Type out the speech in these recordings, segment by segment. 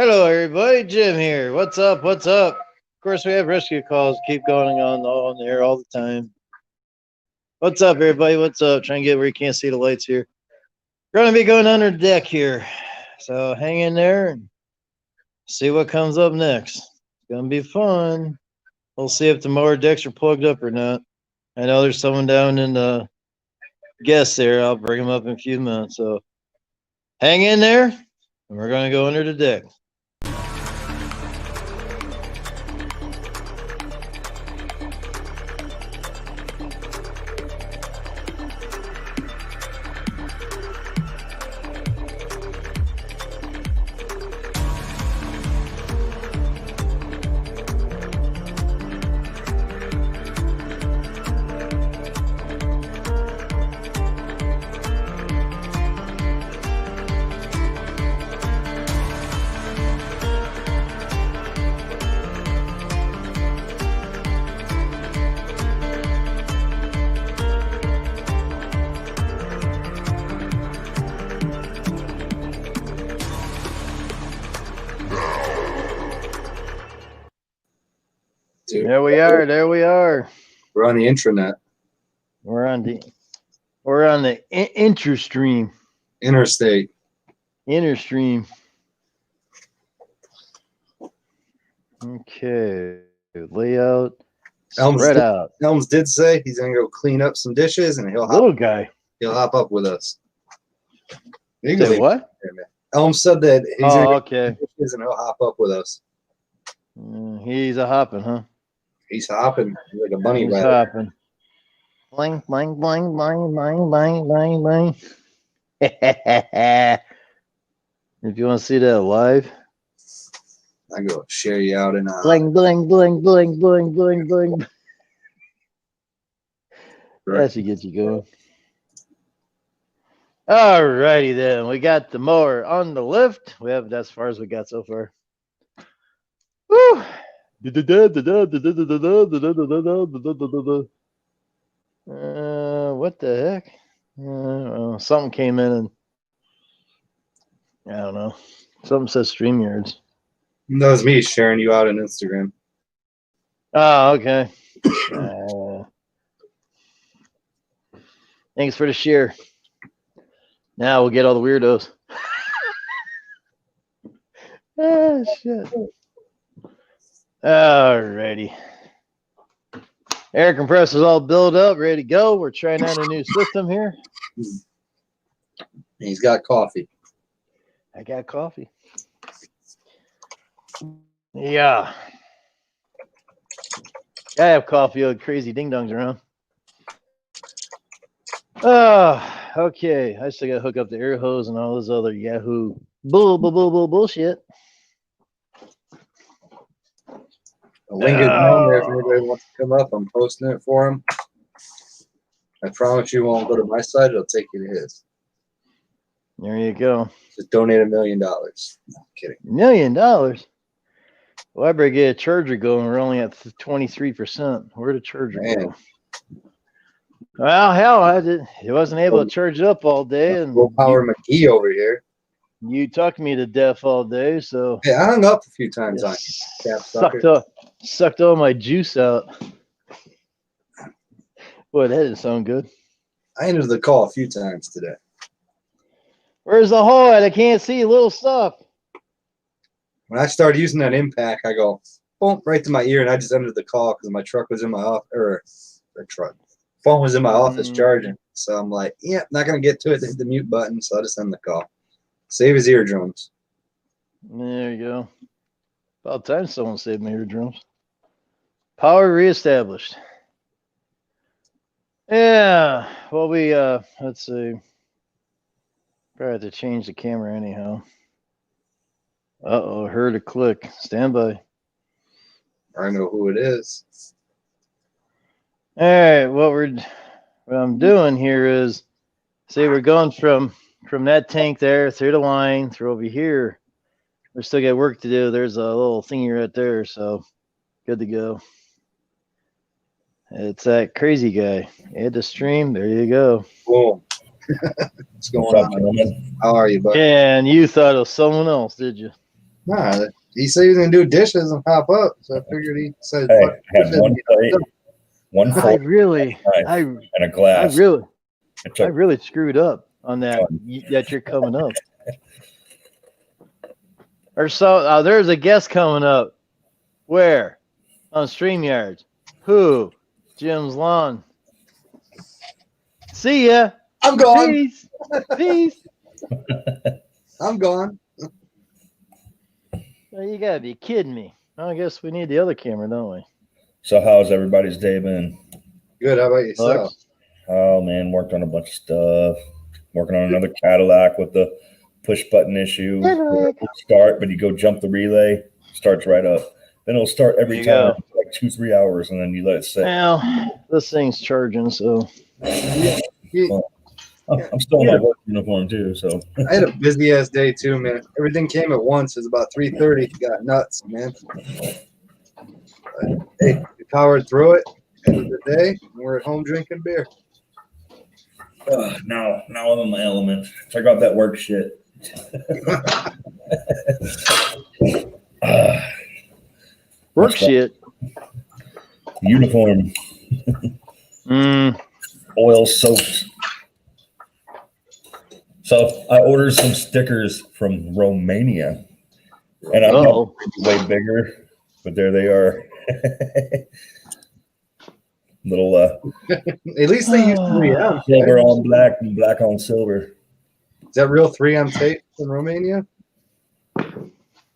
Hello, everybody. Jim here. What's up? What's up? Of course, we have rescue calls keep going on there all the time. What's up, everybody? What's up? Trying to get where you can't see the lights here. We're going to be going under the deck here. So hang in there and see what comes up next. It's going to be fun. We'll see if the mower decks are plugged up or not. I know there's someone down in the guest there. I'll bring them up in a few minutes. So hang in there, and we're going to go under the deck. Dude, There we are. There we are. we're on the intranet. We're on the interstream. Interstate. Interstream. Okay. Layout. Spread out. Elms did say he's gonna go clean up some dishes and he'll Little guy. hop up with us. Say what? Elms said that he's gonna go Okay. clean dishes and he'll hop up with us. He's a hopping, huh? He's hopping like a bunny He's rabbit. hopping. Bling, bling, bling, bling, bling, bling, bling, bling. If you want to see that live. I go share you out in Bling, bling, bling, bling, bling, bling, bling. That should get you going. All righty then. We got the mower on the lift. That's as far as we got so far. Woo! What the heck? Something came in and I don't know. Something says StreamYards. That was me sharing you out on Instagram. Oh, okay. Thanks for the share. Now we'll get all the weirdos. Ah, shit. Alrighty. Air compressor's all built up, ready to go. We're trying out a new system here. He's got coffee. I got coffee. Yeah. I have coffee. All crazy ding dongs around. Oh, okay. I still got to hook up the air hose and all this other Yahoo bullshit. The link is down there if anybody wants to come up. I'm posting it for him. I promise you won't go to my side. It'll take you to his. There you go. Just donate $1 million. No, I'm kidding. $1 million? Well, I better get a charger going. We're only at 23%. Where'd the charger go? Well, hell, I wasn't able to charge it up all day. And Low power McGee over here. You talked me to death all day, so yeah, I hung up a few times on you. Sucked all my juice out. Boy, that didn't sound good. I ended the call a few times today. Where's the hole at? I can't see little stuff. When I started using that impact, I go boom right to my ear, and I just ended the call because my truck was in my office, phone was in my office charging. So I'm like, yeah, not gonna get to it. Hit the mute button, so I just end the call. Save his eardrums. There you go. About time someone saved my eardrums. Power reestablished. Yeah. Well, we let's see. Probably have to change the camera anyhow. Uh-oh, heard a click. Stand by. I know who it is. All right, what I'm doing here is, see, we're going from that tank there through the line through over here. We still got work to do. There's a little thingy right there, so good to go. It's that crazy guy. Add the stream. There you go. Boom. What's going on? How are you, bud? And you thought it was someone else, did you? Nah, he said he was gonna do dishes and hop up, so I figured he said. Hey, "Fuck I had dishes." one plate, one I fork, really, knife, I, and a I glass. really, It I took really screwed up on that. That you're coming up. Or so there's a guest coming up. Where? On StreamYard. Who? Jim's lawn. See ya. I'm gone. Peace. Peace. I'm gone. Well, you gotta be kidding me. I guess we need the other camera, don't we? So how's everybody's day been? Good. How about yourself? Oh man, worked on a bunch of stuff. Working on another Cadillac with the push button issue. Cadillac. It'll start, but you go jump the relay, starts right up. Then it'll start every There time you for like 2-3 hours, and then you let it sit. Well, this thing's charging, so I'm still in my work uniform too, so I had a busy ass day too, man. Everything came at once. It was about 3:30. Got nuts, man. But, hey, we powered through it. End of the day, and we're at home drinking beer. now I'm in my element. Check out that work shit. work shit. Uniform, oil soaked. So I ordered some stickers from Romania, and I thought they were way bigger, but there they are. Little At least they use 3M. silver on black and black on silver. Is that real 3M tape in Romania?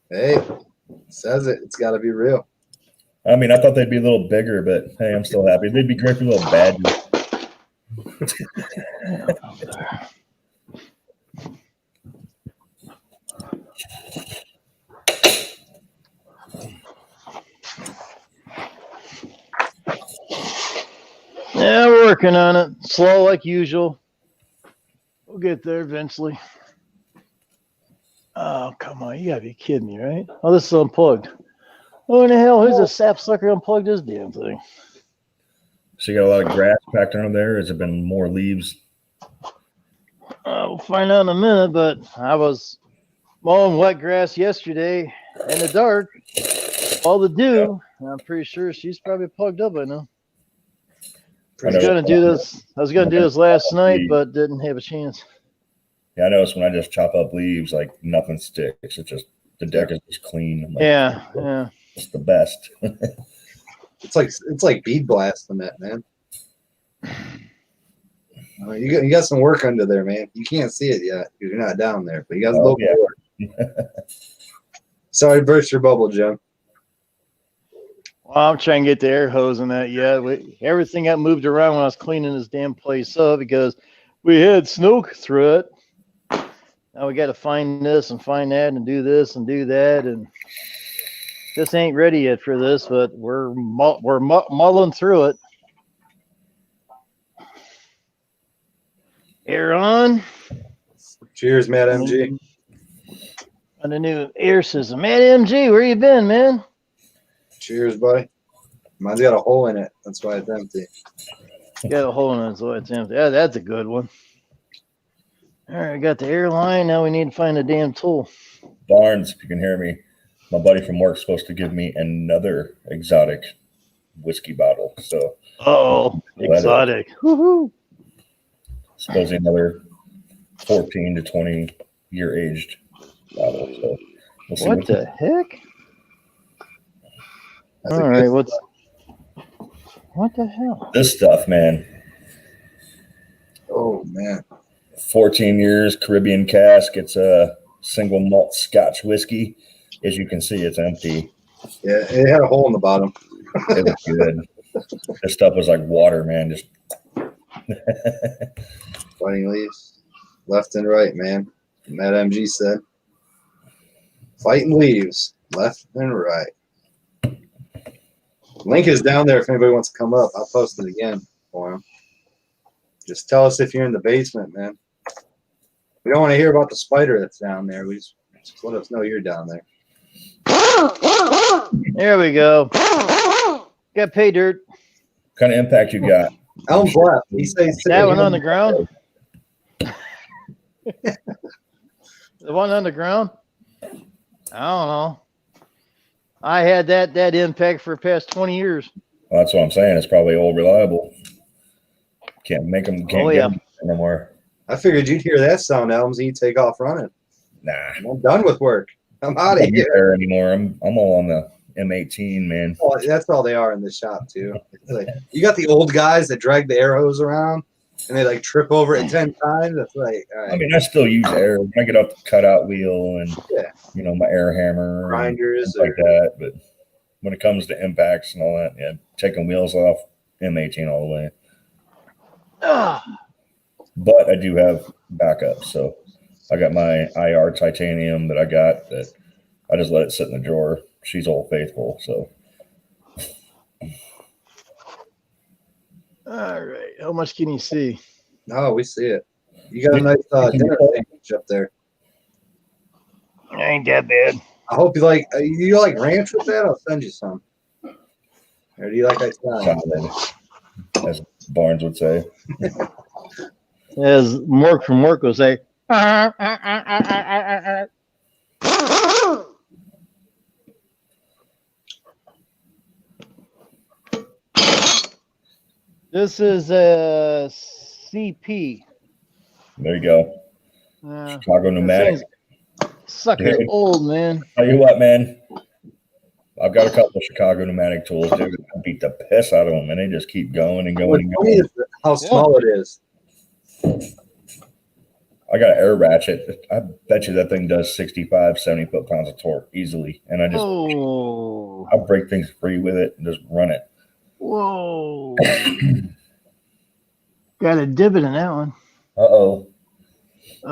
Hey, it says it. It's got to be real. I mean, I thought they'd be a little bigger, but hey, I'm still happy. They'd be great for little badges. Yeah, we're working on it. Slow like usual. We'll get there eventually. Oh, come on. You gotta be kidding me, right? Oh, this is unplugged. Oh, in the hell, who's a sapsucker unplugged this damn thing? So you got a lot of grass packed under there? Has it been more leaves? We'll find out in a minute, but I was mowing wet grass yesterday in the dark. All the dew. And I'm pretty sure she's probably plugged up by now. I was gonna do this last night, but didn't have a chance. Yeah, I noticed when I just chop up leaves, like nothing sticks. It's just the deck is just clean. I'm like, Yeah. It's the best. It's like bead blasting that, man. You got some work under there, man. You can't see it yet because you're not down there, but you got a little work. Sorry to burst your bubble, Jim. Well, I'm trying to get the air hose in that yet. Everything got moved around when I was cleaning this damn place up because we had snow through it. Now we got to find this and find that and do this and do that, and this ain't ready yet for this, but we're mulling through it. Air on. Cheers, Matt MG. On the new air system. Matt MG, where you been, man? Cheers, buddy. Mine's got a hole in it. That's why it's empty. Got a hole in it, so it's empty. Yeah, that's a good one. All right, got the airline. Now we need to find a damn tool. Barnes, if you can hear me, my buddy from work's supposed to give me another exotic whiskey bottle. So, exotic. Woohoo! Supposedly another 14 to 20 year aged bottle. So we'll see what the heck? That's all right, what the hell? This stuff, man. Oh man. 14 years Caribbean cask. It's a single malt Scotch whiskey. As you can see, it's empty. Yeah, it had a hole in the bottom. It was good. This stuff was like water, man. Just Fighting leaves, left and right, man. Matt MG said, "Fighting leaves, left and right." Link is down there if anybody wants to come up. I'll post it again for him. Just tell us if you're in the basement, man. We don't want to hear about the spider that's down there. We just let us know you're down there. There we go. Got pay dirt. what kind of impact you got? Elm's left. He says That one on the ground. The one on the ground. I don't know. I had that impact for the past 20 years. Well, that's what I'm saying. It's probably old reliable. Can't make them. Can't get them no more. I figured you'd hear that sound, Elms, and you'd take off running. Nah, I'm done with work. I'm out of here there anymore. I'm all on the M18, man. Oh, that's all they are in the shop too. Like, you got the old guys that drag the arrows around and they like trip over it 10 times. That's like, all right. I mean, I still use air. When I get off the cutout wheel and my air hammer, grinders like that. But when it comes to impacts and all that, taking wheels off, M18 all the way. But I do have backup, so I got my IR titanium that I got that I just let it sit in the drawer. She's Old Faithful, so. All right. How much can you see? Oh, we see it. You got a nice dinner sandwich up there. Ain't that bad. I hope you like ranch with that? I'll send you some. Or do you like Italian? As Barnes would say. As Mork from Mork would say. This is a CP. There you go. Chicago pneumatic. Sucker's old, man. Tell you what, man. I've got a couple of Chicago pneumatic tools, dude. I beat the piss out of them, and they just keep going and going and going. How small it is. I got an air ratchet. I bet you that thing does 65, 70 foot-pounds of torque easily. And I just I break things free with it and just run it. Whoa. Got a divot in that one. I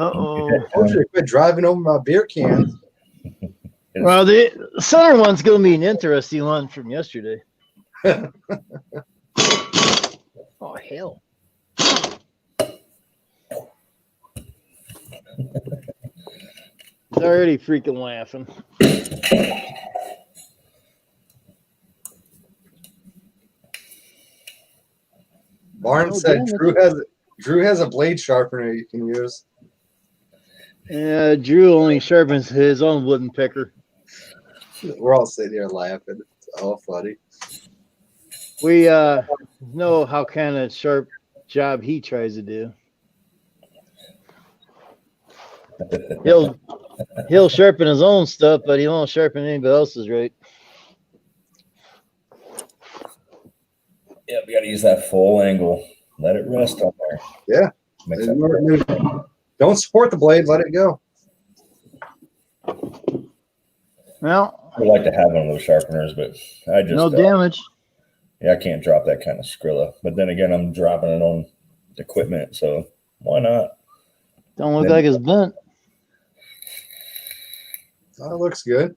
told you to quit driving over my beer cans. Well, the center one's going to be an interesting one from yesterday. Oh, hell. He's already freaking laughing. Barnes said Drew has a blade sharpener you can use. Yeah, Drew only sharpens his own wooden picker. We're all sitting here laughing. It's all funny. We know how kind of sharp job he tries to do. He'll sharpen his own stuff, but he won't sharpen anybody else's, right? Yeah, we got to use that full angle. Let it rest on there. Yeah. Don't support the blade. Let it go. Well, I like to have one of those sharpeners, but I just no damage. Yeah, I can't drop that kind of Skrilla. But then again, I'm dropping it on equipment, so why not? Don't look like it's bent. That looks good.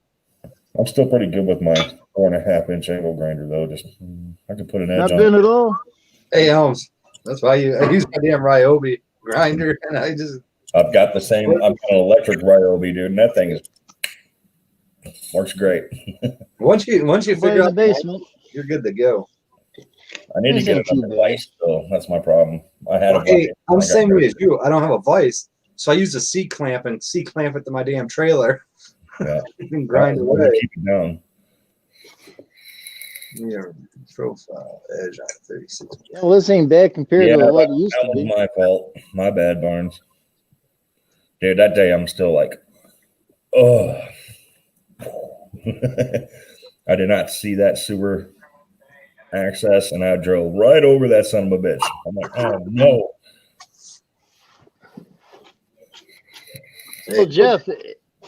I'm still pretty good with my 4.5-inch angle grinder, though. Just I can put an edge Not on bent it. at all. Hey, Helms. That's why I use my damn Ryobi grinder, and I've got the same. I've got an electric Ryobi, dude, and that thing works great. once you figure out the basement, you're good to go. I need to get another vice, though. That's my problem. I had a vice. I'm the same way as you. I don't have a vice, so I use a C clamp and C clamp it to my damn trailer. Yeah, and grind away. Keep it down. Yeah, profile edge on 36. well, this ain't bad compared to what it used to be. That was my fault. My bad, Barnes. Dude, that day I'm still like, oh. I did not see that sewer access, and I drove right over that son of a bitch. I'm like, oh no. Well, Jeff,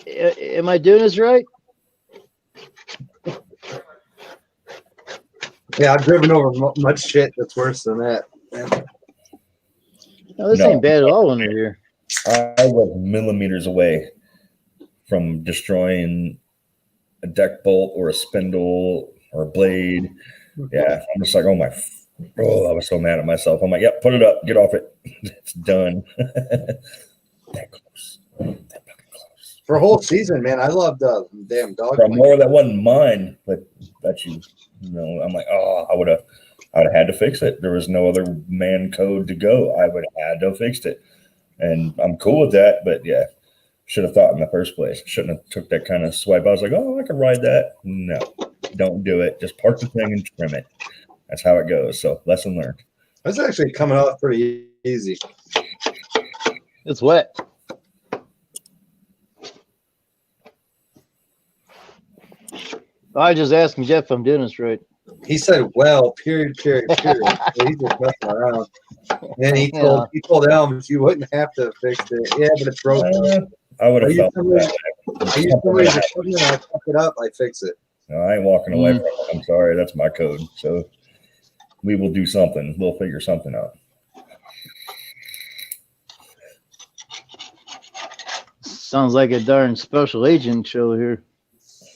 am I doing this right? Yeah, I've driven over much shit that's worse than that. No, this ain't bad at all under here. I was millimeters away from destroying a deck bolt or a spindle or a blade. Yeah, I'm just like, I was so mad at myself. I'm like, yep, put it up, get off it. It's done. That close. That fucking close. For a whole season, man, I loved damn dog. For more that wasn't mine, but that I'm like, I would have had to fix it. There was no other man code to go. I would have had to have fixed it. And I'm cool with that, but yeah, Should have thought in the first place. Shouldn't have took that kind of swipe. I was like, oh, I can ride that. No, don't do it. Just park the thing and trim it. That's how it goes. So lesson learned. That's actually coming off pretty easy. It's wet. I just asking Jeff if I'm doing this right. He said, well, period. So he's just messing around. And he told Elm you wouldn't have to fix it. Yeah, but it's broken. I would have felt that. I used to raise equipment, I fuck it up, I fix it. No, I ain't walking away from it. I'm sorry. That's my code. So we will do something. We'll figure something out. Sounds like a darn special agent show here.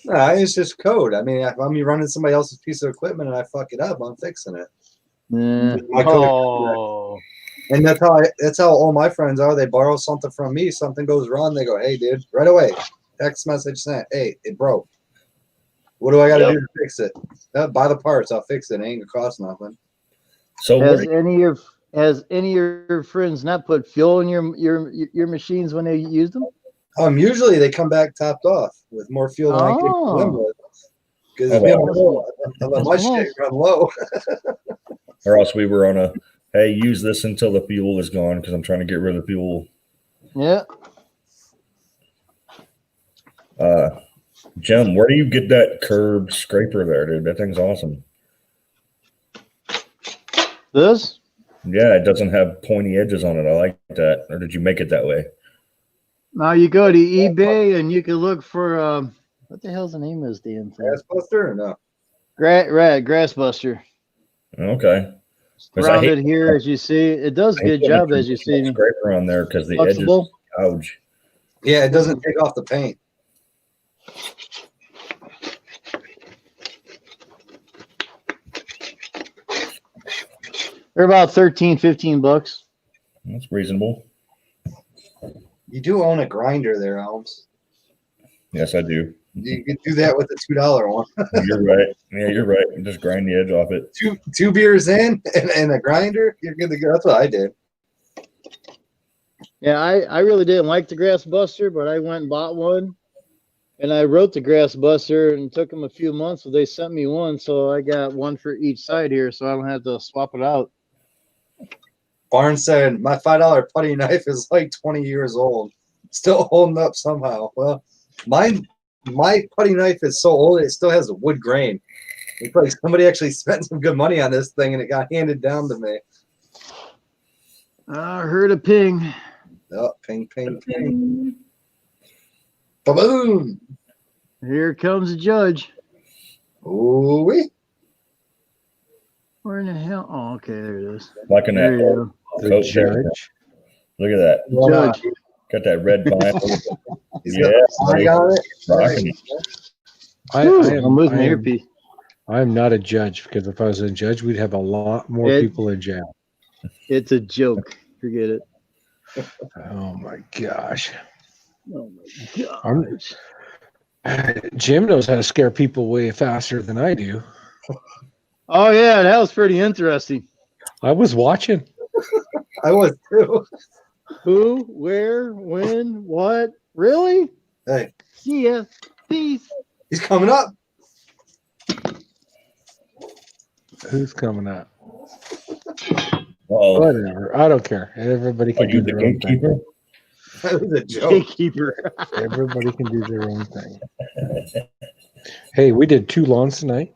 Nah, it's just code. I mean, if I'm running somebody else's piece of equipment and I fuck it up, I'm fixing it. Yeah. My code. And that's how all my friends are. They borrow something from me, something goes wrong, they go, hey, dude, right away. Text message sent. Hey, it broke. What do I got to do to fix it? Buy the parts. I'll fix it. It ain't gonna cost nothing. So has any of your friends not put fuel in your machines when they use them? Usually they come back topped off with more fuel than I can them with. Because I let my shit run low. Or else we were on a, hey, use this until the fuel is gone because I'm trying to get rid of the fuel. Yeah. Jim, where do you get that curved scraper there, dude? That thing's awesome. This? Yeah, it doesn't have pointy edges on it. I like that. Or did you make it that way? Now you go to eBay and you can look for what the hell's the name of this damn thing? Grass buster or no? Grass buster. Okay. Rounded here, as you see, it does a good job, as you see. Scraper on there because the edges gouge. Yeah, it doesn't take off the paint. They're about $13-15. That's reasonable. You do own a grinder there, Elms. Yes, I do. You can do that with the $2 one. You're right. Yeah, you're right. Just grind the edge off it. Two beers in and a grinder, you're good to go. That's what I did. Yeah, I really didn't like the Grass Buster, but I went and bought one. And I wrote the Grass Buster and it took them a few months, so they sent me one. So I got one for each side here, so I don't have to swap it out. Barnes said, my $5 putty knife is like 20 years old. Still holding up somehow. Well, my putty knife is so old, it still has a wood grain. It's like somebody actually spent some good money on this thing and it got handed down to me. I heard a ping. Oh, ping, ping, ping. Ba-boom. Here comes the judge. Ooh-wee. Where in the hell? Oh, okay, there it is. Liking that. There you go. The judge. Look at that. Judge. Got that red vinyl. Yeah. I got it. Rocking. I'm losing my earpiece. I'm not a judge because if I was a judge, we'd have a lot more people in jail. It's a joke. Forget it. Oh my gosh. Oh my gosh. Jim knows how to scare people way faster than I do. Oh yeah, that was pretty interesting. I was watching. I was too. Who, where, when, what? Really? Hey. See ya. Peace. He's coming up. Who's coming up? Uh-oh. Whatever. I don't care. Everybody can do their own thing. That was a joke. Gatekeeper. Everybody can do their own thing. Hey, we did 2 lawns tonight.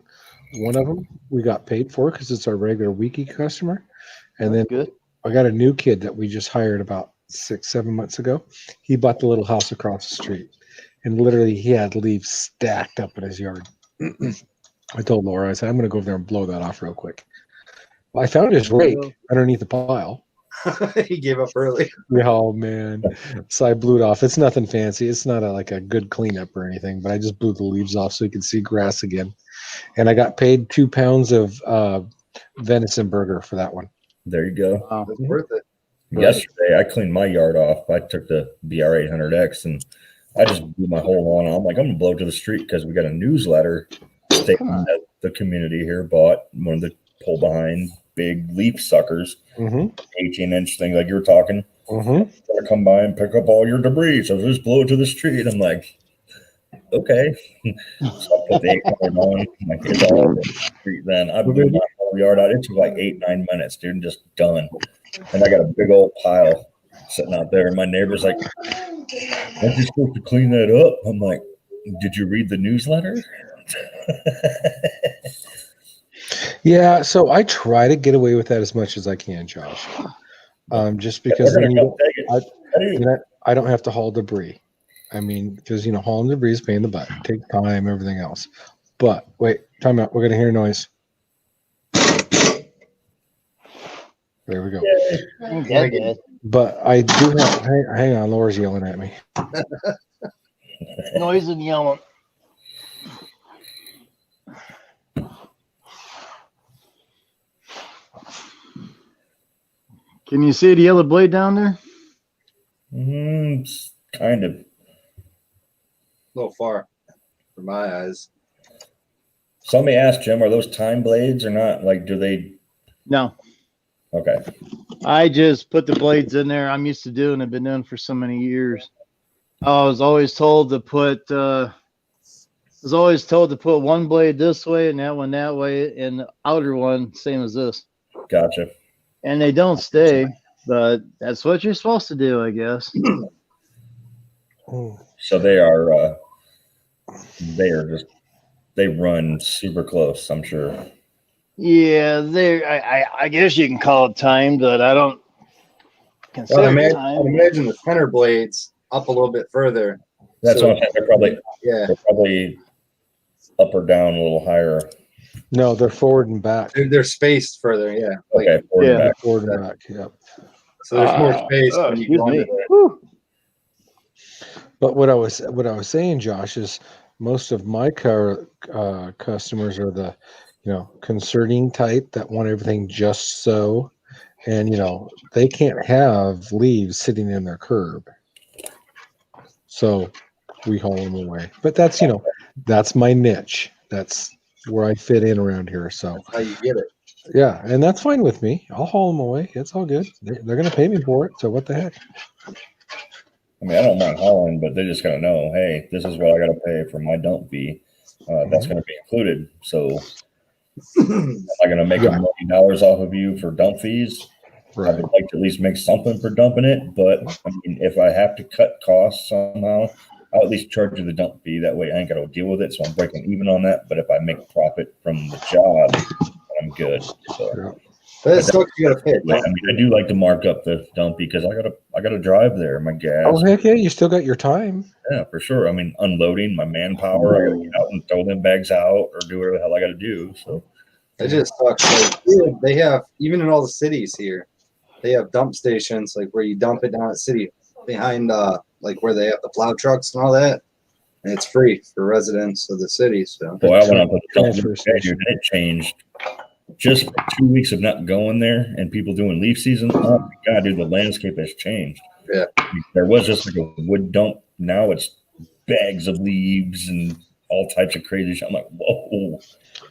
One of them we got paid for because it's our regular weeky customer. And then good. I got a new kid that we just hired about 6-7 months ago. He bought the little house across the street. And literally he had leaves stacked up in his yard. I told Laura, I said, I'm going to go over there and blow that off real quick. Well, I found his rake underneath the pile. He gave up early. Oh, man. So I blew it off. It's nothing fancy. It's not like a good cleanup or anything, but I just blew the leaves off so you can see grass again. And I got paid 2 pounds of venison burger for that one. There you go. Wow. It's worth it. Yesterday, I cleaned my yard off. I took the BR800X and I just blew my whole lawn. I'm like, I'm going to blow it to the street because we got a newsletter stating that the community here bought one of the pull behind big leaf suckers, 18-inch thing like you were talking. Gonna come by and pick up all your debris, so just blow it to the street. I'm like, okay. So I put the 800 on. I'm like, it's all over the street then. I blew my whole yard out. It took like 8-9 minutes, dude, and just done. And I got a big old pile sitting out there. And my neighbor's like, aren't you supposed to clean that up? I'm like, did you read the newsletter? Yeah, so I try to get away with that as much as I can, Josh. Just because They're then gonna come take it. I don't have to haul debris. I mean, because hauling debris is pain in the butt. It takes time, everything else. But wait, time out. We're gonna hear noise. There we go. But I do have. Hang on, Laura's yelling at me. Noise and yelling. Can you see the yellow blade down there? Kind of. A little far for my eyes. Somebody asked Jim, are those time blades or not? Like, do they? No. Okay. I just put the blades in there. I'm used to doing it. Been doing it for so many years. I was always told to put one blade this way and that one that way, and the outer one same as this. Gotcha. And they don't stay, but that's what you're supposed to do, I guess. So they run super close, I'm sure. Yeah, I guess you can call it time, but I don't consider it time. I'd imagine the center blades up a little bit further. That's what I'm saying. They're probably up or down a little higher. No, they're forward and back. They're spaced further, yeah. Okay, forward and back. Forward and back, yep. So there's more space when you go under there. But what I was saying, Josh, is most of my car customers are the concerning type that want everything just so, and they can't have leaves sitting in their curb, so we haul them away. But that's that's my niche. That's where I fit in around here. So that's how you get it. Yeah, and that's fine with me. I'll haul them away. It's all good. They're going to pay me for it. So what the heck? I mean, I don't mind hauling, but they just got to know, hey, this is what I got to pay for my dump fee. That's going to be included. So am I going to make $1 million off of you for dump fees? Right. I would like to at least make something for dumping it. But I mean, if I have to cut costs somehow, I'll at least charge you the dump fee. That way I ain't got to deal with it. So I'm breaking even on that. But if I make profit from the job, I'm good. So. But it's still you got to pay. I mean, I do like to mark up the dump because I gotta drive there. My gas. Oh heck yeah! You still got your time. Yeah, for sure. I mean, unloading my manpower. I got to get out and throw them bags out or do whatever the hell I got to do. So it just sucks. Like, they have, even in all the cities here, they have dump stations like where you dump it down at city behind like where they have the plow trucks and all that, and it's free for residents of the city. So I went up to the dump station and it changed. Just for 2 weeks of not going there and people doing leaf season, oh my God, dude, the landscape has changed. Yeah. There was just like a wood dump. Now it's bags of leaves and all types of crazy shit. I'm like, whoa.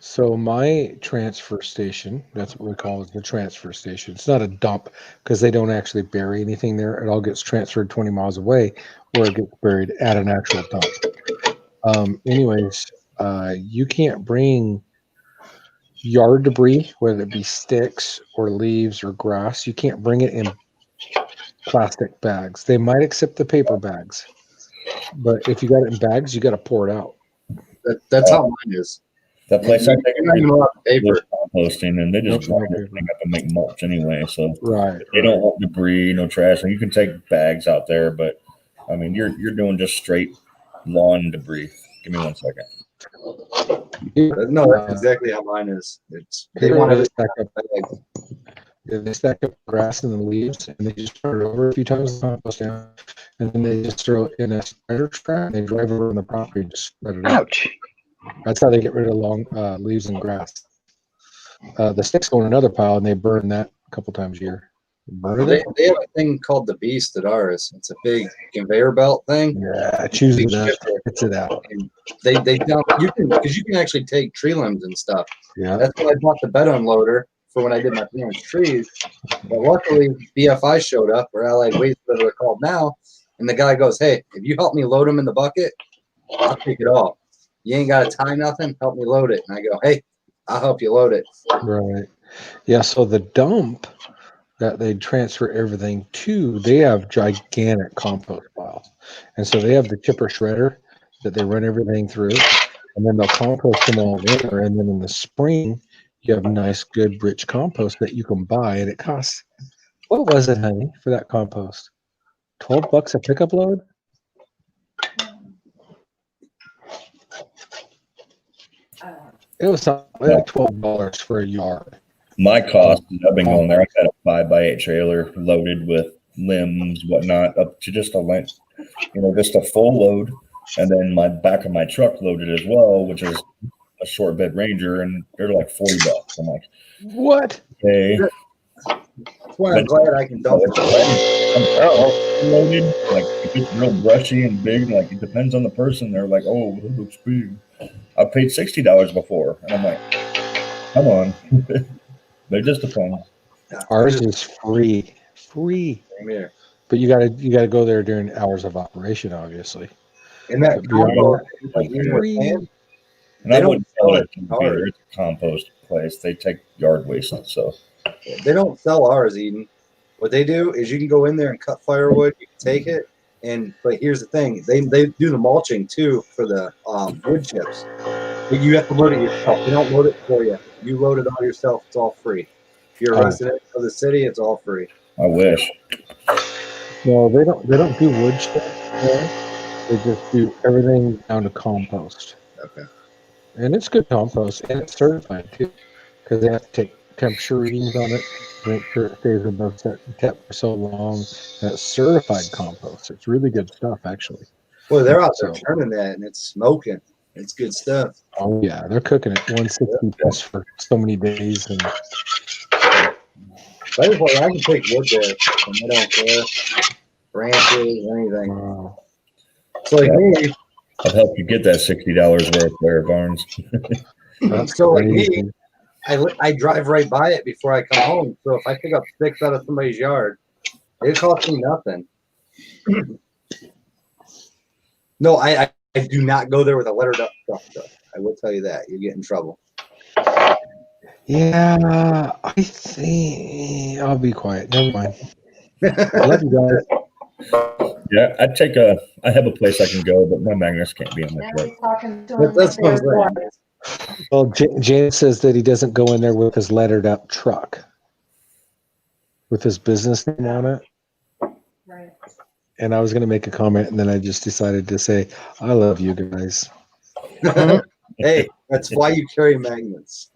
So my transfer station, that's what we call it, the transfer station. It's not a dump because they don't actually bury anything there. It all gets transferred 20 miles away where it gets buried at an actual dump. Anyways, you can't bring yard debris, whether it be sticks or leaves or grass. You can't bring it in plastic bags. They might accept the paper bags, but if you got it in bags, you got to pour it out. That's how mine is. That place I think paper composting, and they just grind everything up and make mulch anyway. So right, they don't want debris, no trash. And you can take bags out there, but I mean, you're doing just straight lawn debris. Give me 1 second. No, that's exactly how mine is. They want to stack up bags. They stack up grass and the leaves, and they just turn it over a few times, compost down, and then they just throw it in a spreader track. And they drive over on the property and just spread it out. Ouch! That's how they get rid of long leaves and grass. The sticks go in another pile, and they burn that a couple times a year. They have a thing called the Beast at ours. It's a big conveyor belt thing. Yeah, choose it up. It's it out. And they dump you can actually take tree limbs and stuff. Yeah, that's why I bought the bed unloader for when I did my parents' trees. But luckily, BFI showed up, or Allied Waste, whatever they're called now, and the guy goes, "Hey, if you help me load them in the bucket, I'll take it all. You ain't got to tie nothing. Help me load it." And I go, "Hey, I'll help you load it." Right. Yeah. So the dump that they transfer everything to, they have gigantic compost piles. And so they have the chipper shredder that they run everything through, and then they'll compost them all winter. And then in the spring, you have nice, good, rich compost that you can buy. And it costs, what was it, honey, for that compost? $12 a pickup load? It was something like $12 for a yard. My cost, I've been going there. I've had a 5x8 trailer loaded with limbs, whatnot, up to just a length, just a full load. And then my back of my truck loaded as well, which is a short bed Ranger, and they're like $40. I'm like, what? Okay. That's why I'm glad I can dump it. Loaded, like if it's real brushy and big, like it depends on the person. They're like, "Oh, it looks big." I paid $60 before, and I'm like, "Come on." They just depend. Ours is free. Free. Same here. But you gotta go there during hours of operation, obviously. And that But beyond compost, that, like even with sand, And They I don't wouldn't sell sell it it to hard. It's a compost place. They take yard waste, so they don't sell ours, Eden. What they do is you can go in there and cut firewood. You can take it, but here's the thing: they do the mulching too for the wood chips. But you have to load it yourself. They don't load it for you. You load it all yourself. It's all free. If you're a resident of the city, it's all free. I wish. no, they don't do wood chips there. They just do everything down to compost. Okay. And it's good compost, and it's certified too, because they have to take temperature readings on it to make sure it stays above certain temp for so long. And it's certified compost. It's really good stuff, actually. Well, they're out there So- turning that, and it's smoking. It's good stuff. Oh yeah, they're cooking it 160 plus for so many days, and That is why I can take wood there, and they don't care. Branches, anything. wow. So like me, I've helped you get that $60 worth there, Barnes. That's so like me, crazy. I drive right by it before I come home. So if I pick up sticks out of somebody's yard, it costs me nothing. No, I do not go there with a lettered up stuff, though. I will tell you that. You get in trouble. Yeah, I think I'll be quiet. Never mind. I love you guys. Yeah, I have a place I can go, but my magnets can't be on my truck. That's what I'm saying. Well, James says that he doesn't go in there with his lettered up truck with his business name on it. Right. And I was going to make a comment, and then I just decided to say, I love you guys. Hey, that's why you carry magnets.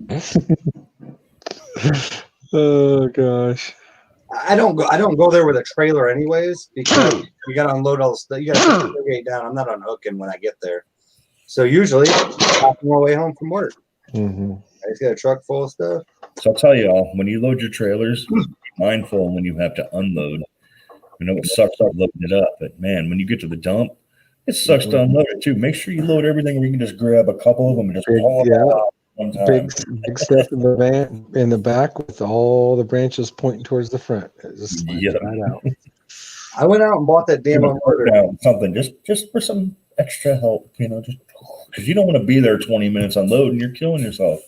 Oh, gosh. I don't go there with a trailer anyways, because you gotta unload all the stuff. You gotta put the tailgate down. I'm not unhooking when I get there. So usually I'm on my way home from work. Mm-hmm. I just got a truck full of stuff. So I'll tell you all, when you load your trailers, be mindful when you have to unload. I know it sucks up loading it up, but man, when you get to the dump, it sucks to unload it too. Make sure you load everything where you can just grab a couple of them and just haul them out one time. Big stuff in the van in the back with all the branches pointing towards the front. It just slides Yep. right out. I went out and bought that damn unloader. Down something just for some extra help, just because you don't want to be there 20 minutes unloading, you're killing yourself.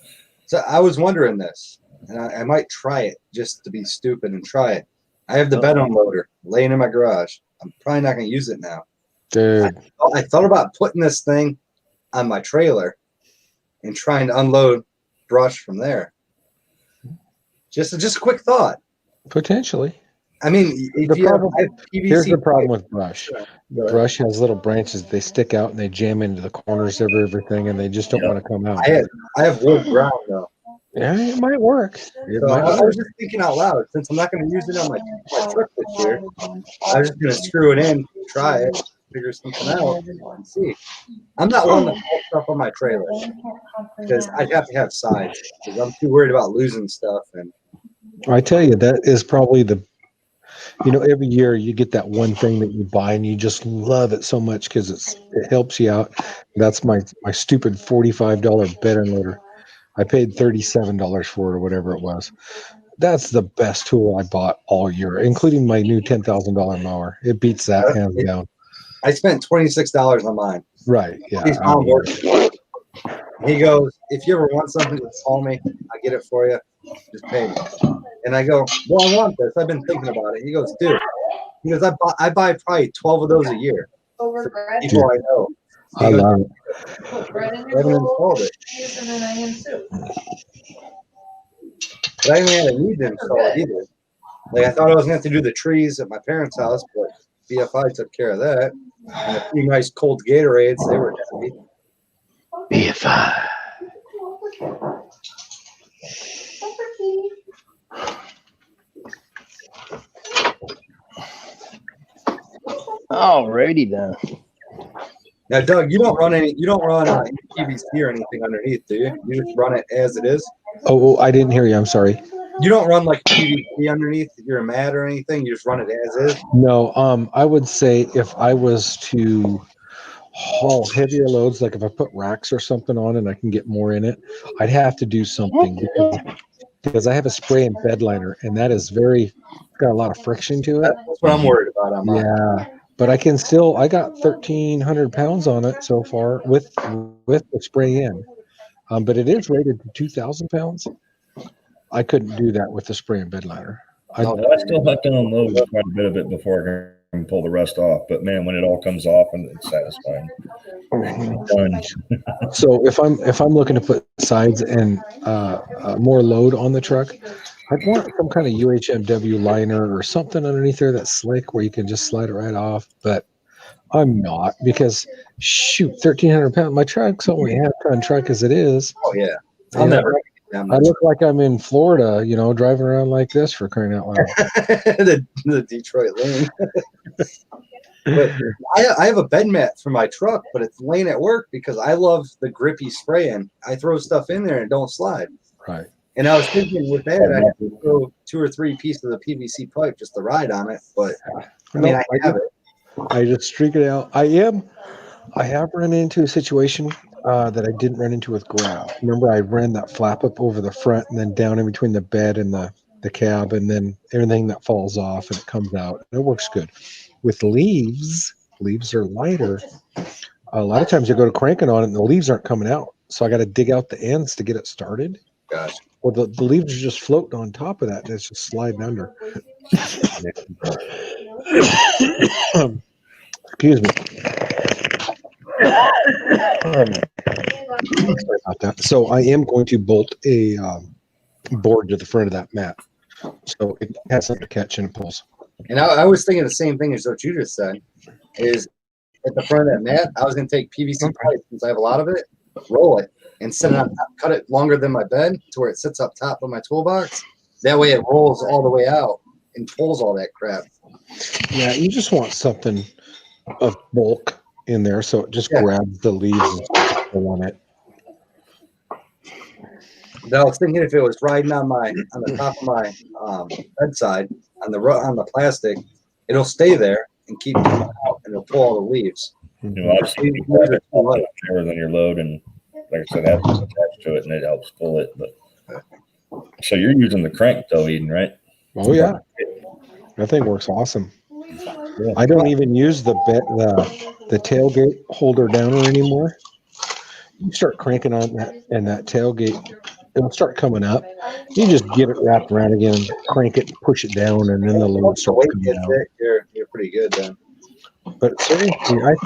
So I was wondering this, and I might try it just to be stupid and try it. I have the bed unloader laying in my garage. I'm probably not going to use it now. Dude, I thought about putting this thing on my trailer and trying to unload brush from there. Just a quick thought. potentially. I mean, if The you problem- have PVC Here's the problem pipe- with brush. Go ahead. Brush has little branches. They stick out and they jam into the corners of everything, and they just don't want to come out. I have wood ground though. Yeah, it might work. It So might I work. was just thinking out loud. Since I'm not going to use it on my truck this year, I was just going to screw it in, try it, figure something out, and see. I'm not one to haul stuff on my trailer because I'd have to have sides because I'm too worried about losing stuff. And I tell you, that is probably every year you get that one thing that you buy and you just love it so much because it helps you out. That's my stupid $45 bed unloader. I paid $37 for it or whatever it was. That's the best tool I bought all year, including my new $10,000 mower. It beats that hands down. I spent $26 on mine. Right. Yeah. He's on board. He goes, if you ever want something, just call me. I get it for you. Just pay me. And I go, well, I want this. I've been thinking about it. He goes, dude. He goes, I buy probably 12 of those a year. For people I know. I love it. I haven't installed it. But I haven't had a need to install it either. Like I thought I was going to have to do the trees at my parents' house, but BFI took care of that. And a few nice cold Gatorades. They were happy. BFI. Alrighty then. Now, Doug, you don't run PVC or anything underneath, do you? You just run it as it is. Oh, I didn't hear you. I'm sorry. You don't run like PVC underneath your mat or anything. You just run it as is. No. I would say if I was to haul heavier loads, like if I put racks or something on and I can get more in it, I'd have to do something because I have a spray and bed liner, and that is got a lot of friction to it. That's what I'm worried about on mine. Yeah. But I got 1,300 pounds on it so far with the spray in. But it is rated to 2,000 pounds. I couldn't do that with the spray and bed liner. I still have to unload quite a bit of it before I can pull the rest off. But man, when it all comes off, and it's satisfying. Done. So if I'm looking to put sides and more load on the truck, I'd want some kind of UHMW liner or something underneath there that's slick where you can just slide it right off. But I'm not, because shoot, 1,300 pounds. My truck's only a half-ton truck as it is. Oh yeah. I look like I'm in Florida, driving around like this, for crying out loud. the Detroit lane. But I have a bed mat for my truck, but it's laying at work because I love the grippy spraying. I throw stuff in there and it don't slide. Right. And I was thinking with that, I could throw 2 or 3 pieces of PVC pipe just to ride on it. But I have it. I just streak it out. I have run into a situation that I didn't run into with grab. Remember, I ran that flap up over the front and then down in between the bed and the cab, and then everything that falls off and it comes out. It works good. With leaves are lighter. A lot of times you go to cranking on it and the leaves aren't coming out. So I got to dig out the ends to get it started. Gosh. Well, the leaves are just floating on top of that, and it's just sliding under. Excuse me. Sorry about that. So I am going to bolt a board to the front of that mat, so it has something to catch and it pulls. And I was thinking the same thing as what you just said. Is at the front of that mat, I was going to take PVC pipe, since I have a lot of it, roll it, and set it on top, cut it longer than my bed to where it sits up top of my toolbox. That way it rolls all the way out and pulls all that crap. Yeah, you just want something of bulk in there, so it just grabs the leaves and pull on it. But I was thinking if it was riding on the top of my bedside on the plastic, it'll stay there and keep coming out, and it'll pull all the leaves. Obviously, heavier than your load, and like I said, that's attached to it, and it helps pull it. But so you're using the crank though, Eden, right? Oh yeah, that thing works awesome. Yeah. I don't even use the tailgate holder downer anymore. You start cranking on that, and that tailgate, it'll start coming up. You just get it wrapped around again, crank it, push it down, and then the load starts coming out. You're pretty good then. But seriously, for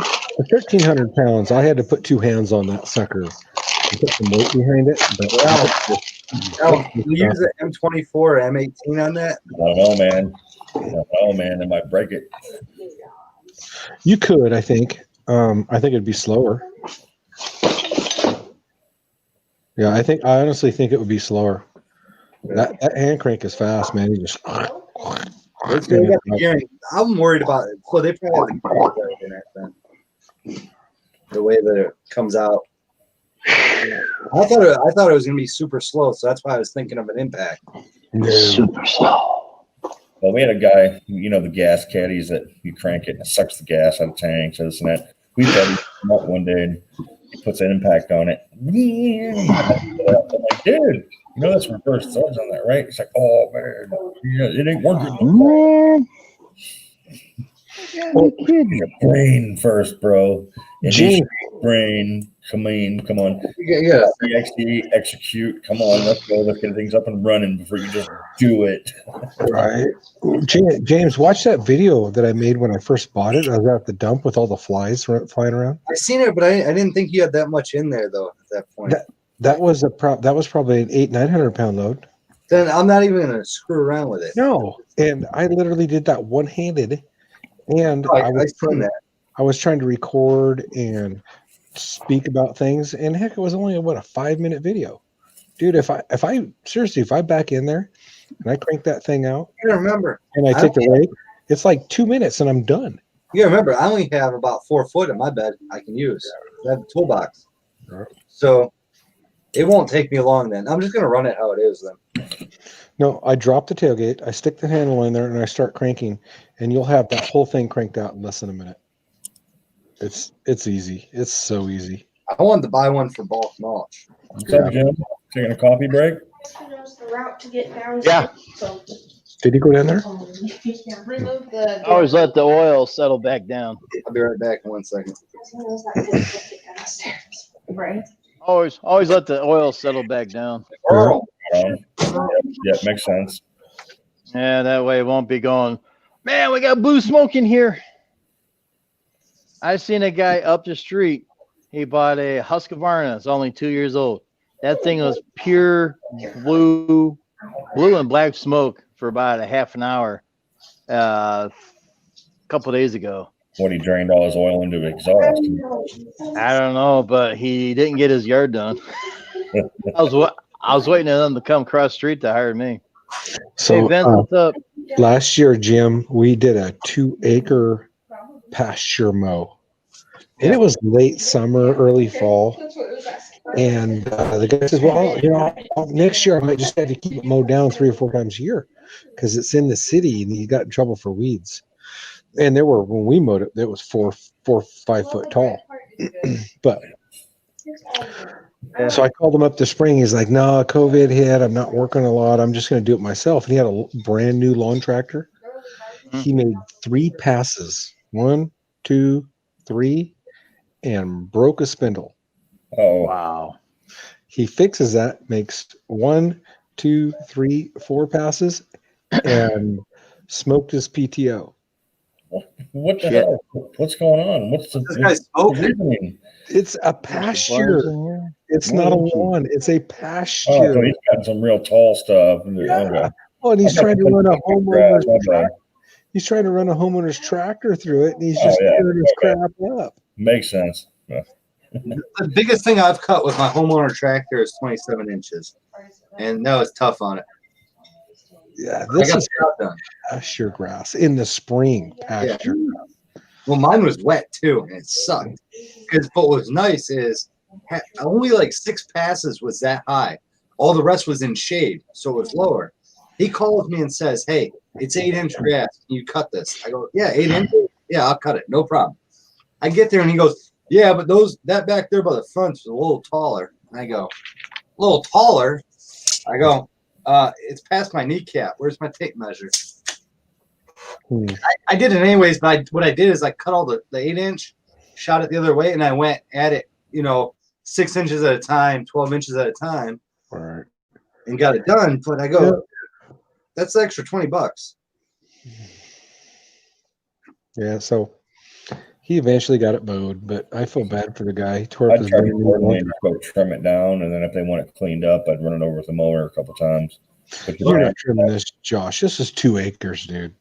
1,300 pounds, I had to put 2 hands on that sucker and put some weight behind it. But you use an M24 or M18 on that? I don't know, man. It might break it. You could, I think. I think it'd be slower. Yeah, I honestly think it would be slower. That hand crank is fast, man. You just. It's gonna get the gearing. I'm worried about it. So they probably have the gearing in it, the way that it comes out. I thought it was gonna be super slow, so that's why I was thinking of an impact. Super slow. Well, we had a guy, the gas caddies that you crank it and it sucks the gas out of tanks, this and that. We had him come up one day and he puts an impact on it. I'm like, dude, you know that's reverse thoughts on that, right? It's like, oh man, yeah, it ain't working. Man. Well, your brain first, bro. James, Brain. Come on. Yeah. Execute. Come on, let's go. Let's get things up and running before you just do it. right? James, watch that video that I made when I first bought it. I was at the dump with all the flies flying around. I seen it, but I didn't think you had that much in there though. At that point, That was that was probably an 800-900 pound load. then I'm not even gonna screw around with it. No, and I literally did that one-handed, and I seen that. I was trying to record and speak about things, and heck, it was only a 5-minute video, dude. If I back in there and I crank that thing out, You gotta remember, and I take the rake, it's like 2 minutes and I'm done. you gotta remember, I only have about 4 foot in my bed I can use. I have a toolbox, so it won't take me long. Then I'm just gonna run it how it is. Then No, I drop the tailgate, I stick the handle in there, and I start cranking, and you'll have that whole thing cranked out in less than a minute. It's easy. It's so easy. I wanted to buy one for bulk mulch. What's up, Jim? Taking a coffee break? knows the route to get down. Yeah. So Did you go down there? remove the. I always let the oil settle back down. I'll be right back in 1 second. Right. Always let the oil settle back down. Earl, Yeah, makes sense. Yeah, that way it won't be going, man, we got blue smoke in here. I seen a guy up the street. He bought a Husqvarna. It's only 2 years old. That thing was pure blue and black smoke for about a half an hour a couple of days ago. What, he drained all his oil into exhaust? I don't know, but he didn't get his yard done. I was waiting on them to come across the street to hire me. So Hey, Vince, what's up? last year, Jim, we did a 2-acre pasture mow, and it was late summer, early fall. And the guy says, "Well, next year I might just have to keep it mowed down 3 or 4 times a year because it's in the city and you got in trouble for weeds." And there were, when we mowed it, it was 4 or 5 foot tall. But so I called him up this spring. He's like, "No, COVID hit. I'm not working a lot. I'm just going to do it myself." And he had a brand new lawn tractor. He made 3 passes, 1, 2, 3, and broke a spindle. Oh, Wow. He fixes that, makes 1, 2, 3, 4 passes, and smoked his PTO. what the Shit. hell? What's going on? What's this guy's smoking. reasoning? It's a pasture. It's not a lawn. It's a Oh, pasture. so he's got some real tall stuff. Okay. Oh, and he's trying to run a Grass, my bad. He's trying to run a homeowner's tractor through it, and he's just Oh, yeah. tearing his Okay. crap up. Makes sense. Yeah. The biggest thing I've cut with my homeowner tractor is 27 inches, and that was tough on it. Yeah, I this got is the job done. pasture grass in the spring. Pasture. Well, mine was wet too, and it sucked. Because what was nice is only like 6 passes was that high. All the rest was in shade, so it was lower. He calls me and says, "Hey, it's 8-inch grass. Can you cut this?" I go, "Yeah, 8 inches. Yeah, I'll cut it. No problem." I get there and he goes, "Yeah, but that back there by the front is a little taller." And I go, "A little taller?" I go, "It's past my kneecap. Where's my tape measure?" I did it anyways, but what I did is I cut all the 8-inch, shot it the other way, and I went at it, 6 inches at a time, 12 inches at a time, Right. and got it done. But I go, that's the extra $20. Yeah, so he eventually got it mowed, but I feel bad for the guy. He tore up I'd his charge brand new accordingly lawn. and just go trim it down, and then if they want it cleaned up, I'd run it over with a mower a couple times. But You're you're, not trimming this, Josh. This is 2 acres, dude.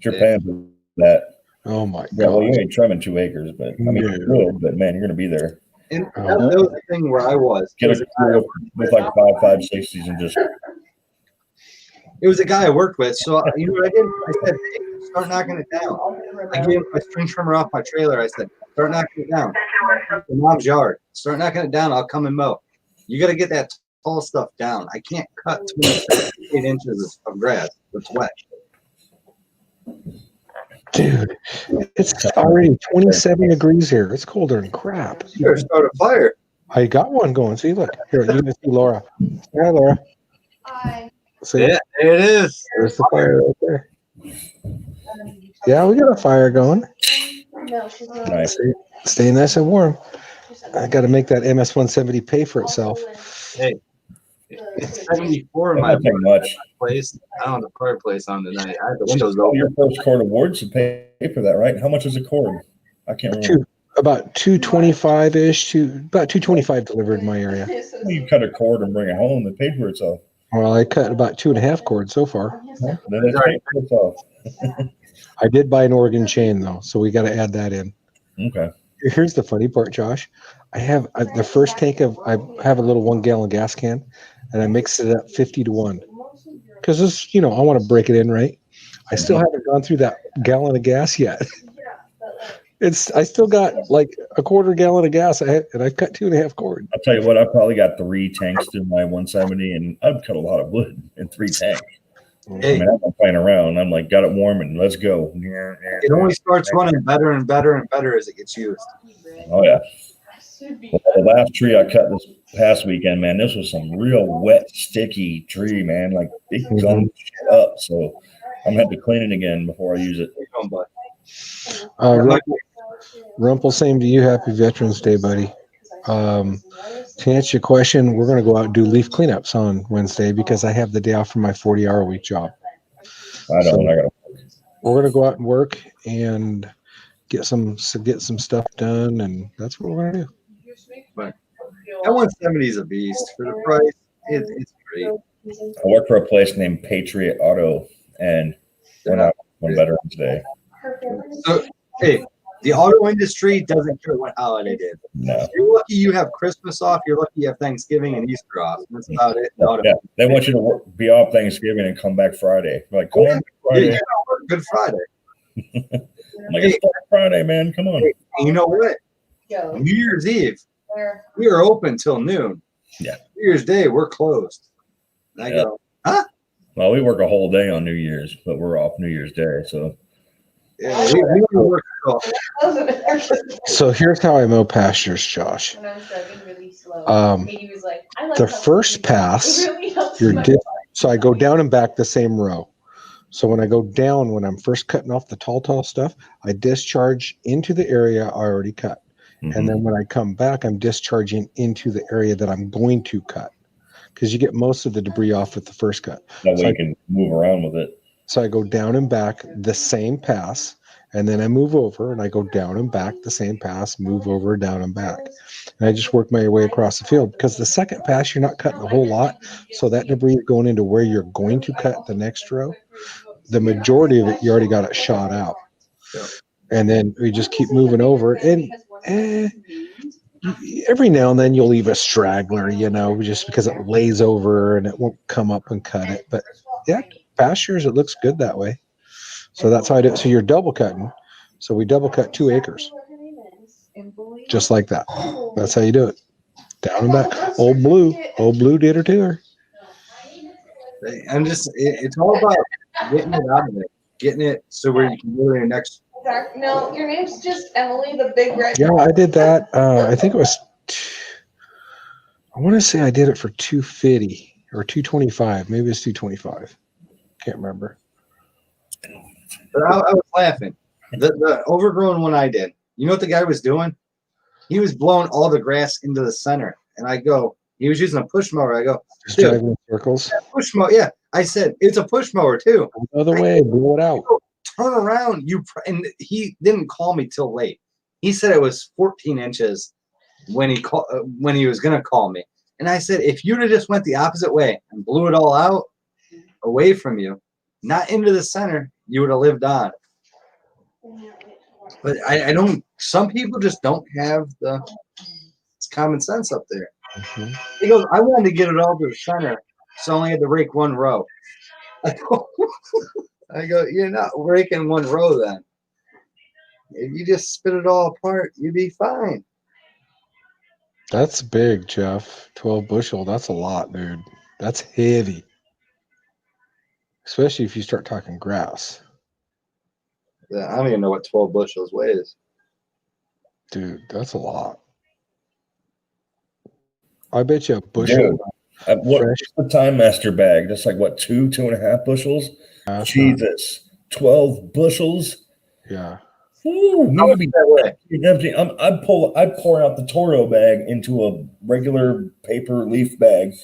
paying for that. Oh my Yeah, well, you god. ain't trimming 2 acres, but I mean, No. you would, but man, you're gonna be there. And that was the thing where I was. Get a crew with like 5.60s and just It was a guy I worked with. So, you know what I did? I said, "Hey, start knocking it down." I gave him my string trimmer off my trailer. I said, "Start knocking it down. The mom's yard. Start knocking it down. I'll come and mow. You got to get that tall stuff down. I can't cut 28 inches of grass. It's wet." Dude, it's already 27 degrees here. It's colder than crap. You better start a fire. I got one going. See, look here. You can see Laura. Hi, Laura. See, Yeah, there it is. there's the fire right there. Yeah, we got a fire going. No, she's not. Nice. Stay nice and warm. I got to make that MS-170 pay for itself. Hey, it's 74 in That my might take much. place. I don't have the fireplace on tonight. I have the Oh, windows your open. first cord awards to pay for that, right? How much is a cord? I can't remember. About 225-ish to about 225 delivered in my area. You cut a cord and bring it home. It paid for itself. Well, I cut about 2.5 cords so far. Huh? Then it paid for itself. I did buy an Oregon chain though, so we got to add that in. Okay. Here's the funny part, Josh. I have the first tank of I have a little 1 gallon gas can, and I mixed it up 50-1 because this, I want to break it in right. I still haven't gone through that gallon of gas yet. I still got like a 1/4 gallon of gas, and I've cut 2.5 cords. I'll tell you what, I probably got 3 tanks through my 170, and I've cut a lot of wood in 3 tanks. Hey, I mean, I'm not playing around. I'm like, got it warm and let's go. it only starts running better and better and better as it gets used. Oh, yeah. Well, the last tree I cut this past weekend, man, this was some real wet, sticky tree, man. Like, it gummed shit up. So I'm going to have to clean it again before I use it. Rumpel, same to you. Happy Veterans Day, buddy. To answer your question, we're going to go out and do leaf cleanups on Wednesday because I have the day off from my 40-hour-a-week job. I don't. I got to. We're going to go out and work and get some stuff done, and that's what we're going to do. But that 170 is a beast for the price. It's great. I work for a place named Patriot Auto, and we're not on Veterans Day. So, hey, the auto industry doesn't care what holiday it is. No. You're lucky you have Christmas off. You're lucky you have Thanksgiving and Easter off. That's about it. Yeah, they want you to be off Thanksgiving and come back Friday. Like, come on Friday. Yeah, Good Friday. I'm like, it's Black Friday, man. Come on. Hey, you know what? New Year's Eve, we are open till noon. Yeah. New Year's Day, we're closed. And I go, huh? Well, we work a whole day on New Year's, but we're off New Year's Day, so. Yeah, we only work till. So here's how I mow pastures, Josh. The first pass, so I go down and back the same row. So when I go down, when I'm first cutting off the tall stuff, I discharge into the area I already cut. Mm-hmm. And then when I come back, I'm discharging into the area that I'm going to cut because you get most of the debris off with the first cut. That way you can move around with it. So I go down and back the same pass, and then I move over and I go down and back the same pass, move over, down and back. And I just work my way across the field because the second pass, you're not cutting a whole lot. So that debris going into where you're going to cut the next row, the majority of it, you already got it shot out. And then we just keep moving over. And every now and then you'll leave a straggler, just because it lays over and it won't come up and cut it. But yeah, pastures, it looks good that way. So that's how I do it. So you're double cutting. So we double cut 2 acres. Just like that. That's how you do it. Down and back. Old Blue did her to her. I'm just, it's all about getting it out of it. Getting it so where you can go to your next. No, your name's just Emily, the big red. Yeah, I did that. I think it was, I want to say I did it for 250 or 225. Maybe it's 225. Can't remember. But I was laughing. The overgrown one I did. You know what the guy was doing? He was blowing all the grass into the center. And I go, he was using a push mower. I go, just driving in circles. Push mower. Yeah. I said, it's a push mower too. Another way, blow it out. Turn around. And he didn't call me till late. He said it was 14 inches when he was going to call me. And I said, if you'd have just went the opposite way and blew it all out away from you, not into the center, you would have lived on. But I don't, some people just don't have the common sense up there. Mm-hmm. He goes, I wanted to get it all to the center, so I only had to rake one row. I go, you're not raking one row then. If you just spit it all apart, you'd be fine. That's big, Jeff. 12 bushel. That's a lot, dude. That's heavy. Especially if you start talking grass. Yeah, I don't even know what 12 bushels weighs. Dude, that's a lot. I bet you a bushel. Dude, what's fresh the Time Master bag? That's like what, 2.5 bushels? grass. Jesus, 12 bushels. Yeah. Ooh, How me much be that way? empty. I'd pour out the Toro bag into a regular paper leaf bag.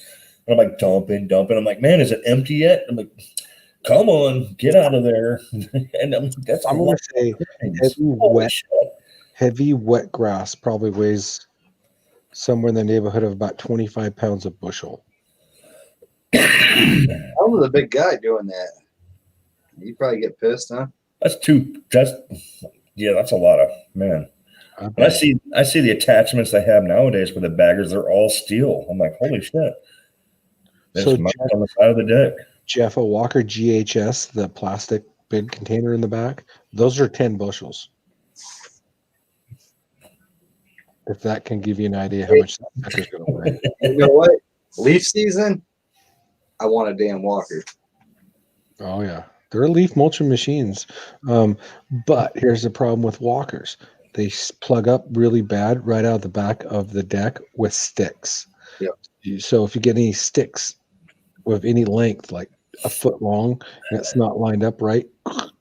And I'm like, dumping. I'm like, man, is it empty yet? I'm like, come on, get out of there. And that's a I'm lot gonna say of things. heavy Holy shit. wet grass probably weighs somewhere in the neighborhood of about 25 pounds a bushel. I was a big guy doing that. You probably get pissed, huh? That's a lot of, man. I And bet. I see the attachments they have nowadays with the baggers, they're all steel. I'm like, holy shit. They So just mount on the side of the deck. Jeff, a Walker GHS, the plastic big container in the back, those are 10 bushels. If that can give you an idea how much that sucker's going to weigh. You know what? Leaf season, I want a damn Walker. Oh, yeah. They're leaf mulching machines. But here's the problem with walkers. They plug up really bad right out of the back of the deck with sticks. Yep. So if you get any sticks with any length, like a foot long, and it's not lined up right,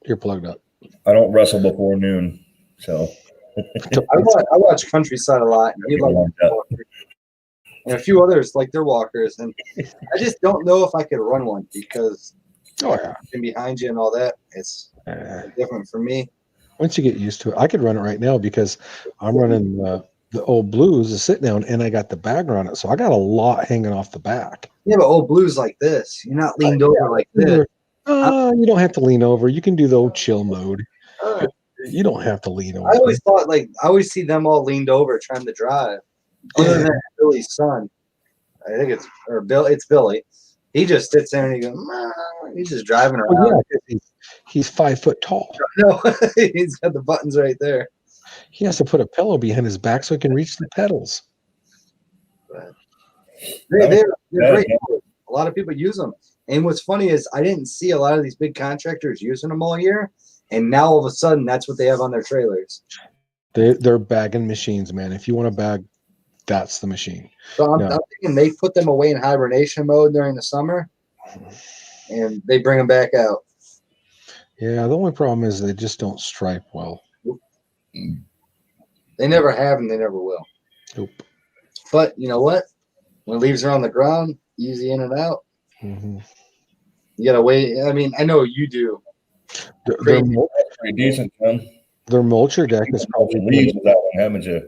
you're plugged up. I don't wrestle before noon. So I watch Countryside a lot, and he likes Walker. And a few others like their Walkers, and I just don't know if I could run one because and behind you and all that, it's different for me. Once you get used to it, I could run it right now because I'm running the old blues, the sit down, and I got the bagger on it, so I got a lot hanging off the back. Yeah, but old blues like this, you're not leaned over like this. You don't have to lean over. You can do the old chill mode. You don't have to lean over. I always thought I always see them all leaned over trying to drive. Other than Billy's son, I think it's Billy. He just sits there and he goes, "Nah," he's just driving around. Well, yeah, he's 5 foot tall. No, he's got the buttons right there. He has to put a pillow behind his back so he can reach the pedals. They're great. A lot of people use them. And what's funny is I didn't see a lot of these big contractors using them all year. And now all of a sudden, that's what they have on their trailers. They're bagging machines, man. If you want to bag, that's the machine. So I'm thinking they put them away in hibernation mode during the summer, and they bring them back out. Yeah, the only problem is they just don't stripe well. They never have, and they never will. Nope. But you know what? When leaves are on the ground, easy in and out. Mm-hmm. You gotta wait. I mean, I know you do. Pretty decent, man. Their mulcher deck is probably leaves with that one, haven't you?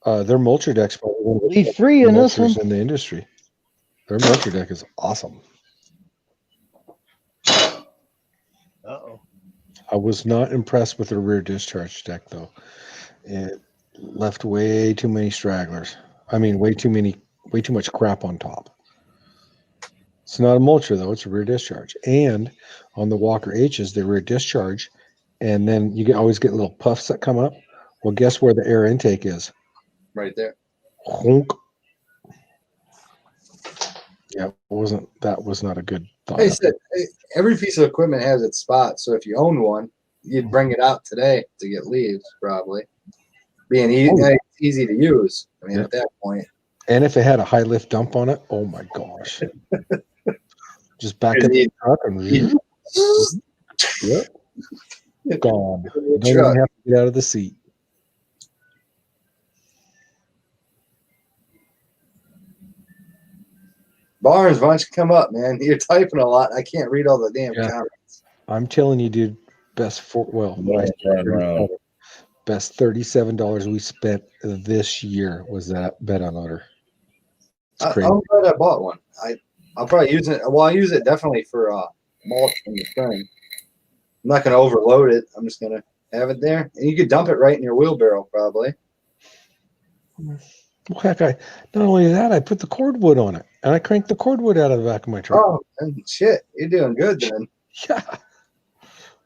Their mulcher deck's probably Leaf free in this one. in the industry. Their mulcher deck is awesome. Uh-oh. I was not impressed with their rear discharge deck though. It left way too many stragglers. I mean, way too much crap on top. It's not a mulcher though; it's a rear discharge. And on the Walker H's, the rear discharge, and then you always get little puffs that come up. Well, guess where the air intake is? Right there. Honk. Yeah, that was not a good thought. I said every piece of equipment has its spot. So if you own one, you'd bring it out today to get leaves, probably. Being easy to use. I mean, at that point. And if it had a high lift dump on it, oh my gosh. Just back up the truck and gone. You don't even have to get out of the seat. Barnes, why don't you come up, man? You're typing a lot. I can't read all the damn comments. I'm telling you, dude, best $37 we spent this year was that bet on Otter. I'm glad I bought one. I'll probably use it. Well, I use it definitely for mulch in the spring. I'm not going to overload it. I'm just going to have it there. And you could dump it right in your wheelbarrow, probably. Well, heck, not only that, I put the cordwood on it, and I cranked the cordwood out of the back of my truck. Oh, shit. You're doing good then. Yeah.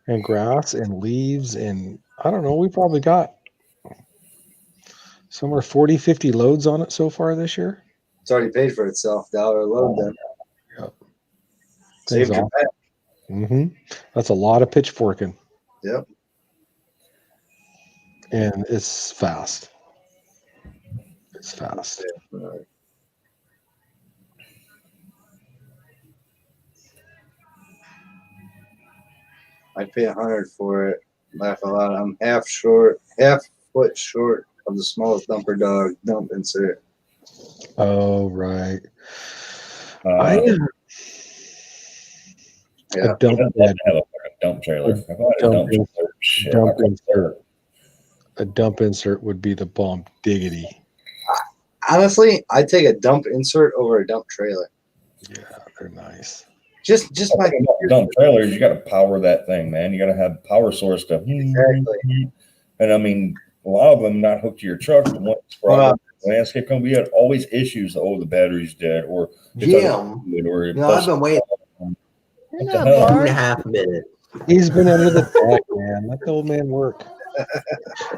And grass and leaves, and I don't know, we probably got somewhere 40, 50 loads on it so far this year. It's already paid for itself. $1 load then. Yep. Saved your back. Mm-hmm. That's a lot of pitchforking. Yep. And it's fast. It's That's fast. I pay 100 for it. Laugh a lot. I'm half foot short of the smallest dumper dog. Dump insert. Oh, right. I Yeah. A dump I'd love bed. to have a fucking dump trailer. If I had a Dump dump in- trailer, shit, dump I couldn't insert. do it. A dump insert would be the bomb diggity. Honestly, I'd take a dump insert over a dump trailer. Yeah, they're nice. Just The my thing about dump trailers, you got to power that thing, man. You got to have power source to. Exactly. And I mean, a lot of them not hooked to your truck. But once Well, landscape comes, we had always issues. Oh, the battery's dead, or it's Jim, unfluid, or it you know, I've been waiting What You're the not hell? 2.5 minutes. He's been under the deck, man. Let the old man work.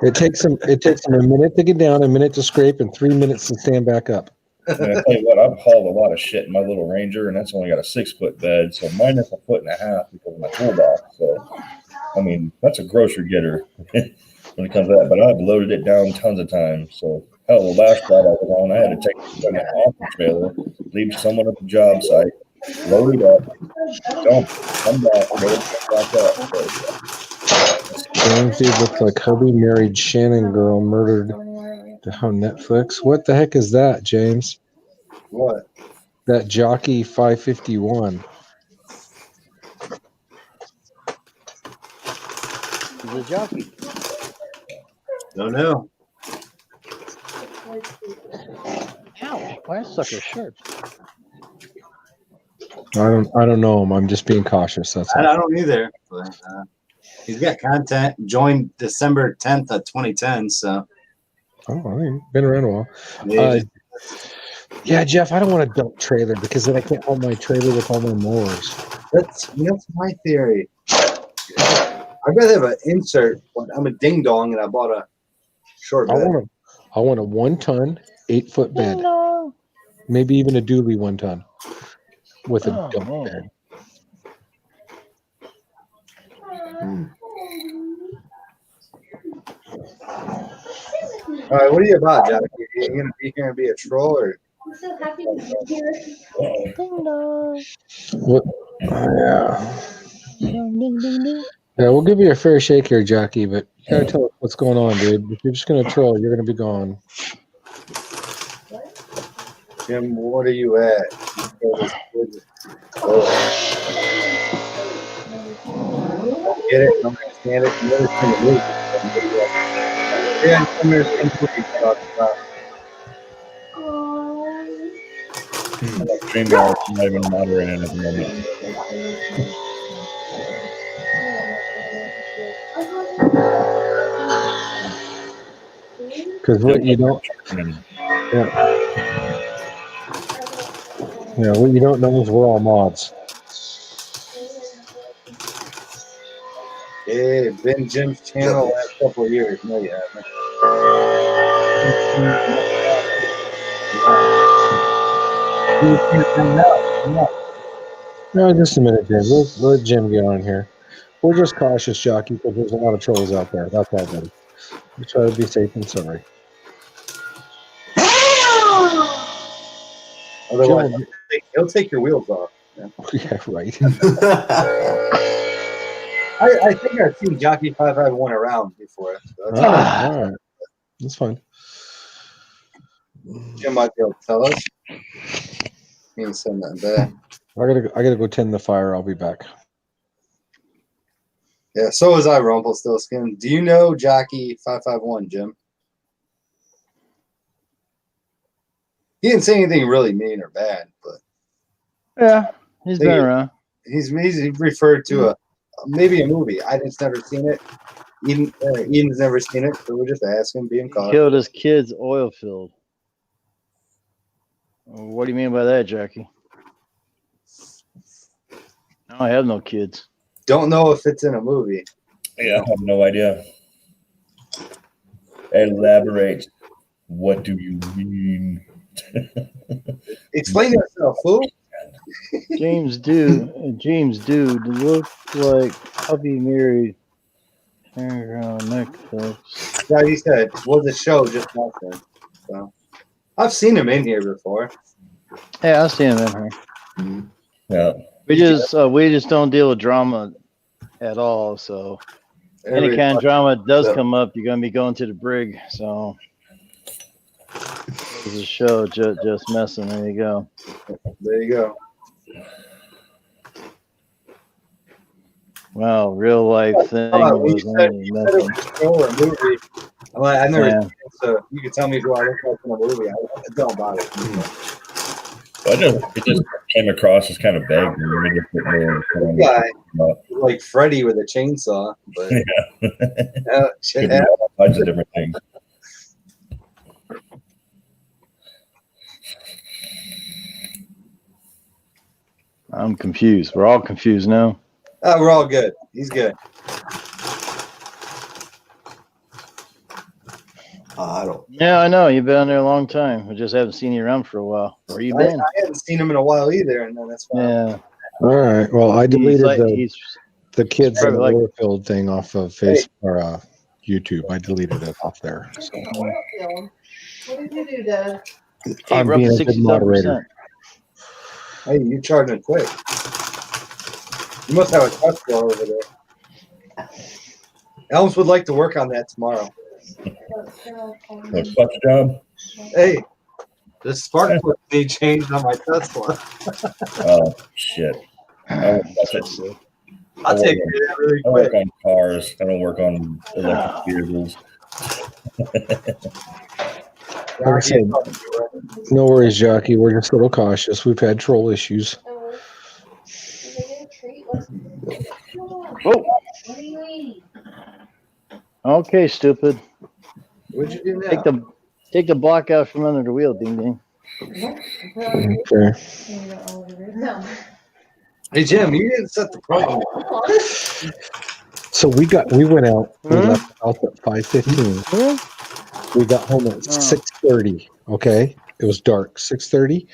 It takes him a minute to get down, a minute to scrape, and 3 minutes to stand back up. And I tell you what, I've hauled a lot of shit in my little Ranger, and that's only got a 6-foot bed, so mine is 1.5 feet because of my toolbox. So, I mean, that's a grocery getter when it comes to that. But I've loaded it down tons of times. So, hell, the last ride I was on, I had to take it off the trailer, leave someone at the job site, load it up, dump, come back, load it back up. James dude looks like Hubby married Shannon girl murdered on Netflix. What the heck is that, James? what? That Jockey 551. He's a jockey. Don't know. Ouch! Why that sucker sharp? I don't know him. I'm just being cautious. That's I all. don't either. But, he's got content. Joined December 10th of 2010. So Oh, I mean, been around a while. maybe. Yeah, Jeff, I don't want a dump trailer because then I can't hold my trailer with all my mowers. That's my theory. I'd rather have an insert, but I'm a ding dong and I bought a short I bed. want a 1 ton, 8-foot bed. Maybe even a dually 1 ton with a dump bed. All right, what are you about, Johnny? Are you going to be here and be a troll or? I'm so happy to be here. What? Yeah. Yeah, we'll give you a fair shake here, Jockey, but you gotta tell us what's going on, dude. If you're just gonna troll, you're gonna be gone. Jim, what are you at? Oh. Get it? Don't understand it. You never seen the movie. Yeah, I'm talking about. StreamYard, I'm not even moderating at the moment. Because what you don't, what you don't know is we're all mods. Yeah, been Jim's channel last couple of years. No, you haven't. No, just a minute, Jim. We'll let Jim get on here. We're just cautious, Jockey, because there's a lot of trolls out there. That's all, buddy. We try to be safe and sorry. Otherwise, he'll take your wheels off. Yeah, right. I think I've seen Jockey 551 around before. So that's All right. That's fine. Jim might be able to tell us. He can send that back. I gotta go tend the fire. I'll be back. Yeah, so was I, Rumpelstiltskin. Do you know Jockey 551, Jim? He didn't say anything really mean or bad, but Yeah, he's been around. he's referred to maybe a movie. I just never seen it. Eden's never seen it, so we're just asking, being cautious. Killed his kid's oil field. What do you mean by that, Jackie? I have no kids. Don't know if it's in a movie. Yeah, I have no idea. Elaborate. What do you mean? Explain yourself, fool. James Dude looked like hubby married her on Netflix. Like he said, was a show just nothing. So I've seen him in here before. Yeah, I see him in here. Yeah. We just don't deal with drama at all. So any Every kind of drama does Yeah. come up, you're gonna be going to the brig. So this is a show, just messing. There you go. There you go. Wow, real life thing Oh, when was you said only it nothing. was a show or a movie. I'm like, I never Yeah. seen it, so you can tell me who I look like in a movie. I can tell about it. It just came across as kind of vague. Yeah. Like Freddy with a chainsaw, but shit Could be happens. all kinds of different things. I'm confused. We're all confused now. We're all good. He's good. I don't. Yeah, I know. You've been on there a long time. We just haven't seen you around for a while. Where you I been? hadn't seen him in a while either, and then that's why. Yeah. All right. Well, I deleted He's the kids in the probably like- Warfield thing off of Facebook or YouTube. I deleted it off there. So What did you do, Dad? hey, I'm we're up being to a good moderator. 67%. Hey, you're charging quick. You must have a Tesla over there. Elms would like to work on that tomorrow. Like, fuck the job. Hey, the spark plug need changed on my Tesla. Oh, shit. I'll I'll take care of that really I work quick. on cars. I don't work on electric vehicles. Like I said, no worries, Jockey. We're just a little cautious. We've had troll issues. Oh, What do you eat? okay, stupid. What'd you do now? Take the block out from under the wheel, ding ding. Okay. No. Hey, Jim, you didn't set the problem. So we went out. We Hmm? left the house at 5:15. We got home at 6:30. Okay, it was dark. 6:30,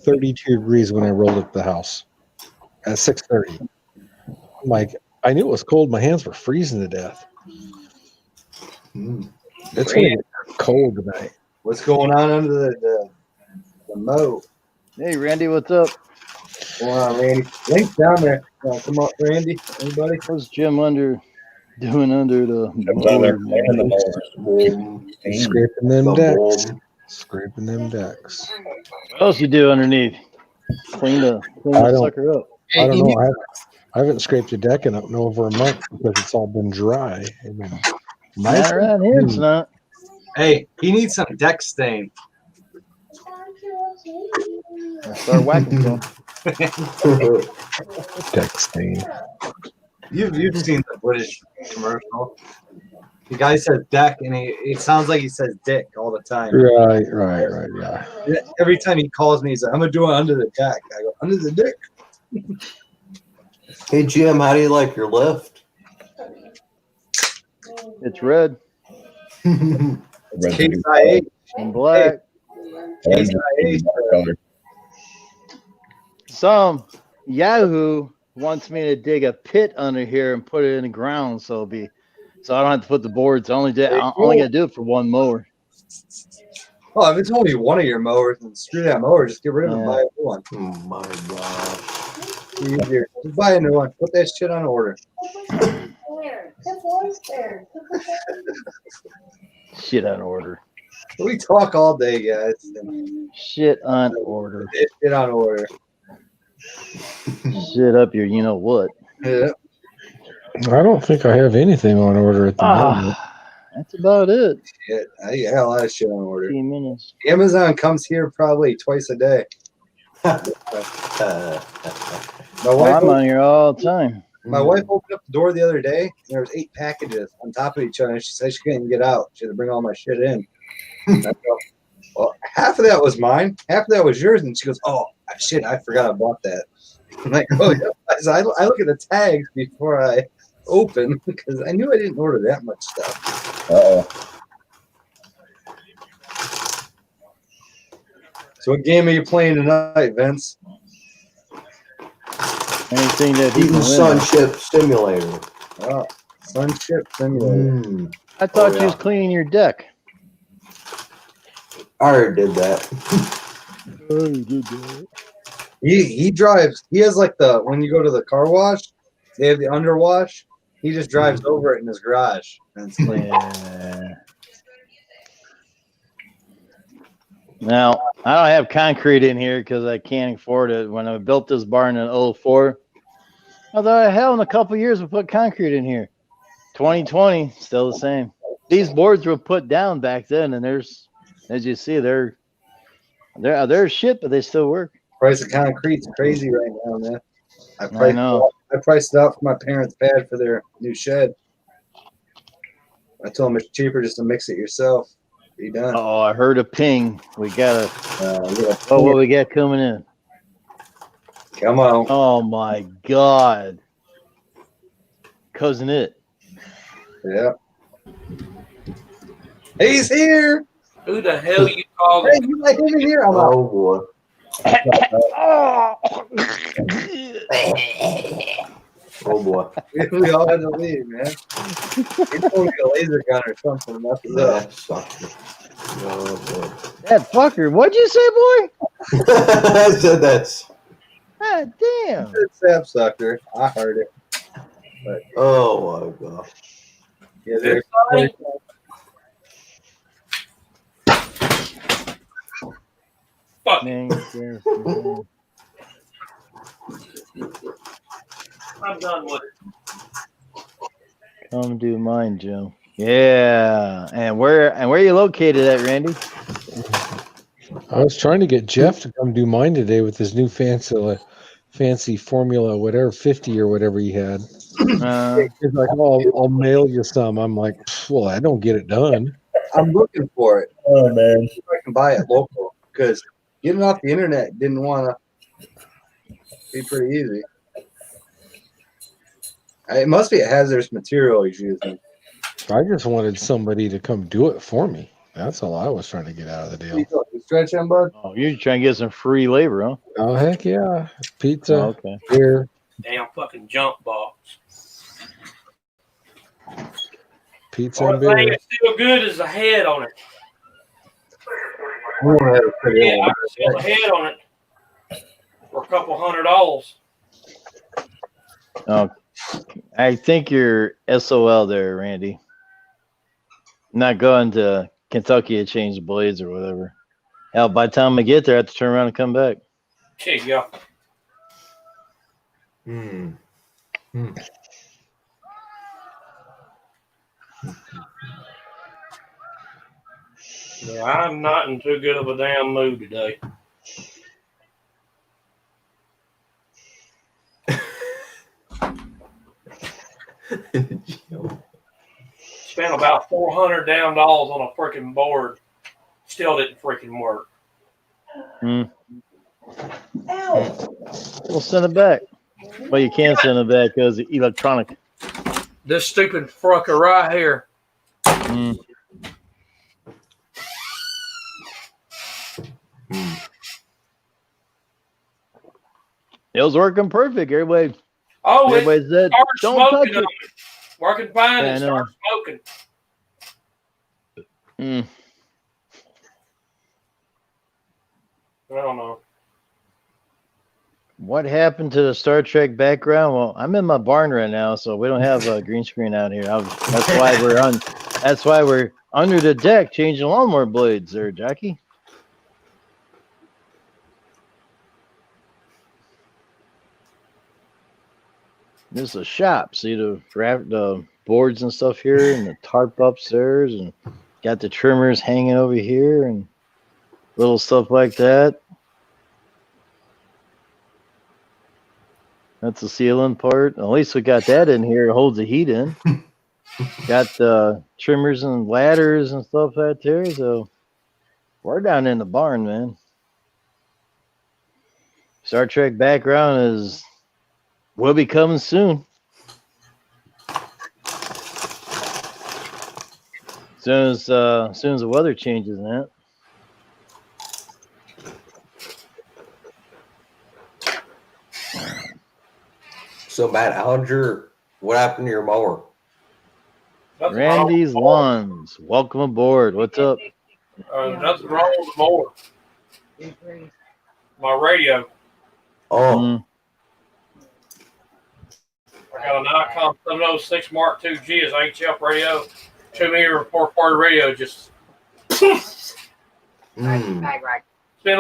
32 degrees when I rolled up the house. At 6:30, I'm like, I knew it was cold. My hands were freezing to death. It's gonna get cold tonight. What's going on under the moat? Hey, Randy, what's up? Come on, Randy. Link's down there. Come up, Randy. Anybody? What's Jim doing under the I'm down there board, playing the man? mowers. Scraping them The decks. bulb. Scraping them decks. What else you do underneath? Clean the I don't- sucker up. I don't know. I haven't scraped a deck in over a month because it's all been dry. And then Not around here, it's not. Hey, he needs some deck stain. I'll start whacking some. deck stain. You've seen the British commercial. The guy says deck, and it sounds like he says dick all the time. Right. Yeah. Every time he calls me, he's like, "I'm gonna do it under the deck." I go, "Under the dick." Hey Jim, how do you like your lift? It's red It's Case IH. and black. Case IH. Some Yahoo wants me to dig a pit under here and put it in the ground, so I don't have to put the boards. I only gotta do it for one mower. Oh, if it's only one of your mowers, then screw that mower. Just get rid of it and buy a new one. Oh my gosh. Easier. Just buy a new one. Put that shit on order. Shit on order. We talk all day, guys. Shit on order. Shit on order. Shit up your you know what. Yeah. I don't think I have anything on order at the moment. That's about it. Shit. I got a lot of shit on order. 15 minutes. Amazon comes here probably twice a day. My Oh, wife, I'm on here all the time. my wife opened up the door the other day, and there was 8 packages on top of each other. And she said she couldn't get out. She had to bring all my shit in. I go, well, half of that was mine. Half of that was yours. And she goes, "Oh shit, I forgot I bought that." I'm like, "Oh yeah." So I look at the tags before I open because I knew I didn't order that much stuff. So what game are you playing tonight, Vince? Anything that he Eating can win. Sunship Simulator. Oh, Sunship Simulator. I thought Oh, you was yeah. cleaning your deck. I already did that. Oh, you did that. He drives. He has like the when you go to the car wash, they have the underwash. He just drives over it in his garage. And it's clean. Yeah. Now, I don't have concrete in here because I can't afford it. When I built this barn in 04, I thought, hell, in a couple years we'll put concrete in here. 2020, still the same. These boards were put down back then, and there's, as you see, they're shit, but they still work. Price of concrete's crazy right now, man. I know. priced it out for my parents' pad for their new shed. I told them it's cheaper just to mix it yourself. Be done. Oh, I heard a ping. We got Yeah. oh, what we got coming in? Come on. Oh my God. Cousin it. Yeah. He's here. Who the hell you calling? Hey, you let him in here? I'm out. Oh boy. Oh boy. We all had to leave, man. He told me a laser gun or something. That's it. That sucker. Oh That fucker. What'd you say, boy? boy. I said that's. God damn. It's sap sucker. I heard it. Oh my god. Yeah, they're Fuck. Man, I'm done with it. come do mine, Joe. Yeah. And where are you located at, Randy? I was trying to get Jeff to come do mine today with his new fancy formula, whatever 50 or whatever he had. He's like, "Oh, I'll mail you some." I'm like, "Well, I don't get it done." I'm looking for it. Oh man. See if I can buy it local because getting off the internet didn't want to be pretty easy. It must be a hazardous material he's using. I just wanted somebody to come do it for me. That's all I was trying to get out of the deal. You stretch him, bud? Oh, you're trying to get some free labor, huh? Oh heck yeah! Pizza, Oh, okay. beer, Damn fucking junk box. pizza The and only thing beer. that's still good is the head on it. I want to have a pretty Yeah, I old- can sell the head on it for a couple $100. Oh, I think you're SOL there, Randy. Not going to Kentucky to change the blades or whatever. Hell, by the time I get there, I have to turn around and come back. There you go. Hmm. Yeah, I'm not in too good of a damn mood today. Spent about $400 damn on a freaking board. Still didn't freaking work. We'll send it back. Well, you can't send it back because it's electronic. This stupid fucker right here. It was working perfect. Everybody Oh, it said, started don't touch smoking it. on me. Working fine Yeah, I and know. started smoking. I don't know. What happened to the Star Trek background? Well, I'm in my barn right now, so we don't have a green screen out here. That's why we're on. That's why we're under the deck changing lawnmower blades, there, Jackie. This is a shop. See the boards and stuff here, and the tarp upstairs, and got the trimmers hanging over here, and little stuff like that. That's the ceiling part. At least we got that in here. It holds the heat in. Got the trimmers and ladders and stuff out there. So we're down in the barn, man. Star Trek background will be coming soon. Soon as the weather changes, man. So Matt, what happened to your mower? Nothing Randy's wrong. Lawns. Welcome aboard. What's up? Nothing wrong with the mower. My radio. Oh, I got a Nikon 706 Mark II G as HF radio. 2 meter 4-part radio. Just spent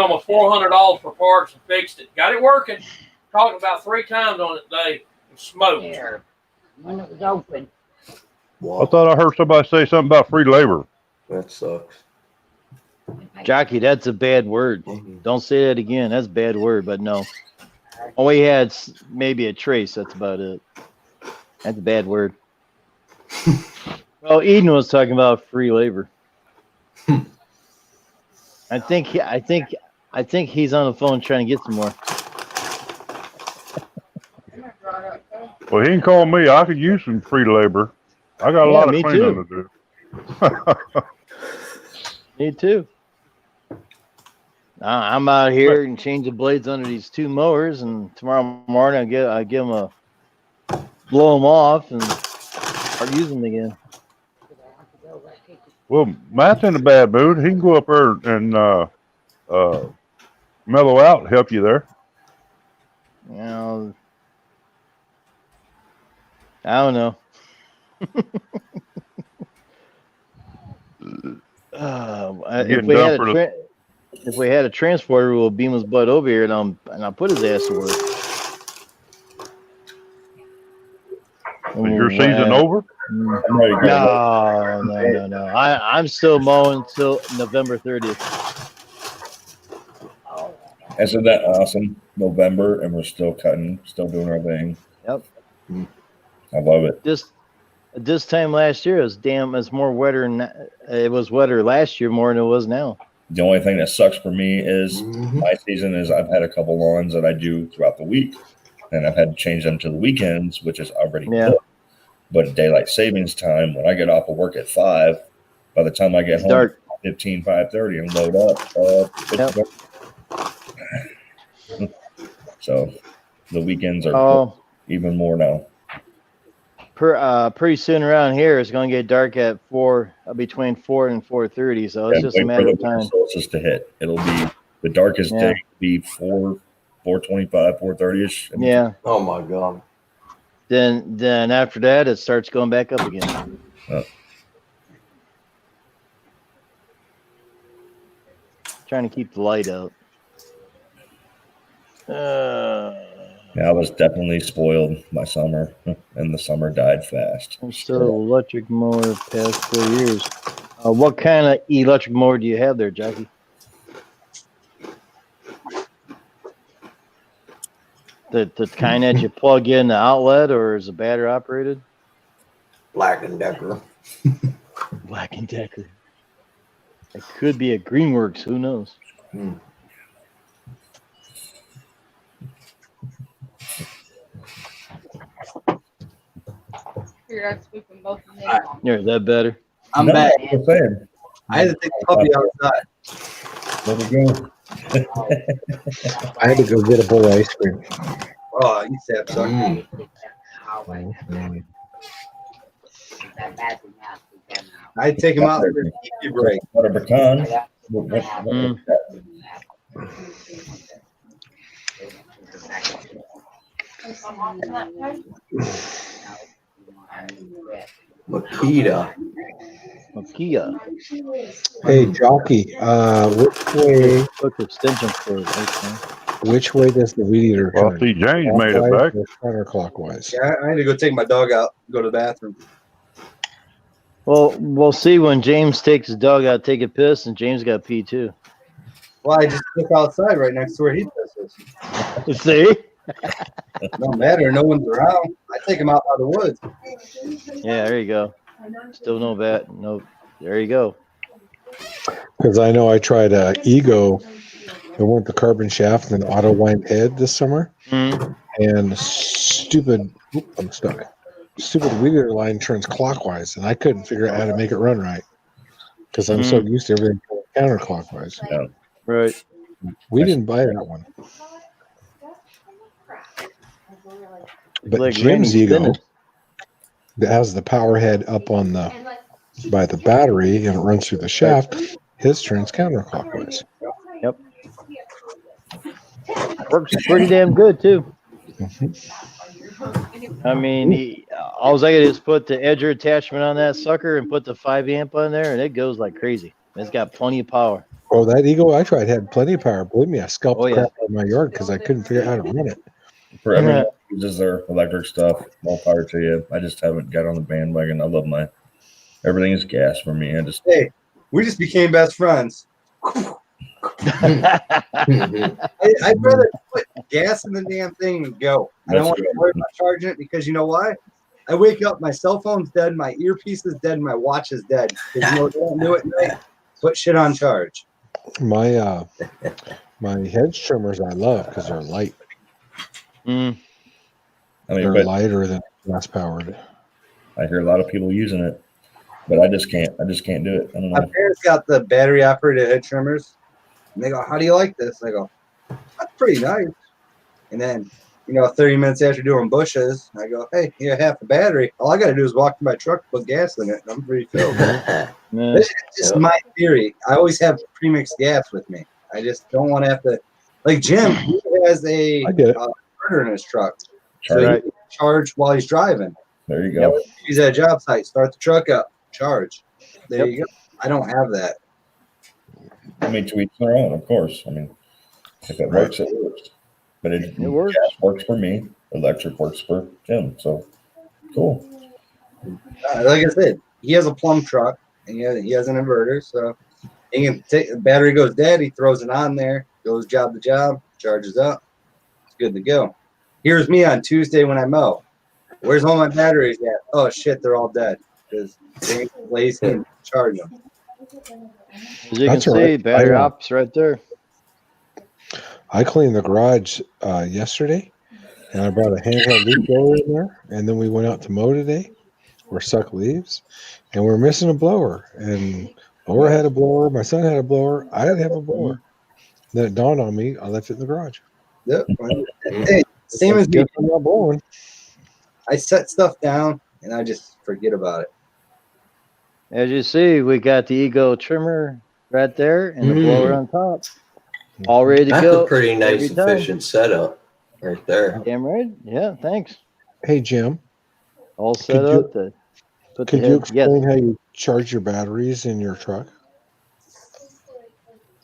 almost $400 for parts and fixed it. Got it working. Talked about 3 times on it today and smoked. When it was open. wow. I thought I heard somebody say something about free labor. That sucks. Jockey, that's a bad word. Don't say that again. That's a bad word, but no. All we had maybe a trace. That's about it. That's a bad word. Well, Eden was talking about free labor. I think he's on the phone trying to get some more. Well, he can call me. I could use some free labor. I got a lot me of cleaning too. to do. Me too. I'm out here and change the blades under these 2 mowers, and tomorrow morning I give them a blow them off and start using them again. Well, Matt's in a bad mood. He can go up there and mellow out and help you there. You know, I don't know. If we had a transporter, we'll beam his butt over here, and I'll put his ass to work. Is your season over? I'm ready to go. No. I'm still mowing till November 30th. Isn't that awesome? November, and we're still cutting, still doing our thing. Yep. I love it. This time last year, it's more wetter. It was wetter last year more than it was now. The only thing that sucks for me is my season is I've had a couple lawns that I do throughout the week, and I've had to change them to the weekends, which is already booked. But daylight savings time, when I get off of work at 5, by the time I get home, dark. 5:30 and load up. So the weekends are even more now. Pretty soon around here, it's going to get dark at 4, between 4 and 4:30. So it's just a matter of time. Solstice to hit. It'll be the darkest day. Be 4:25, 4:30ish. Yeah. Oh my God. Then after that, it starts going back up again. Trying to keep the light out. Yeah, I was definitely spoiled by summer, and the summer died fast. I'm still electric mower past 4 years. What kind of electric mower do you have there, Jackie? The kind that you plug in the outlet, or is it battery operated? Black and Decker. Black and Decker. It could be a Greenworks. Who knows? Here, I'm sweeping both of them. Is that better? I'm No, back. that's what I'm saying. I had to take the puppy outside. There we go. I had to go get a bowl of ice cream. Oh, you sap sucker. I had to take him out for a TV break. Butter pecan. Makita. Hey, jockey, Extension cord. which way does the weed eater Well, turn? see, James made it Clockwise back. or counterclockwise? Yeah, I had to go take my dog out, go to the bathroom. Well, we'll see when James takes his dog out, take a piss, and James got pee too. Well, I just look outside right next to where he pisses. See? Don't matter, no one's around. I take him out by the woods. Yeah, there you go. Still no bat. No, there you go. Because I know I tried Ego. I went the carbon shaft and auto wind head this summer, and stupid. I'm stuck. Stupid weed eater line turns clockwise, and I couldn't figure out how to make it run right because I'm so used to everything going counterclockwise. Yeah. Right. We didn't buy that one, but Like Jim's Randy Ego Spinach. that has the power head up on the by the battery and it runs through the shaft. his turns counterclockwise. Works pretty damn good too. Mhm. I mean, all I gotta do is put the edger attachment on that sucker and put the 5 amp on there, and it goes like crazy. It's got plenty of power. Oh, that Eagle I tried had plenty of power. Believe me, I scalped Oh, the yeah. crap out of my yard because I couldn't figure out how to run it. For everyone who uses their electric stuff, more power to you. I just haven't got on the bandwagon. I love my everything is gas for me. I just Hey, we just became best friends. I'd rather put gas in the damn thing and go. I don't want to worry about charging it because you know why? I wake up, my cell phone's dead, my earpiece is dead, my watch is dead. Because you know what I don't do at night? Put shit on charge. My my hedge trimmers I love because they're light. Mm. I mean, They're but lighter than gas powered. I hear a lot of people using it, but I just can't. I just can't do it. I don't My know. parents got the battery operated head trimmers. And they go, "How do you like this?" I go, "That's pretty nice." And then, 30 minutes after doing bushes, I go, "Hey, you half a battery. All I got to do is walk to my truck, put gas in it, and I'm pretty filled." Yeah. This is just my theory. I always have premixed gas with me. I just don't want to have to. Like Jim, he has a I get it. inverter in his truck, Charge so it. he can charge while he's driving. There you go. He's at a job site. Start the truck up, charge. There Yep. you go. I don't have that. I mean, to each their own, of course. I mean, if it works, it works. But it works. Gas works for me. Electric works for Jim. So cool. Like I said, he has a plum truck and he has an inverter, so he can take the battery goes dead. He throws it on there, goes job to job, charges up. It's good to go. Here's me on Tuesday when I mow. Where's all my batteries at? Oh shit, they're all dead because they ain't lazy and charge them. As you That's can all see, right. battery ops right there. I cleaned the garage yesterday, and I brought a handheld leaf blower in there, and then we went out to mow today. We're suck leaves, and we're missing a blower. And Laura had a blower, my son had a blower, I didn't have a blower. Then it dawned on me, I left it in the garage. Yep. Hey, same as me. Guess I'm not blowing. I set stuff down and I just forget about it. As you see, we got the Ego trimmer right there and the blower on top. All ready to That's go. a pretty nice, every time. efficient setup right there. Damn right. Yeah, thanks. Hey, Jim, All set Could you- up to put could the you head. Yes. explain how you charge your batteries in your truck?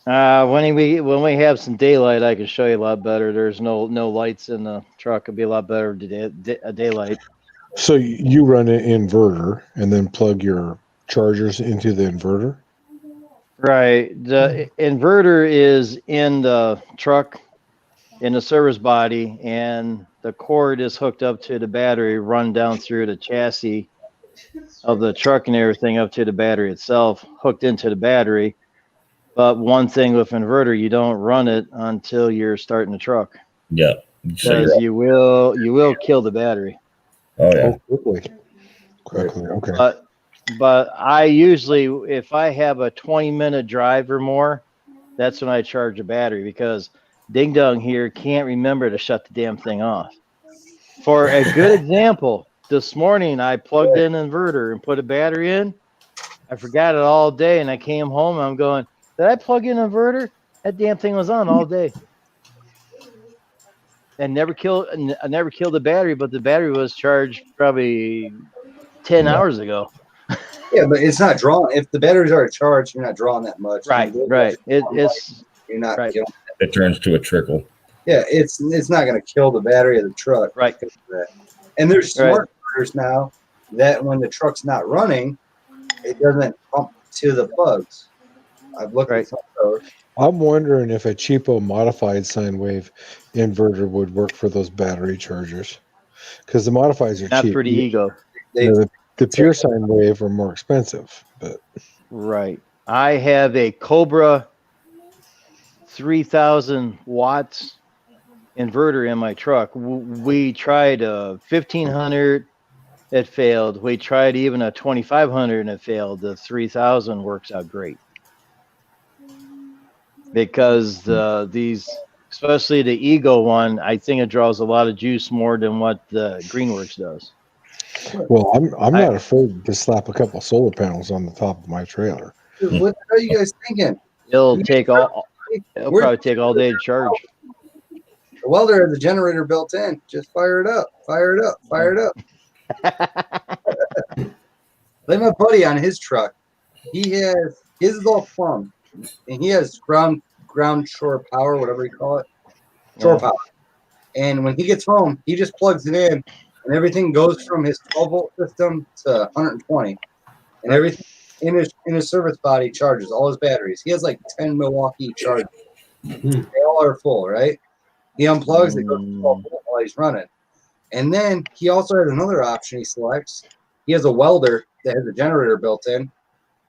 When we have some daylight, I can show you a lot better. There's no lights in the truck. It'd be a lot better a daylight. So you run an inverter and then plug your chargers into the inverter? Right. The inverter is in the truck, in the service body, and the cord is hooked up to the battery, run down through the chassis of the truck and everything up to the battery itself, hooked into the battery. But one thing with inverter, you don't run it until you're starting the truck, Yeah. because you will kill the battery. Oh yeah. Oh, quickly. Okay. But I usually, if I have a 20-minute drive or more, that's when I charge the battery, because Ding Dong here can't remember to shut the damn thing off. For a good example, this morning I plugged in an inverter and put a battery in. I forgot it all day, and I came home and I'm going, did I plug in an inverter? That damn thing was on all day. And I never killed the battery, but the battery was charged probably 10 hours ago. Yeah, but it's not drawing. If the batteries are charged, you're not drawing that much. Right. It's You're not right. killing. It turns to a trickle. Yeah, it's not going to kill the battery of the truck. Right. because of that. And there's smart inverters now that when the truck's not running, it doesn't pump to the plugs. I've looked at some of those. I'm wondering if a cheapo modified sine wave inverter would work for those battery chargers, because the modifieds are not cheap. for the Ego. The pure sine wave are more expensive, but Right. I have a Cobra 3,000 watts inverter in my truck. We tried a 1,500, it failed. We tried even a 2,500 and it failed. The 3,000 works out great, because these, especially the Ego one, I think it draws a lot of juice more than what the Greenworks does. well, I'm not afraid to slap a couple solar panels on the top of my trailer. What are you guys thinking? It'll take all. It'll Where's probably take all day to charge. the welder has a generator built in. Just fire it up. Fire it up. Fire it up. Like my buddy on his truck, he has his is all plumbed, and he has ground shore power, whatever you call it, shore power. And when he gets home, he just plugs it in, and everything goes from his 12-volt system to 120, and everything in his service body charges all his batteries. He has like 10 Milwaukee chargers. They all are full, right? He unplugs, it goes to 12 volt while he's running. And then he also has another option he selects. He has a welder that has a generator built in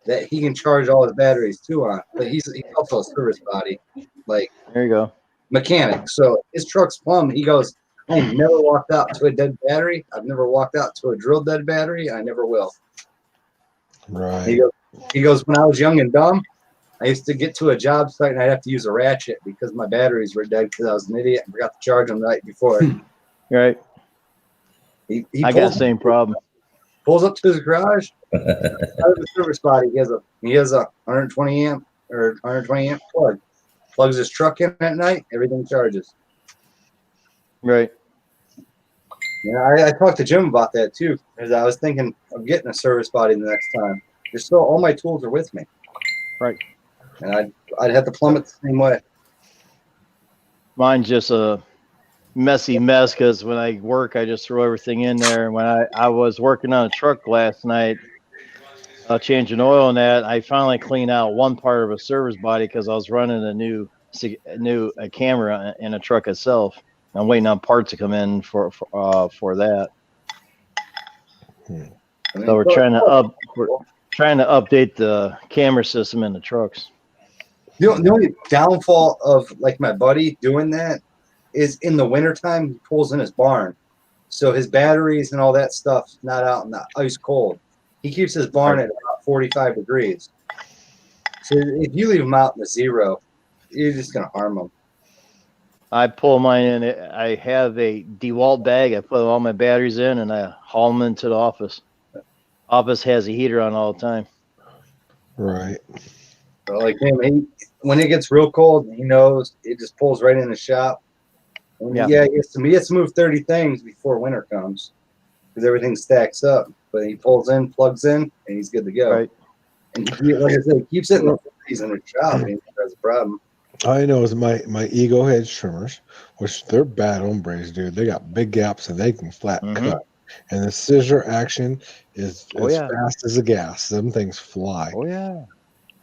that he can charge all his batteries too on. But he's also a service body, like There you go. mechanic. So his truck's plumbed. He goes, I never walked out to a dead battery. I've never walked out to a drilled dead battery. I never will. Right. He goes, when I was young and dumb, I used to get to a job site and I'd have to use a ratchet because my batteries were dead because I was an idiot and forgot to charge them the night before. Right. He I got the same problem. pulls up to his garage. Out of the service body, he has a 120 amp or 120 amp plug. Plugs his truck in at night. Everything charges. Right. Yeah, I talked to Jim about that too, because I was thinking of getting a service body the next time. There's still all my tools are with me. Right. And I'd have to plumb it the same way. Mine's just a messy mess because when I work, I just throw everything in there. And when I was working on a truck last night, changing oil and that, I finally cleaned out one part of a service body because I was running a new camera in a truck itself. I'm waiting on parts to come in for that. So we're trying to update the camera system in the trucks. The only downfall of like my buddy doing that is in the wintertime, he pulls in his barn. So his batteries and all that stuff not out in the ice cold. He keeps his barn at about 45 degrees. So if you leave him out in the zero, you're just going to harm him. I pull mine in. I have a DeWalt bag. I put all my batteries in and I haul them into the office. Office has a heater on all the time. Right. So like him, when it gets real cold, he knows it just pulls right in the shop. And he gets to move 30 things before winter comes because everything stacks up. But he pulls in, plugs in, and he's good to go. Right. And like I said, he keeps it in the 40s in the shop. And that's a problem. I know is my Ego hedge trimmers, which they're bad hombres, dude. They got big gaps and they can flat cut. And the scissor action is as fast as a gas. Them things fly. Oh yeah.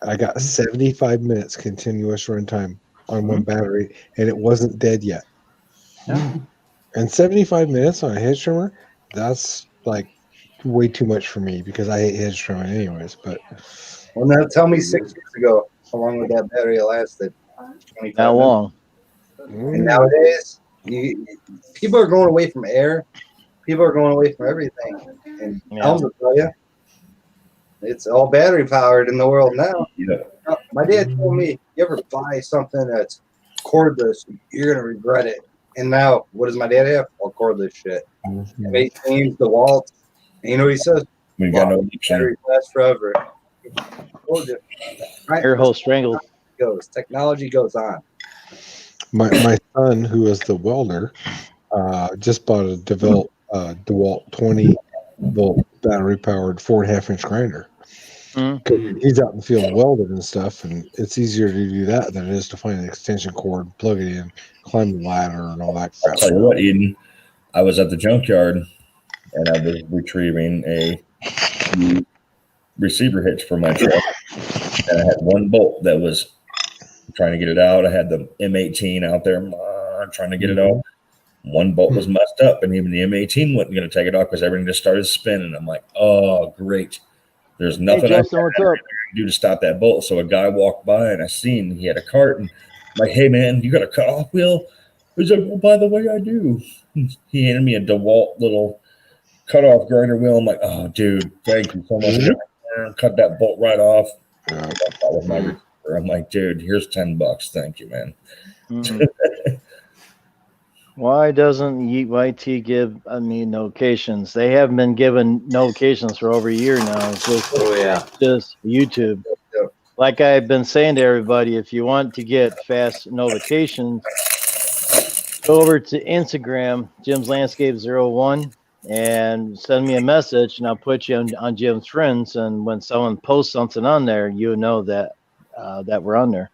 I got 75 minutes continuous runtime on one battery, and it wasn't dead yet. Yeah. And 75 minutes on a hedge trimmer, that's like way too much for me because I hate hedge trimming anyways. But well, now tell me 6 years ago how long would that battery lasted? 25 How long? And nowadays, people are going away from air. People are going away from everything. And I'm going to tell you, it's all battery powered in the world now. Yeah. My dad told me, you ever buy something that's cordless, you're going to regret it. And now, what does my dad have? All cordless shit. 18, DeWalt. And you know what he says? We got no battery lasts forever. Air hose strangled. Technology goes on. my son, who is the welder, just bought a DeWalt 20 volt battery powered 4.5-inch grinder. He's out in the field welding and stuff, and it's easier to do that than it is to find an extension cord, plug it in, climb the ladder, and all that crap. I'll tell you what, Eden, I was at the junkyard and I was retrieving a receiver hitch for my truck, and I had one bolt that was trying to get it out. I had the M18 out there trying to get it out. One bolt was messed up, and even the M18 wasn't going to take it off because everything just started spinning. I'm like, oh, great. There's nothing I can do to stop that bolt. So a guy walked by, and I seen he had a cart, and I'm like, hey, man, you got a cutoff wheel? He's like, well, by the way, I do. He handed me a DeWalt little cutoff grinder wheel. I'm like, oh, dude, thank you so much. Cut that bolt right off. I'm like, dude, here's $10. Thank you, man. Why doesn't YT give notifications? They haven't been given notifications for over a year now. It's just, just YouTube. like I've been saying to everybody, if you want to get fast notifications, go over to Instagram, Jim's Landscape 01, and send me a message, and I'll put you on Jim's friends. And when someone posts something on there, you know that that we're on there.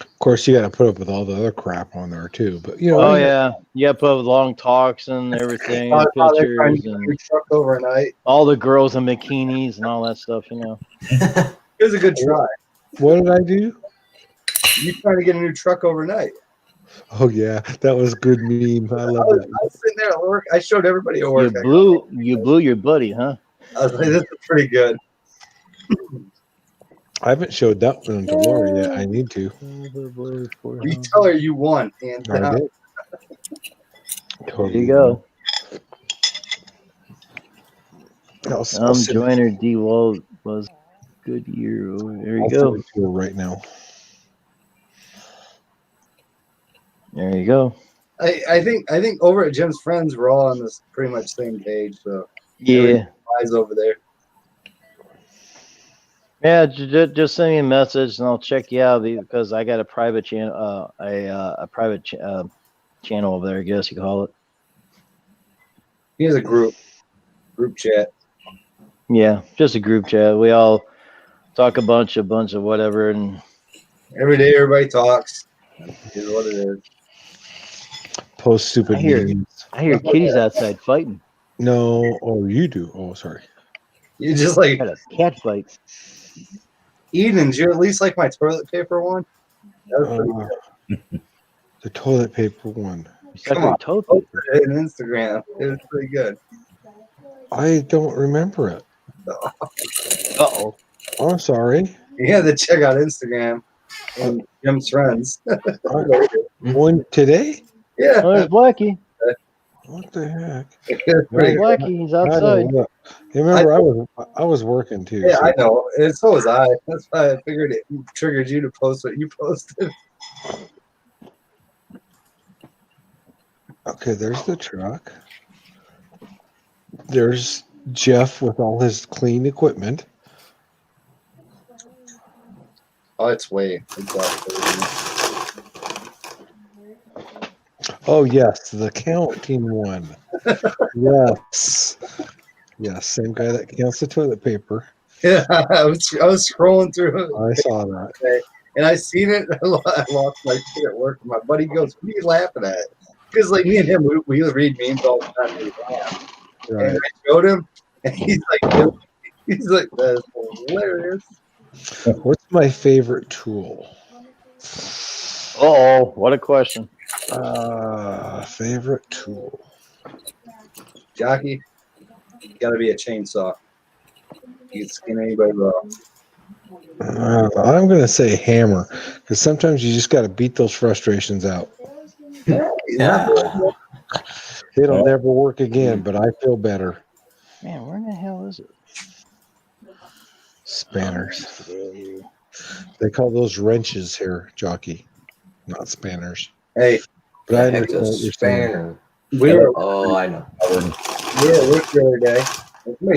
Of course, you got to put up with all the other crap on there too. But you know, Oh yeah, you got to put up long talks and everything, and How they're trying to pictures, get a and new truck overnight. all the girls in bikinis and all that stuff. You know. It was a good try. what did I do? You trying to get a new truck overnight? Oh yeah, that was a good meme. I love that. I was sitting there at work. I showed everybody at You work. blew your buddy, huh? I was like, "This is pretty good." I haven't showed that one to Laura yet. I need to. You tell her you won, and I did. There you go. I'll send Joiner D. Wall was good year. There you I'll go. send it to her right now. There you go. I think over at Jim's friends, we're all on this pretty much same page. So Yeah. eyes over there. Yeah, just send me a message and I'll check you out because I got a private channel, a private channel over there, I guess you call it. He has a group chat. Yeah, just a group chat. We all talk a bunch of whatever, and Every day, everybody talks. Is what it is. Post stupid I hear- memes. I hear kitties outside fighting. No, oh you do. Oh, sorry. You just like Got a cat fight. Eden. Did you at least like my toilet paper one? That was pretty good. The toilet paper one. Come on. Toe Posted it on Instagram. It was pretty good. I don't remember it. Uh-oh. Oh, I'm sorry. You have to check out Instagram and Jim's friends. One today? Yeah, Oh, there's Blackie. What the heck? it's There's pretty good. Blackie. He's I outside. don't know. You remember I was working too. Yeah, so- I know. And so was I. That's why I figured it triggered you to post what you posted. Okay, there's the truck. There's Jeff with all his clean equipment. Oh, it's way. Exactly. Oh yes, the counting one. Yes. Yes, same guy that counts the toilet paper. Yeah, I was scrolling through it. I saw that. And I seen it. I lost my shit at work. And my buddy goes, "What are you laughing at?" Because like me and him, we read memes all the time. And we laugh. Right. And I showed him, and he's like, "That's hilarious." What's my favorite tool? Uh-oh. What a question. Favorite tool. Jockey, gotta be a chainsaw. You can skin anybody raw. I'm gonna say hammer because sometimes you just got to beat those frustrations out. Yeah. It'll never work again, but I feel better. Man, where in the hell is it? Spanners. They call those wrenches here, jockey, not spanners. Hey, But I Heck, understand a what you're saying. spanner. we were Oh, I know. at work the other day.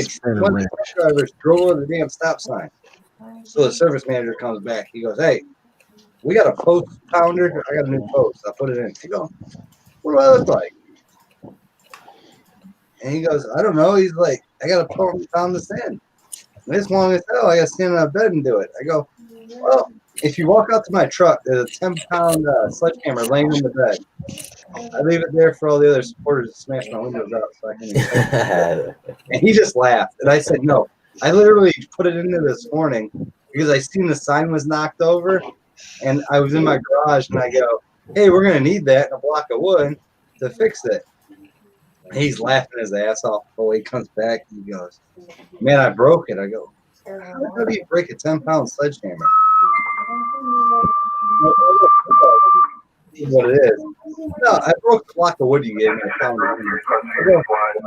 Spanner One wrench. truck drivers drove over the damn stop sign. So the service manager comes back. He goes, "Hey, we got a post pounder. I got a new post. I put it in." I go, "What do I look like?" And he goes, "I don't know." He's like, "I got to pound this in. And it's long as hell. I got to stand on a bed and do it." I go, "Well, if you walk out to my truck, there's a 10-pound sledgehammer laying in the bed. I leave it there for all the other supporters to smash my windows out so I can." And he just laughed. And I said, "No, I literally put it in there this morning because I seen the sign was knocked over. And I was in my garage and I go, 'Hey, we're going to need that and a block of wood to fix it.'" And he's laughing his ass off. But when he comes back, he goes, "Man, I broke it." I go, "How do you break a 10-pound sledgehammer?" What it is. No, I broke the block of wood you gave me. I found it. I go,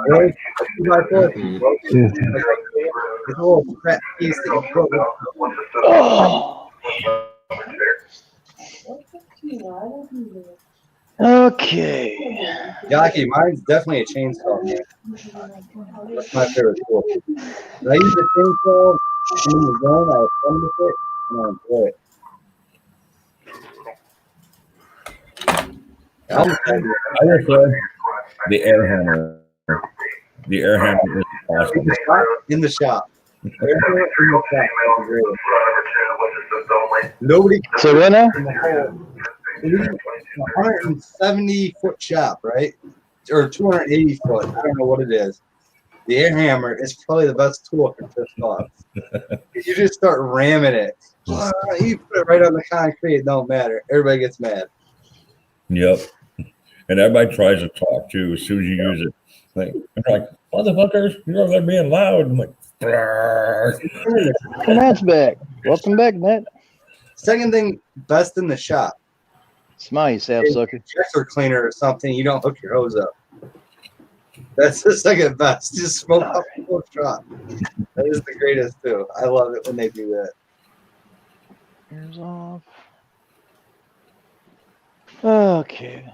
"Really? My foot?" It's a little crap piece that you broke. Okay. Jockey, mine's definitely a chainsaw. Man. That's my favorite tool. I use the chainsaw, I'm in the zone, I have fun with it, and I enjoy it. I would say the air hammer. The air hammer is awesome. In the shop. Nobody. So what now? In the whole 170-foot shop, right? Or 280 foot. I don't know what it is. The air hammer is probably the best tool for fifth off. You just start ramming it. You put it right on the concrete, it don't matter. Everybody gets mad. Yep. And everybody tries to talk too as soon as you use it. They're like, motherfuckers, you're being loud. I'm like, Matt's back. Welcome back, Matt. Second thing, best in the shop. Smile, you sapsucker. Injector cleaner or something, you don't hook your hose up. That's the second best. Just smoke up the whole shop. That is the greatest too. I love it when they do that. Ears off. Okay.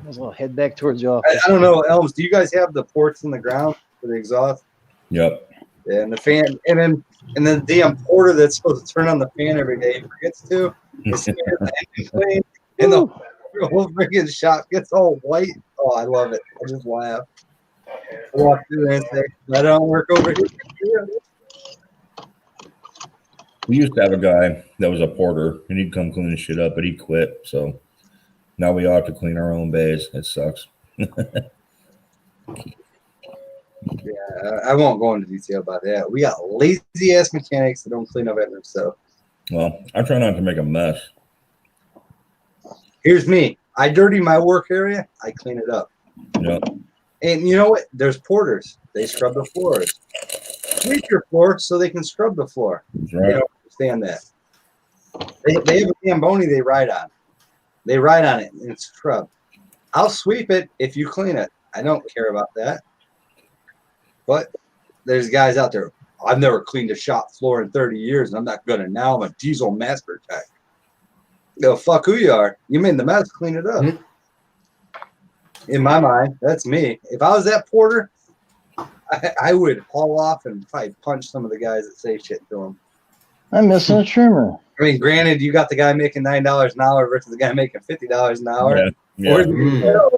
Might as well head back towards the office. I don't know, Elms. Do you guys have the ports in the ground for the exhaust? yep. Yeah, and the fan, and then the damn porter that's supposed to turn on the fan every day forgets to. Is here, and the whole freaking shop gets all white. Oh, I love it. I just laugh. I walk through there and say, "I don't work over here." We used to have a guy that was a porter, and he'd come clean shit up, but he quit. So now we all have to clean our own bays. It sucks. Yeah, I won't go into detail about that. We got lazy ass mechanics that don't clean up after themselves. Well, I try not to make a mess. Here's me. I dirty my work area. I clean it up. Yep. And you know what? There's porters. They scrub the floors. Sweep your floor so they can scrub the floor. That's They right. don't understand that. They have a Zamboni they ride on. They ride on it and it's scrubbed. I'll sweep it if you clean it. I don't care about that. But there's guys out there. I've never cleaned a shop floor in 30 years, and I'm not gonna now. I'm a diesel master tech. No, fuck who you are. You made the mess, clean it up. In my mind, that's me. If I was that porter, I would haul off and probably punch some of the guys that say shit to them. I'm missing a trimmer. I mean, granted, you got the guy making $9 an hour versus the guy making $50 an hour. Yeah. Yeah.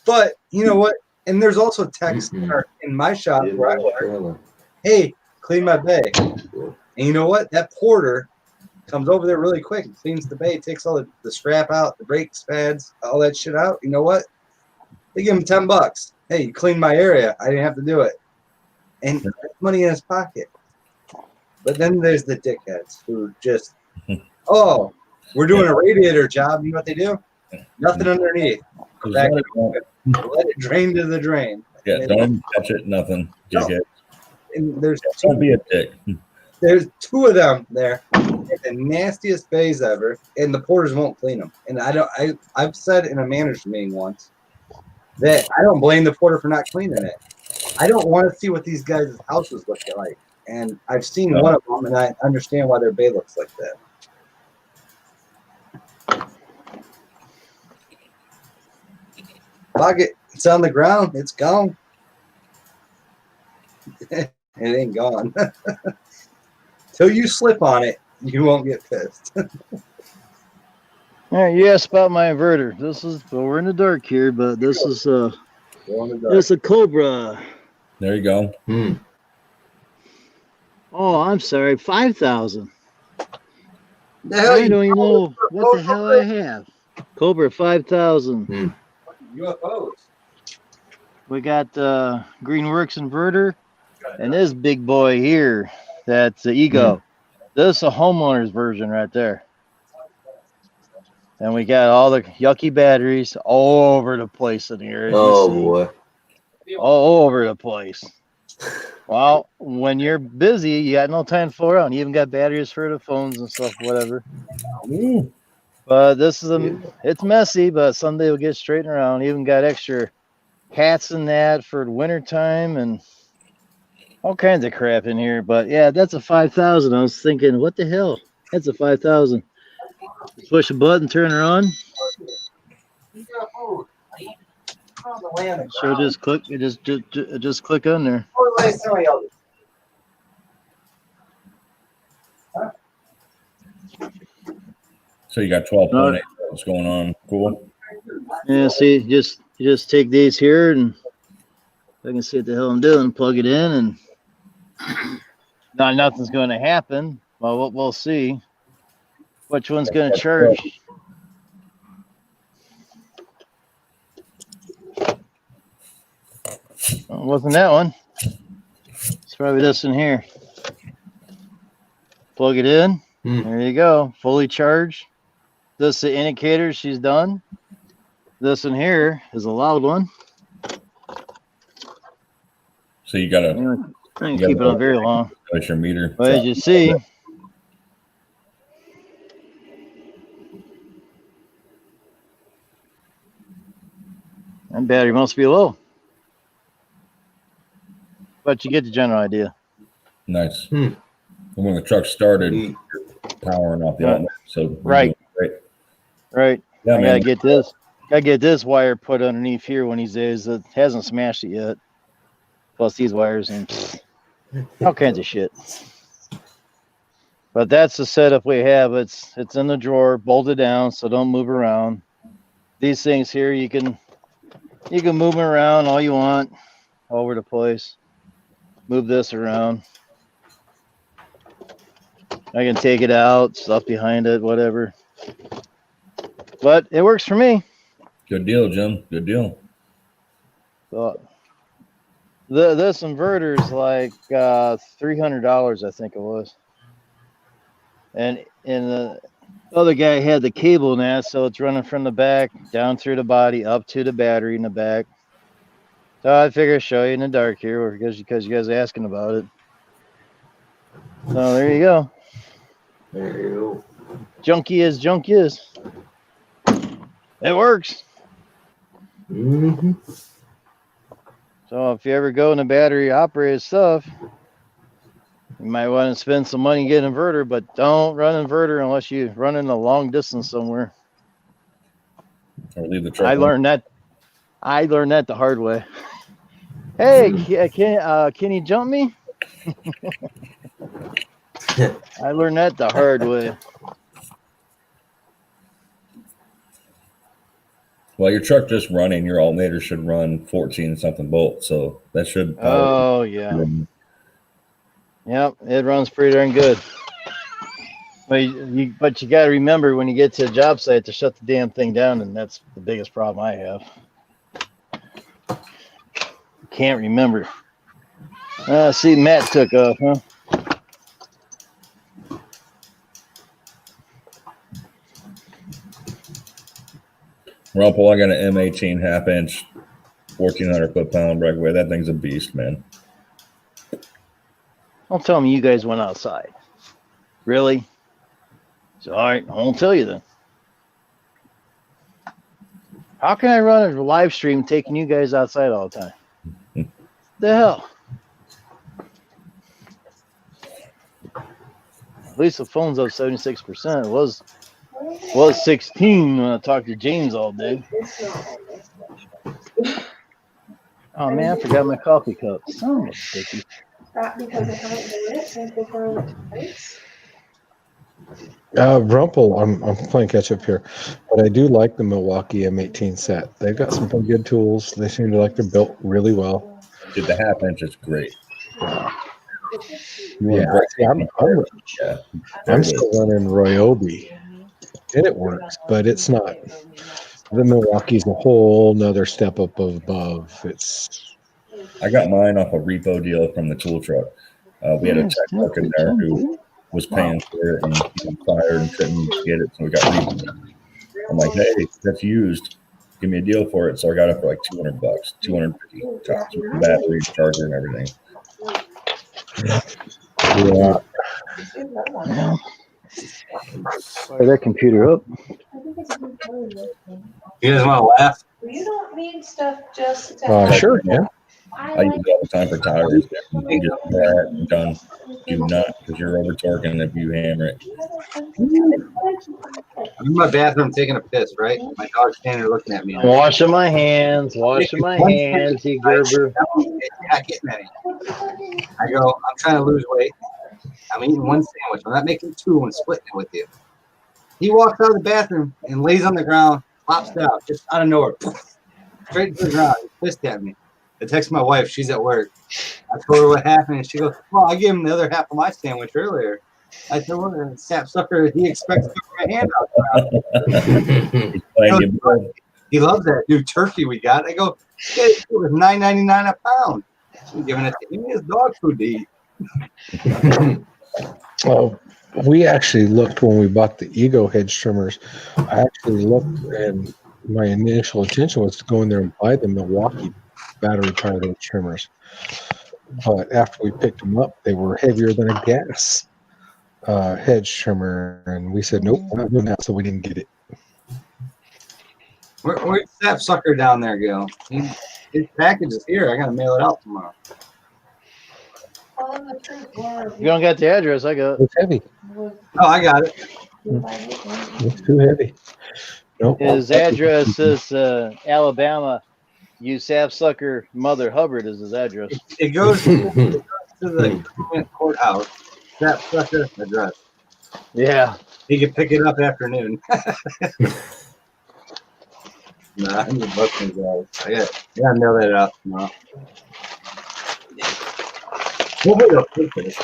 But you know what? And there's also techs that are in my shop where I work. Hey, clean my bay. And you know what? That porter comes over there really quick and cleans the bay, takes all the strap out, the brakes pads, all that shit out. You know what? They give him $10. Hey, you cleaned my area. I didn't have to do it. And that's money in his pocket. But then there's the dickheads who just, oh, we're doing a radiator job. You know what they do? Nothing underneath. Back let it drain to the drain. Yeah, don't touch it, nothing. No. And there's Don't be a dick. There's two of them there. They're the nastiest bays ever, and the porters won't clean them. And I've said in a manager's meeting once that I don't blame the porter for not cleaning it. I don't want to see what these guys' houses look like. And I've seen one of them, and I understand why their bay looks like that. Pocket, it's on the ground. It's gone. It ain't gone. Till you slip on it, you won't get pissed. All right, you asked about my inverter. This is, well, we're in the dark here, but this is it's a Cobra. There you go. Oh, I'm sorry, 5,000. The hell I don't even know what the hell I have. Cobra 5,000. UFOs. We got the Greenworks inverter, and this big boy here, that's the Ego. This is a homeowner's version right there. And we got all the yucky batteries all over the place in here. Oh boy. All over the place. Well, when you're busy, you got no time to floor around. You even got batteries for the phones and stuff, whatever. But this is it's messy, but someday we'll get straightened around. Even got extra hats and that for the winter time and all kinds of crap in here. But yeah, that's a 5,000. I was thinking, what the hell? That's a 5,000. Push a button, turn her on. So just click. Just click on there. So you got 12.8. What's going on? Cool. Yeah, see, you just take these here, and I can see what the hell I'm doing. Plug it in, and nothing's going to happen. Well, we'll see. Which one's going to charge? Well, it wasn't that one. It's probably this in here. Plug it in. There you go. Fully charged. This is the indicator she's done. This in here is a loud one. So you got to I didn't keep it on very long. That's your meter. But as you see, that battery must be low. But you get the general idea. Nice. And when the truck started, you're powering off the outlet. So Right. Yeah, I man. gotta get this. Gotta get this wire put underneath here one of these days. It hasn't smashed it yet. Plus these wires and all kinds of shit. But that's the setup we have. It's in the drawer, bolted down, so don't move around. These things here, you can move them around all you want, all over the place. Move this around. I can take it out, stuff behind it, whatever. But it works for me. Good deal, Jim. Good deal. So this inverter is like $300, I think it was. And the other guy had the cable in that, so it's running from the back down through the body up to the battery in the back. So I figure I'd show you in the dark here because you guys are asking about it. So there you go. There you Junky as junk is. It works. go. So if you ever go in the battery operated stuff, you might want to spend some money and get an inverter, but don't run an inverter unless you run in a long distance somewhere. Or leave the truck. I learned that the hard way. Hey, can you jump me? I learned that the hard way. Well, your truck just running, your alternator should run 14 something volts, so that should. Oh yeah. Yep, it runs pretty darn good. But you got to remember when you get to a job site to shut the damn thing down, and that's the biggest problem I have. Can't remember. See, Matt took off, huh? Rumple, I got an M18 half inch, 1,400 foot-pound breakaway. That thing's a beast, man. Don't tell me you guys went outside. Really? So, all right, I won't tell you then. How can I run a live stream taking you guys outside all the time? The hell? At least the phone's up 76%. It was 16 when I talked to James all day. Oh man, I forgot my coffee cup. Son of a bitch. Rumple, I'm playing catch up here, but I do like the Milwaukee M18 set. They've got some pretty good tools. They seem to like they're built really well. Dude, the half inch is great. Yeah, I'm still running Ryobi, and it works, but it's not. The Milwaukee's a whole nother step up above. I got mine off a repo deal from the tool truck. We had a tech working there who was paying for it, and he was fired and couldn't get it, so we got repo. I'm like, hey, that's used. Give me a deal for it. So I got it for like $200, 250 tops with the battery, charger, and everything. Yeah. Fire that computer up. You guys want to laugh? You don't need stuff just to Sure, yeah. I use it all the time for tires. You just that and done. Do not, because you're over torquing if you hammer it. I'm in my bathroom taking a piss, right? My dog's standing there looking at me. Washing my hands, you Gerber. Not getting any. I go, I'm trying to lose weight. I'm eating one sandwich. I'm not making two and splitting it with you. He walks out of the bathroom and lays on the ground, pops down, just out of nowhere, straight to the ground. He's pissed at me. I text my wife. She's at work. I told her what happened, and she goes, "Well, I gave him the other half of my sandwich earlier." I said, "Well, sap sucker, he expects to put my hand out." He's playing you both. He loves that new turkey we got. I go, "Yeah, it was $9.99 a pound." She's giving it to him. His dog food to eat. Oh, we actually looked when we bought the Ego hedge trimmers. I actually looked, and my initial intention was to go in there and buy the Milwaukee battery powered hedge trimmers. But after we picked them up, they were heavier than a gas hedge trimmer, and we said, "Nope, we're not doing that," so we didn't get it. Where's that sucker down there, Gil? His package is here. I gotta mail it out tomorrow. You don't got the address. I got. It's heavy. Oh, I got it. It's too heavy. Nope. His address is Alabama. You sapsucker Mother Hubbard is his address. It goes to the courthouse. That sucker address. Yeah. He can pick it up afternoon. Nah, I'm just busting guys. I gotta mail that out tomorrow. Hopefully they'll take it.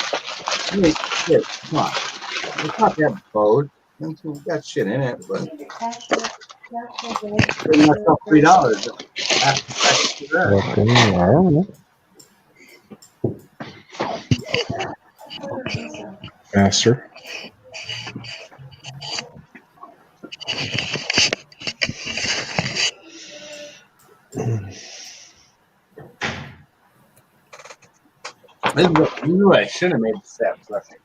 I mean, shit, come on. It's not that bold. It's got shit in it, but putting myself $3. Okay, I don't know. Master. This is what I should have made the sap sucker.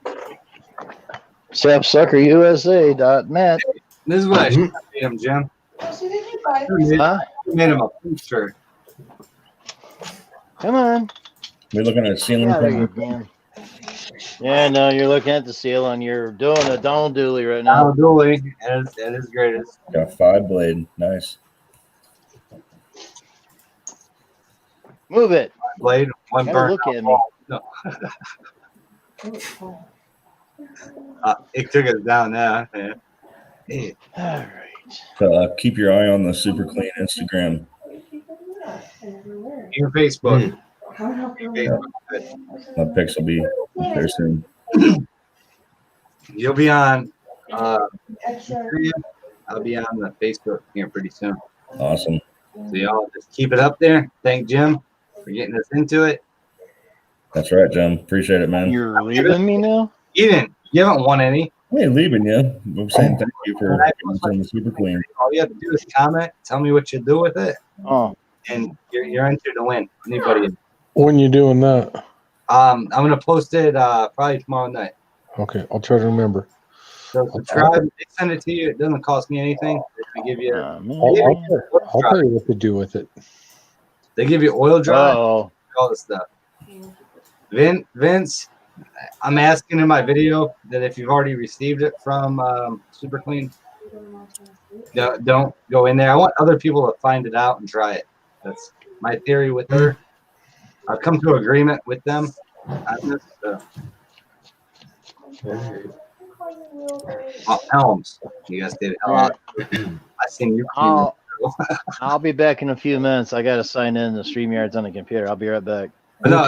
Sapsuckerusa.net. This is what I should have made him, Jim. Huh? Made him a poster. Come on. We're looking at a ceiling. Yeah, there you can. Yeah, no, you're looking at the ceiling. You're doing a Donald Dooley right now. Donald Dooley at his greatest. Got a 5-blade. Nice. Move it. Blade, one Gotta burnt look out at me. ball. No. It took us down now. Yeah. Hey. All right. So keep your eye on the Super Clean Instagram. Your Facebook. My pics will be there soon. You'll be on Instagram. I'll be on the Facebook here pretty soon. Awesome. So y'all just keep it up there. Thank Jim for getting us into it. That's right, Jim. Appreciate it, man. You're leaving me now? You haven't won any. I ain't leaving you. I'm saying thank you for getting the Super Clean. All you have to do is comment, tell me what you do with it, Oh. and you're entered to win. Anybody. When you doing that? I'm gonna post it probably tomorrow night. Okay, I'll try to remember. So subscribe. They send it to you. It doesn't cost me anything. They give you. I'll tell you what to do with it. They give you oil dry. Oh. All this stuff. Vince, I'm asking in my video that if you've already received it from Super Clean, don't go in there. I want other people to find it out and try it. That's my theory with her. I've come to agreement with them on this. Helms, you guys did hell out. I seen you. I'll be back in a few minutes. I got to sign in the StreamYards on the computer. I'll be right back. But no,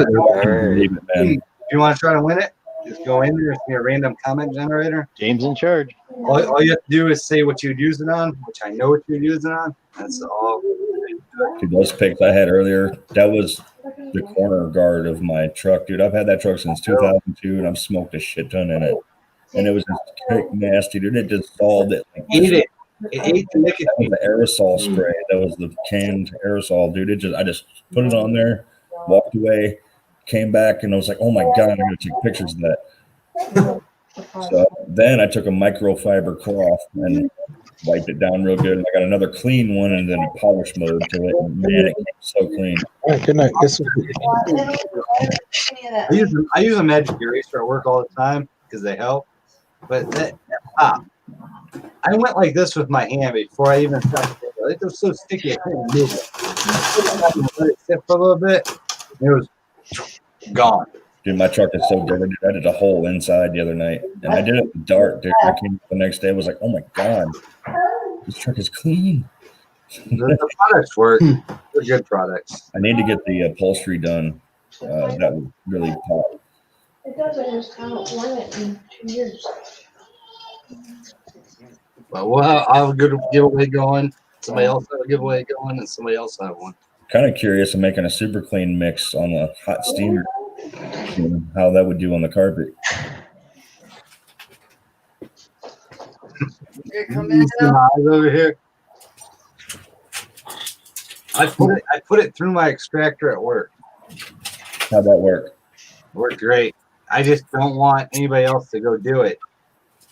Leave it, man. if you want to try to win it, just go in there. It's a random comment generator. James in charge. All you have to do is say what you'd use it on, which I know what you'd use it on. That's all. Dude, those pics I had earlier, that was the corner guard of my truck. Dude, I've had that truck since 2002, and I've smoked a shit ton in it. And it was just nasty, dude. It dissolved it. Eat it. It ate the That was the aerosol spray. That was the canned aerosol, dude. I just put it on there, walked away, came back, and I was like, oh my God, I'm going to take pictures of that. So then I took a microfiber cloth and wiped it down real good. And I got another clean one and then a polish mode to it. And man, it came so clean. All right, good night. I use a magic eraser at work all the time because they help. But that pop. I went like this with my hand before I even started. It was so sticky I couldn't move it. Let it sit for a little bit. And it was gone. Dude, my truck is so dirty. I did a hole inside the other night, and I did it in the dark, dude. I came the next day. I was like, "Oh my god, this truck is clean." The products work. They're good products. I need to get the upholstery done. That would really pop. It doesn't just count one in 2 years. But well, I'll have a good giveaway going. Somebody else have a giveaway going, and somebody else have one. Kind of curious of making a super clean mix on the hot steamer. You know, how that would do on the carpet. Here, come in over here. I put it through my extractor at work. How'd that work? Worked great. I just don't want anybody else to go do it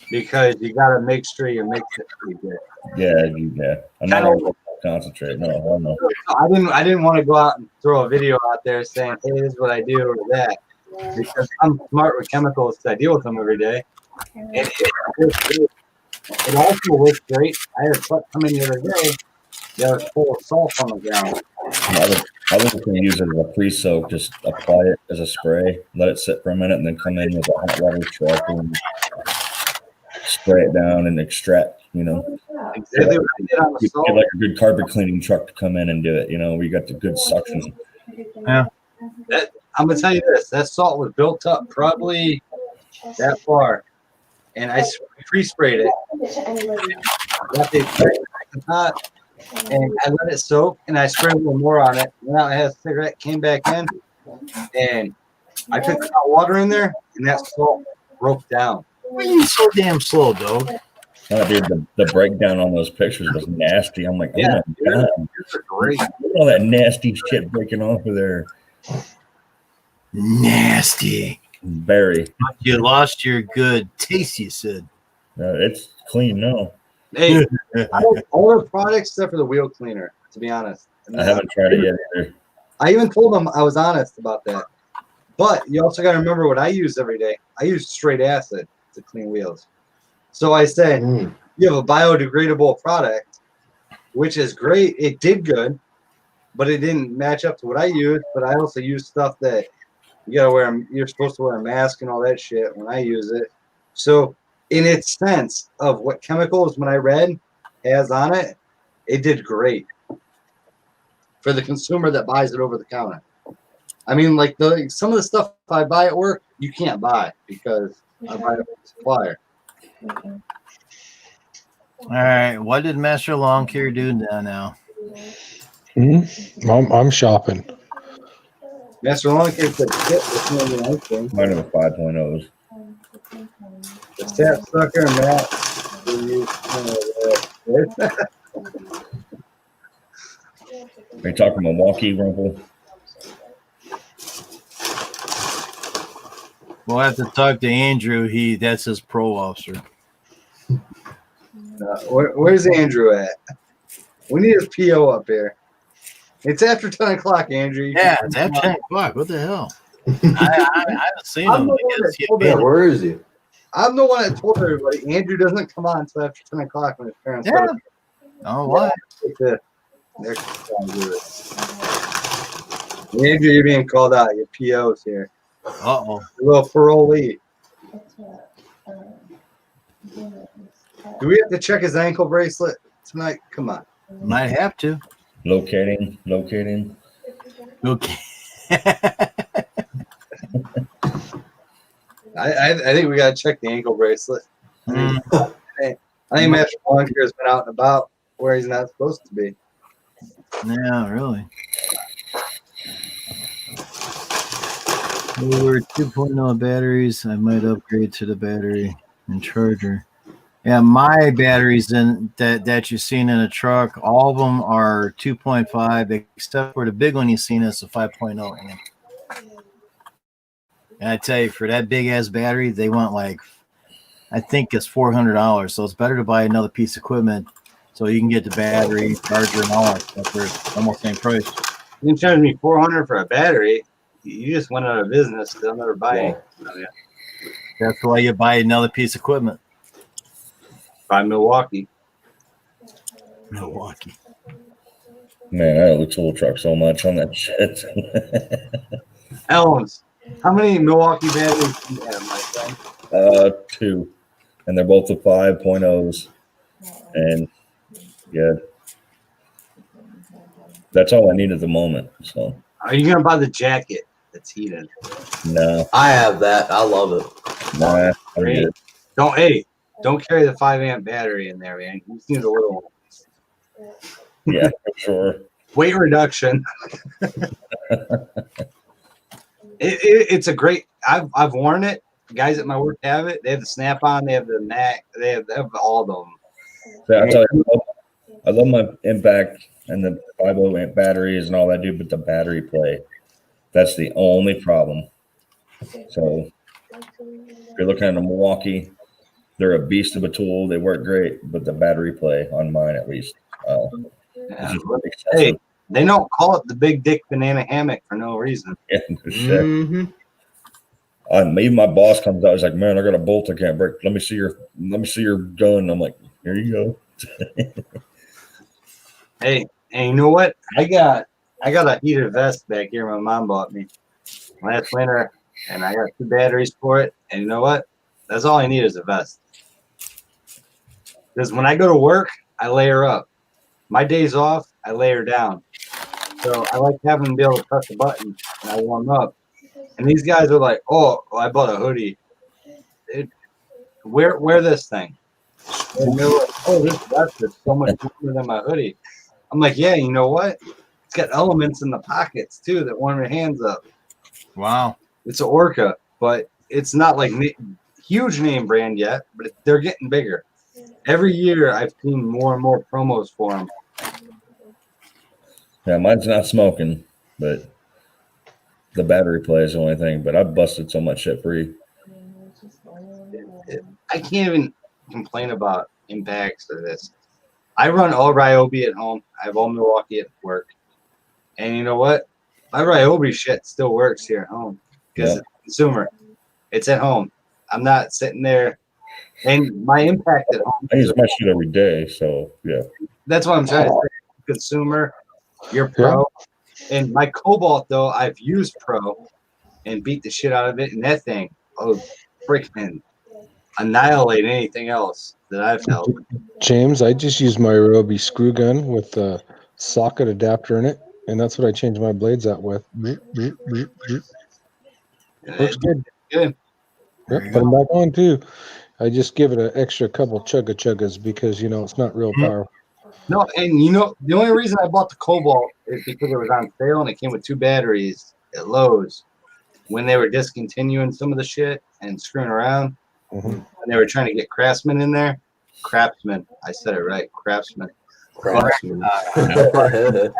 because you got to make sure you mix it pretty good. Yeah. I'm not going to concentrate. No, no. I didn't want to go out and throw a video out there saying, "Hey, this is what I do" or that, because I'm smart with chemicals. I deal with them every day. And it also works great. I had a truck come in the other day that was full of salt on the ground. I was going to use it as a pre-soak. Just apply it as a spray, let it sit for a minute, and then come in with a hot water truck and spray it down and extract. You know, Exactly what I did on the you salt. get like a good carpet cleaning truck to come in and do it. You know, where you got the good suction. Yeah. I'm gonna tell you this: that salt was built up probably that far, and I pre-sprayed it. Left it hot, and I let it soak, and I sprayed a little more on it. Now I had a cigarette, came back in, and I put hot water in there, and that salt broke down. Why are you so damn slow, dog? Oh, dude, the breakdown on those pictures was nasty. I'm like, oh Yeah, my god, yours are great. look at all that nasty shit breaking off of there. Nasty. Very. You lost your good taste, you said. It's clean now. Hey, all the products except for the wheel cleaner, to be honest. I haven't tried it yet either. I even told them I was honest about that. But you also got to remember what I use every day. I use straight acid to clean wheels. So I said, you have a biodegradable product, which is great. It did good, but it didn't match up to what I use. But I also use stuff that you gotta wear. You're supposed to wear a mask and all that shit when I use it. So in its sense of what chemicals, when I read has on it, it did great for the consumer that buys it over the counter. I mean, like some of the stuff I buy at work, you can't buy because I buy it from the supplier. All right. What did Master Lawn Care do now? I'm shopping. Master Lawn Care said shit with me on the nice thing. Mine are the 5.0s. The Sap Sucker and that. Are you talking Milwaukee, Rumple? We'll have to talk to Andrew. That's his pro officer. Where's Andrew at? We need his PO up here. It's after 10 o'clock, Andrew. Yeah, it's after 10 o'clock. What the hell? I haven't seen him. Where is he? I'm the one that told everybody Andrew doesn't come on until after 10 o'clock when his parents Yeah. Oh, what? Andrew, you're being called out. Your PO's here. Uh-oh. A little parolee. Do we have to check his ankle bracelet tonight? Come on. Might have to. Locating. Okay. I think we got to check the ankle bracelet. I think Master Lawn Care has been out and about where he's not supposed to be. Yeah, really. Over 2.0 batteries. I might upgrade to the battery and charger. Yeah, my batteries that you've seen in a truck, all of them are 2.5, except for the big one you've seen is a 5.0 amp. And I tell you, for that big ass battery, they want like, I think it's $400. So it's better to buy another piece of equipment so you can get the battery, charger, and all that stuff for almost the same price. You can charge me $400 for a battery. You just went out of business. They'll never buy it. That's why you buy another piece of equipment. By Milwaukee. Milwaukee. Man, I love the tool truck so much on that shit. Elms. How many Milwaukee batteries do you have, my friend? 2, and they're both the 5.0s, and yeah, that's all I need at the moment. So Are you gonna buy the jacket that's heated? no, I have that. I love it. nah, I'm Great. good. Don't carry the 5-amp battery in there, man. You just need a little Yeah, for sure. weight reduction. It's a great. I've worn it. Guys at my work have it. They have the snap on. They have the Mac. They have all of them. Yeah, I tell you, I love my impact and the 5 amp batteries and all that, dude. But the battery play, that's the only problem. So if you're looking at a Milwaukee, they're a beast of a tool. They work great, but the battery play on mine, at least, Yeah. is just really Hey, excessive. they don't call it the big dick banana hammock for no reason. Yeah, no shit. Mm-hmm. Even my boss comes out. He's like, "Man, I got a bolt I can't break. Let me see your gun." I'm like, "Here you go." Hey, and you know what? I got a heated vest back here my mom bought me last winter, and I got 2 batteries for it. And you know what? That's all I need is a vest. Because when I go to work, I layer up. My days off, I layer down. So I like having to be able to press a button and I warm up. And these guys are like, "Oh, well, I bought a hoodie. Wear this thing." And they're like, "Oh, this vest is so much warmer than my hoodie." I'm like, "Yeah, you know what? It's got elements in the pockets too that warm your hands up." Wow. It's an Orca, but it's not like huge name brand yet, but they're getting bigger. Every year I've seen more and more promos for them. Yeah, mine's not smoking, but the battery play is the only thing. But I've busted so much shit free. I can't even complain about impacts or this. I run all Ryobi at home. I have all Milwaukee at work. And you know what? My Ryobi shit still works here at home because Yeah. it's a consumer. It's at home. I'm not sitting there. And my impact at home. I use my shit every day, so yeah. That's what I'm trying to say. Consumer, you're pro. And my Cobalt, though, I've used pro and beat the shit out of it. And that thing, freaking annihilate anything else that I've held. James, I just use my Ryobi screw gun with the socket adapter in it, and that's what I change my blades out with. Works good. Good. Yep, put them back on too. I just give it an extra couple chuggas because it's not real powerful. No, and the only reason I bought the Cobalt is because it was on sale and it came with 2 batteries at Lowe's when they were discontinuing some of the shit and screwing around. Mm-hmm. And they were trying to get Craftsman in there. Craftsman. I said it right. Craftsman. Craftsman. I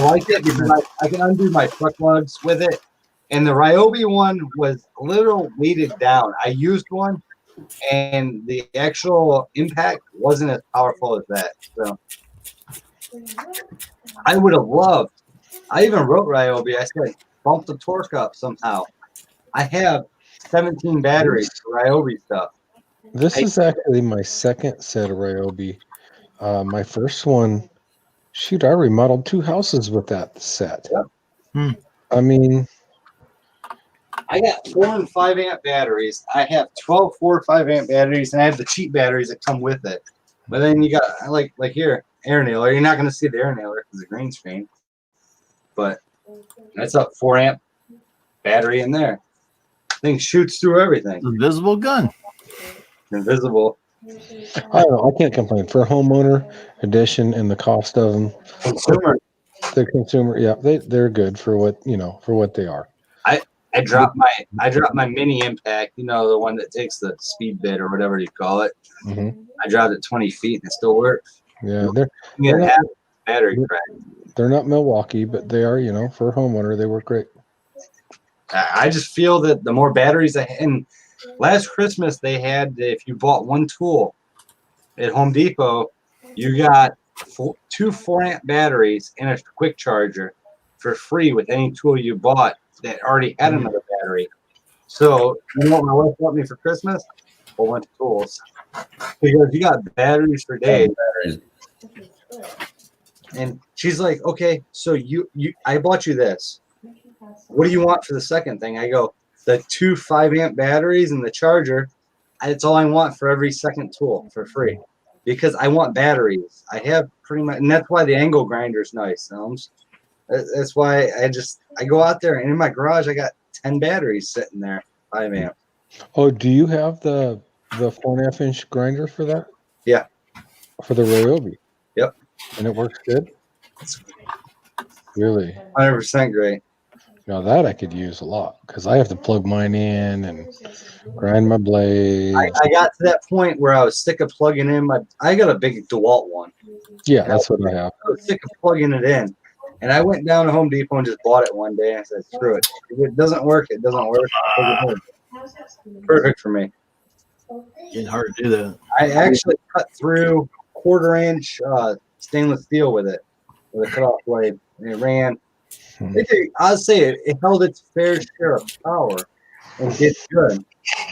like it because I can undo my truck lugs with it. And the Ryobi one was a little weighted down. I used one, and the actual impact wasn't as powerful as that. So I would have loved. I even wrote Ryobi. I said, bump the torque up somehow. I have 17 batteries for Ryobi stuff. This is actually my second set of Ryobi. My first one, shoot, I remodeled 2 houses with that set. Yep. I mean, I got 4 and 5 amp batteries. I have 12 4 or 5 amp batteries, and I have the cheap batteries that come with it. But then you got like here, air nailer. You're not going to see the air nailer because the green screen. But that's a 4 amp battery in there. Thing shoots through everything. Invisible gun. Invisible. I don't know. I can't complain for a homeowner edition and the cost of them. Consumer. The consumer, yeah, they're good for what they are. I dropped my mini impact, the one that takes the speed bit or whatever you call it. Mm-hmm. I dropped it 20 feet and it still works. Yeah, You get half battery crack. They're not Milwaukee, but they are, for a homeowner, they work great. I just feel that the more batteries and last Christmas they had, if you bought one tool at Home Depot, you got 2 4 amp batteries and a quick charger for free with any tool you bought that already had another battery. So you know what my wife bought me for Christmas? A whole bunch of tools. Because you got batteries for days. And she's like, okay, so I bought you this. what do you want for the second thing? I go, the 2 5-amp batteries and the charger. It's all I want for every second tool for free, because I want batteries. I have pretty much, and that's why the angle grinder is nice. That's why I go out there, and in my garage I got 10 batteries sitting there, 5-amp. Oh, do you have the 4.5-inch grinder for that? Yeah. For the Ryobi? Yep. And it works good? Really? 100% great. Now that I could use a lot, because I have to plug mine in and grind my blade. I got to that point where I was sick of plugging in I got a big DeWalt one. Yeah, that's what I have. I was sick of plugging it in. And I went down to Home Depot and just bought it one day, and I said, screw it. If it doesn't work, it doesn't work. Perfect for me. Getting hard to do that. I actually cut through 1/4-inch stainless steel with it, with a cutoff blade, and it ran. I'll say it held its fair share of power and did good.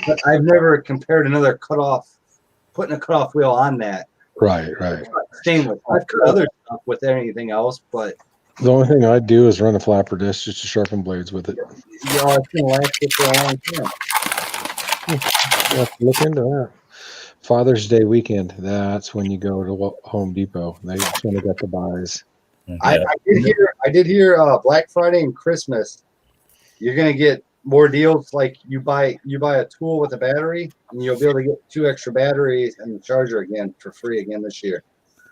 But I've never compared another putting a cutoff wheel on that. Right. Stainless. I've cut other stuff with anything else, but The only thing I do is run a flapper disc just to sharpen blades with it. it's gonna last you for a long time. You have to look into that. Father's Day weekend. That's when you go to Home Depot. They kind of got the buys. I did hear Black Friday and Christmas, you're gonna get more deals. Like you buy a tool with a battery, and you'll be able to get 2 extra batteries and the charger again for free again this year.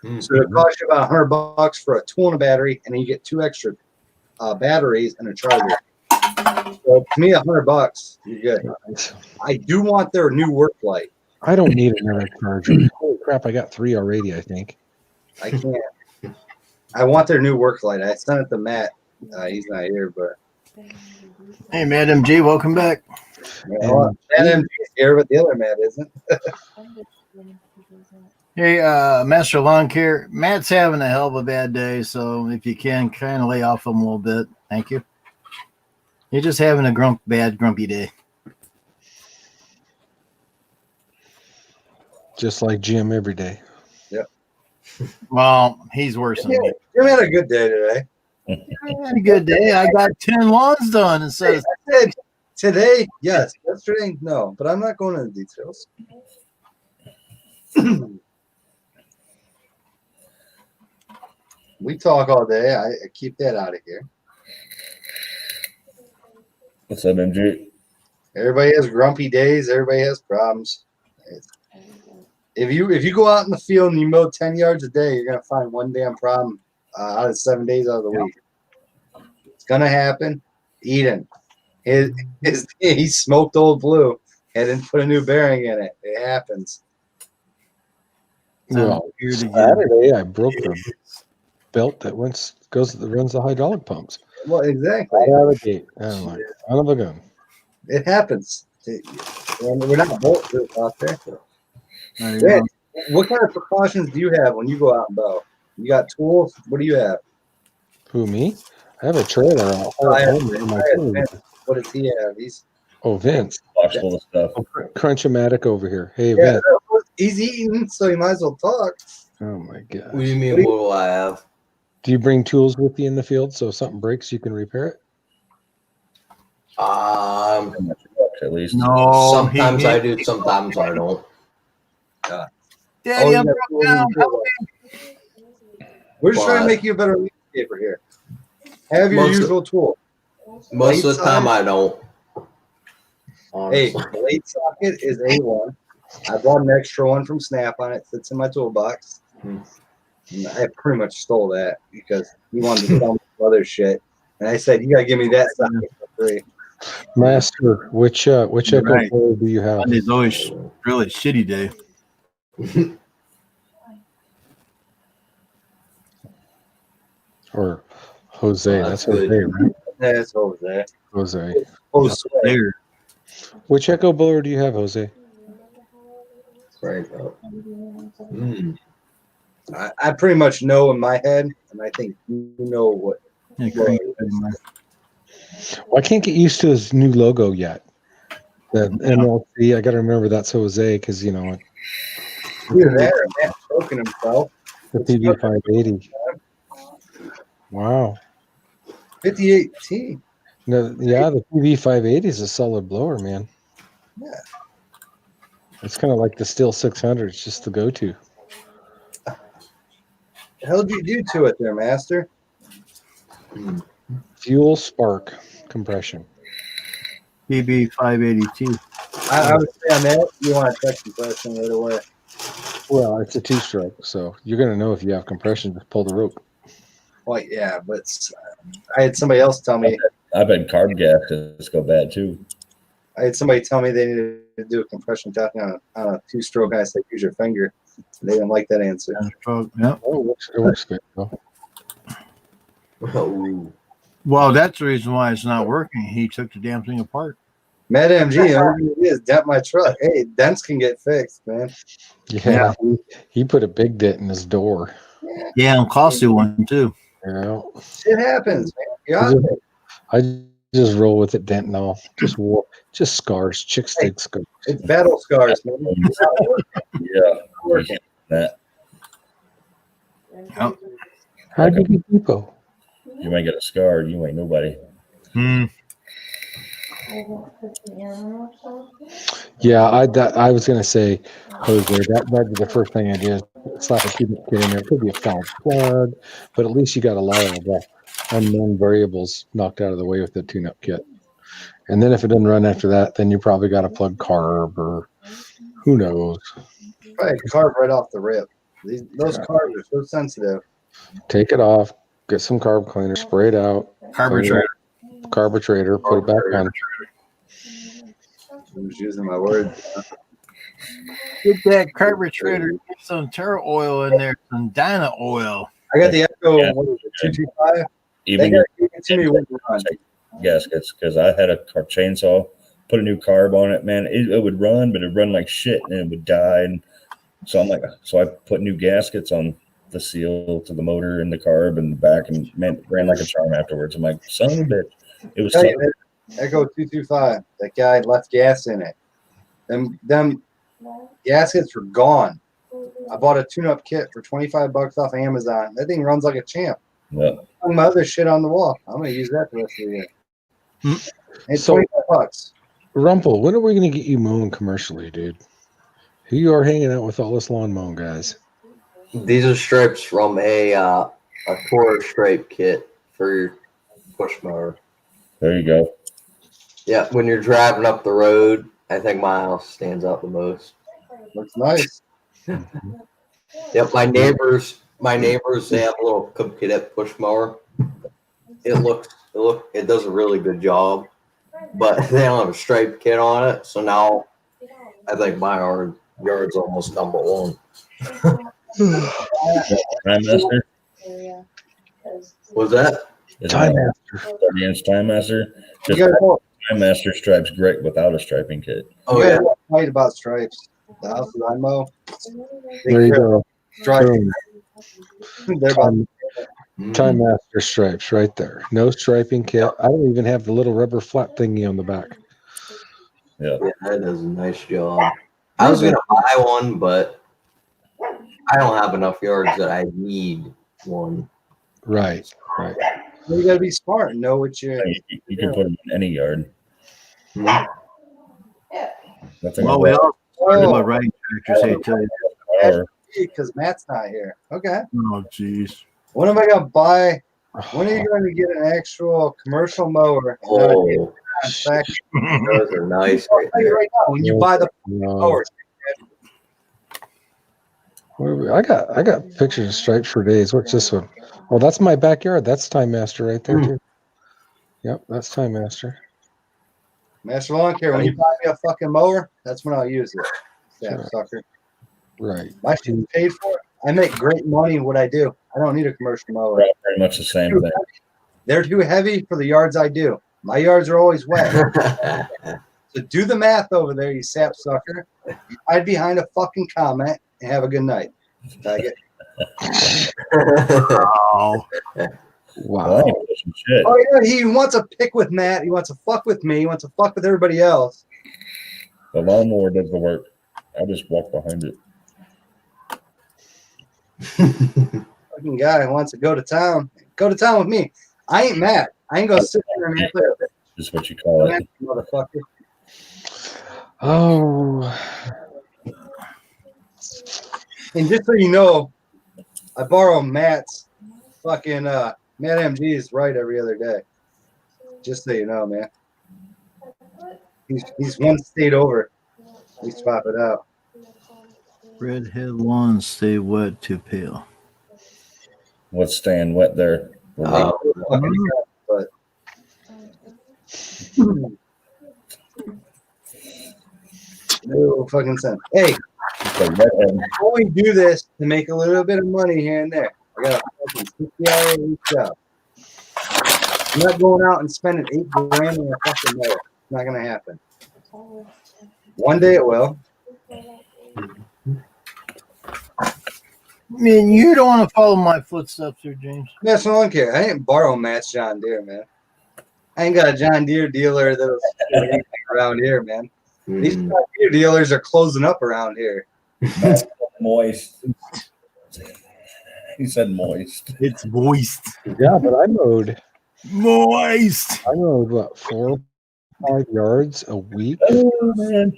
Mm-hmm. So it costs you about $100 for a tool and a battery, and then you get 2 extra batteries and a charger. So to me, $100, you're good. I do want their new work light. I don't need another charger. Holy crap! I got 3 already. I think. I can't. I want their new work light. I sent it to Matt. He's not here, but Hey, Madam G, welcome back. Matt MG is here, but the other Matt isn't. Hey, Master Lawn Care. Matt's having a hell of a bad day, so if you can, kind of lay off him a little bit. Thank you. You're just having a bad, grumpy day. Just like Jim every day. Yep. Well, he's worse than me. You had a good day today. I had a good day. I got 10 lawns done instead of I said today, yes. Yesterday, no. But I'm not going into details. We talk all day. I keep that out of here. What's up, MG? Everybody has grumpy days. Everybody has problems. If you go out in the field and you mow 10 yards a day, you're gonna find one damn problem out of 7 days out of the week. It's gonna happen. Eden, he smoked Old Blue and then put a new bearing in it. It happens. Well, Saturday I broke the belt that runs the hydraulic pumps. Well, exactly. Right out of the gate. I'm like, son of a gun. It happens. We're not bulletproof out there. Yeah. What kind of precautions do you have when you go out and mow? You got tools? What do you have? Who, me? I have a trailer out. What does he have? Vince. Watch all the stuff. Crunch-o-matic over here. Hey, Yeah, Vince. he's eating, so he might as well talk. Oh, my God. What do you mean, what will I have? Do you bring tools with you in the field so if something breaks, you can repair it? At least. No. Sometimes I do, sometimes I don't. Daddy, I'm yeah, broke down. We're just trying to But- make you a better landscaper here. Have your usual tool. Most of the time I don't. Hey, Honestly. blade socket is A1. I bought an extra one from Snap-on. It sits in my toolbox. And I pretty much stole that because he wanted to sell me some other shit. And I said, you got to give me that socket for free. Master, which echo Right. player do you have? Monday's always really shitty day. Or Jose? Oh, that's that's Jose, good. right? That's Jose. Jose. Jose. There. Which echo blower do you have, Jose? Right, bro. I pretty much know in my head, and I think you know what. Yeah, crank it in there. Well, I can't get used to his new logo yet. The MLC, I got to remember that's Jose because, you know, Either that or Matt choking himself. the PB580. Wow. 58T. No, yeah, the PV580 is a solid blower, man. Yeah. It's kind of like the Steel 600. It's just the go-to. The hell did you do to it there, Master? Fuel spark compression. PB582. I would say on that, you want to check compression right away. Well, it's a two-stroke, so you're going to know if you have compression. Just pull the rope. Well, yeah, but I had somebody else tell me. I've had carb gaskets go bad too. I had somebody tell me they needed to do a compression testing on a two-stroke. I said, use your finger. They didn't like that answer. Yeah. Oh, it works good. Though. Oh, Well, that's the reason why it's not working. He took the damn thing apart. Matt MG, the only thing it is dent my truck. Hey, dents can get fixed, man. Yeah, he put a big dent in his door. Yeah, and costly one too. Yeah. Shit happens, man. I just roll with it, dent and all. Just scars, chick stick scars. It's battle scars, man. Yeah. That Yep. How do you depot? you might get a scar. You ain't nobody. Yeah, I was gonna say, Jose, that'd be the first thing I did. Slap a tune-up kit in there. It could be a foul plug, but at least you got a lot of the unknown variables knocked out of the way with the tune-up kit. And then if it doesn't run after that, then you probably got to plug carb or who knows. Probably carb right off the rip. Those carbs are so sensitive. Take it off, get some carb cleaner, spray it out. Carburetor, put it back on. I'm just using my words. Get that carburetor, get some Terra oil in there, some Dyna oil. I got the Echo, Yeah. what is it, 225? Even They your got to me with run. gaskets, because I had a chainsaw, put a new carb on it, man. It would run, but it'd run like shit and it would die. And so I put new gaskets on the seal to the motor and the carb and the back, and man, it ran like a charm afterwards. I'm like, son of a bitch. It was Tell tough. you that Echo 225. That guy left gas in it. Them gaskets were gone. I bought a tune-up kit for $25 off Amazon. That thing runs like a champ. Yeah. Hung my other shit on the wall. I'm gonna use that the rest of the year. It's So- $25. Rumpel, when are we gonna get you mowing commercially, dude? Who you are hanging out with all this lawn mowing guys? these are stripes from a Toro stripe kit for your push mower. There you go. Yeah, when you're driving up the road, I think my house stands out the most. Looks nice. Yep, my neighbors, they have a little cadet push mower. It does a really good job, but they don't have a stripe kit on it. So now I think my yard's almost number one. Time Master. Was that? Time Master. 30-inch Time Master. You Just gotta go, Time Master stripes great without a striping kit. Oh you yeah. gotta go fight about stripes. The house that I mow. There you go. Stripes. Boom. They're about Time Master stripes right there. No striping kit. I don't even have the little rubber flat thingy on the back. Yeah. Yeah, that does a nice job. I was gonna buy one, but I don't have enough yards that I need one. Right. you gotta be smart and know what you're. You can put them in any yard. Nothing Well, like we that. all talked Oh, about riding tractors, hey, tell you. Or- because Matt's not here. Okay. Oh, jeez. When am I gonna buy? When are you going to get an actual commercial mower? And not a Oh, contract? those are nice I'll right tell you there. right now, when you buy the No. mower, I got pictures of stripes for days. What's this one? Oh, that's my backyard. That's Time Master right there too. Yep, that's Time Master. Master Lawn Care, when you buy me a fucking mower, that's when I'll use it. Yeah, Sure. sucker. Right. My shit's paid for. I make great money in what I do. I don't need a commercial mower. Pretty much the same thing. They're too heavy for the yards I do. My yards are always wet. So do the math over there, you sap sucker. Hide behind a fucking comment and have a good night. Faggot. Oh, Well, Wow. I ain't pushing shit. Oh yeah, he wants to pick with Matt. He wants to fuck with me. He wants to fuck with everybody else. The lawnmower does the work. I just walk behind it. Fucking guy who wants to go to town. Go to town with me. I ain't Matt. I ain't gonna sit there and act like is what you call it. Motherfucker. Oh, And just so you know, I borrow Matt's fucking Matt MG's right every other day. Just so you know, man. He's one state over. We swap it out. Redhead lawns stay wet to pale. What's staying wet there? But no fucking sense. Hey, I only do this to make a little bit of money here and there. I got a fucking 60-hour week job. I'm not going out and spending $8 grand in a fucking day. It's not gonna happen. One day it will. Man, you don't want to follow my footsteps here, James. That's what I don't care. I ain't borrow Matt's John Deere, man. I ain't got a John Deere dealer that'll do anything around here, man. These John Deere dealers are closing up around here. Moist. He said moist. It's moist. yeah, but I mowed. Moist. I mowed what 4 or 5 yards a week Oh, man.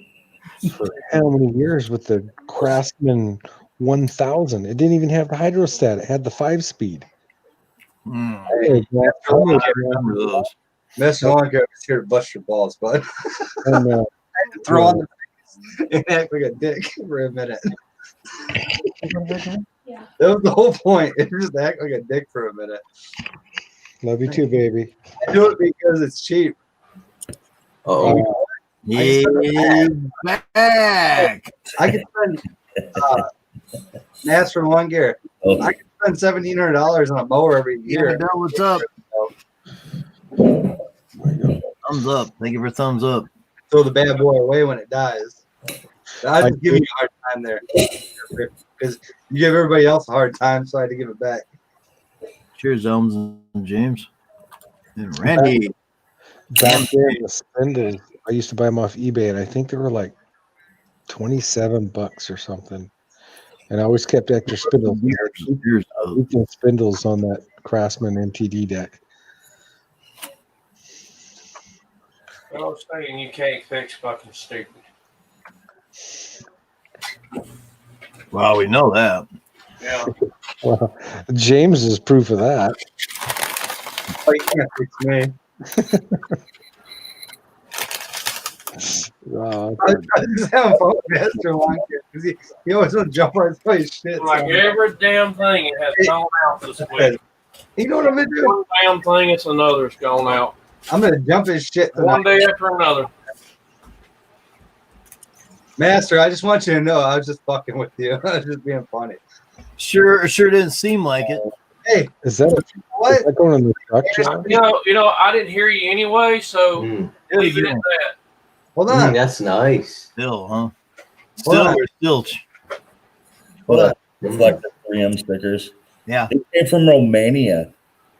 for how many years with the Craftsman 1000? It didn't even have the hydrostat; it had the 5-speed. Mm. Hey, Remember those. Mr. Longo was here to bust your balls, bud. And, I had to throw on the face and act like a dick for a minute. Yeah. That was the whole point. It just act like a dick for a minute. love you too, baby. I do it because it's cheap. Oh, Yeah, back. I could spend Mass from one gear. Oh, I could spend $1,700 on a mower every year. Yeah, what's up? Thumbs up. Thank you for thumbs up. Throw the bad boy away when it dies. I just give you a hard time there because you give everybody else a hard time, so I had to give it back. Cheers, Elms and James. And Randy. Back then, the spindles, I used to buy them off eBay, and I think they were like $27 or something. And I always kept extra spindles. Cheers. Weekend spindles on that Craftsman MTD deck. I was saying you can't fix fucking stupid. Well, we know that. Yeah. Well, James is proof of that. Oh, you can't fix me. Oh, I just having fun with Master Long because he always want to jump on somebody's shit. Like every damn thing it has gone out this week. You know what I'm gonna do? One damn thing, it's another's gone out. I'm gonna jump his shit One tonight. day after another. Master, I just want you to know I was just fucking with you. I was just being funny. Sure didn't seem like it. Hey, is that what? going on the truck, John? You know, I didn't hear you anyway, so leave it at that. Hold on. that's nice. Still, huh? Hold on. Still. Hold on. reflective 3M stickers. Yeah. It came from Romania.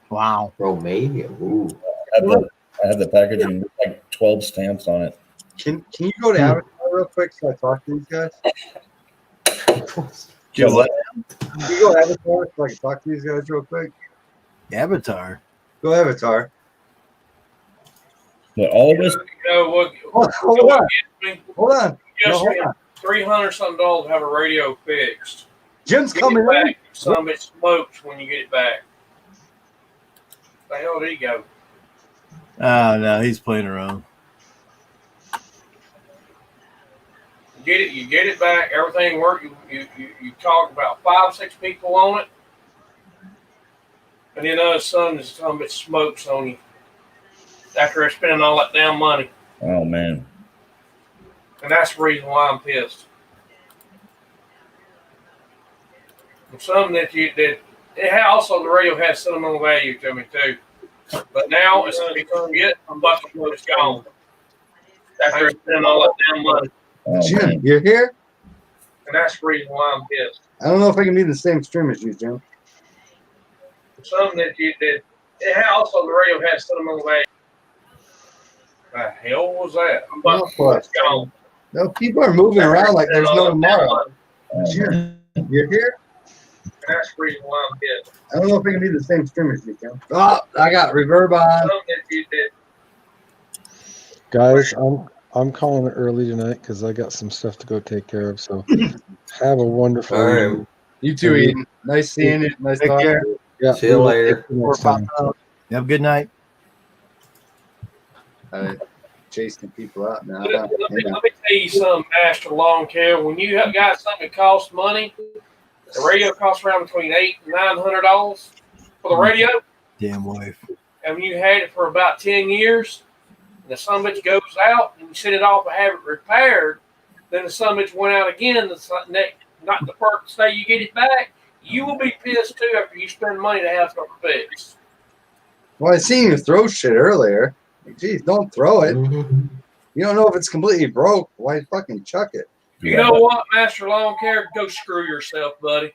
Wow. Romania. Ooh. I have the packaging with like 12 stamps on it. Can you go to Avatar real quick so I talk to these guys? Do what? Can you go Avatar so I can talk to these guys real quick? Avatar. Go Avatar. What, all of us? You know what? Hold on. Hold on. No, Just hold on. $300 something to have a radio fixed. Jim's Get coming it back. in. Some of it smokes when you get it back. The hell did he go? Oh no, he's playing around. You get it back, everything worked. You talk about 5-6 people on it, and then all of a sudden some of it smokes on you after they're spending all that damn money. Oh, man. And that's the reason why I'm pissed. And something that also the radio has sentimental value to me too. But now it's forget about it's gone. After it's spending all that damn money. Oh, Jim, man. you're here? And that's the reason why I'm pissed. I don't know if I can be in the same stream as you, Jim. Something that also the radio has sentimental value. The hell was that? It's gone. No, people are moving around like there's no tomorrow. Oh, Jim, you're here? And that's the reason why I'm pissed. I don't know if I can be in the same stream as you, Jim. Oh, I got reverb on. Something that Guys, I'm calling it early tonight because I got some stuff to go take care of. So have a wonderful All right. evening. You too, Eden. Nice seeing you. Nice Take talking. care. To you. Yeah, See you we will later. take you next time. Have a good night. Chasing people out now. Let me tell you something, Master Lawn Care. When you have got something that costs money, the radio costs around between $800 and $900 for the radio. Damn wife. And when you had it for about 10 years, and the son of a bitch goes out and you send it off and have it repaired, then the son of a bitch went out again, not the first day you get it back, you will be pissed too after you spend money to have something fixed. Well, I seen you throw shit earlier. Like, geez, don't throw it. Mhm. You don't know if it's completely broke. Why fucking chuck it? You know what, Master Lawn Care? Go screw yourself, buddy.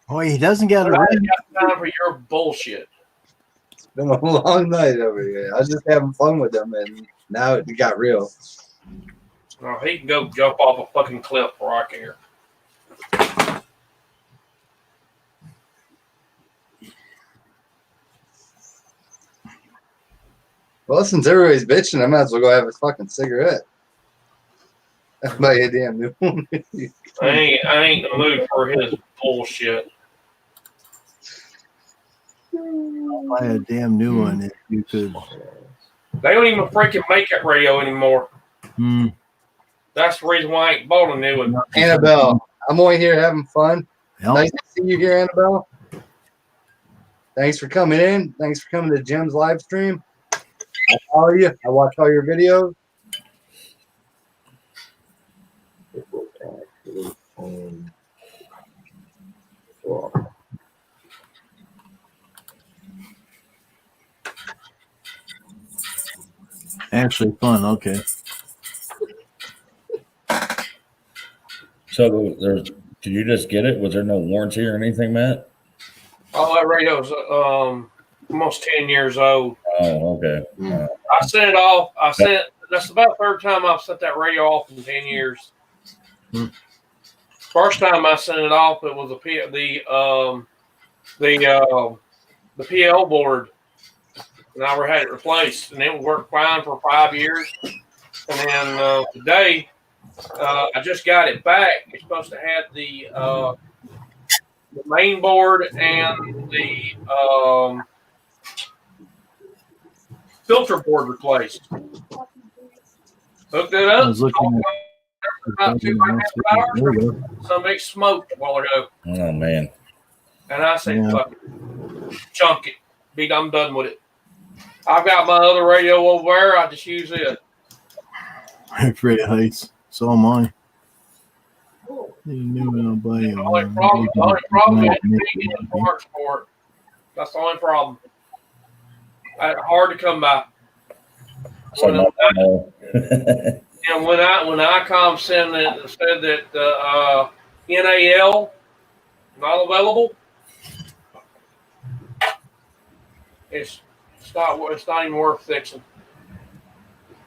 Boy, he doesn't get a I ring. ain't got time for your bullshit. It's been a long night over here. I was just having fun with them, and now it got real. Oh, he can go jump off a fucking cliff before I care. Well, since everybody's bitching, I might as well go have a fucking cigarette. Buy a damn new one. I ain't in the mood for his bullshit. Buy a damn new one if you could. They don't even freaking make that radio anymore. That's the reason why I ain't bought a new one. Annabelle, I'm only here having fun. Yep. Nice to see you here, Annabelle. Thanks for coming in. Thanks for coming to Jim's live stream. I follow you. I watch all your videos. Actually fun, okay. So there's, did you just get it? Was there no warranty or anything, Matt? All that radio's almost 10 years old. Oh, okay. I sent it off. That's about the third time I've sent that radio off in 10 years. First time I sent it off, it was the PL board, and I had it replaced, and it worked fine for 5 years. And then today, I just got it back. It's supposed to have the main board and the filter board replaced. Hooked it I up. was looking About 2.5 hours. Somebody smoked a while ago. Oh, man. And I said, Yeah. fuck it. Chunk it. I'm done with it. I've got my other radio over there. I just use it. Pretty heights. So am I. You knew I'll buy you The only problem is getting parts for it. That's the only problem. Hard to come by. So And when ICOM said that NAL not available, it's not even worth fixing.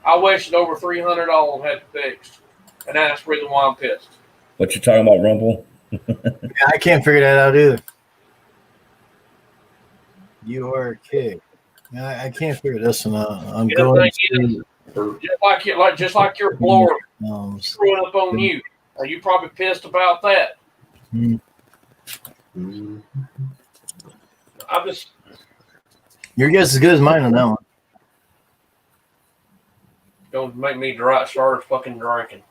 I wasted over $300 had to fix, and that's the reason why I'm pissed. What you talking about, Rumble? I can't figure that out either. You are a kid. I can't figure this one out. I'm The going thing is, just like your blower screwing up on you. Are you probably pissed about that? I'm just. Your guess is as good as mine on that one. Don't make me start fucking drinking.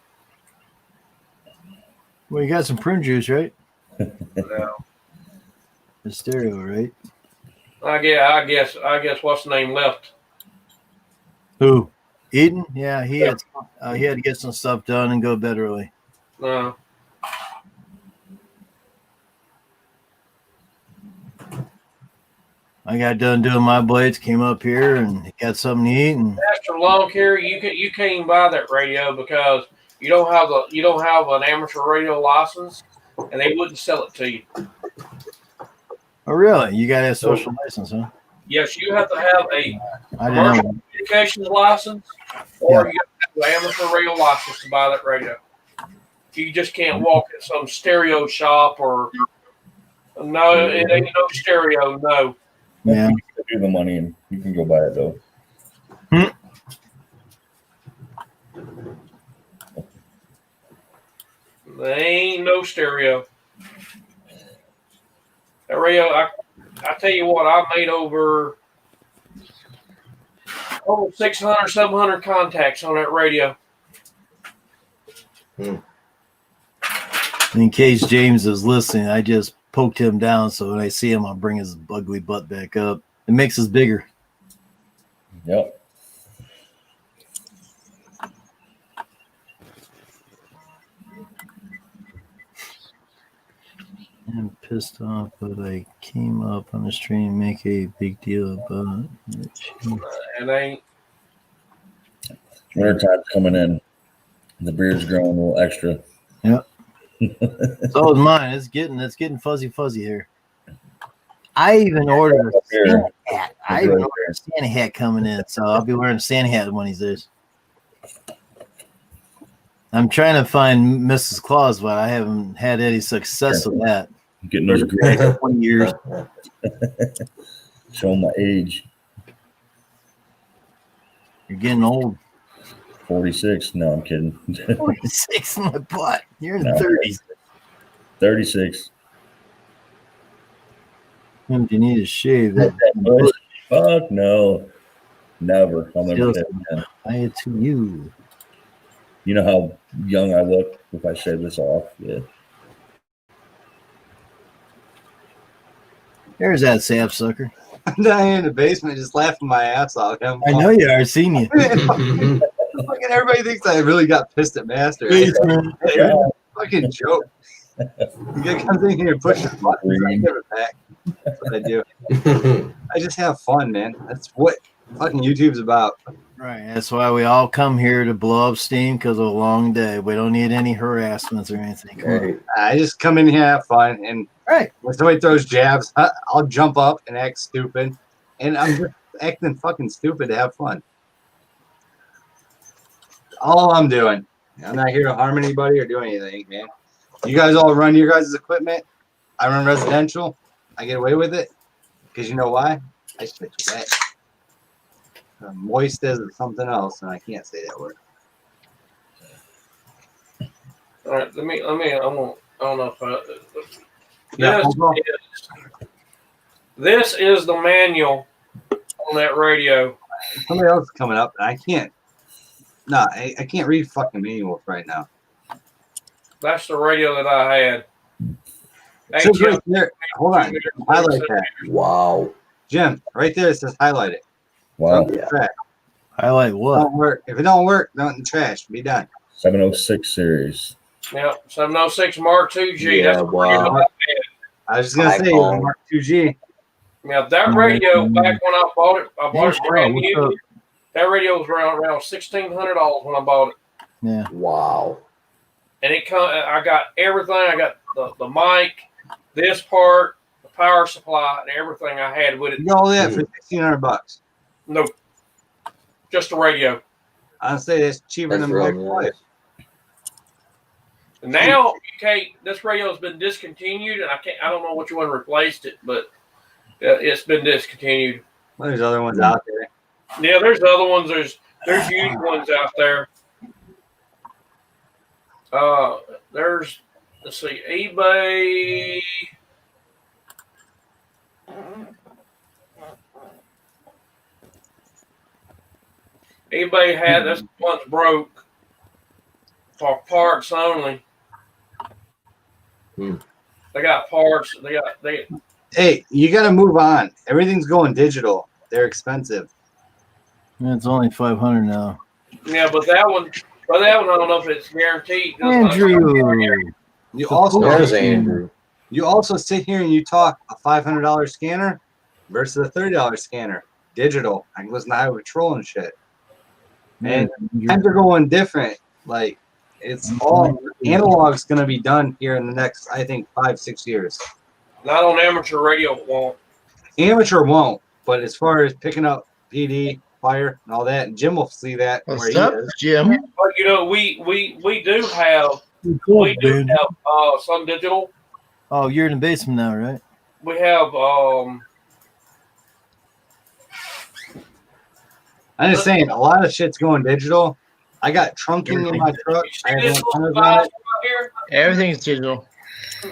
Well, you got some prune juice, right? No. The stereo, right? I guess what's the name left? Who? Eden? Yeah, he had to get some stuff done and go to bed early. No. I got done doing my blades, came up here and got something to eat. And Master Lawn Care, you can't even buy that radio because you don't have an amateur radio license, and they wouldn't sell it to you. oh, really? You got a social license, huh? Yes, you have to have a I didn't know. commercial communications license, or you have to have an amateur radio license to buy that radio. You just can't walk in some stereo shop or no, it ain't no stereo. No. Yeah. you the money and you can go buy it though. There ain't no stereo. That radio, I tell you what, I made over 600, 700 contacts on that radio. In case James is listening, I just poked him down, so when I see him, I'll bring his ugly butt back up. It makes us bigger. Yep. I'm pissed off, but I came up on the stream, make a big deal about it. It ain't. Winter time's coming in. The beard's growing a little extra. Yep. So is mine. It's getting fuzzy here. I even ordered a Santa hat. I even ordered a Santa hat coming in, so I'll be wearing a Santa hat one of these days. I'm trying to find Mrs. Claus, but I haven't had any success with that. Getting those gray 20 years. Showing my age. You're getting old. 46. No, I'm kidding. 46 in my butt. You're in No. the 30s. 36. When do you need a shave? Fuck no. Never. I'll never shave again. I to you. You know how young I look if I shave this off? Yeah. There's that sapsucker. I'm down here in the basement just laughing my ass off. I know you are. I've seen you. Fucking everybody thinks I really got pissed at Master. Fucking joke. You guys come in here and push your buttons. I give it back. That's what I do. I just have fun, man. That's what fucking YouTube's about. Right. That's why we all come here to blow up steam because of a long day. We don't need any harassments or anything. Right. I just come in here, have fun, and Right. when somebody throws jabs, I'll jump up and act stupid, and I'm just acting fucking stupid to have fun. All I'm doing. I'm not here to harm anybody or do anything, man. You guys all run your guys' equipment. I run residential. I get away with it because you know why? I switch wet. Moist as something else, and I can't say that word. All right, let me. I don't know if Yeah, this is the manual on that radio. somebody else is coming up, and I can't. No, I can't read fucking manuals right now. That's the radio that I had. So right there, hold on, highlight that. Wow. Jim, right there it says highlight it. Wow. Throw it in the trash. Highlight what? Don't work. If it don't work, throw it in the trash. Be done. 706 series. Yeah, 706 Mark II G. Yeah, That's the radio wow. that I had. I was just gonna say iPhone. Mark 2G. Yeah, that radio back when I bought it, Yes, brand what's new. up? That radio was around $1,600 when I bought it, Yeah. Wow. and I got everything. I got the mic, this part, the power supply, and everything I had with it. You got all that for $1,600. No, just the radio. I'd say that's cheaper That's than real Black nice. And now you can't. This radio has been discontinued, and I don't know which one replaced it, but it's been discontinued. Well, there's other ones out there. Yeah, there's other ones. There's huge ones out there. There's, let's see, eBay. eBay had this one's broke for parts only. They got parts. They. Hey, you got to move on. Everything's going digital. They're expensive. It's only 500 now. Yeah, but that one, I don't know if it's guaranteed. Andrew. You also There's Andrew. You also sit here and you talk a $500 scanner versus a $30 scanner. Digital. I can listen to Highway Patrol and shit. And times are going different. Like, it's all analog's going to be done here in the next, I think, 5-6 years. Not on amateur radio, it won't. Amateur won't, but as far as picking up PD, fire, and all that, and Jim will see that where he is. Jim? But you know, we do have some digital. Oh, you're in the basement now, right? We have I'm just saying, a lot of shit's going digital. I got trunking in my truck. I have this little antennas device on right it. here? Everything's digital. You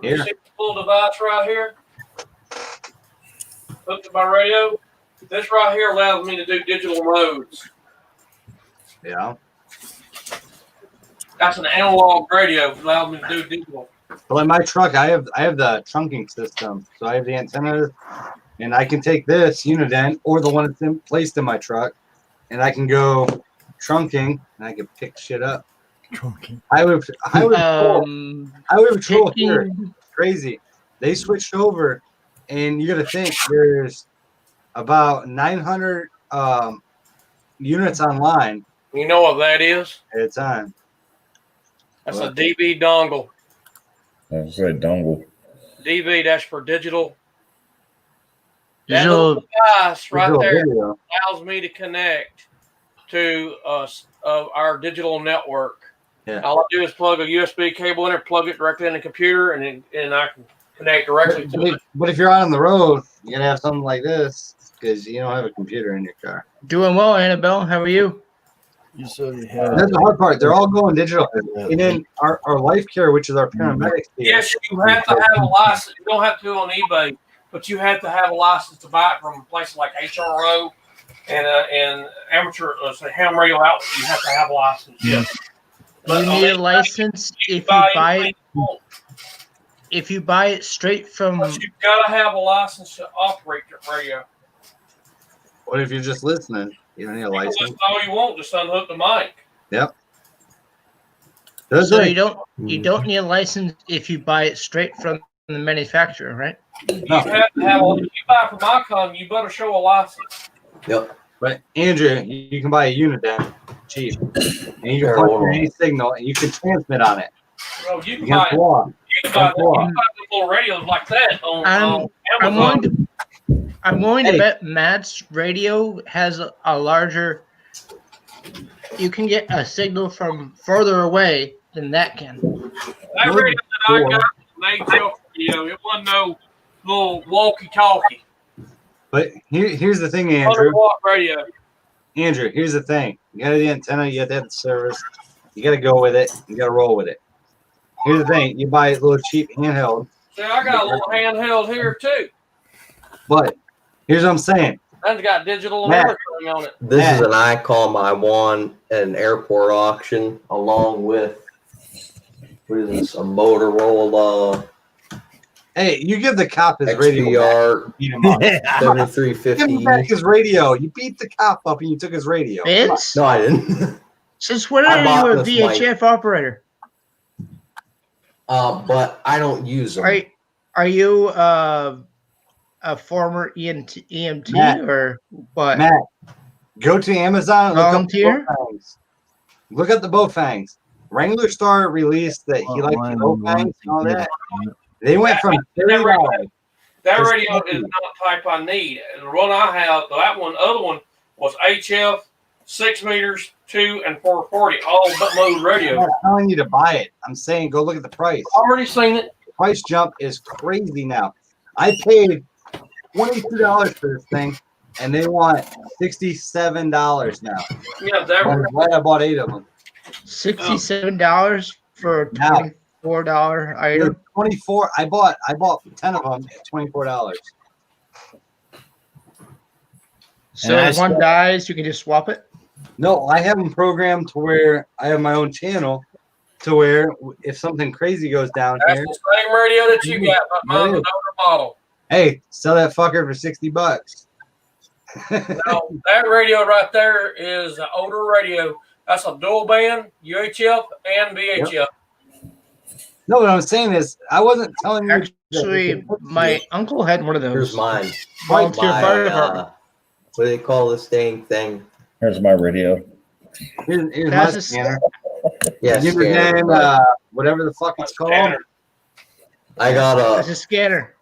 Here. see this little device right here? Hooked to my radio. This right here allows me to do digital modes. Yeah. That's an analog radio. It allows me to do digital. But in my truck, I have the trunking system. So I have the antennas, and I can take this Unident or the one that's placed in my truck, and I can go trunking, and I can pick shit up. Trunking. Highway patrol here. Picking- Crazy. They switched over, and you got to think there's about 900 units online You know what that is? at a time. That's What? a DB dongle. That's a dongle. DB, that's for digital. That Digital. little device right Digital there video. allows me to connect to our digital network. Yeah. All I do is plug a USB cable in it, plug it directly in the computer, and I can connect directly to it. But if you're out on the road, you gotta have something like this because you don't have a computer in your car. Doing well, Annabelle. How are you? You said you had. That's the hard part. They're all going digital. And then our life care, which is our paramedics. Here, Yes, you have to have a license. You don't have to on eBay, but you have to have a license to buy it from places like HRO and amateur ham radio outlet. You have to have a license. Yeah. You need a license if you buy it straight from. But you've got to have a license to operate your radio. What if you're just listening? You don't need a You can license. listen all you want, just unhook the mic. Yep. Those So are- you don't need a license if you buy it straight from the manufacturer, right? You have to have if you buy from Icon, you better show a license. Yep. But Andrew, you can buy a Unident cheap, and you can plug in any signal, and you can transmit on it. Well, you can You buy can walk. the little radios like that on I'm Amazon. willing to Hey. bet Matt's radio has a larger. You can get a signal from further away than that can. That radio that I got was an ATL radio. It wasn't no little walkie-talkie. But here's the thing, Andrew. 100-watt radio. Andrew, here's the thing. You got the antenna, you have to have the service. You got to go with it. You got to roll with it. Here's the thing. You buy a little cheap handheld. See, I got a little handheld here, too. But here's what I'm saying. That's got digital and Matt. everything on it. This is an icon I won at an airport auction along with what is this? A Motorola Hey, you give the cop his radio. XPR Beat him up. Give 7350. him back his radio. You beat the cop up and you took his radio. Come on. Vince, No, I didn't. since when I are bought you a this mic. VHF operator? But I don't use them. Are you a former EMT Matt. or what? Matt, go to Amazon and look up the Volunteer? Bofangs. Look at the Bofangs. Wrangler Star released that he liked the Bofangs and all that. They went from $30. That radio is not the type I need. The one I have, other one was HF, 6 meters, 2 and 440, all but mode I'm radio. not telling you to buy it. I'm saying go look at the price. Already seen it. The price jump is crazy now. I paid $22 for this thing, and they want $67 now. Yeah, that I'm glad I bought 8 of them. $67 for a Now. $24 They're item. 24. I bought 10 of them at $24. So And I if one still- dies, you can just swap it. No, I have them programmed to where I have my own channel to where if something crazy goes down That's here, the same radio that you got, but mine's an older model. hey, sell that fucker for $60. Now, that radio right there is an older radio. That's a dual band, UHF and VHF. No, what I'm saying is, I wasn't telling you. Actually, my uncle had one of those. Here's mine. Volunteer My, fire department. what do they call this dang thing? Here's my radio. Here's my That's a- scanner. Yes. Unident, whatever the fuck it's called. Scanner. I got That's a a scanner.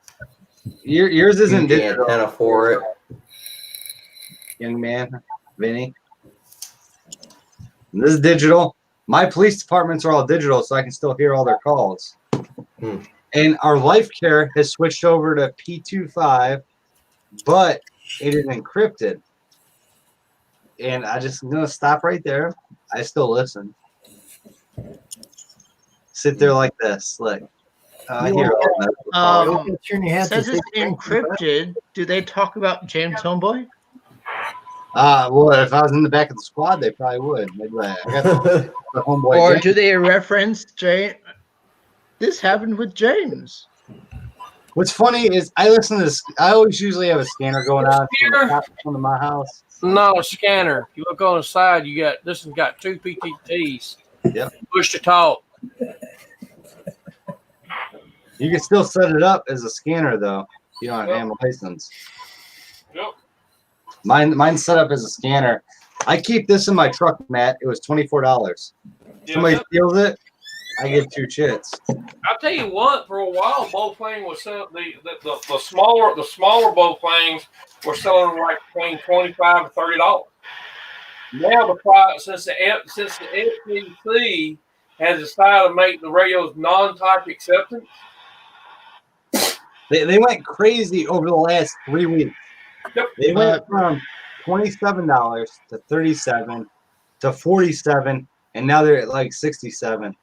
Yours isn't UV digital, antenna for it. young man, Vinny. This is digital. My police departments are all digital, so I can still hear all their calls. Hmm. And our life care has switched over to P25, but it is encrypted. and I just am gonna stop right there. I still listen. Sit there like this, like I hear all that. It says it's encrypted. Do they talk about James Homeboy? Well, if I was in the back of the squad, they probably would. They'd be like, I got the homeboy. Or James. do they reference James? This happened with James. What's funny is I listen to this. I always usually have a scanner going on from to my house. No, scanner. You look on the side, you got this one's got 2 PTTs. Yep. Push to talk. You can still set it up as a scanner though. You don't have a license. Yep. Mine's set up as a scanner. I keep this in my truck, Matt. It was $24. Somebody steals it, I get 2 chits. I'll tell you what. For a while, Bowplane was selling the smaller Bowplanes were selling like between $25 to $30. Now the price since the FCC has decided to make the radios non-type acceptance. They went crazy over the last 3 weeks. Yep. They went from $27 to $37 to $47, and now they're at like $67.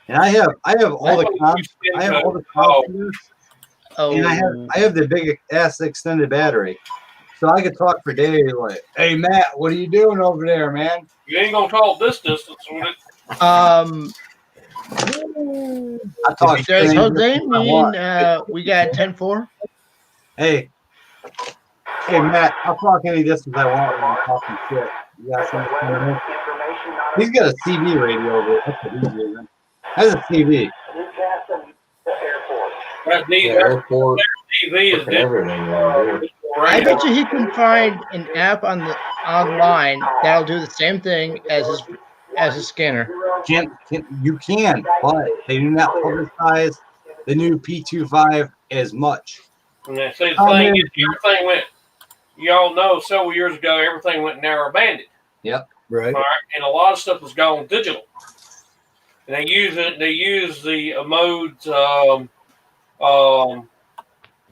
And I have all the comps. I have all the comps. And I have the big ass extended battery, so I could talk for days. Like, hey Matt, what are you doing over there, man? You ain't gonna talk this distance with it. I talk. Does Jose mean we got 10-4? Hey Matt, I'll talk any distance I want when I'm talking shit. You got something? He's got a CV radio over there. That's what he's using. That's a CV. Airport. TV is everything. I bet you he can find an app online that'll do the same thing as a scanner. You can, but they do not publicize the new P25 as much. Yeah, see, the thing is, everything went. Y'all know, several years ago, everything went narrow banded. Yep. Right. All right, and a lot of stuff was gone digital. And they use the modes, a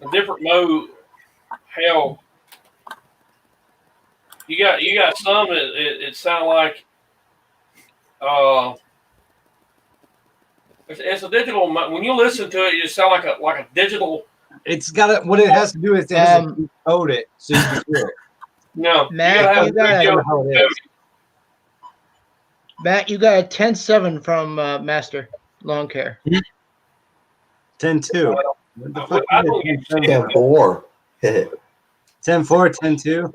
different mode. Hell, you got some that it sound like it's a digital. When you listen to it, it just sound like a digital. It's got what it has to do is it has to code it so you can hear it. No, Matt, you got a 10-7 from Master Lawn Care. 10-2. What the fuck? 10-4. 10-4, 10-2.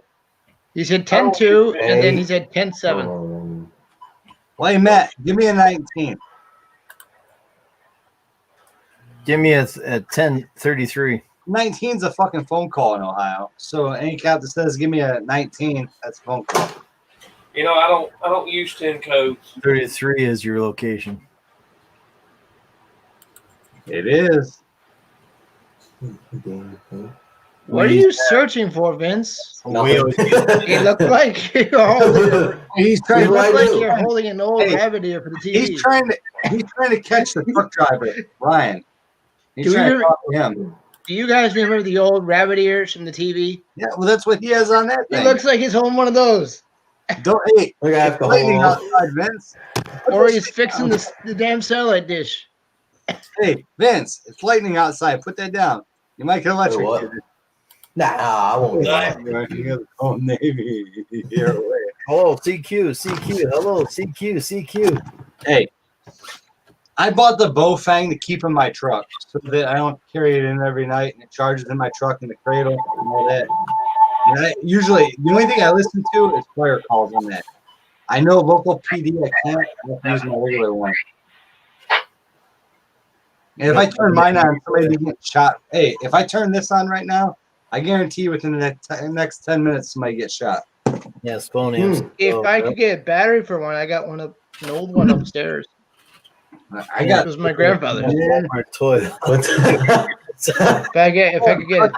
He said 10-2, and then he said 10-7. Well, hey, Matt, give me a 19. Give me a 10-33. 19's a fucking phone call in Ohio. So any cop that says give me a 19, that's a phone call. You know, I don't use 10 codes. 33 is your location. It is. What are you searching for, Vince? Nothing. It looked like you're holding. He's trying It looked like you're holding an old rabbit ear for the TV. He's trying to catch the truck driver, Ryan. He's trying to talk to him. Do you guys remember the old rabbit ears from the TV? Yeah, well, that's what he has on that thing. It looks like he's holding one of those. Don't hey, it's lightning outside, Vince. Or he's fixing the damn satellite dish. Hey, Vince, it's lightning outside. Put that down. You might get electrocuted. Nah, I won't die. Oh, Navy. You're away. Hello, CQ. Hello, CQ. Hey, I bought the Bowfang to keep in my truck so that I don't carry it in every night and it charges in my truck in the cradle and all that. And usually, the only thing I listen to is fire calls on that. I know local PD, I can't use my regular one. And if I turn mine on, somebody gets shot. Hey, if I turn this on right now, I guarantee within the next 10 minutes, somebody gets shot. Yes, phone amps. If I could get a battery for one, I got an old one upstairs. It was my grandfather's. My toilet. If I could get it.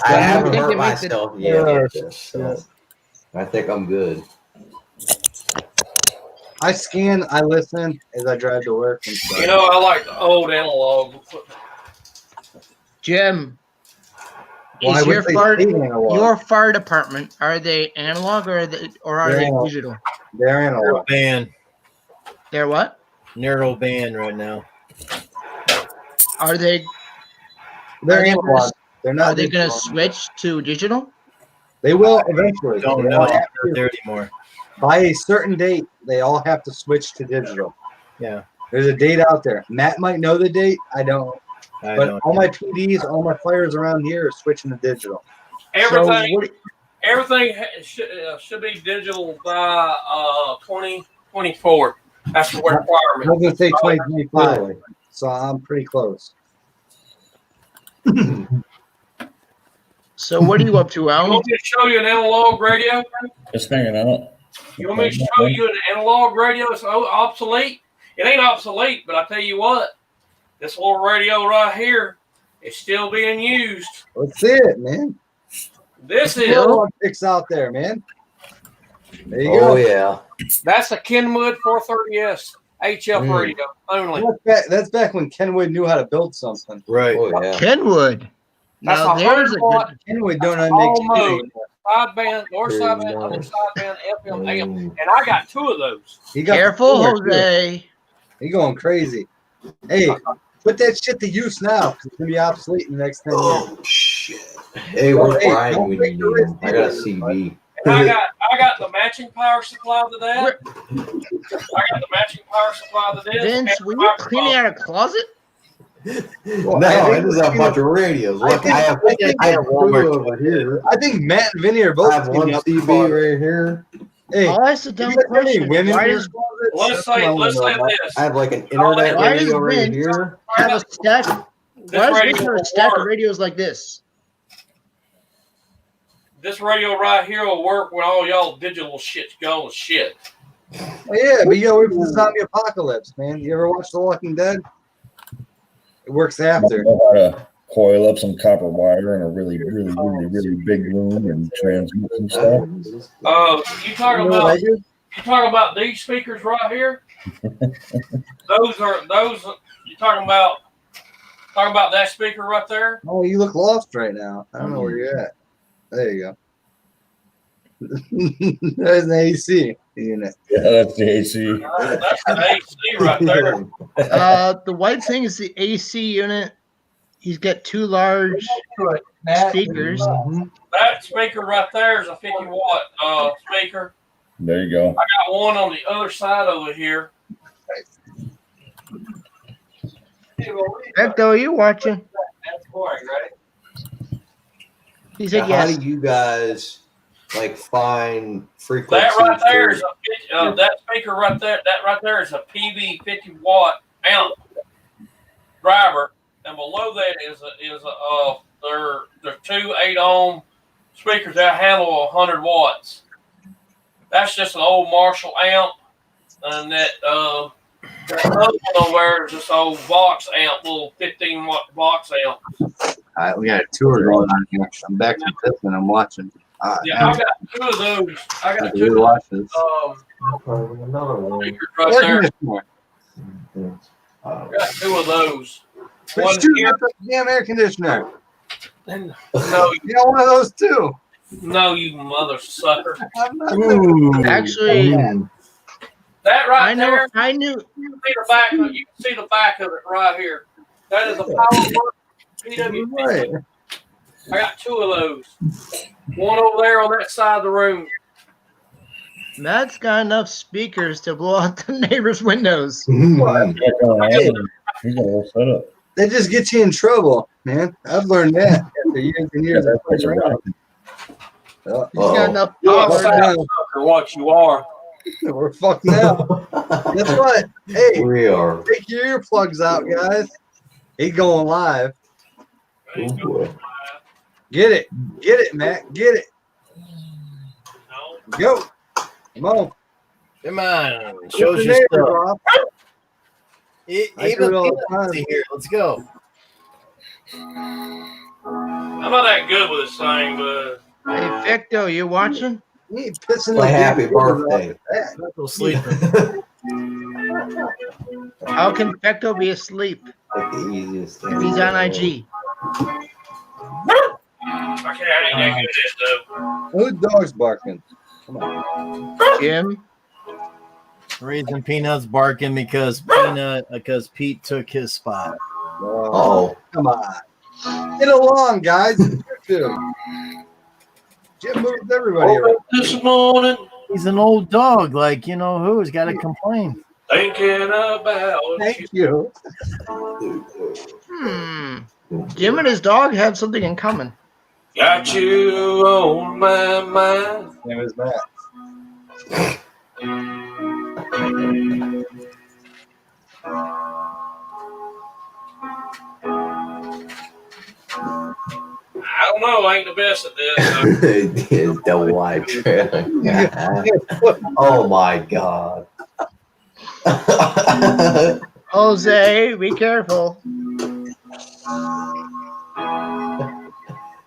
I haven't think hurt it makes it- myself yet with this, so I think I'm good. I scan, I listen as I drive to work and stuff. You know, I like the old analog. Jim, Well, I Is would your say fire state analog. your fire department, are they analog or are They're they analog. digital? They're Narrow analog. band. They're what? Narrow band right now. Are they They're Are they analog. gonna- They're not. are they going to digital. switch to digital? They will eventually. Don't They know. all I'm have not to. there anymore. By a certain date, they all have to switch to digital. Yeah. There's a date out there. Matt might know the date. I don't. I But don't. all my PDs, all my fires around here are switching to digital. Everything, So what, should be digital by 2024. That's the I was requirement. going to say 2025, so I'm pretty close. so what are you up to, You Alan? want me to show you an analog radio? Just hanging out. You want me to show you an analog radio? It's obsolete. It ain't obsolete, but I tell you what, this little radio right here is still being used. Let's see it, man. This is Analog picks out there, man. There you Oh go. yeah. that's a Kenwood 430S HF radio only. That's back when Kenwood knew how to build something. Right. Oh yeah. Kenwood. That's Now a there's a 100 watt good. Kenwood don't make all shit mode, anymore. sideband, north Very sideband, other nice. sideband, FM, AM, and I got two of those. He got Careful, four, too. Jose. He going crazy. Hey, put that shit to use now because it's gonna be obsolete in the next 10 years. Oh shit. Hey, where's Hey, Brian don't when break you your need him? wrist I got a either, CB. And I got the matching power supply to that. I got the matching power supply to this. Vince, and were the you microphone. cleaning out a closet? No, I just have a bunch of radios. I Look, think- I have I two over here. I think Matt and Vinny are I both have one cleaning out the CB closet. right here. Hey, I'll ask a you dumb guys have any question. women Why in your does closet? Let's That's what I say wanna know about. this. I have like an internet Why does radio right Vince here. have a stack? This Why does radio Vince have will a stack of work. radios like this? This radio right here will work when all y'all digital shit's going to shit. Oh, yeah, but you gotta wait for the zombie apocalypse, man. You ever watch The Walking Dead? It works after. Know how to coil up some copper wire in a really big room and transmit some stuff. You talking You know what I about do? you talking about these speakers right here? those you talking about that speaker right there? Oh, you look lost right now. I don't know where you're at. There you go. There's an AC unit. Yeah, that's the AC. That's the AC right there. The white thing is the AC unit. He's got two large speakers. That speaker right there is a 50 watt speaker. There you go. I got one on the other side over here. Ecto, are you watching? That's boring, right? He said Now, yes. how do you guys like find frequencies? That right there is for- a 50, that speaker right there. That right there is a PV 50 watt amp driver, and below that is they're two 8 ohm speakers that handle 100 watts. That's just an old Marshall amp, and that other one over there is this old Vox amp, little 15 watt Vox amp. All right, we got a tour going on here. I'm back from Pittsburgh. I'm watching. Yeah, I got two of those. I got Really two watch this. Another one. speakers right Air there. conditioner. I got two of those. But One you here. got the damn air conditioner. No, You got one of those too. no, you mother sucker. I'm not Actually, That right I know. there. I knew. You can see the back of it. You can see the back of it right here. That is a power PW. right. I got two of those. One over there on that side of the room. Matt's got enough speakers to blow out the neighbor's windows. He's got a whole setup. That just gets you in trouble, man. I've learned that after years and years of playing around. He's got enough You're a power. fat sucker, what you are. We're fucked now. Guess what? Hey, We are. take your earplugs out, guys. He's going live. Oh, boy. Get it, Matt. Get it. Go. Come on. Come on. Put Shows the your neighbors stuff. off. I Even do it all the Peanuts time. here. Let's go. I'm not that good with this thing, but Hey, Victo, you watching? You ain't pissing Well, the happy damn neighbors birthday. off with that. Go sleep. How can Victo be asleep Like the easiest thing. if he's on IG? I can't ain't that good at though. Whose dog's barking? Come on. Jim. Raising Peanut's barking because Pete took his spot. Oh, Come on. Get along, guys. It's your two. Jim moves everybody around. This morning, He's an old dog. Like, you know who's got to complain? thinking about Thank you. Jim and his dog have something in common. Got you on my mind. Name is Matt. I don't know. I ain't the best at this. His double wide trailer. Oh my God. Jose, be careful.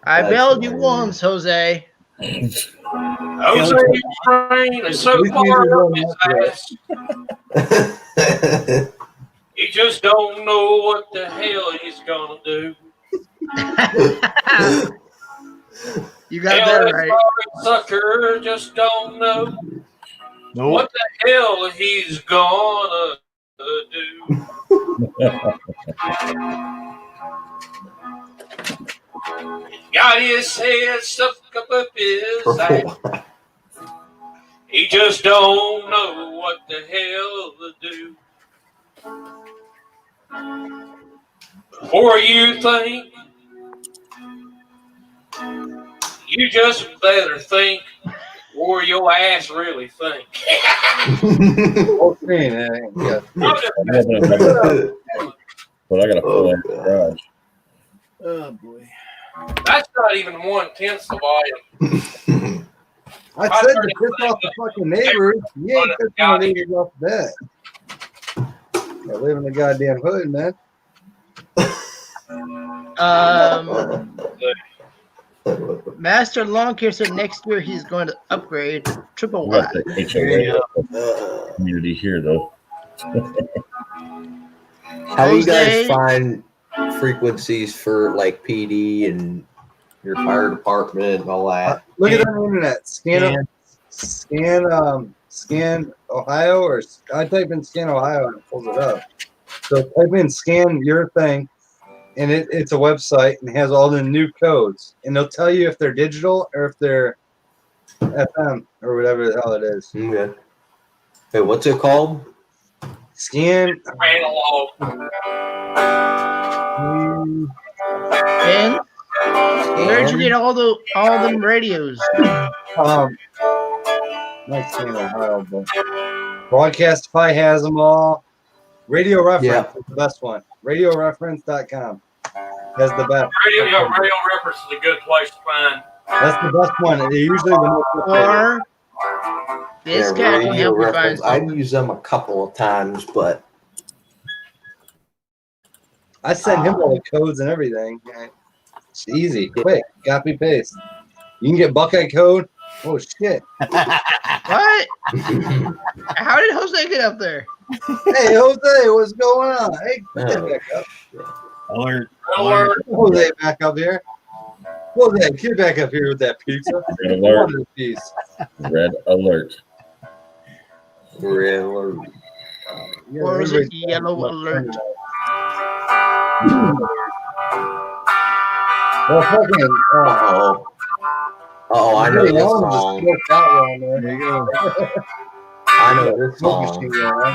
I bailed you once, Jose. Jose's brain is so far up his ass. He just don't know what the hell he's gonna do. You got that right. Sucker just don't know what the hell he's gonna do. Got his head stuck up his ass. He just don't know what the hell to do. Before you think, you just better think, or your ass really think. Okay, man. Yeah. But I got to pull in the garage. Oh boy. That's not even 1/10 the volume. I said to piss off the fucking neighbors. You ain't pissing the neighbors off that. I live in the goddamn hood, man. Master Lawn Care said next year he's going to upgrade triple We got wide. the HOA community here, though. How do you guys Jose? find frequencies for like PD and your fire department and all that? Look at it on the internet. Scan Ohio, or I type in scan Ohio and it pulls it up. So type in scan your thing, and it's a website and it has all the new codes, and they'll tell you if they're digital or if they're FM or whatever the hell it is. Okay. Hey, what's it called? Scan. Analog. Ben, where'd you get all them radios? Not Scan Ohio, but Broadcastify has them all. Radio Reference is the best one. RadioReference.com has the best. Radio Reference is a good place to find. That's the best one. They're usually the most Or this guy can help you find Reference. I've something. used them a couple of times, but I send him all the codes and everything. It's easy, quick, copy paste. You can get Buckeye code. Oh shit! What? How did Jose get up there? Hey Jose, what's going on? Hey, get back up. Alert. Jose, back up here. Jose, get back up here with that pizza. Red alert. One piece. Red alert. really, Yeah, Or is it everybody's- yellow alert? Well, fucking. uh-oh. Oh, I know Hey, this Ellen just song. smoked that one, man. There you go. I know this Smoke song. machine gun,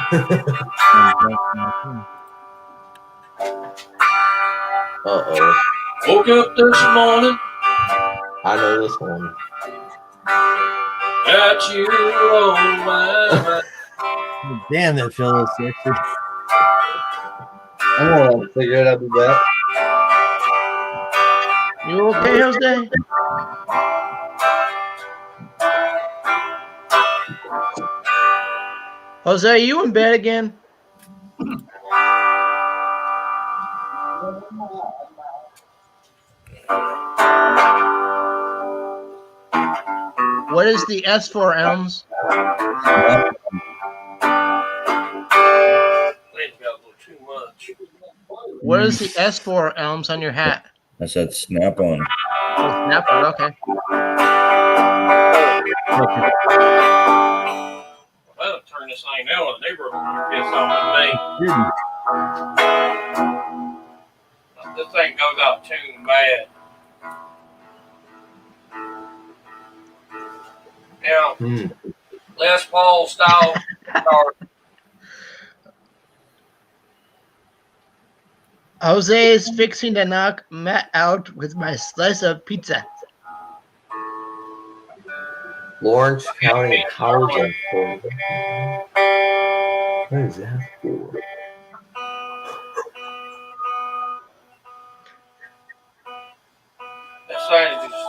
Uh-oh. Woke up this morning, I know this one. got you on my mind. Damn, that feels sexy. I'm gonna figure it out. Do that. You okay, Jose? Jose, you in bed again? What is the S4 Elms? Got a little too much. What is the S4 Elms on your hat? I said snap on. Oh, Snapper, okay. Well, turn this thing down with the neighborhood piss off at me. This thing goes out tune bad. Now, Les Paul style guitar. Jose is fixing to knock Matt out with my slice of pizza. Lawrence County Housing Authority. What is that for? This thing is just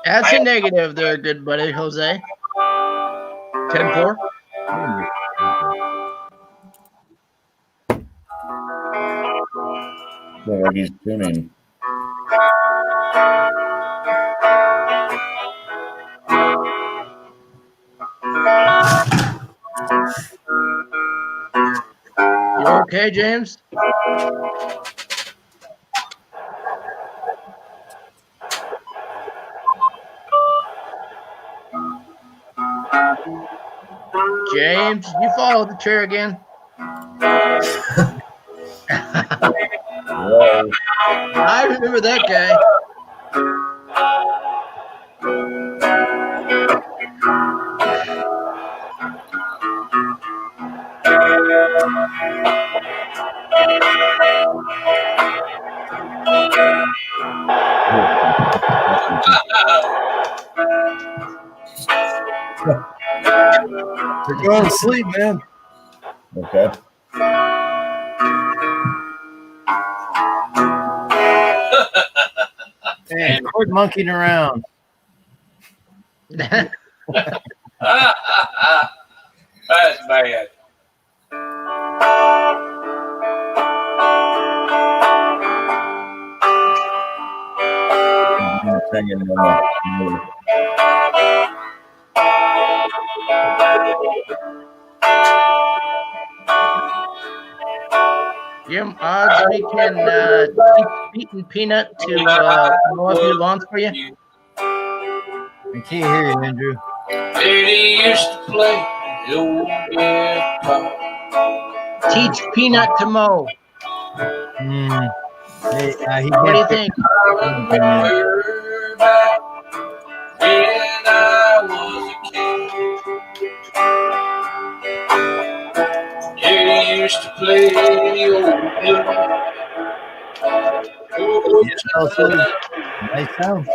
That's a negative there, good buddy, Jose. 10-4. Well, like he's tuning. You okay, James? James, you follow the chair again? I remember that guy. You're going to sleep, man. Okay. Hey, quit monkeying around. that's bad. Jim, odds we can keep beating Peanut to mow up your lawns for you? I can't hear you, Andrew. Eddie used to play the old guitar. Teach Peanut to mow. Hey, What do you think? I remember back when I was a kid. Eddie used to play the old blues. Nice sound.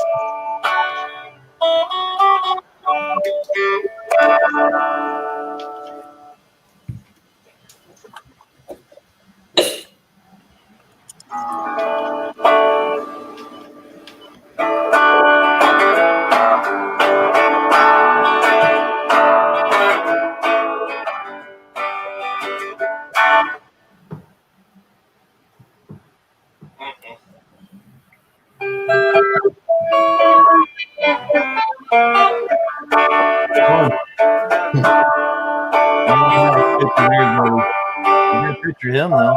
Picture him though.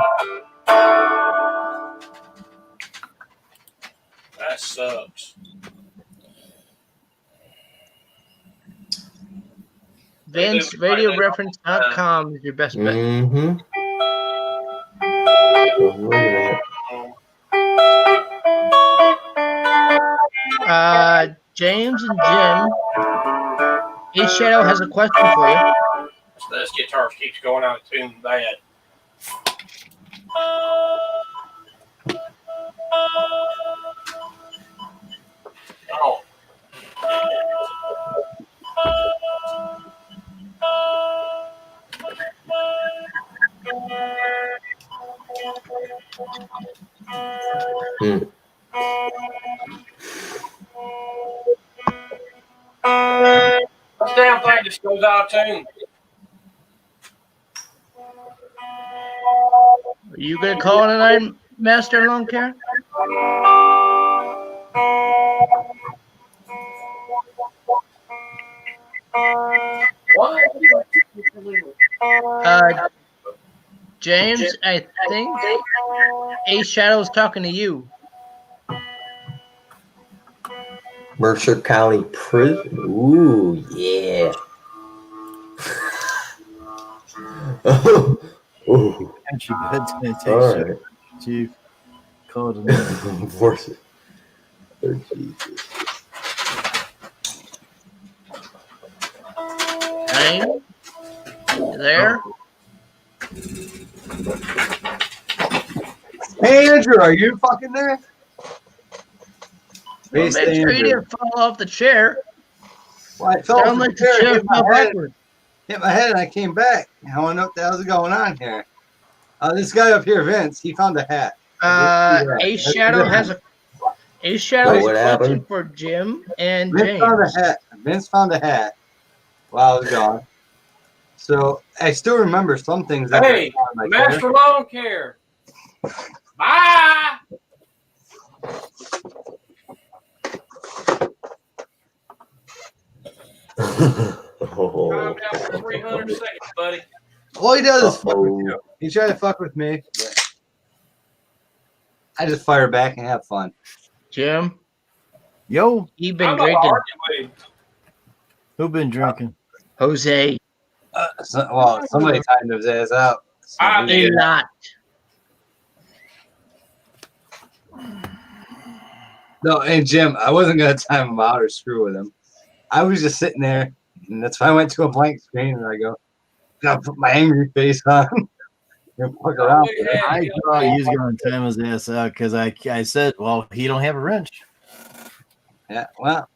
That sucks. VinceRadioReference.com is your best bet. James and Jim, Ace Shadow has a question for you. This guitar keeps going out of tune bad. Oh. This damn thing just goes out of tune. Are you gonna call tonight, Master Lawn Care? James, I think Ace Shadow is talking to you. Mercer County Prison. Ooh, yeah. Ooh. Aren't you good to take All shit, right. Chief? Call it a night. Force it. Oh, Jesus. Hey, you there? Hey, Andrew, are you fucking there? Well, Space make sure you Andrew. didn't fall off the chair. Well, I fell off Sound the like the chair, chair hit my fell head, backward. and I came back. I want to know what the hell's going on here. This guy up here, Vince, he found a hat. Ace Shadow has a Ace Shadow So has what a question happened? for Jim and Vince found a James. hat. Vince found a hat while I was gone. So I still remember some things that Hey, were on my Master Lawn Care. Bye. Oh. Time down for 300 seconds, buddy. All he does is fuck with Uh-oh. you. He tried to fuck with me. But I just fire back and have fun. Jim, Yo, you've been I'm not drinking. arguing with him. who been drinking? Jose, Somebody timed his ass out. So I he- did. a lot. No, and Jim, I wasn't gonna time him out or screw with him. I was just sitting there, and that's why I went to a blank screen, and I go, "Gotta put my angry face on." And fuck around. Always with it. had I to get thought a he was going to time his ass out because I said, well, he don't have a wrench. Yeah, well,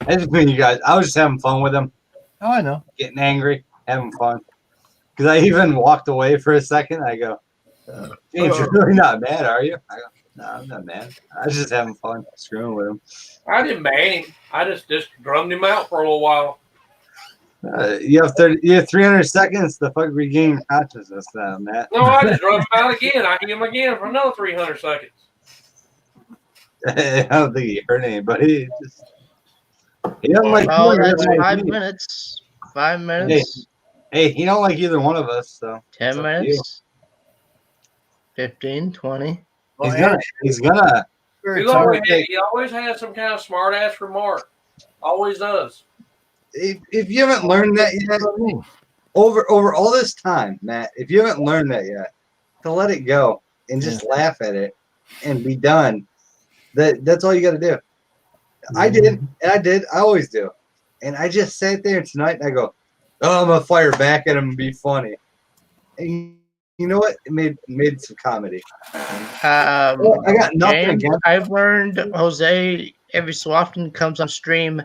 that's between you guys. I was just having fun with him, Oh, I know. getting angry, having fun. Because I even walked away for a second. I go, James, you're really not mad, are you? I go, no, I'm not mad. I was just having fun screwing with him. I didn't ban him. I just drummed him out for a little while. You have 300 seconds to fuck regain consciousness now, Matt. No, I just drummed him out again. I hit him again for another 300 seconds. I don't think he hurt anybody. He doesn't like Oh, you, that's he doesn't like 5 me. minutes. 5 minutes. Hey, he don't like either one of us, so 10 it's up to you. minutes. 15, 20. He's gonna. He always has some kind of smart ass remark. Always does. If you haven't learned that yet, over all this time, Matt, if you haven't learned that yet, to let it go and just laugh at it and be done. That's all you got to do. I did, and I always do, and I just sat there tonight and I go, "Oh, I'm gonna fire back at him and be funny." And you know what? It made some comedy. I got nothing James, against. I've learned Jose every so often comes on stream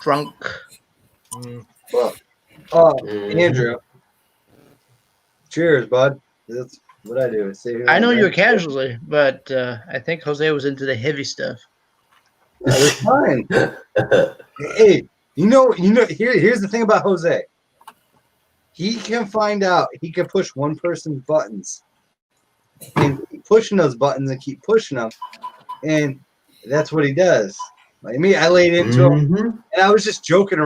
drunk. Well, Andrew, cheers, bud. That's what I do. Sit here I know and you're drink. casually, but I think Jose was into the heavy stuff. That was fine. Hey, here's the thing about Jose. He can find out. He can push one person's buttons, and keep pushing those buttons and keep pushing them, and that's what he does. Like me, I laid into him, and I was just joking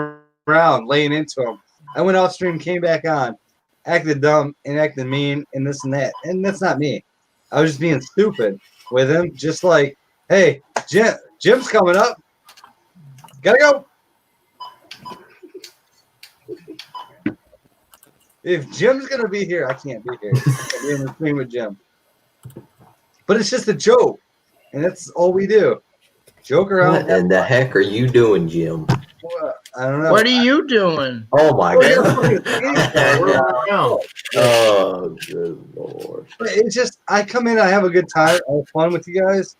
around, laying into him. I went off stream, came back on, acted dumb and acted mean, and this and that, and that's not me. I was just being stupid with him, just like, hey, Jim's coming up. Gotta go. If Jim's gonna be here, I can't be here. I'll be in the stream with Jim. But it's just a joke, and that's all we do. Joke around. What in the heck are you doing, Jim? I don't know. What are you doing? Oh my god. No. Oh, good lord. But it's just I come in, I have a good time, I have fun with you guys.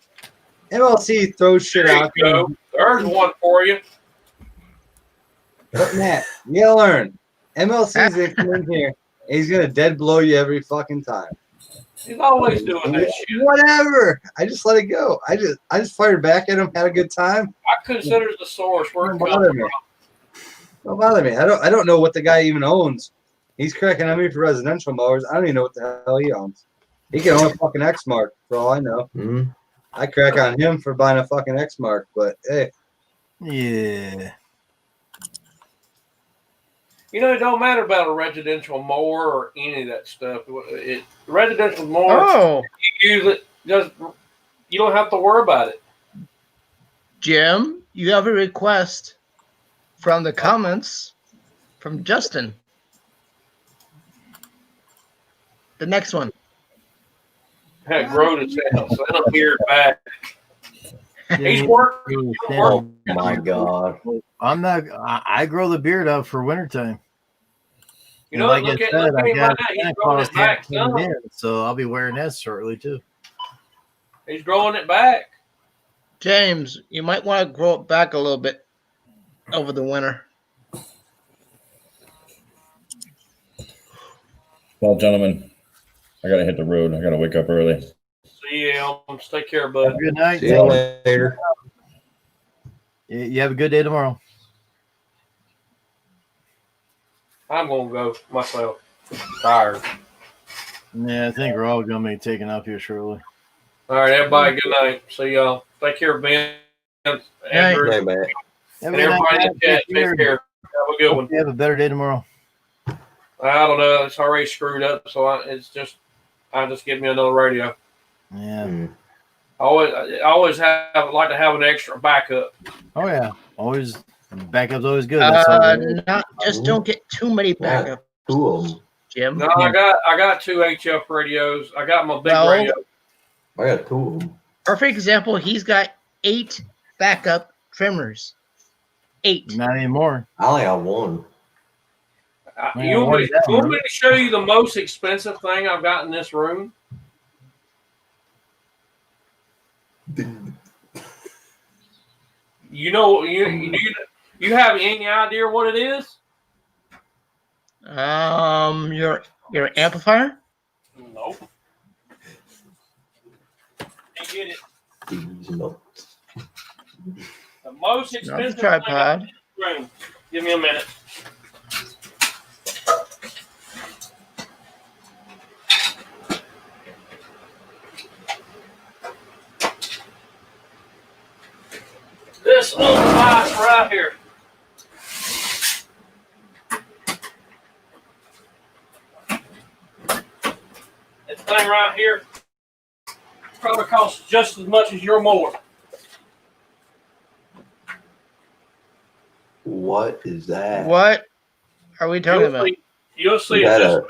MLC throws shit There out you go. There's one for you. But Matt, you gotta learn. MLC's gonna come in here and he's gonna dead blow you every fucking time. He's always doing that shit. Whatever. I just let it go. I just fired back at him, had a good time. I consider the source where it Don't comes bother me. from. Don't bother me. I don't know what the guy even owns. He's cracking on me for residential mowers. I don't even know what the hell he owns. He can own a fucking X mark for all I know. Mm-hmm. I crack on him for buying a fucking X mark, but hey. Yeah. You know, it don't matter about a residential mower or any of that stuff. Residential mower, Oh, you use it, just you don't have to worry about it. Jim, you have a request from the comments from Justin. The next one. Grow his house. Send a beard back. He's working. Oh my God. I'm not. I grow the beard up for wintertime. You know, like look I at said, I him got right now. He's Santa growing Claus it back. hat coming in, so I'll be wearing that shortly too. He's growing it back. James, you might want to grow it back a little bit over the winter. Well, gentlemen, I gotta hit the road. I gotta wake up early. See you. Take care, bud. Good night. See you later. You have a good day tomorrow. I'm gonna go myself. Tired. Yeah, I think we're all gonna be taken up here shortly. All right, everybody. Good night. See y'all. Take care, Ben. Andrew. Hey, man. And everybody in the chat. Take care. Have a good one. You have a better day tomorrow. I don't know. It's already screwed up, so I just give me another radio. Yeah. I always like to have an extra backup. Oh yeah. Always backup's always good. That's Just don't get too many backup. Cool. Jim. No, I got 2 HF radios. I got my big radio. I got 2 of them. Perfect example. He's got 8 backup trimmers. 8. Not anymore. I only have 1. You want me to show you the most expensive thing I've got in this room? You know, you have any idea what it is? Your amplifier? Nope. You get it. The most expensive tripod. thing in this room. Give me a minute. This little device right here. This thing right here probably costs just as much as your mower. What is that? What are we talking about? You'll see it.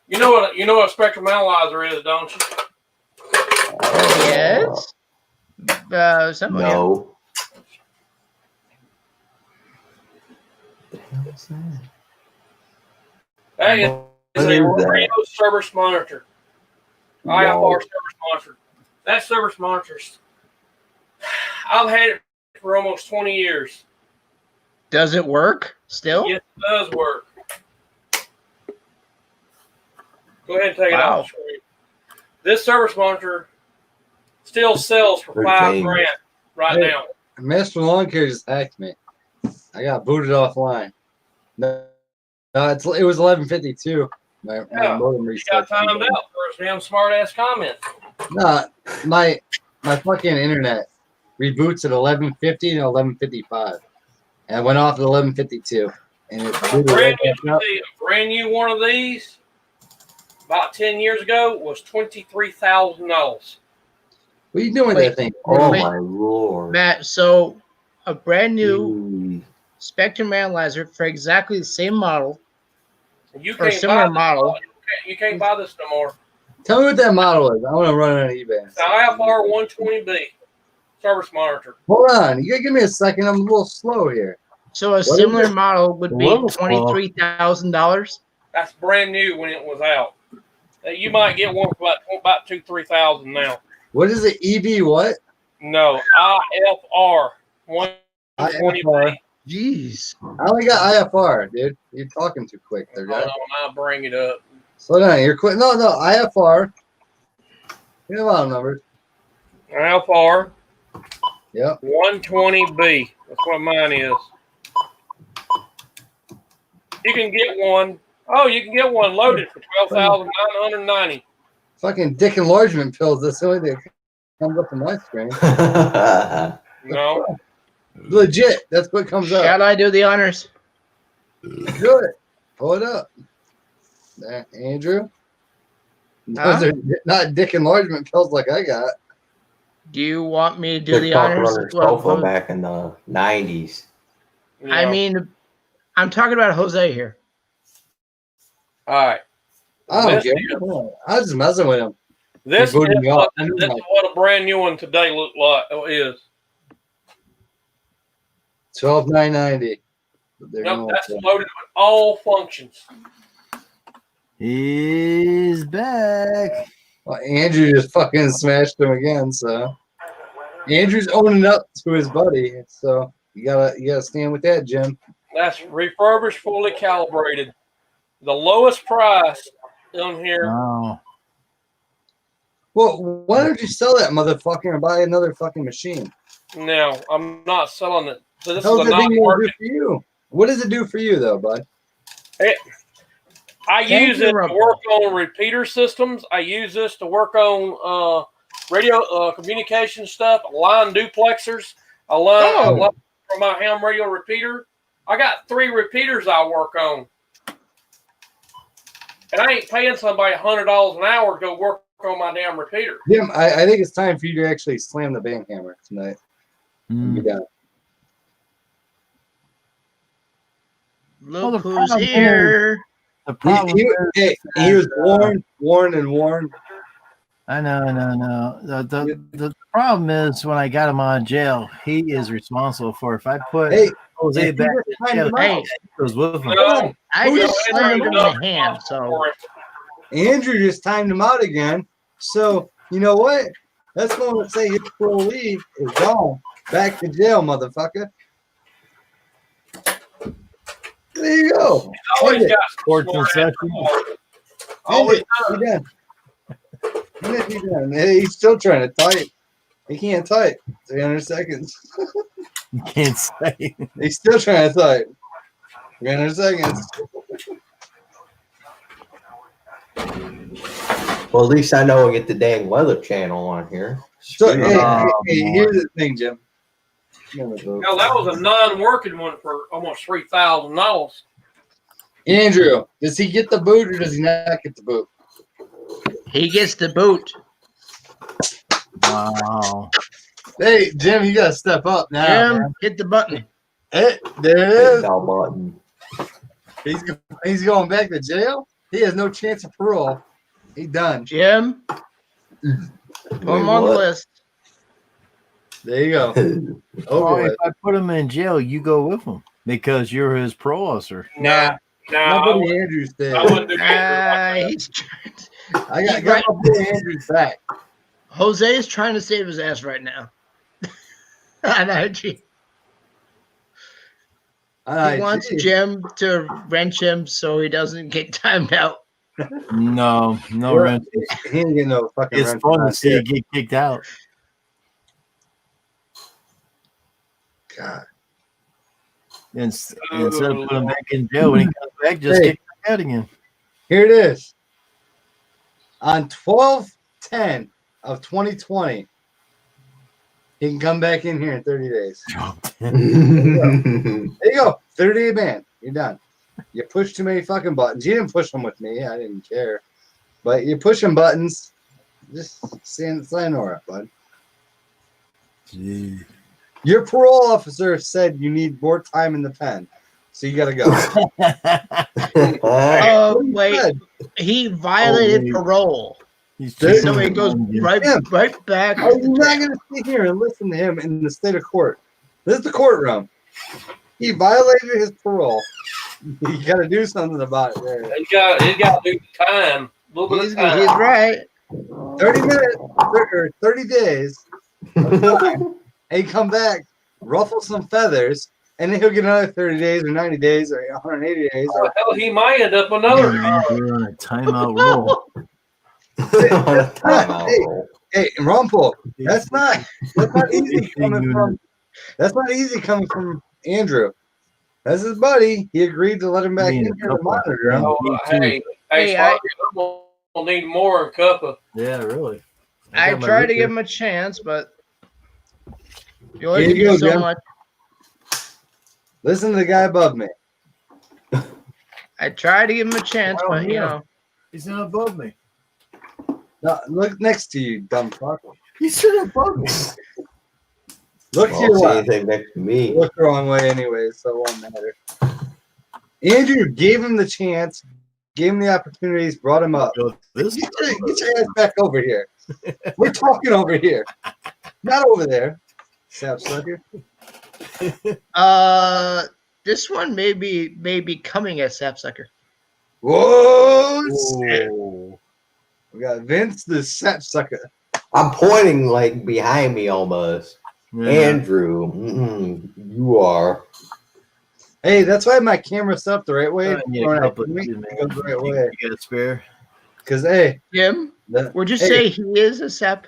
You know what a spectrum analyzer is, don't you? Yes. No. Hey, it's a radio service monitor. IFR service monitor. That service monitor, I've had it for almost 20 years. Does it work still? Yes, it does work. Go ahead and take it out. This service monitor still sells for $5,000 right now. Master Lawn Care just hacked me. I got booted offline. No, it was 11:52. My modem You got timed out for a damn smart ass comment. No, my fucking internet reboots at 11:50 to 11:55, and I went off at 11:52, and it brand new one of these about 10 years ago was $23,000. What are you doing with that thing? Oh my Lord, Matt. So a brand new Spectrum analyzer for exactly the same model or similar model. You can't buy this no more. Tell me what that model is. I want to run it on eBay. It's the IFR 120B service monitor. Hold on, you gotta give me a second. I'm a little slow here. So a similar model would be $23,000. That's brand new when it was out. You might get one for about $2,000-3,000 now. What is it? EV what? No, IFR 120B. Jeez. I only got IFR, dude. You're talking too quick there, guy. I'll bring it up. Slow down. You're quick. No, IFR. Give me the model numbers. IFR. Yep. 120B. That's what mine is. You can get one. Oh, you can get one loaded for $12,990. Fucking dick enlargement pills. That's the only thing that comes up on my screen. No. Legit. That's what comes up. Shall I do the honors? Do it. Pull it up. Andrew? Those are not dick enlargement pills like I got. Do you want me to do Took the Parker honors? Runner's Well, sofa back in the 90s. I mean, I'm talking about Jose here. All right. I don't This care. is- I was just messing with him. This is He booted me what, off. I knew this my- is what a brand new one today look like. Is 12,990. nope, that's loaded with all functions. He's back. Well, Andrew just fucking smashed him again. So Andrew's owning up to his buddy. So you gotta stand with that, Jim. That's refurbished, fully calibrated. The lowest price on here. Wow. Well, why don't you sell that motherfucker and buy another fucking machine? No, I'm not selling it. So this How's is a that thing gonna do non-market. for you? What does it do for you, though, bud? I Thank use you, it to Rumble. work on repeater systems. I use this to work on radio communication stuff, line duplexers. I line for my ham radio repeater. I got 3 repeaters I work on. And I ain't paying somebody $100 an hour to go work on my damn repeater. Jim, I think it's time for you to actually slam the band hammer tonight. Be done. Look who's problem here. The problem He was warned, and warned. I know. The problem is when I got him out of jail, he is responsible for if I put Jose he back just in timed jail, him out. he goes with him. No, I just no, slammed him in no. the hand, so Andrew just timed him out again. So you know what? That's going to say his parolee is gone. Back to jail, motherfucker. There you go. always got Court some concession. Always He done. He done. Hey, he's still trying to type. He can't type. 300 seconds. You can't say. He's still trying to type. 300 seconds. Well, at least I know I get the dang Weather Channel on here. So, hey, here's the thing, Jim. Now that was a non-working one for almost $3,000. Andrew, does he get the boot or does he not get the boot? he gets the boot. Wow. Hey, Jim, you gotta step up now. Jim, Man. hit the button. Hey, there it is. Bell button. He's going back to jail. He has no chance of parole. He done. Jim, put him on the list. There you go. Oh, Over if with. I put him in jail, you go with him because you're his parole officer. Nah, My I buddy wouldn't- Andrew's there. I wouldn't do anything like He's I got my buddy Andrew's back. Jose is trying to save his ass right now. On IG. He wants Jim to wrench him so he doesn't get timed out. No Yeah. wrench. He ain't getting no fucking It's wrench fun on to see you shit. get kicked out. God. Instead of putting him back in jail when he comes back, just Hey. kick him out again. Here it is. On 12/10 of 2020, he can come back in here in 30 days. There you go. 30-day ban. You're done. You push too many fucking buttons. You didn't push them with me. I didn't care. But you're pushing buttons. Just sign Nora, bud. Gee. Your parole officer said you need more time in the pen. So you got to go. Oh, wait. He violated wait. parole. He's So he goes right back. Are you not going to sit here and listen to him in the state of court? This is the courtroom. He violated his parole. You got to do something about it there. He's got to do the time. A little bit He's of time. right. 30 minutes or 30 days of time, and he come back, ruffle some feathers, and then he'll get another 30 days or 90 days or 180 days. Well, hell, he might end up another. You're on a timeout roll. Hey, Rumpel, that's not easy coming from. That's not easy coming from Andrew. That's his buddy. He agreed to let him back in here to monitor him. Oh, hey, I we'll need more in Cuppa. Yeah, really. I got my tried to Richter. give him a chance, but you only Here you can go, do so Jim. much. Listen to the guy above me. I tried to give him a chance, but you know. He's not above me. No, look next to you, dumb fuck. You should have bugged me. Look to Well, your see left. anything next to me. Look the wrong way anyway, so it won't matter. Andrew gave him the chance, gave him the opportunities, brought him up. Get your ass back over here. We're talking over here, not over there. Sapsucker. This one may be coming as Sapsucker. Whoa! Oh. We got Vince the Sapsucker. I'm pointing like behind me almost. Yeah. Andrew, you are. Hey, that's why my camera's set up the right way. I need a When I couple tweet, too, it goes the right man. way. You got a spare? Because hey, Jim, would you hey, say he is a Sap?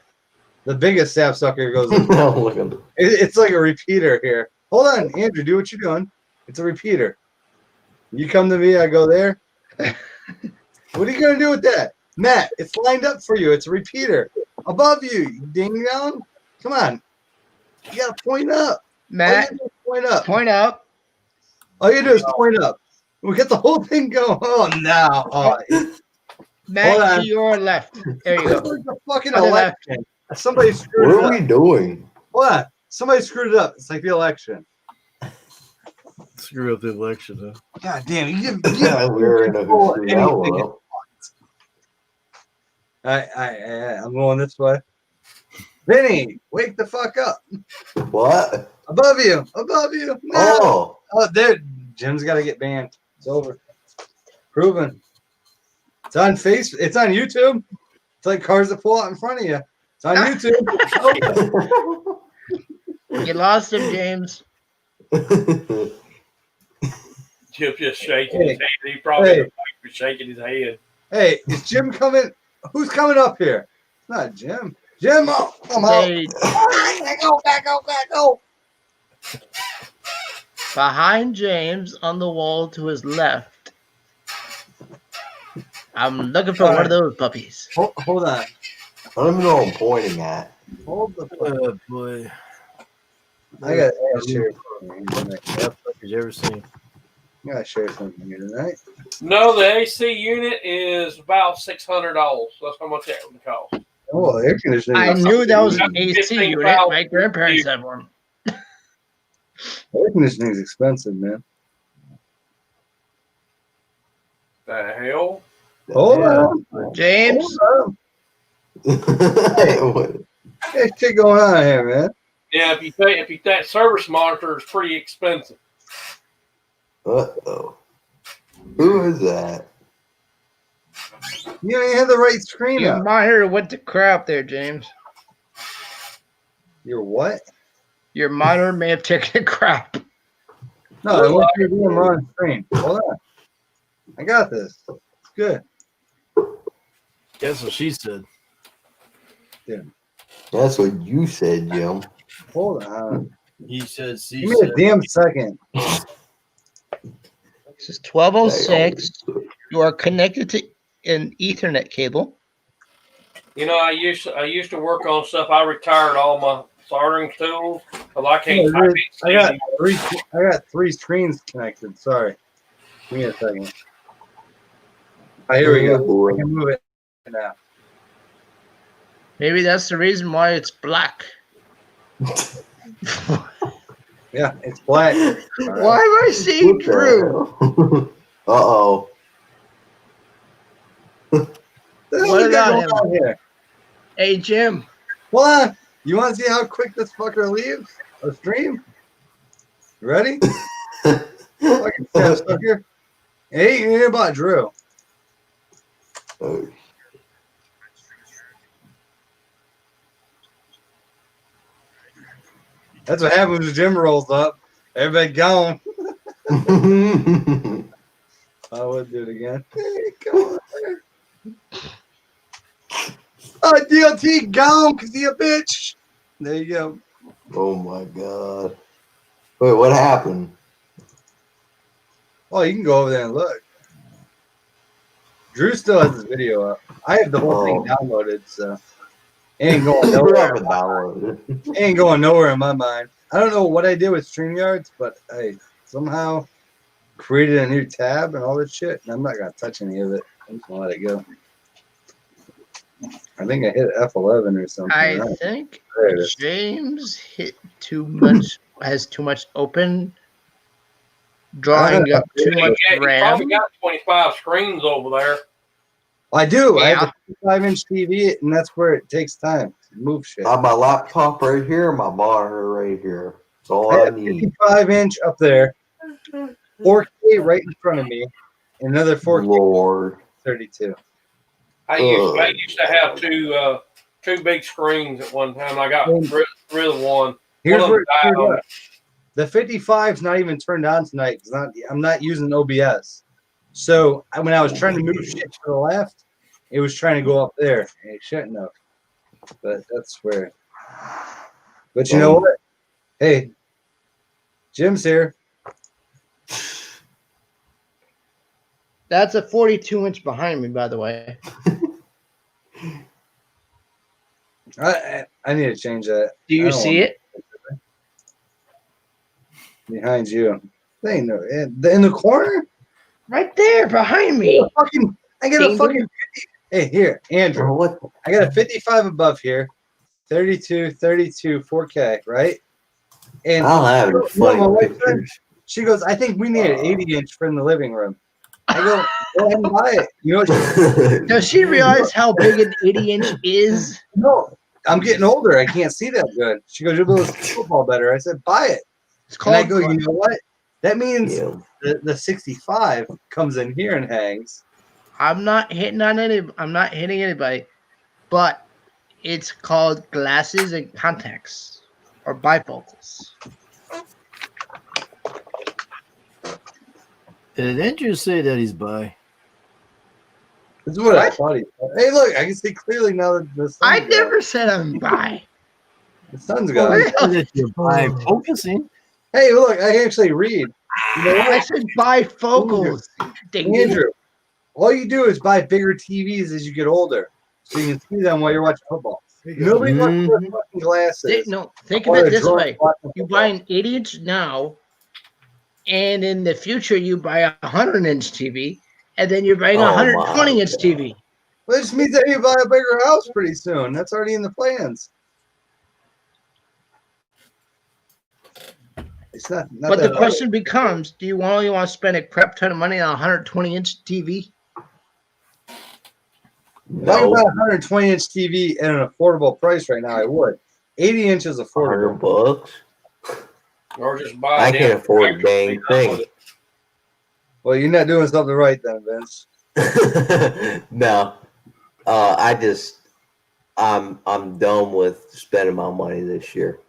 the biggest Sapsucker goes? Look at him. It's like a repeater here. Hold on, Andrew, do what you're doing. It's a repeater. You come to me, I go there. What are you gonna do with that, Matt? It's lined up for you. It's a repeater above you. You ding dong. Come on, you gotta point up. Matt, Point up. point up. All you do is point up. We get the whole thing going. Oh, now. Oh, Matt, hold on. to your left. There you It's go. like a fucking On the left. election. Somebody screwed What it are up. we doing? Hold on. Somebody screwed it up. It's like the election. Screw up the election, huh? God damn, you give We're in a control who's anything. yellow. I'm going this way. Vinny, wake the fuck up. What? Above you. Above you. No. Oh, Oh, there. Jim's got to get banned. It's over. Proven. It's on Facebook. It's on YouTube. It's like cars that pull out in front of you. It's on YouTube. You lost him, James. Jim just shaking Hey. his head. He probably Hey. was shaking his head. Hey, is Jim coming? Who's coming up here? It's not Jim. Jim, oh, come out. Hey, Back go. behind James on the wall to his left. I'm looking for one of those puppies. Hold on. I don't even know what I'm pointing at. Hold the fuck. Oh, boy. I got to share Best you ever seen. I got to share something here tonight. No, the AC unit is about $600. That's how much that would cost. Oh, air conditioning. I knew that was an AC 15 unit. valve. My grandparents had one. Air conditioning is expensive, man. The hell? Hold on. James, Hold on. What? There's shit going on here, man. Yeah, if you that service monitor is pretty expensive. Uh-oh. Who is that? You don't even have the right screen your up. monitor went to crap there, James. Your what? Your monitor may have taken a crap. No, it won't be the wrong screen. Hold on. I got this. It's good. That's what she said. That's what you said, Jim. Hold on. He said, she Give me said. a damn second. This is 1206. You are connected to an Ethernet cable. You know, I used to work on stuff. I retired all my soldering tools because I can't type it. I got three screens connected. Sorry. Give me a second. Oh, here we go. I can move it now. Maybe that's the reason why it's black. Yeah, it's black. Why am I seeing Drew? Uh-oh. What about him? Here? Hey, Jim. Hold on. You want to see how quick this fucker leaves a stream? You ready? Fucking sucker. Hey, you hear about Drew? Oh, That's what happens when Jim rolls up. Everybody gone. I would do it again. Hey, come on. Oh, DLT gone because he a bitch. There you go. oh my God. Wait, what happened? Oh, you can go over there and look. Drew still has his video up. I have the whole thing downloaded, so it ain't going nowhere. It ain't going nowhere in my mind. I don't know what I did with StreamYards, but I somehow created a new tab and all this shit, and I'm not gonna touch any of it. I'm just gonna let it go. I think I hit F11 or something. I right? think There it is. James hit too much, has too much open, drawing up too much He RAM. probably got 25 screens over there. I do. I Yeah. have a 55-inch TV, and that's where it takes time to move shit. I have my laptop right here, my monitor right here. That's all I I have need. 55-inch up there, 4K right in front of me, and another 4K Lord. 32. I used to have two big screens at one time. I got rid of one. Here's One of where them it died screwed on up. The 55's not even turned on tonight because I'm not using OBS. So when I was trying to move shit to the left, it was trying to go up there, and it shouldn't have. But that's where. But you know what? Hey, Jim's here. That's a 42-inch behind me, by the way. I need to change that. Do you see it? Behind you. They ain't no in the corner? Right there, behind me. I get a fucking 50. Hey, here, Andrew. Oh, what? I got a 55 above here, 32, 4K, right? And I'll have it funny my wife said, pictures. she goes, I think we need an 80-inch for in the living room. I go, go ahead and buy it. You know what? Does she realize how big an 80-inch is? No, I'm getting older. I can't see that good. She goes, you'll be able to see football better. I said, buy it. It's And I called. go, you know what? That means Yeah. the 65 comes in here and hangs. I'm not hitting anybody, but it's called glasses and contacts or bifocals. Did Andrew say that he's bi? This is what I thought he said. Hey, look, I can see clearly now that the sun's I gone. never said I'm bi. The sun's Well, gone. he said that you're bi focusing. Hey, look, I can actually read. You know I what? said bifocals. Dingy. Andrew, all you do is buy bigger TVs as you get older, so you can see them while you're watching football. Nobody wants to wear fucking glasses. Think of it this way: you buy an 80-inch now, and in the future you buy a 100-inch TV, and then you're buying a 120-inch TV. Well, it just means that you buy a bigger house pretty soon. That's already in the plans. It's not But that the question becomes: do you only want to spend a crap ton of money on a 120-inch TV? If I could buy a 120-inch TV at an affordable price right now, I would. 80 inches affordable. $100. Or just buy. I can't afford a dang thing. Well, you're not doing something right then, Vince. No, I'm done with spending my money this year.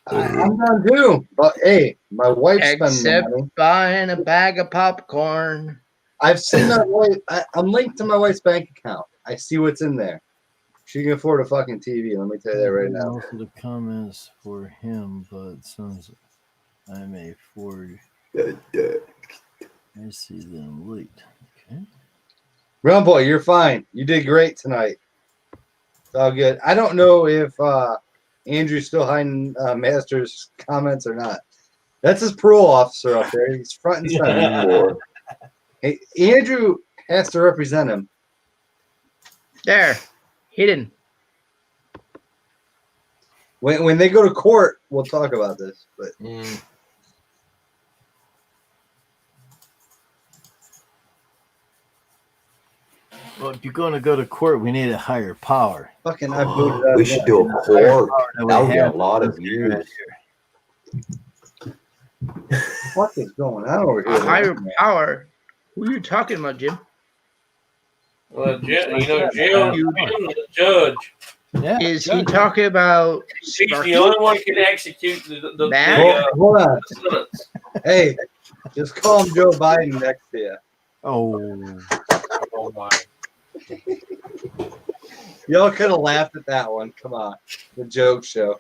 I'm done too. But hey, my wife's spending Except the money. buying a bag of popcorn. I've seen my wife. I'm linked to my wife's bank account. I see what's in there. She can afford a fucking TV. Let me tell you that right now. Most of the comments for him, but since I'm a Ford, I see them late. Okay. Brown boy, you're fine. You did great tonight. It's all good. I don't know if Andrew's still hiding Master's comments or not. That's his parole officer up there. He's front and center. Hey, Andrew has to represent him. There, hidden. When they go to court, we'll talk about this. But Well, if you're going to go to court, we need a higher power. fucking, I booted out. We should do a court. we That would get have a lot of views. What is going on over here? A higher power. Who are you talking about, Jim? Well, Jim, Jim's the judge. Yeah. Is he talking about? He's the Sparky? only one who can execute the Hold on. sentence. Hey, just call him Joe Biden next to you. Oh. Oh my. Y'all could have laughed at that one. Come on, the joke show.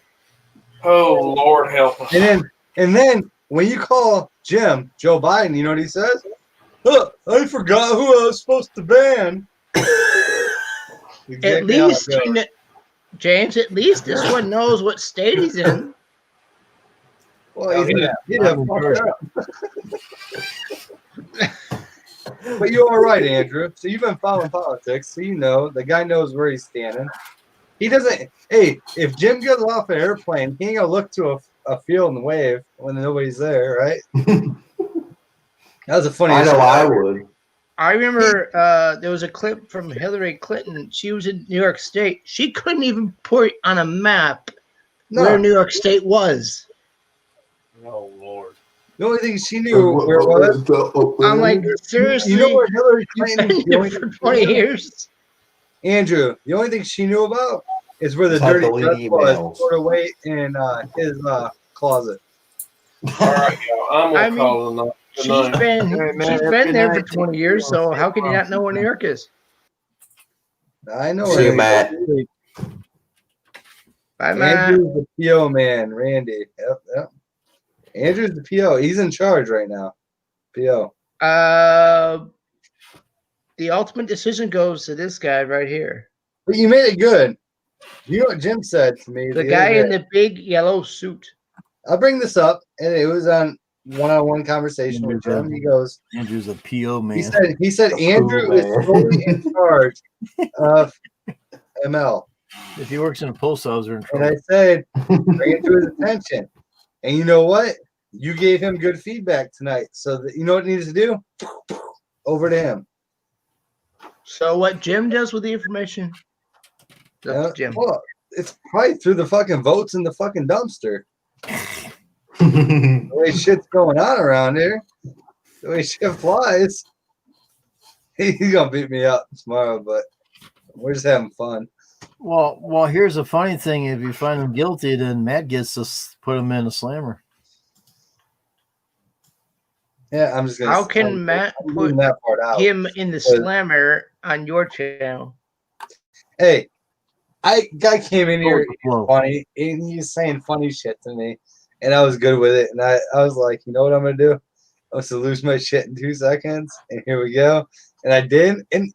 Oh Lord, help us. And then when you call Jim Joe Biden, you know what he says? Huh, I forgot who I was supposed to ban. At least, James. At least this one knows what state he's in. Well, he'd have fucked up. But you are right, Andrew. So you've been following politics, so you know the guy knows where he's standing. He doesn't. Hey, if Jim gets off an airplane, he ain't gonna look to a field and wave when nobody's there, right? That was a funny. I know I would. I remember there was a clip from Hillary Clinton. She was in New York State. She couldn't even put on a map where New York State was. Oh Lord! The only thing she knew where it was. I'm like, seriously? You know where Hillary You've Clinton been here for 20 years? Andrew, the only thing she knew about is where the dirty dress was stored away in his closet. All right, I'm gonna call it a night. She's been there for 20 years, so how can you not know where New York is? I know. See you, Matt. Bye, Matt. Andrew's the PO man, Randy. Yep. Andrew's the PO. He's in charge right now. PO. The ultimate decision goes to this guy right here. But you made it good. You know what Jim said to me? The guy in the big yellow suit. I'll bring this up, and it was on one-on-one conversation with Jim. He goes, Andrew's a PO man. He said Andrew is fully in charge of ML. If he works in a post office, we're in trouble. And I said, bring it to his attention. And you know what? You gave him good feedback tonight. So you know what he needs to do? Over to him. So what Jim does with the information? Jim. Well, it's probably through the fucking votes in the fucking dumpster. The way shit's going on around here, the way shit flies. He's gonna beat me up tomorrow, but we're just having fun. Well, here's the funny thing: if you find him guilty, then Matt gets to put him in a slammer. Yeah, I'm just gonna. How can Matt put that part out? Him in the slammer on your channel? Hey, guy came in here funny, and he's saying funny shit to me, and I was good with it, and I was like, you know what I'm gonna do? I'm gonna lose my shit in 2 seconds, and here we go, and I did, and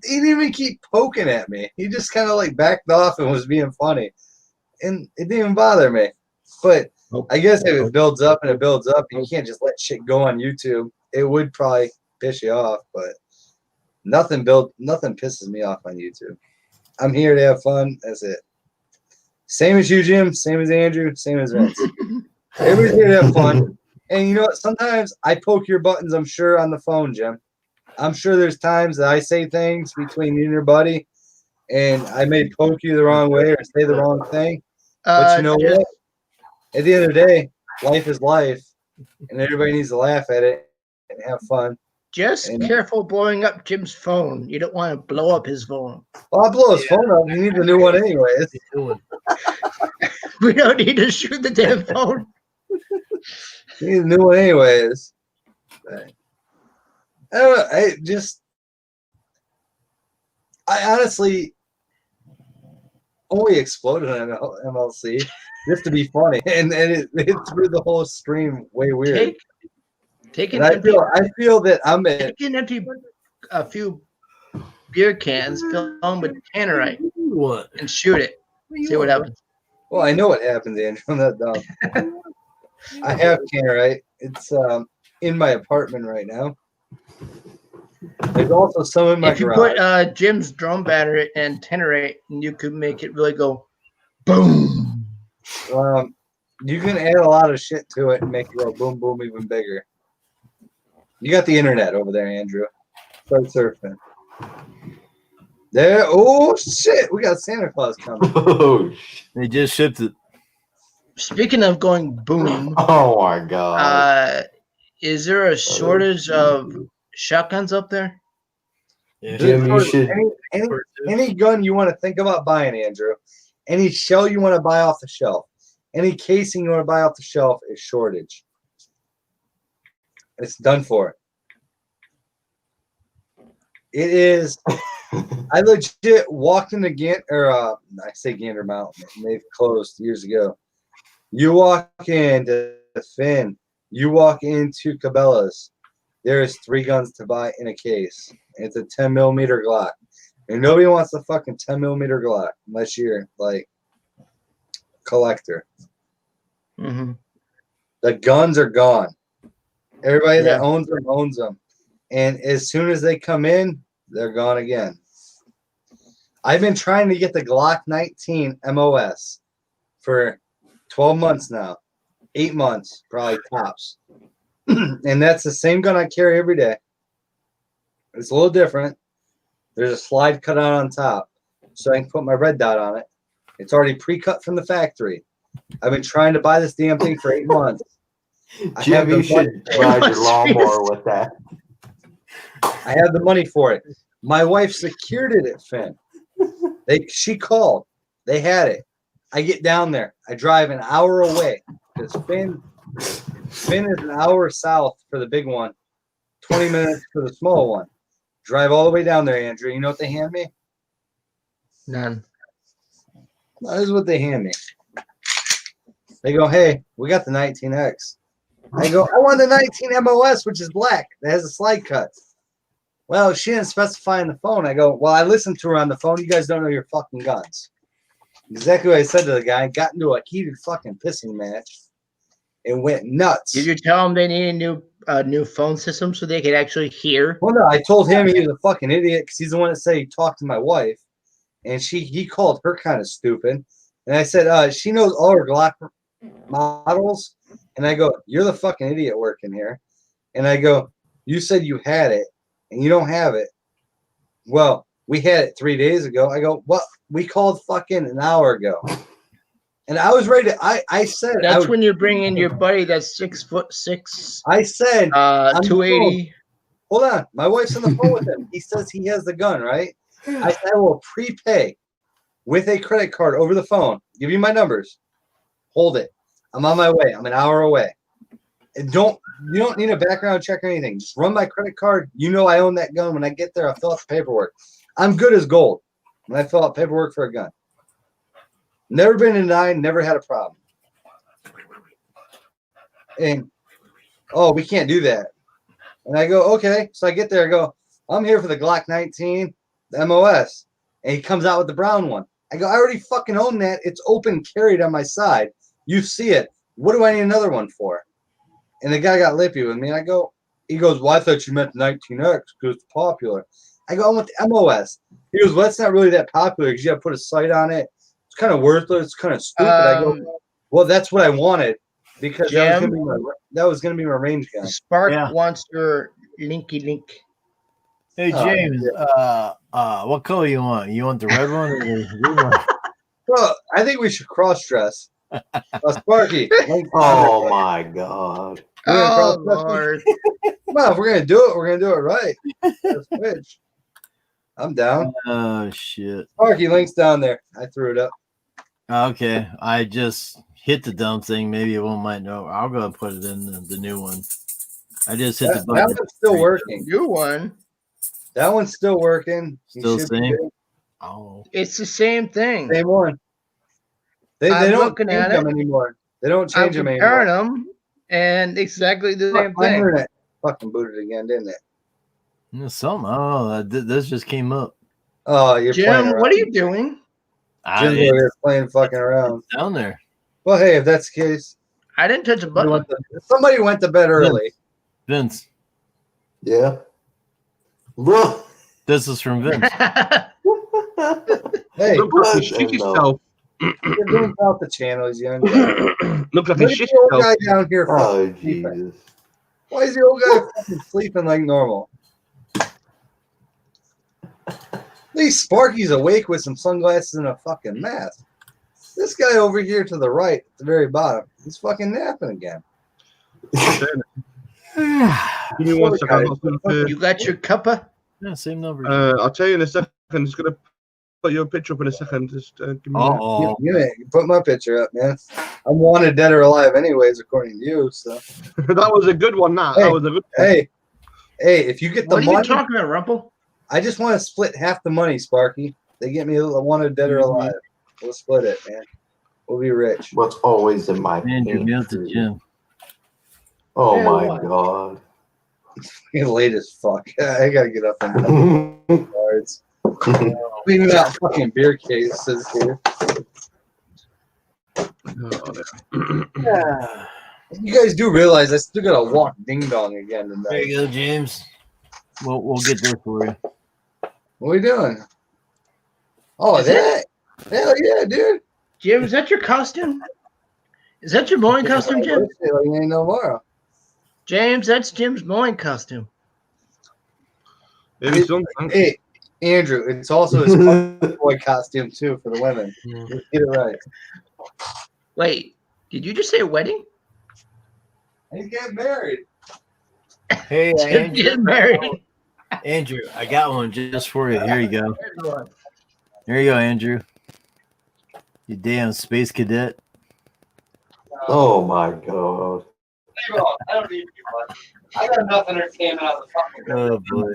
he didn't even keep poking at me. He just kind of like backed off and was being funny, and it didn't even bother me. But I guess if it builds up and it builds up, you can't just let shit go on YouTube. It would probably piss you off, but nothing pisses me off on YouTube. I'm here to have fun. That's it. Same as you, Jim. Same as Andrew. Same as Vince. Everybody's here to have fun. And you know what? Sometimes I poke your buttons, I'm sure, on the phone, Jim. I'm sure there's times that I say things between you and your buddy, and I may poke you the wrong way or say the wrong thing. But you know what? At the end of the day, life is life, and everybody needs to laugh at it and have fun. Just careful blowing up Jim's phone. You don't want to blow up his phone. Well, I'll blow his phone up. He needs a new one anyways. We don't need to shoot the damn phone. He needs a new one anyways. I don't know. I honestly only exploded on MLC just to be funny, and it threw the whole stream way weird. Take and I feel that I'm empty a few beer cans, fill them with tannerite, and shoot it. See what happens. Well, I know what happens, Andrew. I'm not dumb. I have tannerite. It's in my apartment right now. There's also some in my garage. If you put Jim's drum battery and tannerite, you could make it really go boom. You can add a lot of shit to it and make it go boom, boom even bigger. You got the internet over there, Andrew. Start surfing. There. Oh, shit. We got Santa Claus coming. Oh, they just shipped it. Speaking of going boom. Oh, my God. Is there a shortage of shotguns up there? Yeah. Jim, you should. Any gun you want to think about buying, Andrew. Any shell you want to buy off the shelf. Any casing you want to buy off the shelf is shortage. It's done for. It is. I legit walked into I say Gander Mountain. They've closed years ago. You walk into Finn. You walk into Cabela's. There is 3 guns to buy in a case. It's a 10mm Glock. And nobody wants a fucking 10mm Glock unless you're like collector. Mm-hmm. The guns are gone. Everybody that owns them. And as soon as they come in, they're gone again. I've been trying to get the Glock 19 MOS for 12 months now. 8 months, probably tops. And that's the same gun I carry every day. It's a little different. There's a slide cut out on top, so I can put my red dot on it. It's already pre-cut from the factory. I've been trying to buy this damn thing for 8 months. Jim, you should ride your lawnmower with that. I have the money for it. My wife secured it at Finn. She called. They had it. I get down there. I drive an hour away because Finn is an hour south for the big one, 20 minutes for the small one. Drive all the way down there, Andrew. You know what they hand me? None. That is what they hand me. They go, hey, we got the 19X. I go, I want the 19 MOS, which is black. That has a slide cut. Well, she didn't specify on the phone. I go, well, I listened to her on the phone. You guys don't know your fucking guns. Exactly what I said to the guy. Got into a heated fucking pissing match. It went nuts. Did you tell them they need a new phone system so they could actually hear? Well, no, I told him he was a fucking idiot because he's the one that said he talked to my wife, and he called her kind of stupid. And I said, she knows all her Glock models. And I go, you're the fucking idiot working here. And I go, you said you had it, and you don't have it. Well, we had it 3 days ago. I go, well, we called fucking an hour ago. And I was ready to, I said. That's when you bring in your buddy that's 6'6". I said, 280. Hold on. My wife's on the phone with him. He says he has the gun, right? I said, I will prepay with a credit card over the phone. Give you my numbers. Hold it. I'm on my way. I'm an hour away. And you don't need a background check or anything. Just run my credit card. You know I own that gun. When I get there, I'll fill out the paperwork. I'm good as gold when I fill out paperwork for a gun. Never been denied, never had a problem. And, oh, we can't do that. And I go, okay. So I get there, I go, I'm here for the Glock 19, the MOS. And he comes out with the brown one. I go, I already fucking own that. It's open carried on my side. You see it. What do I need another one for? And the guy got lippy with me. And I go, he goes, well, I thought you meant the 19X because it's popular. I go, I want the MOS. He goes, well, that's not really that popular because you got to put a sight on it. It's kind of worthless. It's kind of stupid. I go, well, that's what I wanted because that was going to be my range gun. Spark wants your linky link. Hey, James, what color you want? You want the red one or the blue one? Well, I think we should cross-dress. Sparky. Oh, my God. Oh, Lord. Come on, if we're going to do it, we're going to do it right. Let's switch. I'm down. Oh, shit. Sparky, link's down there. I threw it up. Okay. I just hit the dumb thing. Maybe it won't might know. I'll go and put it in the new one. I just hit the button. That one's still working. New one. That one's still working. Still same? Oh. It's the same thing. Same one. They don't change them anymore. They don't change them anymore. I'm comparing them, and exactly the same thing. Internet fucking booted again, didn't it? This just came up. Oh, you're Jim, playing around. what are you doing? Jim's over here playing fucking around. Down there. Well, hey, if that's the case. I didn't touch a button. Somebody went to bed early. Vince. Yeah. This is from Vince. Hey, shit yourself. You're doing out the channel, he's young. Look like Look a at shit the old guy yourself. down here. Oh, Jesus. Why is the old guy fucking sleeping like normal? At least Sparky's awake with some sunglasses and a fucking mask. This guy over here to the right, at the very bottom, he's fucking napping again. Give me 1 second. You got your cuppa? Yeah, same number. I'll tell you in a second. Just gonna put your picture up in a second. Just give me. Put my picture up, man. I'm wanted dead or alive, anyways, according to you. So that was a good one. That was a good one. Hey, if you get the money, money, what are you talking about, Rumple? I just want to split half the money, Sparky. They get me a wanted dead or alive. We'll split it, man. We'll be rich. What's always in my pantry? Oh Yeah, my what? God. You're late as fuck. I gotta get up and cards. Cleaning out fucking beer cases here. You guys do realize I still gotta walk ding dong again tonight. There you go, James. We'll get there for you. What are we doing? Oh, Is that? Hell yeah, dude. Jim, is that your costume? Is that your mowing costume, Jim? Like ain't no more. James, that's Jim's mowing costume. Maybe something. Hey, Andrew, it's also his boy costume too for the women. Let's get it right. Wait, did you just say a wedding? He's getting married. Hey, Jim Andrew. getting married. Andrew, I got one just for you. Here you go. Here you go, Andrew. You damn space cadet. Oh my god. I don't need you much. I got enough entertainment on the fucking. Oh boy.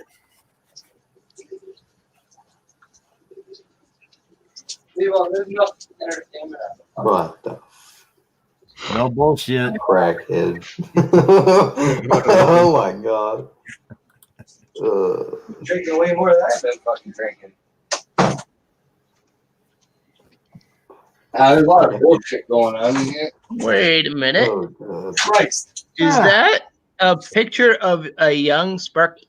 There's enough entertainment on the What the No bullshit. crackhead? Oh my god. drinking way more than I've been fucking drinking. There's a lot of bullshit going on here. Wait a minute. Oh, Christ. Is that a picture of a young Sparky?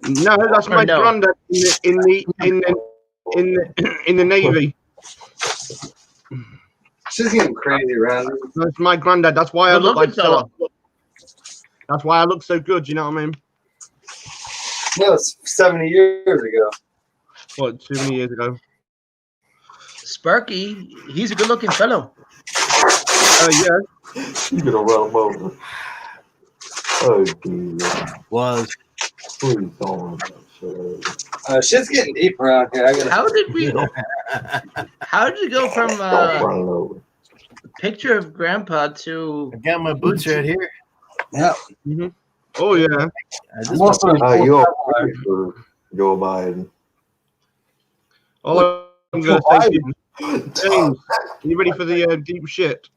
No, that's Or my no? granddad in the Navy. She's getting crazy around. That's my granddad. That's why I Good look like looking fella. so. That's why I look so good. You know what I mean? No, it's 70 years ago. What, 70 years ago? Sparky, he's a good looking fellow. Yeah. you're gonna run him over. Oh, Jesus. Was. Please don't. Shit's getting deep around here. How did we go from Don't run it over. picture of grandpa to I got my boots right here. Yeah. Mm-hmm. Oh, yeah. I'm also You're ready for Joe Biden. All I'm going to say is, James, you ready for the deep shit?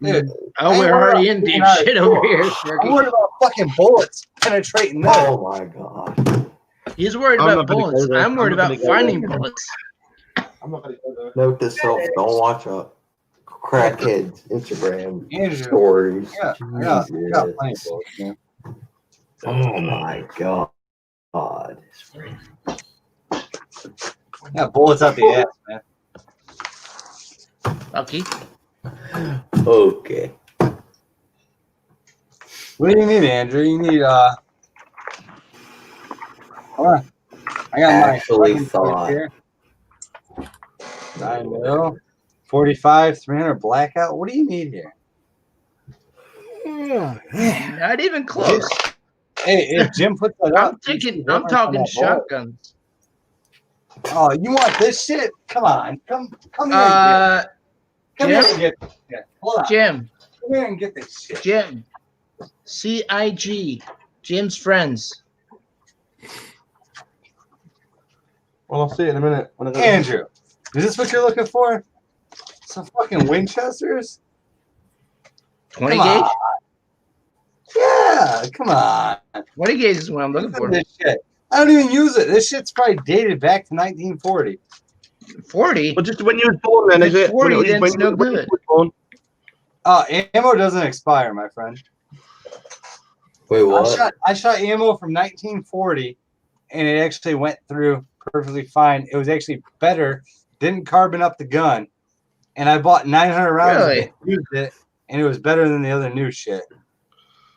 Dude, oh, we're already in deep shit over here, Sparky. I'm worried about fucking bullets penetrating there. Oh my god. He's worried I'm about not gonna go bullets. there. I'm worried I'm not about gonna go finding there. bullets. I'm not gonna go there. Note to self, don't watch a crackhead's Instagram Andrew, stories. I got plenty of bullets, man. Oh my god. Yeah, bullets up the ass, man. Lucky. Okay. What do you need, Andrew? You need hold on. I got Actually my thought. here. 9mm, 45, 300 blackout. What do you need here? Not even close. Hey, if Jim puts that up, I'm talking shotguns. Oh, you want this shit? Come on, come here. Come here and get this shit. Hold on. Jim. Come here and get this shit. Jim. CIG. Jim's friends. Well, I'll see it in a minute. When I go Andrew, is this what you're looking for? Some fucking Winchesters? 20 Come gauge? on. Yeah, come on. 20 gauge is what I'm looking for. This shit. I don't even use it. This shit's probably dated back to 1940. 40? Well, just when you was born, then, is it? 40, when, then when, it's no when you good. was born? Ammo doesn't expire, my friend. Wait, what? I shot ammo from 1940, and it actually went through perfectly fine. It was actually better. Didn't carbon up the gun, and I bought 900 rounds Really? and used it, and it was better than the other new shit.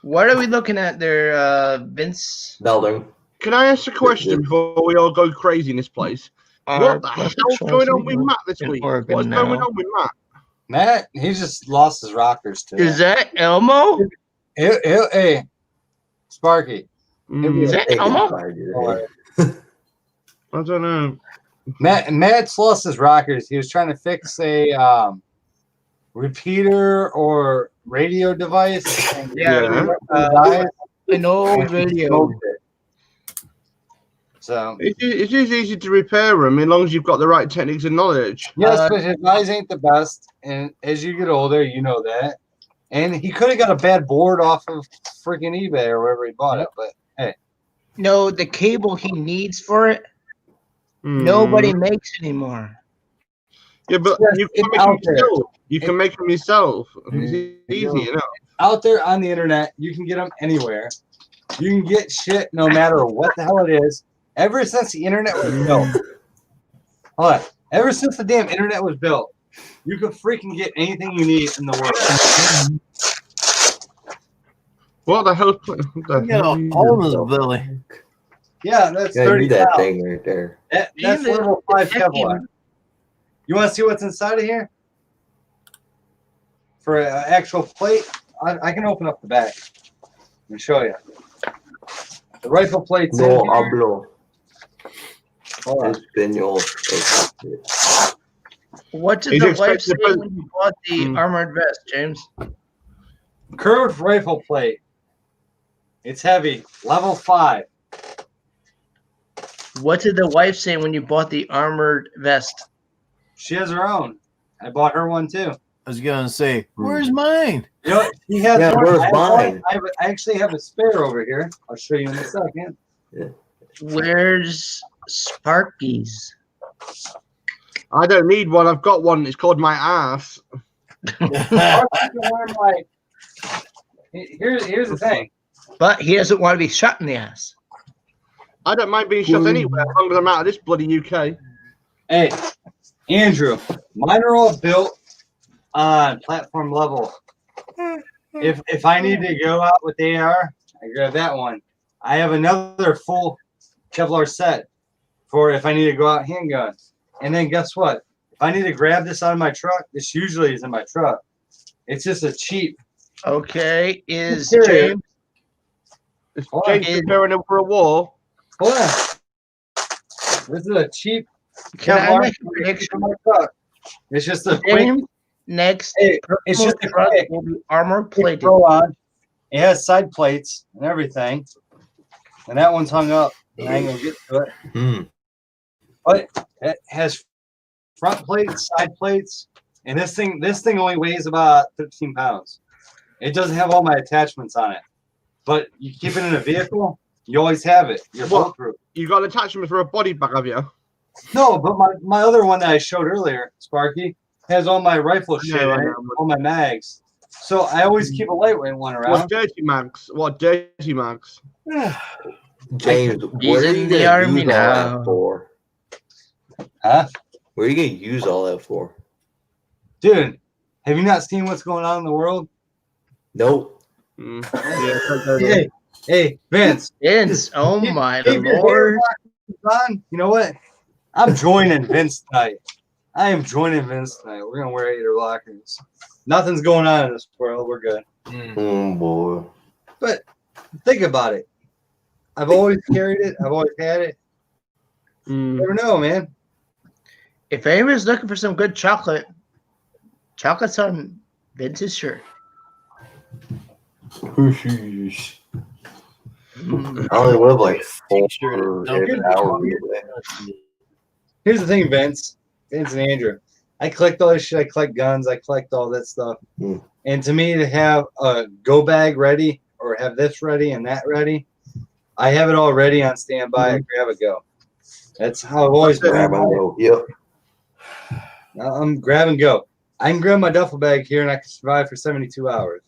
What are we looking at there, Vince? Building. Can I ask a question before we all go crazy in this place? What the hell's going on with Matt this week? What's going on with Matt? Matt, he just lost his rockers today. Is that Elmo? Hey, Sparky. Is that Elmo? I don't know. Matt's lost his rockers. He was trying to fix a repeater or radio device. And Yeah. An old radio. So it is easy to repair them as long as you've got the right techniques and knowledge. yes, but his eyes ain't the best, and as you get older, you know that. And he could have got a bad board off of freaking eBay or wherever he bought it, but hey. No, the cable he needs for it, nobody makes anymore. Yeah, but Yes, you can it's make out them there. yourself. You can make them yourself. It's easy, you know. Out there on the internet, you can get them anywhere. You can get shit no matter what the hell it is. Ever since the internet was built. Hold on. Ever since the damn internet was built, you can freaking get anything you need in the world. What the hell? You got a hole in his belly. Yeah, that's Yeah, 30 that pounds. thing right there. That's level 5 Kevlar. You want to see what's inside of here? For an actual plate, I can open up the back and show you. The rifle plate's in No here. hablo Hold on. español. What did He's the wife expecting say to put- when you bought the armored vest, James? Curved rifle plate. It's heavy. Level 5. What did the wife say when you bought the armored vest? She has her own. I bought her one too. I was gonna say, where's mine? You know, he has Yeah, one. where's I have one. mine? I actually have a spare over here. I'll show you in a second. Where's Sparky's? I don't need one. I've got one. It's called my ass. Here's the thing. But he doesn't want to be shot in the ass. I don't mind being shot anywhere as long as I'm out of this bloody UK. Hey, Andrew, mine are all built on platform level. If I need to go out with AR, I grab that one. I have another full Kevlar set for if I need to go out handgun. And then guess what? If I need to grab this out of my truck, this usually is in my truck. It's just a cheap. Okay, is Interior. James? Is Hold on. James preparing him for a war? Hold on. This is a cheap Can I Kevlar make a prediction? for my truck. It's just a quick. James, next Hey, it's just a truck quick will be armor plated. throw on. It has side plates and everything. And that one's hung up. I ain't gonna get to it. But it has front plates, side plates, and this thing only weighs about 13 pounds. It doesn't have all my attachments on it. But you keep it in a vehicle, you always have it. You're What? bulletproof. You got an attachment for a body bag, have you? No, but my other one that I showed earlier, Sparky, has all my rifle shit in it, all my mags. So I always keep a lightweight one What around. dirty mags? What dirty mags? James, He's what are in you the gonna army use all now. that for? Huh? What are you gonna use all that for? Dude, have you not seen what's going on in the world? Nope. Hey, Vince. Vince, oh my Keep your lord. hair on. You know what? I'm joining Vince tonight. I am joining Vince tonight. We're gonna wear eater lockers. Nothing's going on in this world. We're good. Oh boy. But think about it. I've always carried it. I've always had it. You never know, man. If anyone's looking for some good chocolate, chocolate's on Vince's shirt. I only live like 4 hours away. Here's the thing, Vince and Andrew. I collect all this shit. I collect guns. I collect all that stuff. And to me, to have a go bag ready or have this ready and that ready, I have it all ready on standby. I grab it, go. That's how I've always been. Grab and go. Yep. I'm grab and go. I can grab my duffel bag here and I can survive for 72 hours.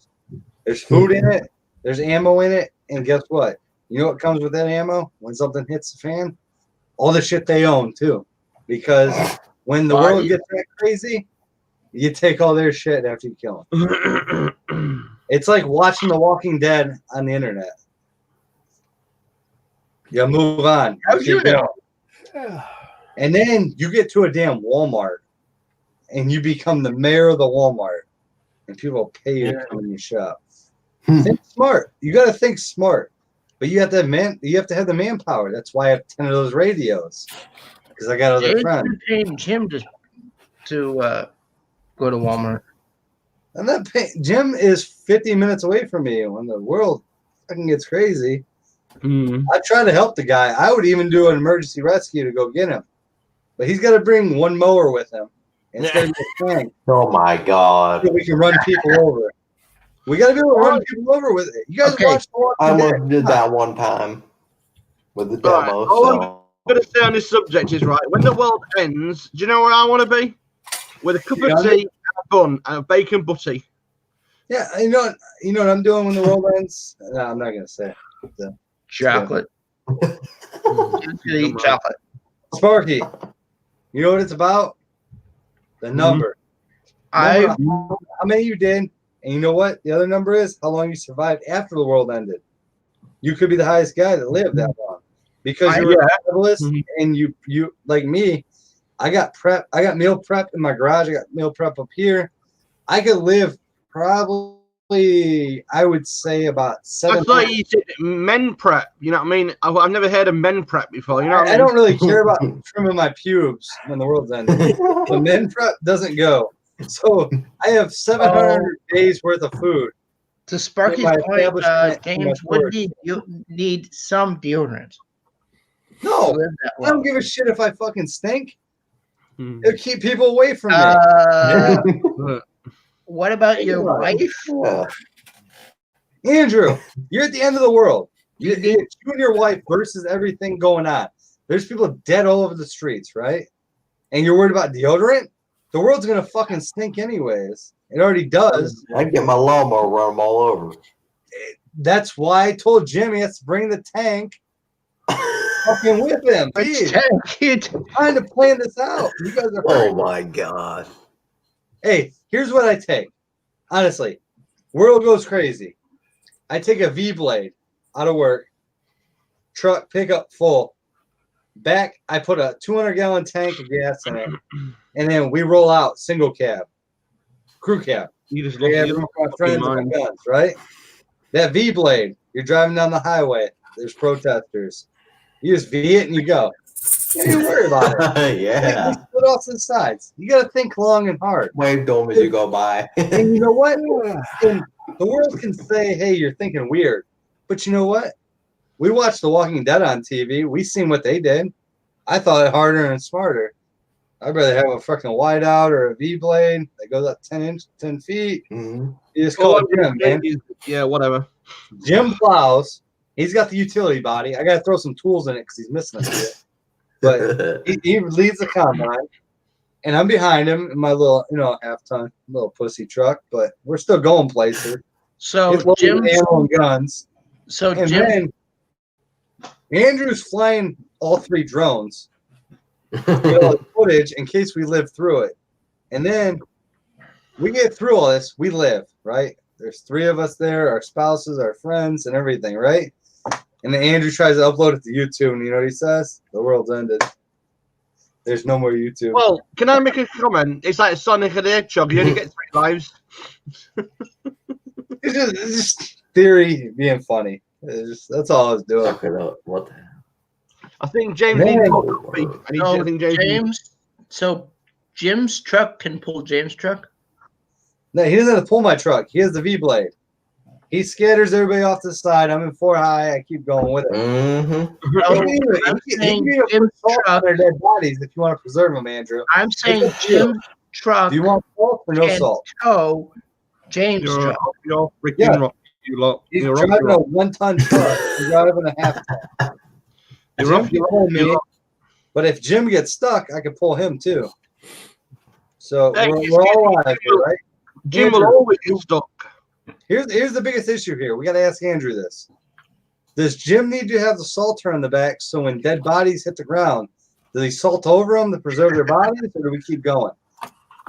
There's food in it. There's ammo in it. And guess what? You know what comes with that ammo? When something hits the fan? All the shit they own, too. Because when the world gets that crazy, you take all their shit after you kill them. It's like watching The Walking Dead on the internet. You move on. How'd you know? And then you get to a damn Walmart and you become the mayor of the Walmart and people pay you to come in your shop. Think smart. You got to think smart, but you have to have the manpower. That's why I have 10 of those radios because I got other friends. Paying Jim to go to Walmart. I'm not paying. Jim is 50 minutes away from me. When the world fucking gets crazy, I try to help the guy. I would even do an emergency rescue to go get him, but he's got to bring one mower with him. And it's got to be a tank. Oh my god. So we can run people over. We got to be able to run people over with it. You guys watch The Walking I Dead. almost did that one time with the Right. demo. All I'm So. going to say on this subject is, right, when the world ends, do you know where I want to be? With a cup of tea, and a bun, and a bacon butty. Yeah, you know what I'm doing when the world ends? No, I'm not gonna say. Chocolate. You could eat chocolate. Sparky, you know what it's about? The number. How many you did, and you know what the other number is? How long you survived after the world ended. You could be the highest guy that lived that long because you're a capitalist, and you like me. I got meal prep in my garage. I got meal prep up here. I could live probably, I would say, about 7. I thought you said men prep. You know what I mean? I've never heard of men prep before. You know what I mean? I don't really care about trimming my pubes when the world's ending. The men prep doesn't go. So I have 700 days worth of food. To Sparky's point, James would need some deodorant. No, I don't give a shit if I fucking stink. It'll keep people away from me. What about your wife? Andrew, you're at the end of the world. You and your wife versus everything going on. There's people dead all over the streets, right? And you're worried about deodorant? The world's going to fucking stink anyways. It already does. I can get my lawnmower, run them all over. That's why I told Jim he has to bring the tank fucking with him. Trying to plan this out. You guys are oh my god. Hey, here's what I take. Honestly, world goes crazy. I take a V-blade out of work, truck pickup full. Back, I put a 200-gallon tank of gas in it, and then we roll out single cab, crew cab. You just look at guns, right? That V-blade, you're driving down the highway. There's protesters. You just V it and you go. Don't even worry about it. Yeah. Split off to the sides. You got to think long and hard. Wave to them as you go by. And you know what? And the world can say, hey, you're thinking weird. But you know what? We watched The Walking Dead on TV. We seen what they did. I thought it harder and smarter. I'd rather have a fucking whiteout or a V-blade that goes up 10 feet. Mm-hmm. You just call it Jim, man. Yeah, whatever. Jim plows. He's got the utility body. I got to throw some tools in it because he's missing a bit. But he leads the combine, and I'm behind him in my little, half-ton little pussy truck. But we're still going places. So Jim's ammo and guns. So and Jim, then Andrew's flying all 3 drones. Footage in case we live through it, and then we get through all this. We live, right? There's 3 of us there, our spouses, our friends, and everything, right? And then Andrew tries to upload it to YouTube, and you know what he says? The world's ended. There's no more YouTube. Well, can I make a comment? It's like Sonic and the Hedgehog. You only get 3 lives. It's just theory being funny. That's all I was doing. What the hell? I think James needs coffee. I think James. So Jim's truck can pull James' truck? No, he doesn't have to pull my truck. He has the V-blade. He scatters everybody off to the side. I'm in 4 high. I keep going with it. Mm-hmm. He can put salt on their dead bodies if you want to preserve them, Andrew. I'm saying Jim's truck. Do you want salt or no salt? Tow James' truck. He's driving a 1-ton truck. He's driving a half-ton. But if Jim gets stuck, I can pull him too. So we're all alive here, right? Jim will always get stuck. Here's the biggest issue here. We got to ask Andrew this. Does Jim need to have the salter on the back so when dead bodies hit the ground, does he salt over them to preserve their bodies, or do we keep going?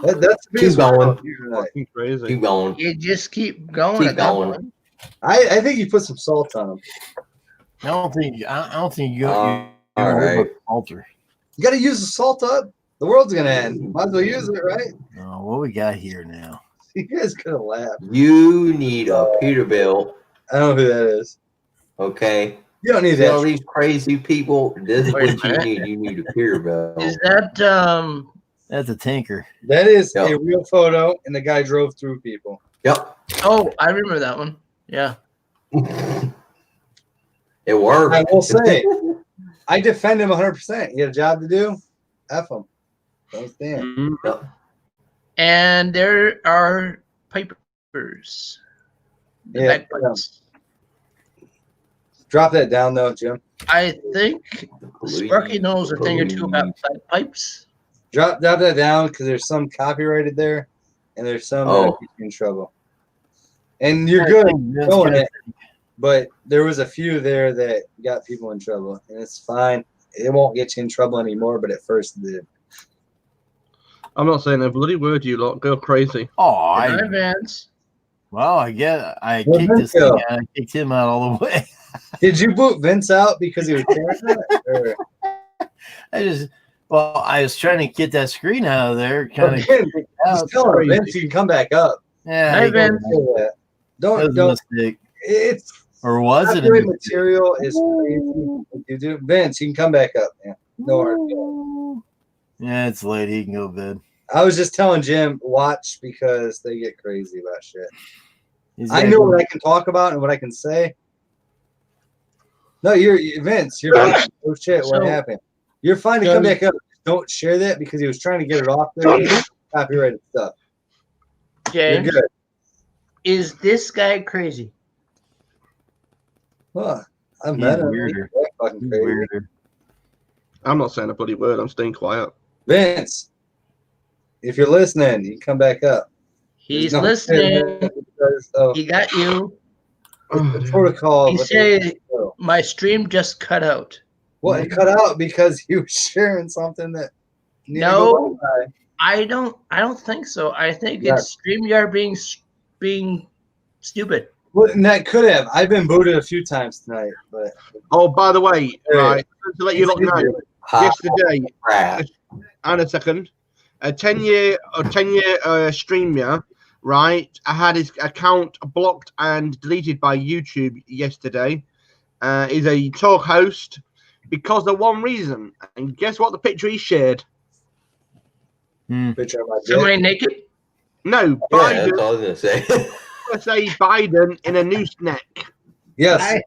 That's the biggest Crazy. Keep going. You just keep going. Keep going. I think you put some salt on them. I don't think you all right. alter. You got to use the salt up. The world's gonna end. Might as well use it, right? Oh, what we got here now? You guys could have laughed. You need a Peterbilt. I don't know who that is. Okay. You don't need Tell that. these crazy people this is what you need. You need a Peterbilt. Is that That's a tanker. That is a real photo, and the guy drove through people. Yep. Oh, I remember that one. Yeah. It worked. I will say, I defend him 100%. He had a job to do. F him. Don't stand. Yep. And there are pipers. The bagpipes. Drop that down, though, Jim. I think Sparky knows a thing or two about bagpipes. Drop that down because there's some copyrighted there, and there's some that keep you in trouble. And you're good going it. But there was a few there that got people in trouble, and it's fine. It won't get you in trouble anymore, but at first it did. I'm not saying a bloody word, you lot. Go crazy. Oh, Hi, Vince. Well, I get. I Where'd kicked Vince this thing go? out. I kicked him out all the way. Did you boot Vince out because he was carrying that? Or? I was trying to get that screen out of there. Kind of. Just tell him, Vince, you can come back up. Yeah. Hi, Vince. Don't. Mistake. It's Or was it? copyright material is crazy. You do, Vince, you can come back up, man. No worries. Yeah, it's late. He can go to bed. I was just telling Jim, watch because they get crazy about shit. He's I gotta know go- what I can talk about and what I can say. No, you're Vince. You're fine. Oh shit! What So- happened? You're fine to come back up. Don't share that because he was trying to get it off there. Copyrighted stuff. James, You're good. is this guy crazy? Huh. I'm He's better. weirder. He's fucking He's crazy. weirder. I'm not saying a bloody word. I'm staying quiet. Vince, if you're listening, you can come back up. He's There's no- listening. because of He got you. the protocol. He but said my stream just cut out. well, it cut out because he was sharing something that. needed to No. go by. I don't think so. I think Yeah. it's StreamYard being stupid. Well, and that could have. I've been booted a few times tonight, but Oh, by the way, Yeah. right, to let you lot know, yesterday, Crap. and a second, a 10-year streamer, right? I had his account blocked and deleted by YouTube yesterday. He's a talk host because of one reason. And guess what? The picture he shared. picture of my dick. Somebody naked? No, Yeah, Biden. that's all I was gonna say. USA Biden in a noose neck. Yes,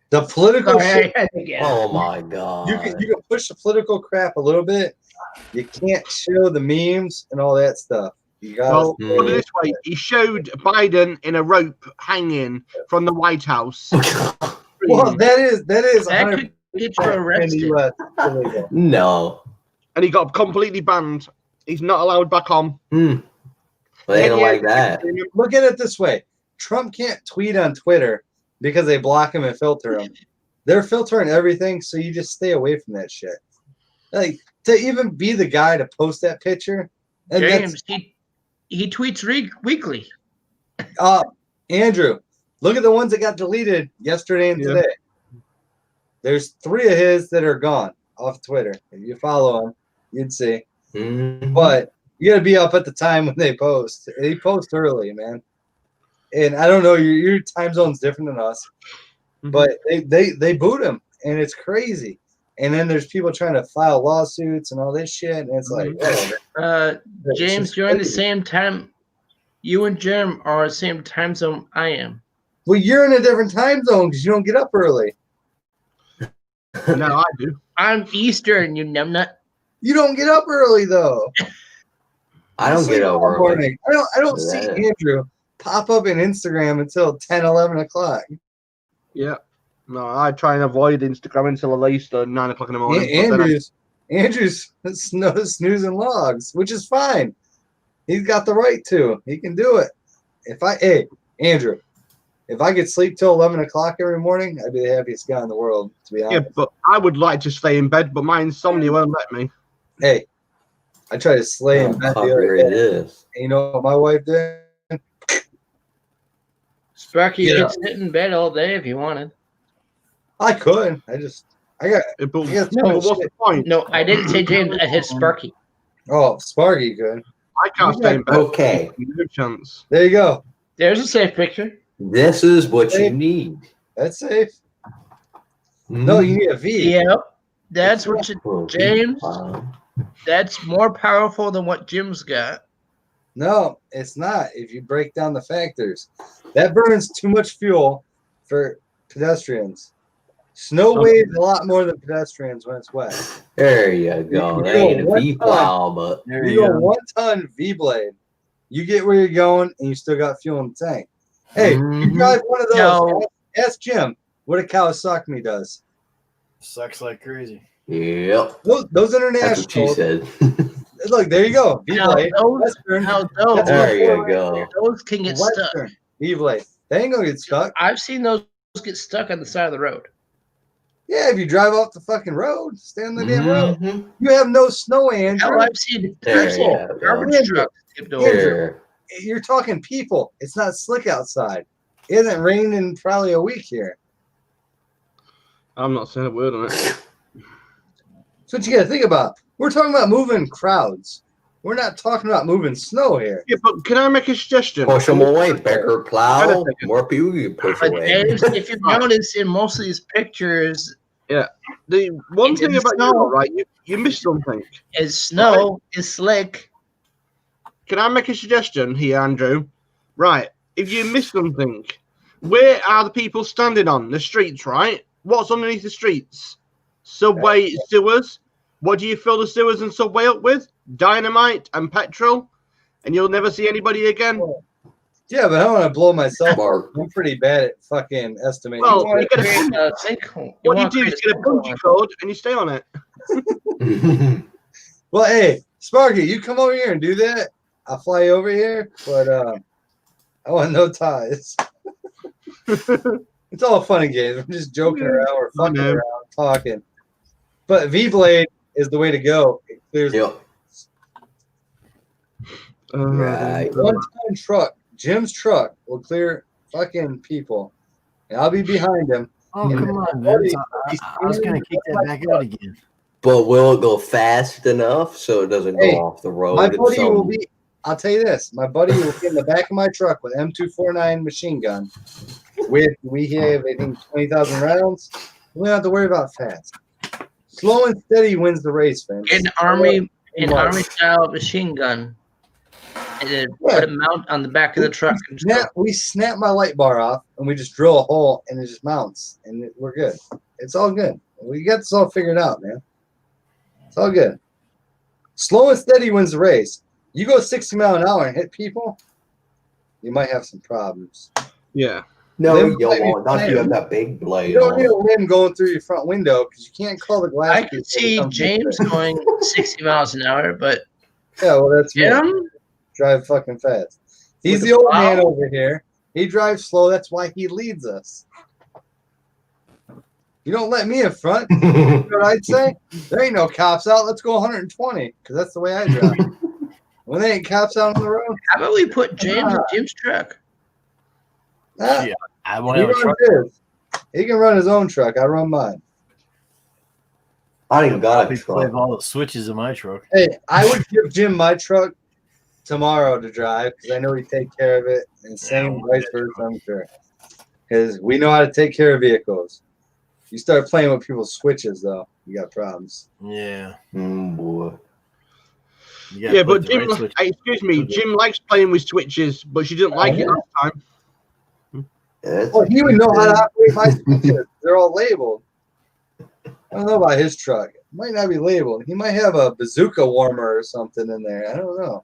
the political shit. Oh my god. You can push the political crap a little bit. You can't show the memes and all that stuff. You got Well, put it this way: he showed Biden in a rope hanging from the White House. well, that is That 100% could get you in the arrested. US illegal. No. And he got completely banned. He's not allowed back on. They ain't like that. Look at it this way: Trump can't tweet on Twitter because they block him and filter him. They're filtering everything, so you just stay away from that shit. Like to even be the guy to post that picture. And James, he tweets weekly. Andrew, look at the ones that got deleted yesterday and today. There's 3 of his that are gone off Twitter. If you follow him, you'd see. But you gotta be up at the time when they post. They post early, man. And I don't know, your time zone's different than us, but they boot him, and it's crazy. And then there's people trying to file lawsuits and all this shit, and it's like, whatever. James, you're in the same time. You and Jim are in the same time zone I am. Well, you're in a different time zone because you don't get up early. No, I do. I'm Eastern, you numbnut. You don't get up early though. I don't get all over morning. I don't see Yeah. Andrew pop up in Instagram until 10, 11 o'clock. Yeah. No, I try and avoid Instagram until at least 9 o'clock in the morning. but then Andrew's snoozing logs, which is fine. He's got the right to. He can do it. Andrew, if I could sleep till 11 o'clock every morning, I'd be the happiest guy in the world, to be yeah, honest. but I would like to stay in bed, but my insomnia won't let me. Hey, I tried to slay in bed the other Copyright day. is. And you know what my wife did? Sparky Yeah. could sit in bed all day if you wanted. I could. I got But too much what's the shit. point? No, I didn't say James. I said Sparky. Oh, Sparky could. I can't stay in bed. Okay. No chance. There you go. There's a safe picture. This is what you need. That's safe. No, you need a V. Yep. That's what you, Oh, James. wow. That's more powerful than what Jim's got. No, it's not. If you break down the factors, that burns too much fuel for pedestrians. Snow weighs a lot more than pedestrians when it's wet. There you go. That ain't a V-plow, but You go 1 ton V blade, you get where you're going, and you still got fuel in the tank. Hey, you drive one of those. No. Ask Jim what a Kawasaki does. Sucks like crazy. yep. Those That's what international. you said. Look, there you go. V Now blade. those, Western. now those, There you go. those can get stuck. Western. V blade. They ain't gonna get stuck. I've seen those get stuck on the side of the road. Yeah, if you drive off the fucking road, stay on the damn road. Mhm. You have no snow, Andrew. Hell, I've seen There you garbage go. trucks tipped over. Andrew, you're talking people. It's not slick outside. It hasn't rained in probably a week here. I'm not saying a word on it. That's what you got to think about. We're talking about moving crowds. We're not talking about moving snow here. Yeah, but can I make a suggestion? Push them away. Bigger plow. Wait a second. More people you push But away. James, if you notice in most of these pictures, The one It's thing in about snow. you, right? You missed something. is snow, is slick. Can I make a suggestion here, Andrew? Right. If you miss something, where are the people standing on? The streets, right? What's underneath the streets? Subway, sewers. What do you fill the sewers and subway up with? Dynamite and petrol. And you'll never see anybody again. Yeah, but I don't want to blow myself Smart. up. I'm pretty bad at fucking estimating. Well, You wanna you get a create bungee- a sinkhole. what wanna you do is create get a sinkhole. bungee cord and you stay on it. Well, hey, Sparky, you come over here and do that. I'll fly you over here, but I want no ties. It's all fun and games. We're just joking around. We're fucking around, talking. But V-Blade is the way to go. It clears Yep. Right. one-ton truck. Jim's truck will clear fucking people. And I'll be behind him. Oh, And come on, buddy, Vince. I was going to kick that back out again. But will it go fast enough so it doesn't go Hey, off the road? My at buddy some- will be. I'll tell you this. My buddy will be in the back of my truck with M249 machine gun. We have I think 20,000 rounds. We don't have to worry about fast. Slow and steady wins the race, Vince. An army style machine gun, and then put a mount on the back of the truck. And We snap my light bar off and we just drill a hole and it just mounts and we're good. It's all good. We got this all figured out, man. It's all good. Slow and steady wins the race. You go 60 miles an hour and hit people, you might have some problems. Yeah. No, Limb you might be won't. Not if you flying. have that big blade. You don't on need it. a limb going through your front window because you can't call the glass. I can people to see come James fix it. going 60 miles an hour, but Yeah, well, that's me. Jim, Drive fucking fast. He's With the a old man plow? over here. He drives slow. That's why he leads us. You don't let me in front. You know what I'd say? There ain't no cops out. Let's go 120 because that's the way I drive. When there ain't cops out on the road, how about we put James in Jim's truck? Yeah, I want he to have a runs truck. his. He can run his own truck. I run mine. I don't even got a We truck. have all the switches in my truck. Hey, I would give Jim my truck tomorrow to drive because I know he'd take care of it, and same vice versa, I'm sure. Because we know how to take care of vehicles. You start playing with people's switches, though, you got problems. Yeah. Boy. You gotta Yeah, put but the Jim, right switch- excuse me, Jim likes playing with switches, but she didn't like it last time. Well, he would know how to operate my switches. They're all labeled. I don't know about his truck. It might not be labeled. He might have a bazooka warmer or something in there. I don't know.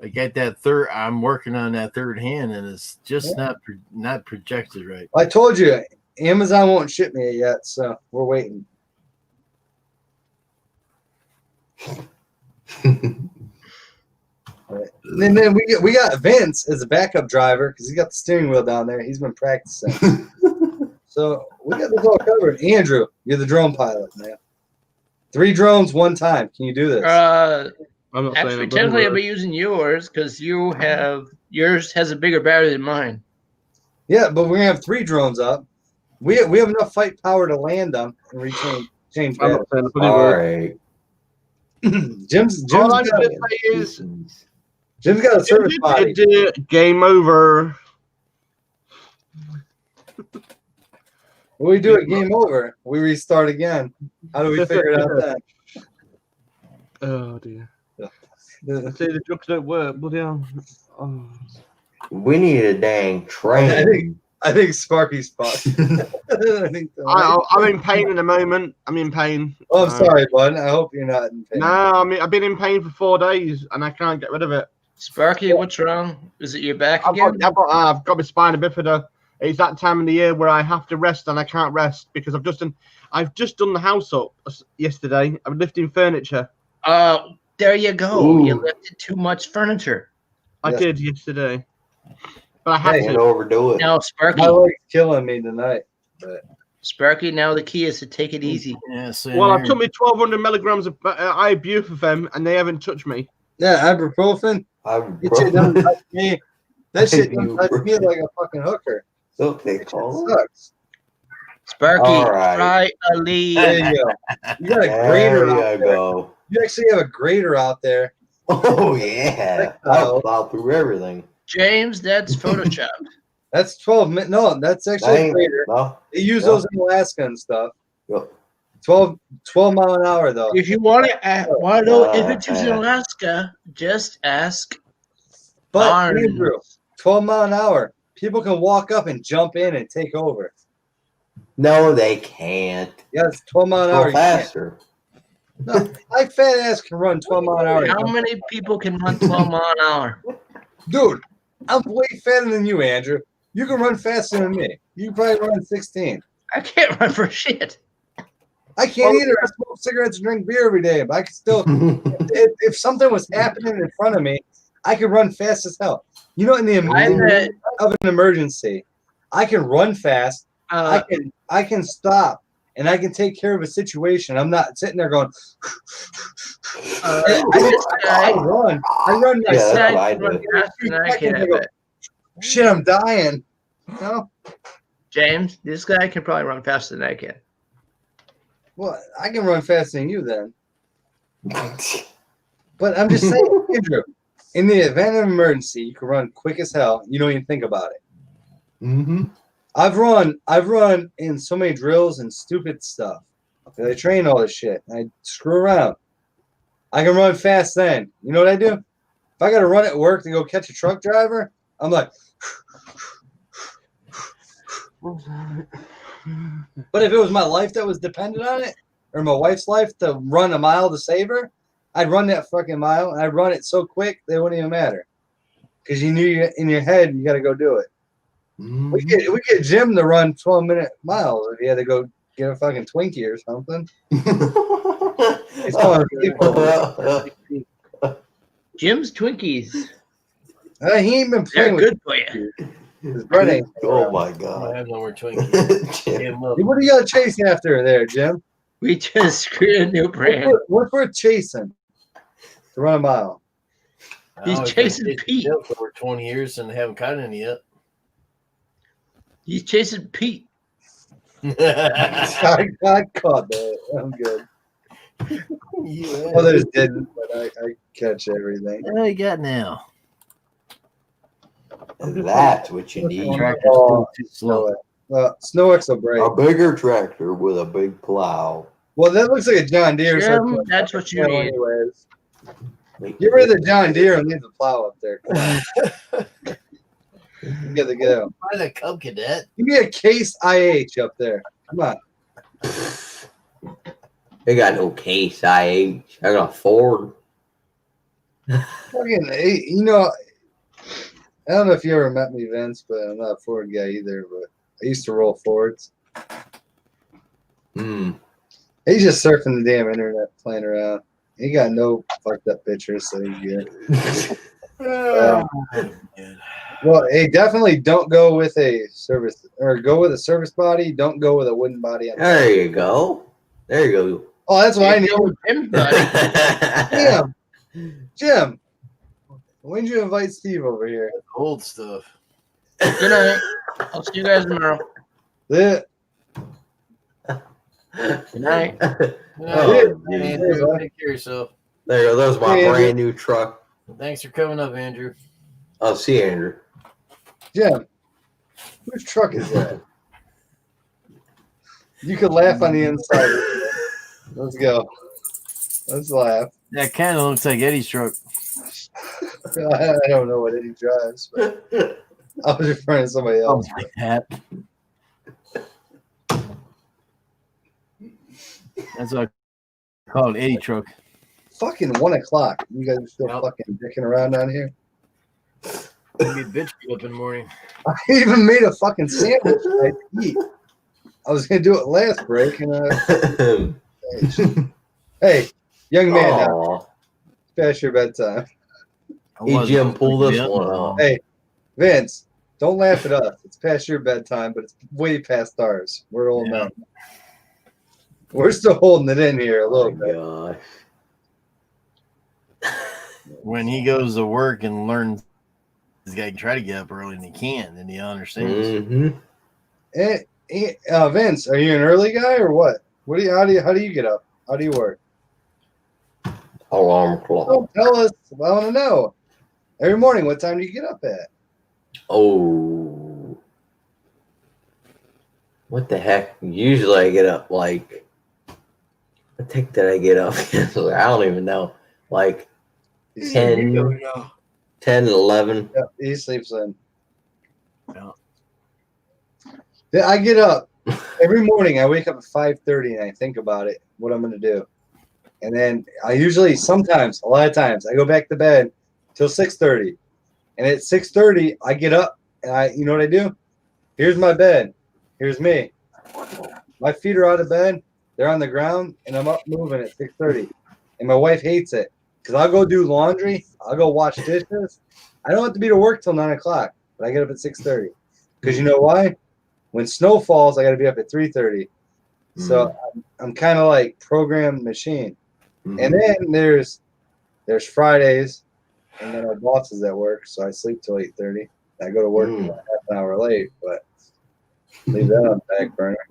I got that third. I'm working on that third hand, and it's just not projected right. I told you, Amazon won't ship me it yet, so we're waiting. Right. And then we got Vince as a backup driver because he got the steering wheel down there. He's been practicing. So we got this all covered. Andrew, you're the drone pilot, man. 3 drones, 1 time. Can you do this? I'm not saying Actually, it, but technically, I'll be using yours because yours has a bigger battery than mine. Yeah, but we're gonna have 3 drones up. We have enough fight power to land them and change I'm battery. not saying a bloody All word. right. Jim's All I'm got, going to say is, Jim's got a service body. game over. When we do it, game over. We restart again. How do we figure it out then? Oh dear. Yeah. See, the drugs don't work. Bloody hell. Oh. We need a dang train. I think Sparky's fucked. I think I'm in pain in a moment. I'm in pain. Oh, I'm sorry, bud. I hope you're not in pain. No, I mean I've been in pain for 4 days and I can't get rid of it. Sparky, what's wrong? Is it your back I've again? got my spina bifida. It's that time of the year where I have to rest and I can't rest because I've just done the house up yesterday. I'm lifting furniture. There you go. Ooh. You lifted too much furniture. I Yes. did yesterday. but I have Can't to. overdo it. Now, My Sparky, leg's killing me tonight. But Sparky. Now the key is to take it easy. Yeah, same Well, I here. took me 1,200 milligrams of ibuprofen, and they haven't touched me. yeah, ibuprofen. You shit doesn't touch me. That shit doesn't touch me like a fucking hooker. So they It call it. sucks. Sparky, All right. try a lead. There you go. You got a grater There out you there. go. You actually have a grater out there. Oh yeah. I'll plow through everything. James, that's Photoshop. That's 12 minutes. No, that's actually a Dang. grater. No. They use No. those in Alaska and stuff. Yep. 12 mile an hour though. If you want to know if it's in Uh, Alaska, just ask. But Barnes. Andrew, 12 mile an hour. People can walk up and jump in and take over. No, they can't. Yes, 12 mile an Go hour. you can't. faster. No, my fat ass can run 12 mile an hour. How many people can run 12 mile an hour? Dude, I'm way fatter than you, Andrew. You can run faster than me. You can probably run 16. I can't run for shit. I can't either. I smoke cigarettes and drink beer every day, but I can still. if something was happening in front of me, I could run fast as hell. You know, in the event of an emergency, I can run fast. I can stop, and I can take care of a situation. I'm not sitting there going. I run. I run my shit. I'm dying. No, James, this guy can probably run faster than I can. well, I can run faster than you then. But I'm just saying, Andrew, in the event of an emergency, you can run quick as hell. You don't even think about it. Mm-hmm. I've run in so many drills and stupid stuff. I train all this shit. I screw around. I can run fast then. You know what I do? If I got to run at work to go catch a truck driver, I'm like. But if it was my life that was dependent on it, or my wife's life to run a mile to save her, I'd run that fucking mile, and I'd run it so quick they wouldn't even matter. Because you knew in your head you got to go do it. Mm-hmm. We get Jim to run 12-minute miles if he had to go get a fucking Twinkie or something. He's calling people. Jim's Twinkies. He ain't been They're playing good for you. His bread ain't. Oh my I god. have no more Twinkies. What are you guys chasing after there, Jim? We just created a new brand. What's we're chasing to run a mile? He's chasing Pete. For over 20 years and haven't caught any yet. He's chasing Pete. I caught that. I'm good. Others didn't, but I catch everything. What you got now? That's what you need. Oh, Snow will break. A bigger tractor with a big plow. Well, that looks like a John Deere. Jim, that's what you need. Anyways, get rid of the John Deere and leave the plow up there. Come on. You got to go. Buy the Cub Cadet. Give me a Case IH up there. Come on. They got no Case IH. I got a Ford. Fucking, you know, I don't know if you ever met me, Vince, but I'm not a Ford guy either. But I used to roll Fords. He's just surfing the damn internet, playing around. He got no fucked up pictures, so he's good. Well, hey, definitely don't go with a service or go with a service body. Don't go with a wooden body. There you go. There you go. Oh, that's what I need. Damn, Jim. When did you invite Steve over here? Old stuff. Good night. I'll see you guys tomorrow. Yeah. Good night. Andrew, take care of yourself. There you go. That was my brand new truck. Thanks for coming up, Andrew. I'll see you, Andrew. Jim, whose truck is that? You could laugh on the inside. Let's go. Let's laugh. That kind of looks like Eddie's truck. I don't know what Eddie drives, but I was referring to somebody else. Like that. That's what I call it, Eddie truck. Fucking 1 o'clock. You guys are still fucking dicking around down here. Be a bitch up in the morning. I even made a fucking sandwich I eat. I was gonna do it last break, and hey, young man, now, it's past your bedtime. Hey, Jim, pull this one out. Hey, Vince, Don't laugh at us. It's past your bedtime, but it's way past ours. We're old men. We're still holding it in here a little bit. When he goes to work and learns he's got to try to get up early and he can't, and he understands. Mm-hmm. Vince, are you an early guy or what? How do you get up? How do you work? Alarm clock. Don't tell us. I want to know. Every morning, what time do you get up at? Oh. What the heck? Usually I get up like, what the heck did I get up? I don't even know. Like 10, 11. Yeah, he sleeps in. Yeah, I get up every morning. I wake up at 5:30 and I think about it, what I'm going to do. And then I usually, sometimes, a lot of times, I go back to bed till 6:30. And at 6:30, I get up and you know what I do? Here's my bed. Here's me. My feet are out of bed. They're on the ground, and I'm up moving at 6:30. And my wife hates it because I'll go do laundry. I'll go wash dishes. I don't have to be to work till 9 o'clock, but I get up at 6:30. Because you know why? When snow falls, I got to be up at 3:30. So I'm kind of like programmed machine. And then there's Fridays, and then our boss is at work, so I sleep till 8:30. I go to work half an hour late, but leave that on the back burner.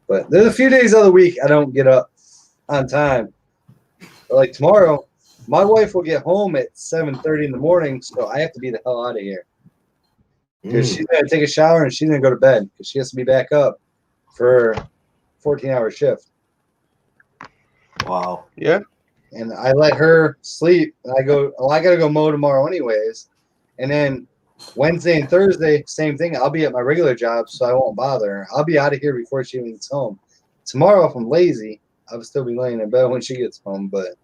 But there's a few days of the week I don't get up on time. But like tomorrow, my wife will get home at 7:30 in the morning, so I have to be the hell out of here. Because she's going to take a shower and she's going to go to bed because she has to be back up for a 14-hour shift. Wow. Yeah. And I let her sleep. And I go, well, I got to go mow tomorrow anyways. And then Wednesday and Thursday, same thing. I'll be at my regular job, so I won't bother her. I'll be out of here before she even gets home. Tomorrow, if I'm lazy, I'll still be laying in bed when she gets home, but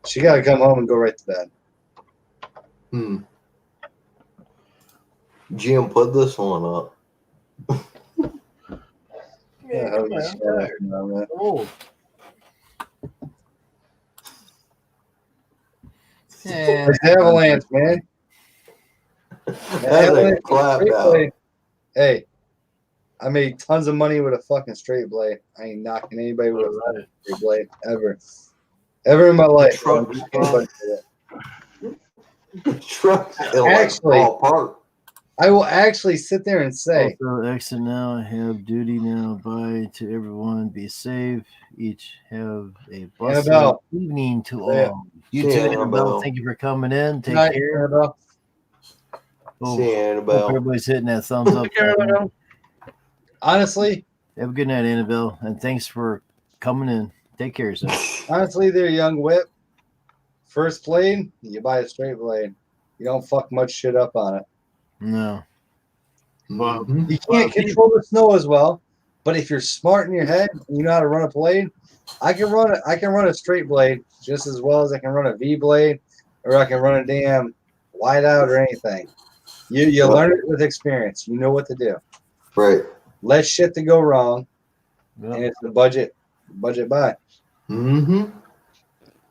she got to come home and go right to bed. Jim, put this one up. It's Avalanche, man. Avalanche, hey, I made tons of money with a fucking straight blade. I ain't knocking anybody with a straight blade ever. Ever in my life. Actually, I will actually sit there and say, also, exit now. I have duty now. Bye to everyone. Be safe. Each have a blessed evening to all. You too, Annabelle. Thank you for coming in. Take care. Annabelle. See you, Annabelle. Everybody's hitting that thumbs up. Honestly, have a good night, Annabelle, and thanks for coming in. Take care, sir. Honestly, they're young whip. First blade, you buy a straight blade. You don't fuck much shit up on it. No. Well, you can't control the snow as well, but if you're smart in your head and you know how to run a blade, I can run a straight blade just as well as I can run a V blade, or I can run a damn wide out or anything. You learn it with experience. You know what to do. Right. Less shit to go wrong, and it's the budget buy.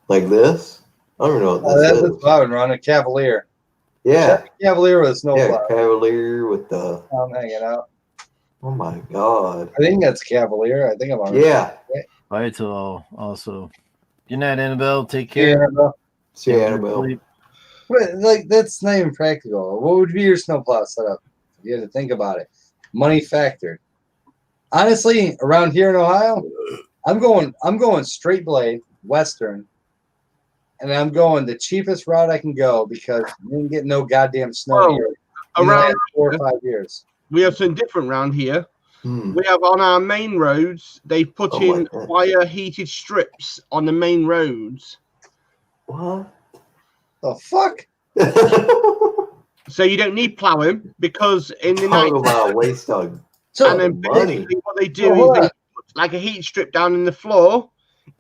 Like this? I don't know what this is. That's what I would run, a Cavalier. Yeah. Cavalier with a snowplow. Cavalier with the... I'm hanging out. Oh, my God. I think that's Cavalier. I think I'm on. Yeah. Bye to all also. Good night, Annabelle. Take care. See you, Annabelle. But, like, that's not even practical. What would be your snowplow setup? You had to think about it. Money factor. Honestly, around here in Ohio, I'm going straight blade, Western, and I'm going the cheapest route I can go because you didn't get no goddamn snow here. Around 4 or 5 years. We have something different around here. We have on our main roads, they put in wire heated strips on the main roads. What? The fuck? So you don't need plowing because in the Talk night. about a waste of And then money. basically what they do is they put like a heat strip down in the floor,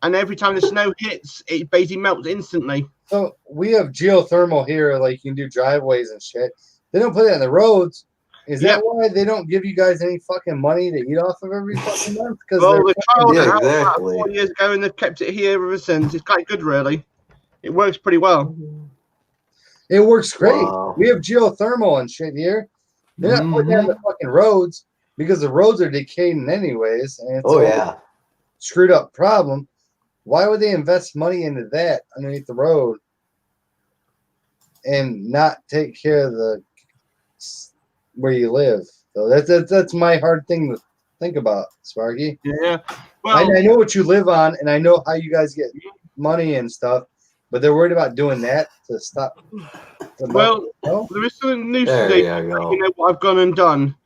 and every time the snow hits, it basically melts instantly. So we have geothermal here, like you can do driveways and shit. They don't put it on the roads. Is that why they don't give you guys any fucking money to eat off of every fucking month? Because the trial exactly. about 4 years ago, and they've kept it here ever since. It's quite good, really. It works pretty well. It works great. Wow. We have geothermal and shit here. They're not putting that in the fucking roads because the roads are decaying anyways, and it's a screwed up problem. Why would they invest money into that underneath the road and not take care of the where you live? So that's my hard thing to think about, Sparky. Yeah. Well, I know what you live on, and I know how you guys get money and stuff, but they're worried about doing that to stop. Well, there is something new There today. you go. You know what I've gone and done.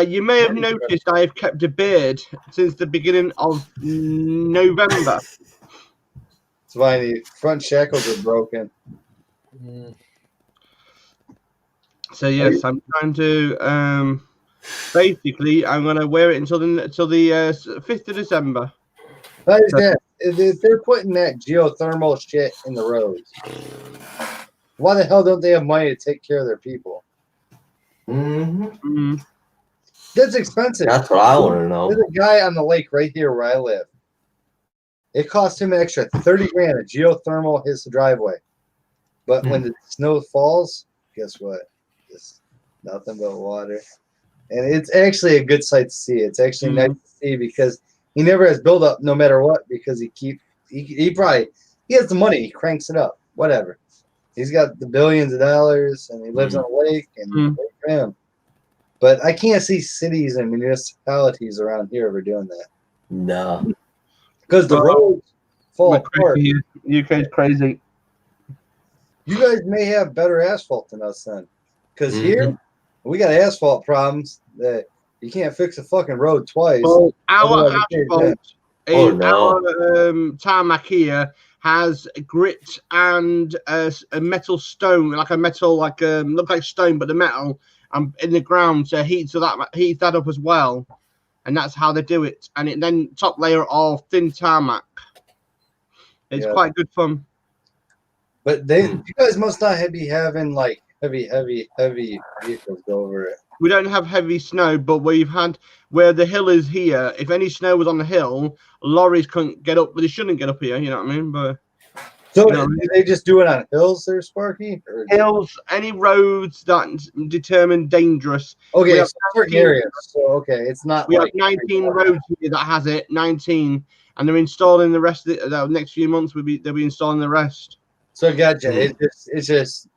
You may have noticed I have kept a beard since the beginning of November. It's fine. The front shackles are broken. So yes, I'm trying to. Basically, I'm going to wear it until the 5th of December. If they're putting that geothermal shit in the roads, why the hell don't they have money to take care of their people? That's expensive. That's what I want to know. There's a guy on the lake right here where I live. It cost him an extra 30 grand to geothermal his driveway. But when the snow falls, guess what? It's nothing but water. And it's actually a good sight to see. It's actually nice to see because he never has buildup no matter what because he has the money. He cranks it up. Whatever. He's got the billions of dollars and he lives on a lake and great for him. But I can't see cities and municipalities around here ever doing that. No. Because the roads fall apart. UK's crazy. You guys may have better asphalt than us then. Because here, we got asphalt problems that you can't fix a fucking road twice. Well, our asphalt our tarmac here has grit and a metal stone, like a metal, look like stone, but the metal in the ground heats that up as well, and that's how they do it. And it then top layer of thin tarmac. It's quite good fun. But you guys must not be having like heavy vehicles go over it. We don't have heavy snow, but we've had where the hill is here. If any snow was on the hill, lorries couldn't get up, but they shouldn't get up here. You know what I mean? But so do they just do it on hills there, Sparky? Or? Hills, any roads that determined dangerous. Okay, so certain areas. So it's not. We have 19 roads here that has it. 19, and they're installing the rest of the next few months. They'll be installing the rest. So gotcha. It's just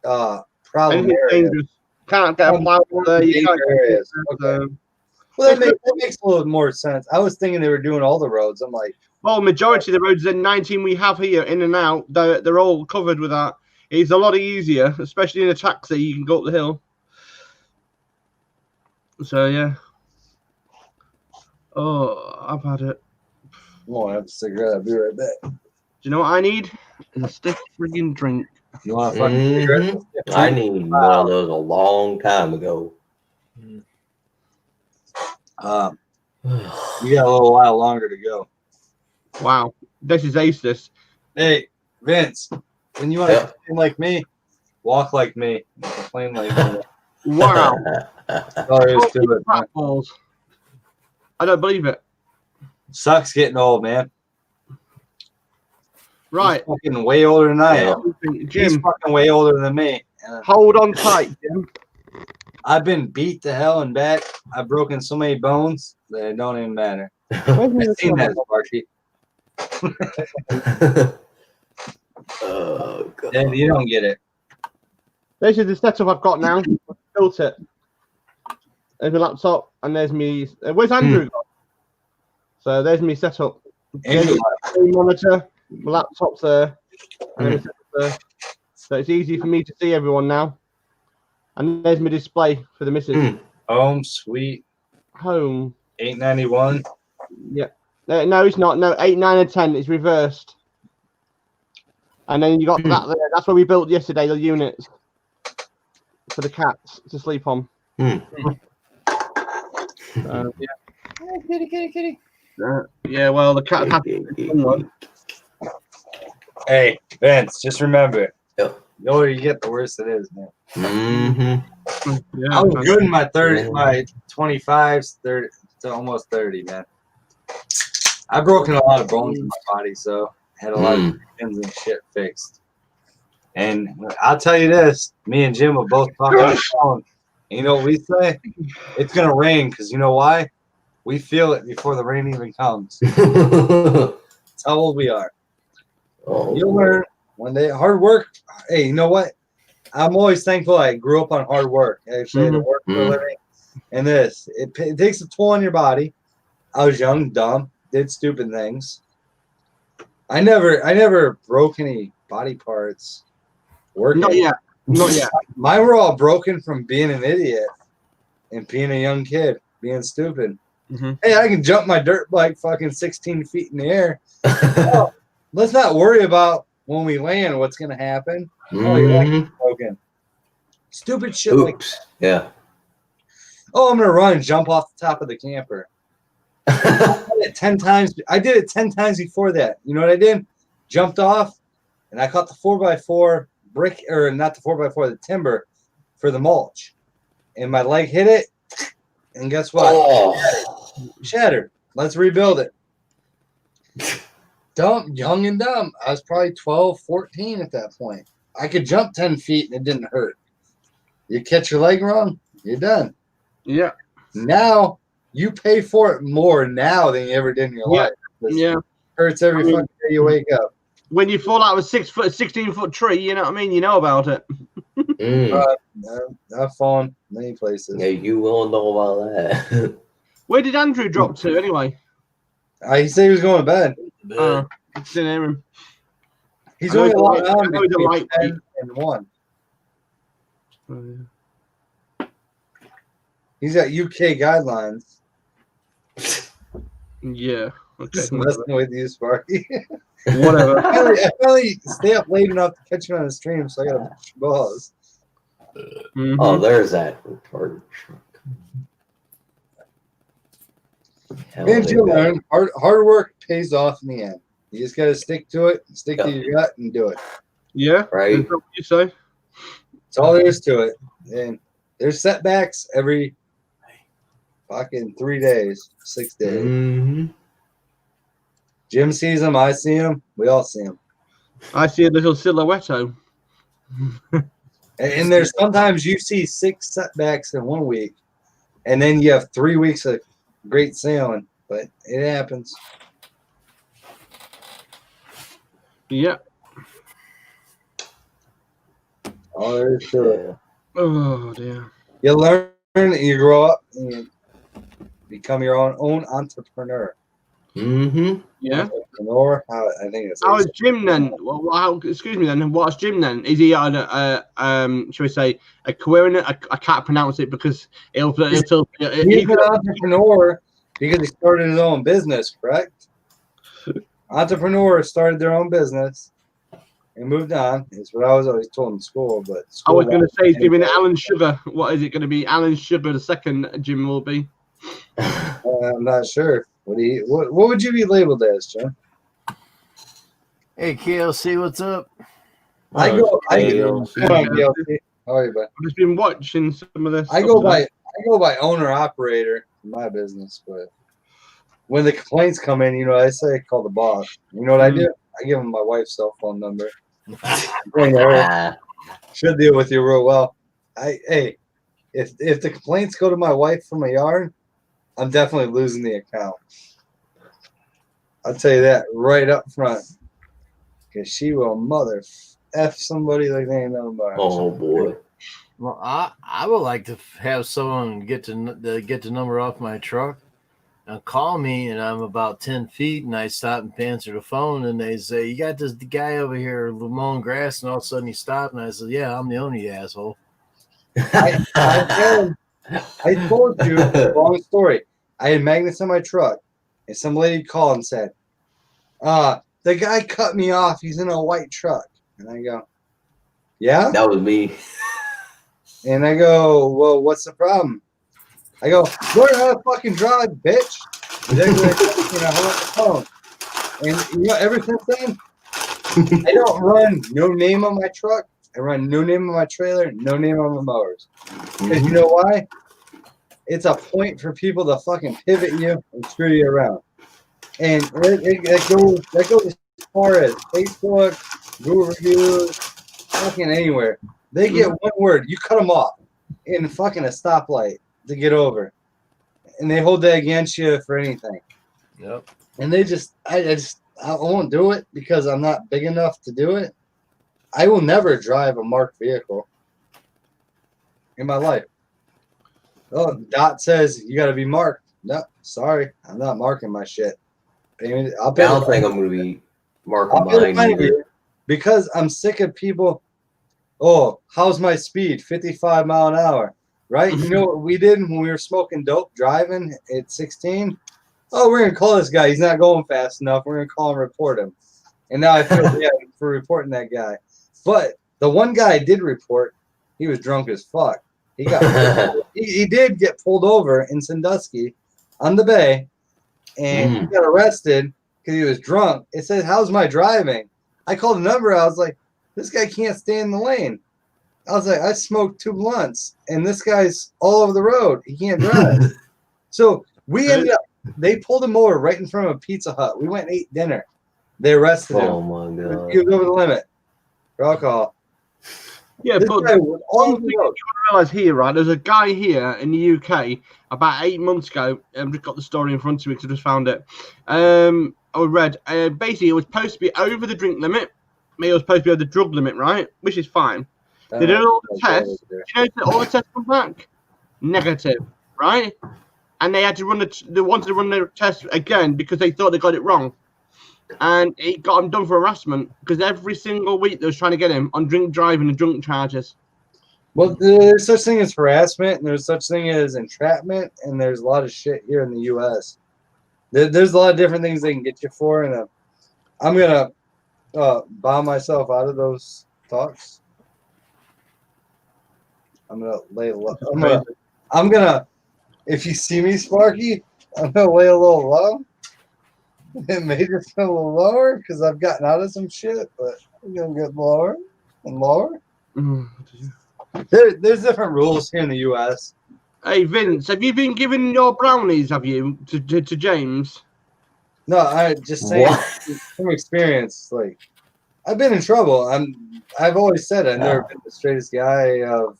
problem areas. Can't get a plow there. You can't areas. Okay. Well, that makes a little more sense. I was thinking they were doing all the roads. I'm like, well, majority of the roads, the 19 we have here, in and out, they're all covered with that. It's a lot easier, especially in a taxi. You can go up the hill. So yeah. Oh, I've had it. I have a cigarette. I'll be right back. Do you know what I need? Is a stiff friggin' drink. You want a fucking cigarette? I need one of those a long time ago. You got a little while longer to go. Wow, this is aces. Hey, Vince, when you want to complain like me, walk like me. Complain like me. Wow. All there is to it, man. I don't believe it. Sucks getting old, man. Right. He's fucking way older than I am. Jim, he's fucking way older than me. Hold on tight, Jim. I've been beat to hell and back. I've broken so many bones that it don't even matter. I've seen that, Sparky. Oh, God. And you don't get it. This is the setup I've got now. I've built it. There's my laptop, and there's me. Where's Andrew? So there's me setup. There's my monitor. My laptop's there. And there. So it's easy for me to see everyone now. And there's my display for the missus. Home, sweet. Home. 891. Yeah. No, it's not. No, 8, 9, and 10. It's reversed. And then you got that there. That's what we built yesterday, the units. For the cats to sleep on. Yeah. Kitty. Yeah, well, the cat has to. Hey, Vince, just remember, the older you get, the worse it is, man. Yeah, I was good in my 25s, 30 to almost 30, man. I've broken a lot of bones in my body, so I had a lot of pins and shit fixed. And I'll tell you this, me and Jim will both talk on the phone. And you know what we say? It's going to rain because you know why? We feel it before the rain even comes. That's how old we are. Oh, You'll learn one day. Hard work. Hey, you know what? I'm always thankful I grew up on hard work. Actually, I had to work for a living. And this, it takes a toll on your body. I was young, dumb, did stupid things. I never broke any body parts working. Not yet. Not yet. Mine were all broken from being an idiot and being a young kid, being stupid. Mm-hmm. Hey, I can jump my dirt bike fucking 16 feet in the air. Oh, let's not worry about when we land what's going to happen. Oh, you're like broken. Stupid shit. Oops. Like Yeah. oh, I'm going to run and jump off the top of the camper. I did it 10 times. I did it 10 times before that. You know what I did? Jumped off, and I caught the 4x4 brick, or not the 4x4, the timber for the mulch. And my leg hit it, and guess what? Oh. Shattered. Let's rebuild it. Dumb, young and dumb. I was probably 12, 14 at that point. I could jump 10 feet, and it didn't hurt. You catch your leg wrong, you're done. Yeah. Now, you pay for it more now than you ever did in your life. Yeah. Hurts every fucking day you wake up. When you fall out of a 16-foot tree, you know what I mean? You know about it. I've fallen many places. Yeah, you will know about that. Where did Andrew drop to anyway? He said he was going to bed. Didn't hear him. He's only a lot down he's a between light 10 and 1. He's got UK guidelines. Yeah. Okay. Just messing with you, Sparky. Whatever. I finally stay up late enough to catch him on the stream, so I got to push balls. Oh, there's that retarded truck. And you learn hard work pays off in the end. You just got to stick to it, stick to your gut, and do it. Yeah. Right. That's what you say. That's all there is to it. And there's setbacks every fucking 3 days, 6 days. Mm-hmm. Jim sees them, I see them, we all see them. I see a little silhouette. And there's sometimes you see 6 setbacks in 1 week, and then you have 3 weeks of great sailing, but it happens. Yeah. All there is to it. Oh, dear. You learn and you grow up and you become your own entrepreneur. Mm-hmm. Yeah. Entrepreneur, I think it's. How is Jim then? Well, excuse me then. What's Jim then? Is he shall we say a career? I can't pronounce it because He's an entrepreneur because he started his own business, correct? Entrepreneurs started their own business and moved on. It's what I was always told in school. But I was going to say he's giving Alan Sugar. What is it going to be? Alan Sugar the second. Jim will be. I'm not sure. What would you be labeled as, Jim? Hey, KLC, what's up? I go. Come on, KLC. How are you, bud? I've just been watching some of this. I go by owner operator in my business, but when the complaints come in, I say call the boss. You know what I do? I give him my wife's cell phone number. Should deal with you real well. If the complaints go to my wife from a yard, I'm definitely losing the account. I'll tell you that right up front. Because she will mother F somebody like they ain't nothing about. Oh, boy. Well, I would like to have someone get the number off my truck and call me, and I'm about 10 feet, and I stop and answer the phone, and they say, you got this guy over here mowing grass, and all of a sudden he stopped, and I said, yeah, I'm the owner, you asshole. I told you a long story. I had magnets on my truck, and some lady called and said, the guy cut me off. He's in a white truck. And I go, yeah? That was me. And I go, well, what's the problem? I go, learn how to fucking drive, bitch. And I hung up the phone. And ever since then, I don't run no name on my truck. I run no name on my trailer, no name on my mowers. Because you know why? It's a point for people to fucking pivot you and screw you around. And that goes as far as Facebook, Google reviews, fucking anywhere. They get one word, you cut them off in fucking a stoplight to get over, and they hold that against you for anything. Yep. And they just, I won't do it because I'm not big enough to do it. I will never drive a marked vehicle in my life. Oh, Dot says you got to be marked. No, sorry, I'm not marking my shit. I don't think I'm gonna be marking mine either. Because I'm sick of people. Oh, how's my speed? 55 mile an hour, right? You know what we did when we were smoking dope driving at 16? Oh, we're gonna call this guy. He's not going fast enough. We're gonna call and report him. And now I feel bad for reporting that guy. But the one guy I did report, he was drunk as fuck. He got he did get pulled over in Sandusky on the bay, and he got arrested because he was drunk. It said, "How's my driving?" I called the number. I was like, "This guy can't stay in the lane." I was like, "I smoked 2 blunts, and this guy's all over the road. He can't drive." So we ended up. They pulled him over right in front of a Pizza Hut. We went and ate dinner. They arrested him. Oh my god! He was over the limit for alcohol. Yeah, but one thing you realise here, right? There's a guy here in the UK about 8 months ago. I've just got the story in front of me because I just found it. I read basically it was supposed to be over the drink limit. It was supposed to be over the drug limit, right? Which is fine. They did all the tests. You know, all the tests come back negative, right? And they had to run they wanted to run the test again because they thought they got it wrong. And it got him done for harassment because every single week they was trying to get him on drink driving and drunk charges. Well, there's such thing as harassment, and there's such thing as entrapment, and there's a lot of shit here in the U.S. There's a lot of different things they can get you for, and I'm gonna bow myself out of those talks. I'm gonna lay low. I'm gonna. If you see me, Sparky, I'm gonna lay a little low. It may just feel a little lower because I've gotten out of some shit, but I'm gonna get lower and lower. There's different rules here in the U.S. Hey Vince, have you been giving your brownies? Have you to James? No, I just saying from experience. Like I've been in trouble. I've always said I've never been the straightest guy of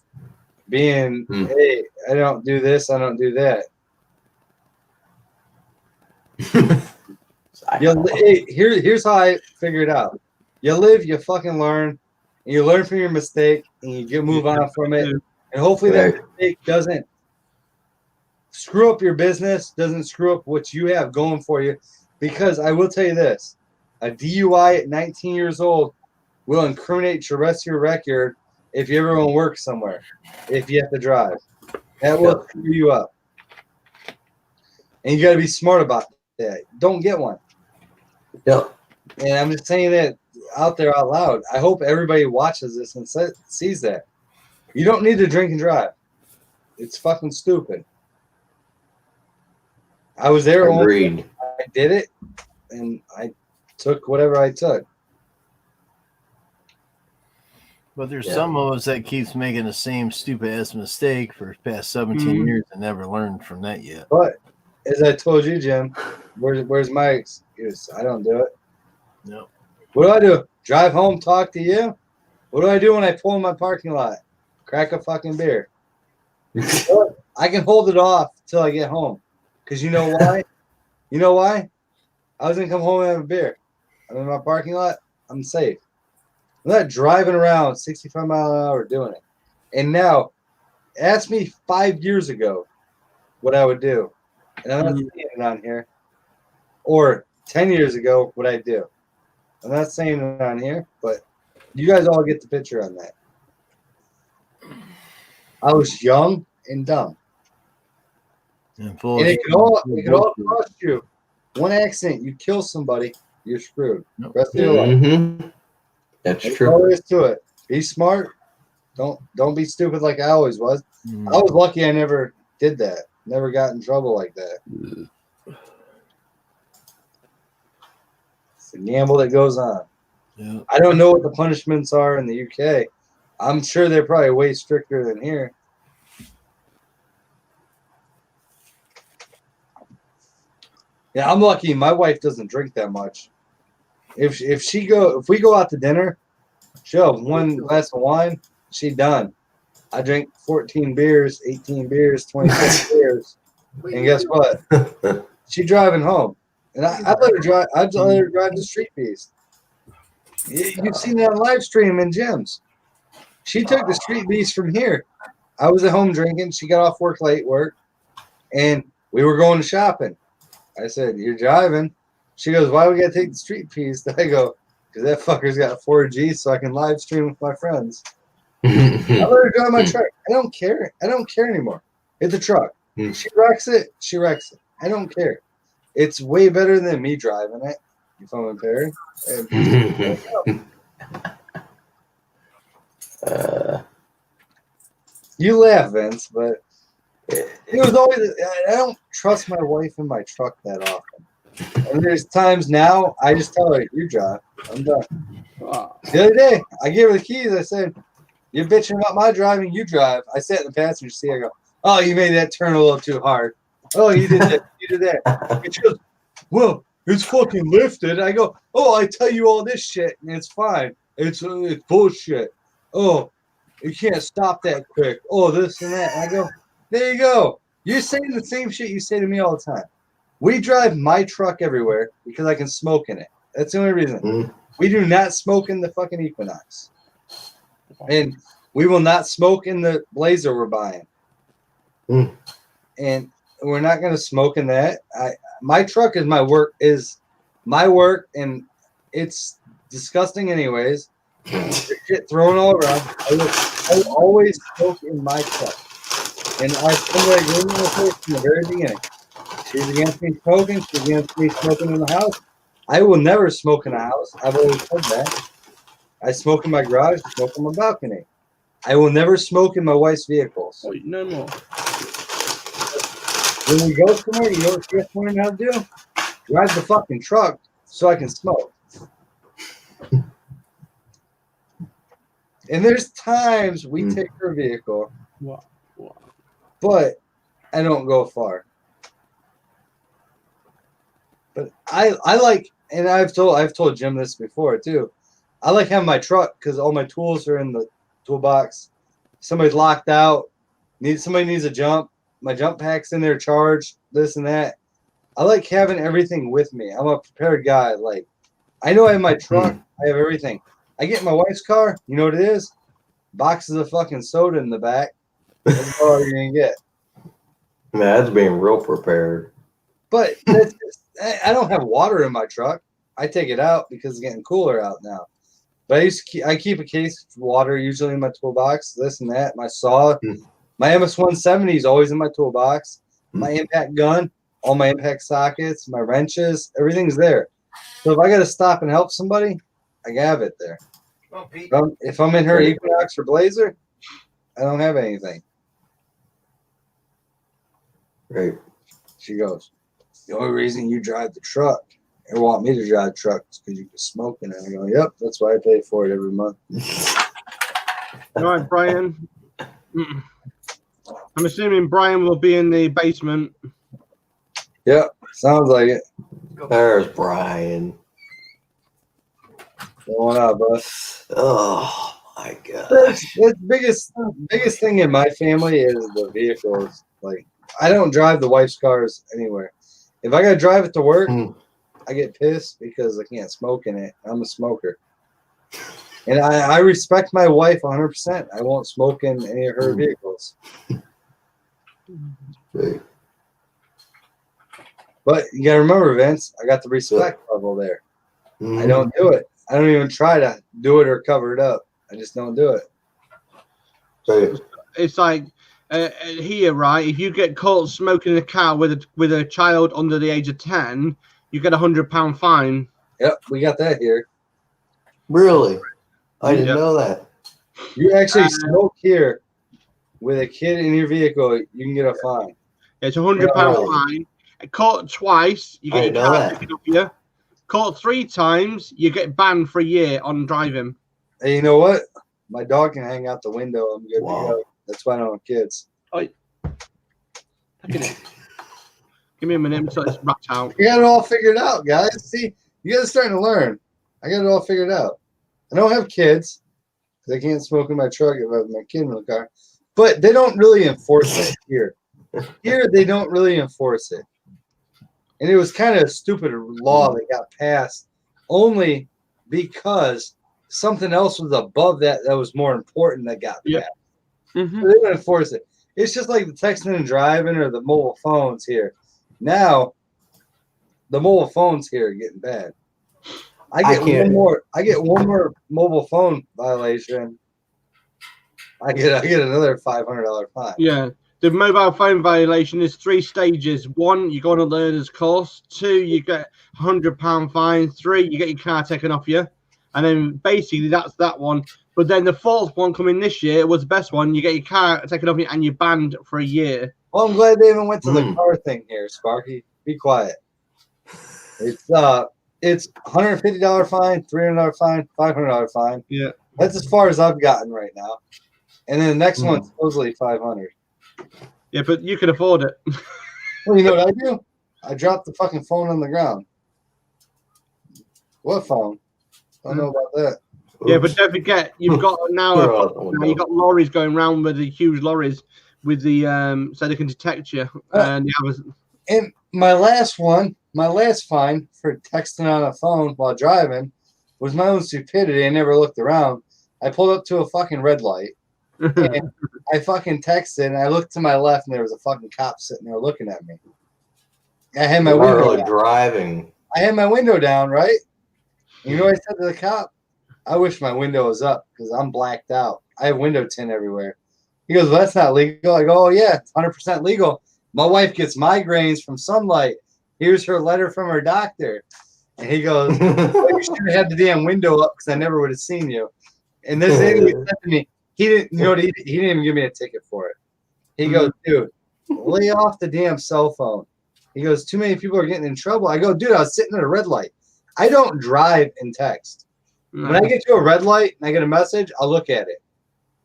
being. Hey, I don't do this. I don't do that. Here's how I figure it out. You live, you fucking learn, and you learn from your mistake, and you move on from it. And hopefully that mistake doesn't screw up your business, doesn't screw up what you have going for you. Because I will tell you this, a DUI at 19 years old will incriminate the rest of your record if you ever want to work somewhere, if you have to drive. That will screw you up. And you got to be smart about that. Don't get one. Yep. And I'm just saying that out there out loud. I hope everybody watches this and sees that. You don't need to drink and drive. It's fucking stupid. I was there. Agreed. I did it, and I took whatever I took. But there's some of us that keeps making the same stupid ass mistake for the past 17 years and never learned from that yet. But as I told you, Jim, where's my excuse? I don't do it. No. What do I do? Drive home, talk to you? What do I do when I pull in my parking lot? Crack a fucking beer. I can hold it off till I get home. Because you know why? You know why? I was going to come home and have a beer. I'm in my parking lot. I'm safe. I'm not driving around 65 miles an hour doing it. And now, ask me 5 years ago what I would do. And I'm not saying it on here. Or 10 years ago, what I'd do. I'm not saying it on here, but you guys all get the picture on that. I was young and dumb. And it could all cost you. One accident, you kill somebody, you're screwed. Rest of your life. That's There's true. no risk to it. Be smart. Don't be stupid like I always was. I was lucky I never did that. Never got in trouble like that. It's a gamble that goes on. Yeah. I don't know what the punishments are in the UK. I'm sure they're probably way stricter than here. Yeah, I'm lucky. My wife doesn't drink that much. If we go out to dinner, She'll have one glass of wine. She done. I drink 14 beers, 18 beers, 26 beers, and guess what? She driving home, and I let her drive. I let her drive the street beast. You've seen that on live stream in gyms. She took the street beast from here. I was at home drinking. She got off work late and we were going shopping. I said, "You're driving." She goes, "Why we gotta take the street beast?" I go, "Because that fucker's got 4G, so I can live stream with my friends." I let her drive my truck. I don't care. I don't care anymore. It's a truck. She wrecks it. She wrecks it. I don't care. It's way better than me driving it. If I'm impaired. You laugh, Vince, but it was always. I don't trust my wife in my truck that often. And there's times now I just tell her, "You drive. I'm done." The other day, I gave her the keys. I said, "You're bitching about my driving. You drive." I sat in the passenger seat. I go, "Oh, you made that turn a little too hard. Oh, you did that. You did that." And she goes, "Well, it's fucking lifted." I go, "Oh, I tell you all this shit, and it's fine. It's bullshit. Oh, you can't stop that quick. Oh, this and that." And I go, "There you go. You're saying the same shit you say to me all the time. We drive my truck everywhere because I can smoke in it. That's the only reason. We do not smoke in the fucking Equinox. And we will not smoke in the Blazer we're buying. And we're not going to smoke in that. My truck is my work, and it's disgusting anyways. Shit thrown all around. I will always smoke in my truck. And I come to agreement with her from the very beginning. She's against me smoking. She's against me smoking in the house. I will never smoke in a house. I've always said that. I smoke in my garage. I smoke on my balcony. I will never smoke in my wife's vehicles. Oh, no more. When we go somewhere, you know what you have to learn how to do? Drive the fucking truck so I can smoke. And there's times we take her vehicle, but I don't go far. But I like, and I've told Jim this before too. I like having my truck because all my tools are in the toolbox. Somebody's locked out. Somebody needs a jump. My jump pack's in there charged. This and that. I like having everything with me. I'm a prepared guy. Like, I know I have my truck. I have everything. I get in my wife's car. You know what it is? Boxes of fucking soda in the back. That's all you're gonna get. Man, that's being real prepared. But that's just, I don't have water in my truck. I take it out because it's getting cooler out now. But I keep a case of water usually in my toolbox. This and that. My saw, my MS-170 is always in my toolbox. My impact gun, all my impact sockets, my wrenches, everything's there. So if I got to stop and help somebody, I have it there. If I'm in her Equinox or Blazer, I don't have anything. Right. She goes, "The only reason you drive the truck and want me to drive the truck is because you can smoke in it." I go, "Yep, that's why I pay for it every month." All right, Brian. I'm assuming Brian will be in the basement. Yep, sounds like it. There's Brian. Going up, bud. Oh my god. The biggest thing in my family is the vehicles. Like, I don't drive the wife's cars anywhere. If I gotta drive it to work, I get pissed because I can't smoke in it. I'm a smoker. And I respect my wife 100%. I won't smoke in any of her vehicles. But you gotta remember, Vince, I got the respect level there. I don't do it. I don't even try to do it or cover it up. I just don't do it. It's like here, right? If you get caught smoking in a car with a child under the age of 10, you get £100 fine. Yep, we got that here. Really? I didn't know that. You actually smoke here with a kid in your vehicle, you can get a fine. It's £100 fine. Caught twice, you get your car taken off you. Caught 3 times, you get banned for a year on driving. Hey, you know what? My dog can hang out the window. I'm good to go. That's why I don't have kids. Give me a minute until it's wrapped out. You got it all figured out, guys. See, you guys are starting to learn. I got it all figured out. I don't have kids. because I can't smoke in my truck if I have my kid in the car. But they don't really enforce it here. Here, they don't really enforce it. And it was kind of a stupid law that got passed only because something else was above that was more important that got passed. Mm-hmm. So they don't enforce it. It's just like the texting and driving or the mobile phones here. Now, the mobile phones here are getting bad. I get one more mobile phone violation. I get another $500 fine. Yeah. The mobile phone violation is 3 stages. 1, you go on a learner's course. 2, you get £100 fine. 3, you get your car taken off you. And then basically that's that one. But then the 4th one coming this year was the best one. You get your car taken off you and you're banned for a year. Well, I'm glad they even went to the car thing here, Sparky. Be quiet. It's $150 fine, $300 fine, $500 fine. Yeah. That's as far as I've gotten right now. And then the next one's supposedly $500. Yeah, but you can afford it. Well, you know what I do? I drop the fucking phone on the ground. What phone? I don't know about that. Yeah, but don't forget, you've got now you've got lorries going around with the huge lorries with the so they can detect you. And my last fine for texting on a phone while driving was my own stupidity. I never looked around. I pulled up to a fucking red light. And I fucking texted, and I looked to my left, and there was a fucking cop sitting there looking at me. I had my window down. Driving. I had my window down, right? You know what I said to the cop? I wish my window was up because I'm blacked out. I have window tint everywhere. He goes, well, that's not legal. I go, oh, yeah, it's 100% legal. My wife gets migraines from sunlight. Here's her letter from her doctor. And he goes, well, you should have had the damn window up because I never would have seen you. And this idiot said to me, he didn't even give me a ticket for it. He goes, dude, lay off the damn cell phone. He goes, too many people are getting in trouble. I go, dude, I was sitting at a red light. I don't drive and text. When I get to a red light and I get a message, I'll look at it.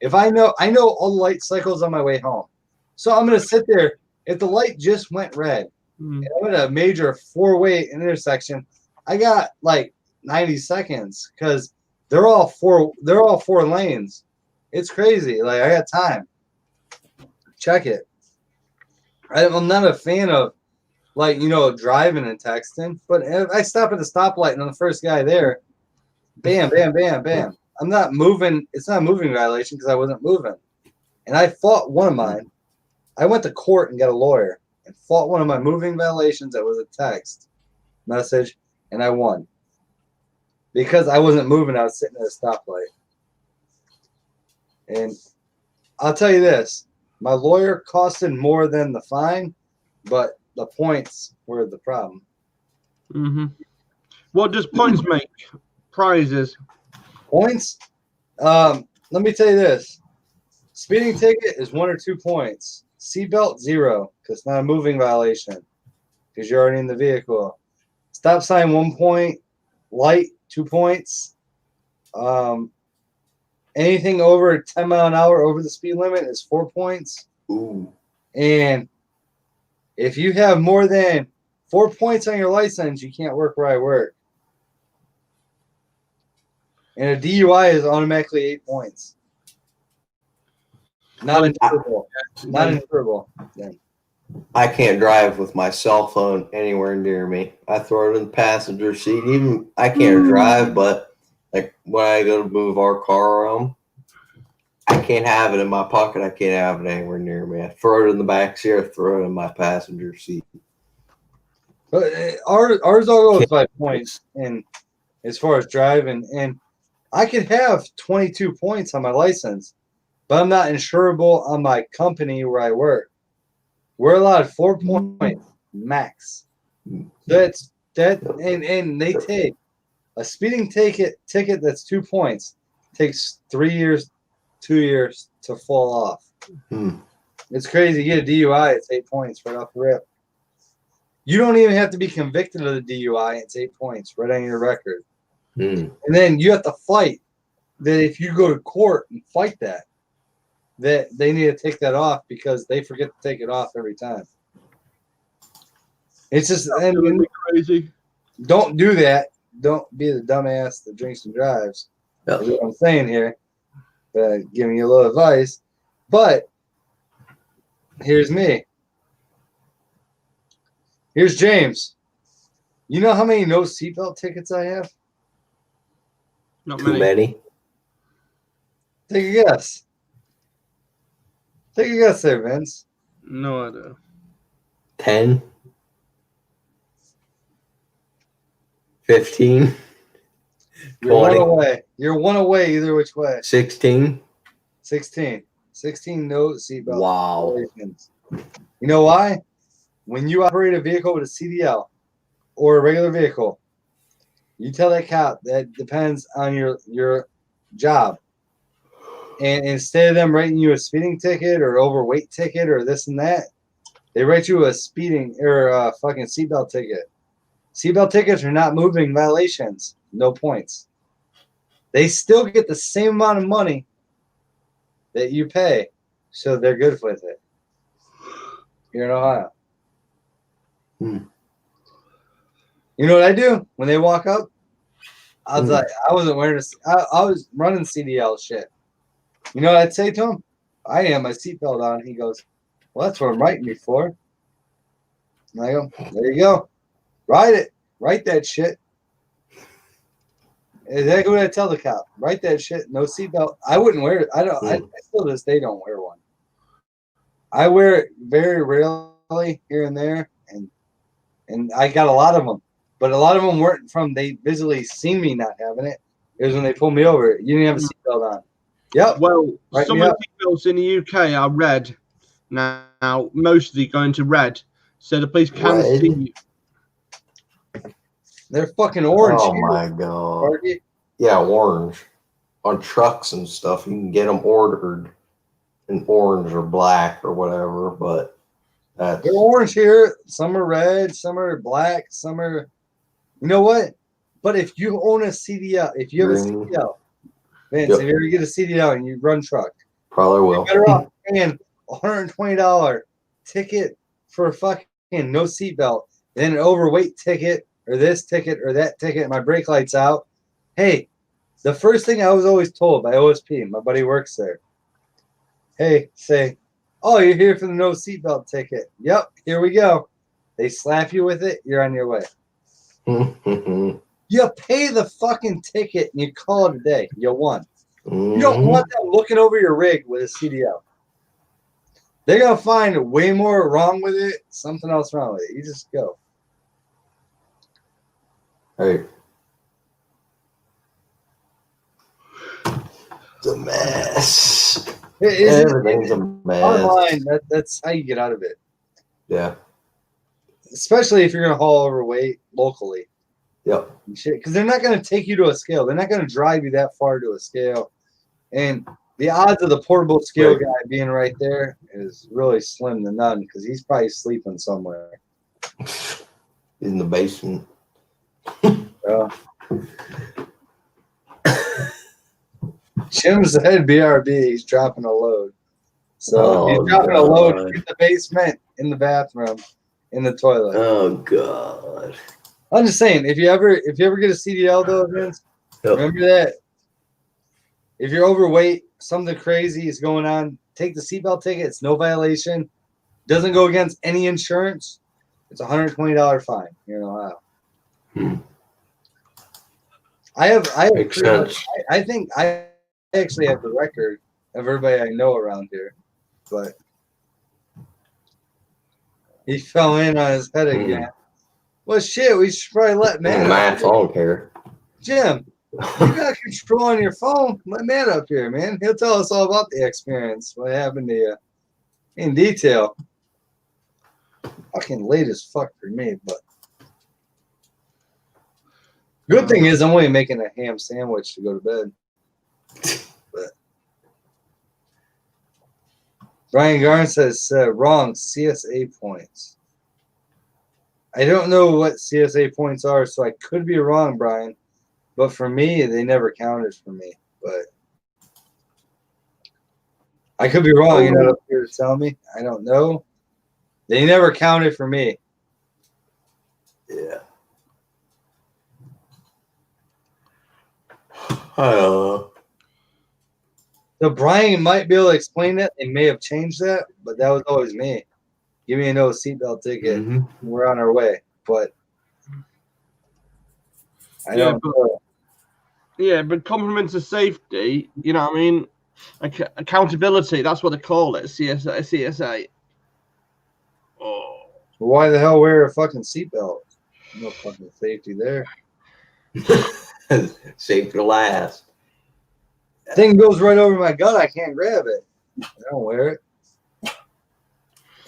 If I know all the light cycles on my way home. So I'm going to sit there. If the light just went red, and I'm at a major 4-way intersection, I got like 90 seconds because they're all four lanes. It's crazy. Like, I got time. Check it. I'm not a fan of, like, driving and texting. But if I stop at the stoplight and I'm the first guy there, bam, bam, bam, bam. I'm not moving. It's not a moving violation because I wasn't moving. And I fought one of mine. I went to court and got a lawyer and fought one of my moving violations that was a text message, and I won. Because I wasn't moving, I was sitting at a stoplight. And I'll tell you this, my lawyer costed more than the fine, but the points were the problem. Mm-hmm. What does points make? Prizes. Points? Let me tell you this. Speeding ticket is 1 or 2 points. Seatbelt, 0, because it's not a moving violation, because you're already in the vehicle. Stop sign, 1 point. Light, 2 points. Anything over 10 mile an hour over the speed limit is 4 points. Ooh. And if you have more than 4 points on your license, you can't work where I work. And a DUI is automatically 8 points. Not insurable. Not insurable. Then. I can't drive with my cell phone anywhere near me. I throw it in the passenger seat. Even I can't drive, but like when I go to move our car around, I can't have it in my pocket. I can't have it anywhere near me. I throw it in the back seat. I throw it in my passenger seat. But ours all goes 5 points in as far as driving, and I could have 22 points on my license, but I'm not insurable on my company where I work. We're allowed 4 points max. And they take a speeding ticket that's 2 points takes 3 years, 2 years to fall off. It's crazy. You get a DUI, it's 8 points right off the rip. You don't even have to be convicted of the DUI. It's 8 points right on your record. And then you have to fight that if you go to court and fight that they need to take that off because they forget to take it off every time. It's just crazy. Don't do that. Don't be the dumbass that drinks and drives. That's what I'm saying here. giving you a little advice. But here's me. Here's James. You know how many no seatbelt tickets I have? Not Too many. Take a guess. Take a guess there, Vince. No idea. 10. 15. You're one 20. away. You're one away either which way. 16. 16. 16 no seatbelt. Wow. violations. You know why? When you operate a vehicle with a CDL or a regular vehicle, you tell that cop that depends on your job. And instead of them writing you a speeding ticket or overweight ticket or this and that, they write you a speeding or a fucking seatbelt ticket. Seatbelt tickets are not moving violations. No points. They still get the same amount of money that you pay, so they're good with it. Here in Ohio. You know what I do when they walk up? I was like, I wasn't wearing I was running CDL shit. You know what I'd say to him? I have my seatbelt on. He goes, well, that's what I'm writing me for. And I go, there you go. Write it. Write that shit. Exactly what I tell the cop. Write that shit. No seatbelt. I wouldn't wear it. I still to this day don't wear one. I wear it very rarely here and there, and I got a lot of them. But a lot of them weren't from they visually seen me not having it. It was when they pulled me over. You didn't have a seatbelt on. Yep. Well, Right, some of the seatbelts in the UK are red. Now, mostly going to red. So the police can Red? see you. They're fucking orange. Oh here. my god. Party. Yeah, orange. On trucks and stuff, you can get them ordered in orange or black or whatever, but that's They're orange here. Some are red. Some are black. Some are. You know what? But if you own a CDL, if you have a green. CDL, Vince, Yep. if you ever get a CDL and you run truck, Probably you're will. better off paying $120 ticket for a fucking no seatbelt than an overweight ticket or this ticket or that ticket. My brake light's out. Hey, the first thing I was always told by OSP, my buddy works there. Hey, say, oh, you're here for the no seatbelt ticket. Yep, here we go. They slap you with it. You're on your way. You pay the fucking ticket and you call it a day. You won. You don't want them looking over your rig with a CDL. They're going to find way more wrong with it, something else wrong with it. You just go. Hey. It's a mess. Everything's a mess. Online, that's how you get out of it. Yeah. Especially if you're going to haul overweight locally. Yep. Because they're not going to take you to a scale. They're not going to drive you that far to a scale. And the odds of the portable scale guy being right there is really slim to none because he's probably sleeping somewhere. In the basement. Jim's the head BRB. He's dropping a load. So he's dropping a load in the basement, in the bathroom, in the toilet. Oh God. I'm just saying, if you ever get a CDL though, Vince, remember that if you're overweight, something crazy is going on, take the seatbelt ticket. It's no violation. Doesn't go against any insurance. It's a $120 fine here in Ohio. I have Makes sense. I think I actually have the record of everybody I know around here, but he fell in on his head again. Well, shit, we should probably let Matt. Matt, I don't care. Jim, you got control on your phone. Let Matt up here, man. He'll tell us all about the experience, what happened to you in detail. Fucking late as fuck for me, but good thing is I'm only making a ham sandwich to go to bed. But Brian Garn says wrong. CSA points. I don't know what CSA points are, so I could be wrong, Brian. But for me, they never counted for me. But I could be wrong. You're not up here to tell me. I don't know. They never counted for me. Yeah. I don't know. So Brian might be able to explain it. They may have changed that, but that was always me. Give me a no seatbelt ticket. We're on our way. But I don't know. Yeah, but compliments of safety, you know what I mean? Accountability, that's what they call it, CSA. Oh. Why the hell wear a fucking seatbelt? No fucking safety there. Safety last. Thing goes right over my gut. I can't grab it. I don't wear it.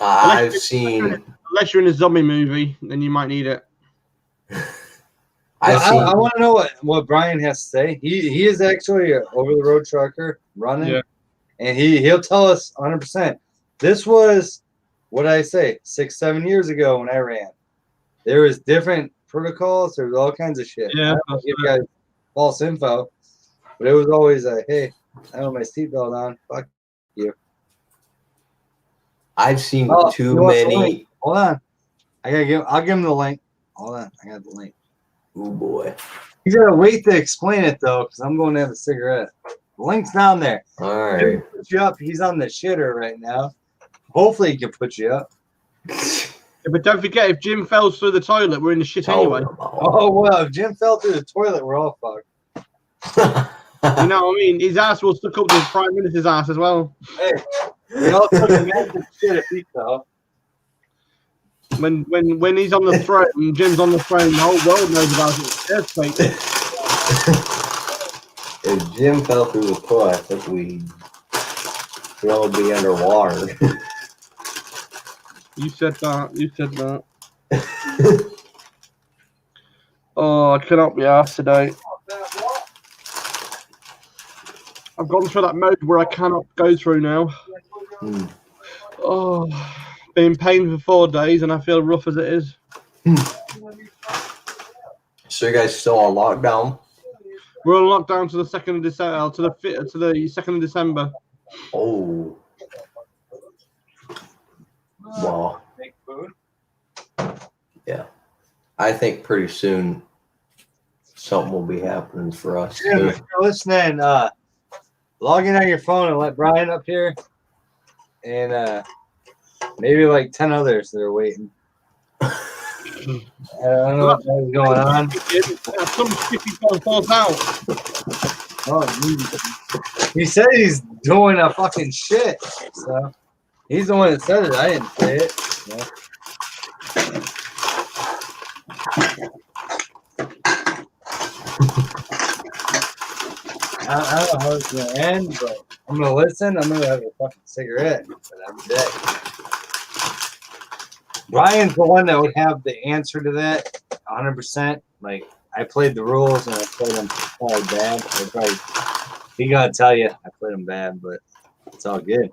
I've seen. Unless you're in a zombie movie, then you might need it. I want to know what Brian has to say. He is actually an over-the-road trucker running, and he'll tell us 100%. This was, what did I say, 6-7 years ago when I ran. There was different protocols. There was all kinds of shit. Yeah, I don't give you guys false info, but it was always a, hey, I don't have my seatbelt on. Fuck you. I've seen too many. Hold on. I'll give him the link. Hold on. I got the link. Oh boy. You gotta wait to explain it though, because I'm going to have a cigarette. The link's down there. All right. Put you up. He's on the shitter right now. Hopefully he can put you up. Yeah, but don't forget, if Jim fell through the toilet, we're in the shit anyway. Oh well, if Jim fell through the toilet, we're all fucked. You know what I mean? His ass will stuck up to the Prime Minister's ass as well. Hey, we all took a massive shit if he fell. When he's on the throne, and Jim's on the throne, the whole world knows about it. Earthquake. If Jim fell through the toilet, I think we'd all be underwater. You said that. Oh, I cannot be arsed today. I've gone through that mode where I cannot go through now. Oh, been in pain for 4 days and I feel rough as it is. So you guys still on lockdown? We're on lockdown to the 2nd of December, to the 2nd of December. Oh. Well. Yeah. I think pretty soon something will be happening for us. Jim, if you're listening, log in on your phone and let Brian up here. And maybe like 10 others that are waiting. I don't know what's going on. Some shitty falls out. Oh, he said he's doing a fucking shit. So he's the one that said it. I didn't say it. Yeah. I don't know how it's gonna end, but I'm gonna listen. I'm gonna have a fucking cigarette. But I'm dead. Brian's the one that would have the answer to that 100%. Like, I played the rules and I played them probably bad. He gotta tell you I played them bad, but it's all good.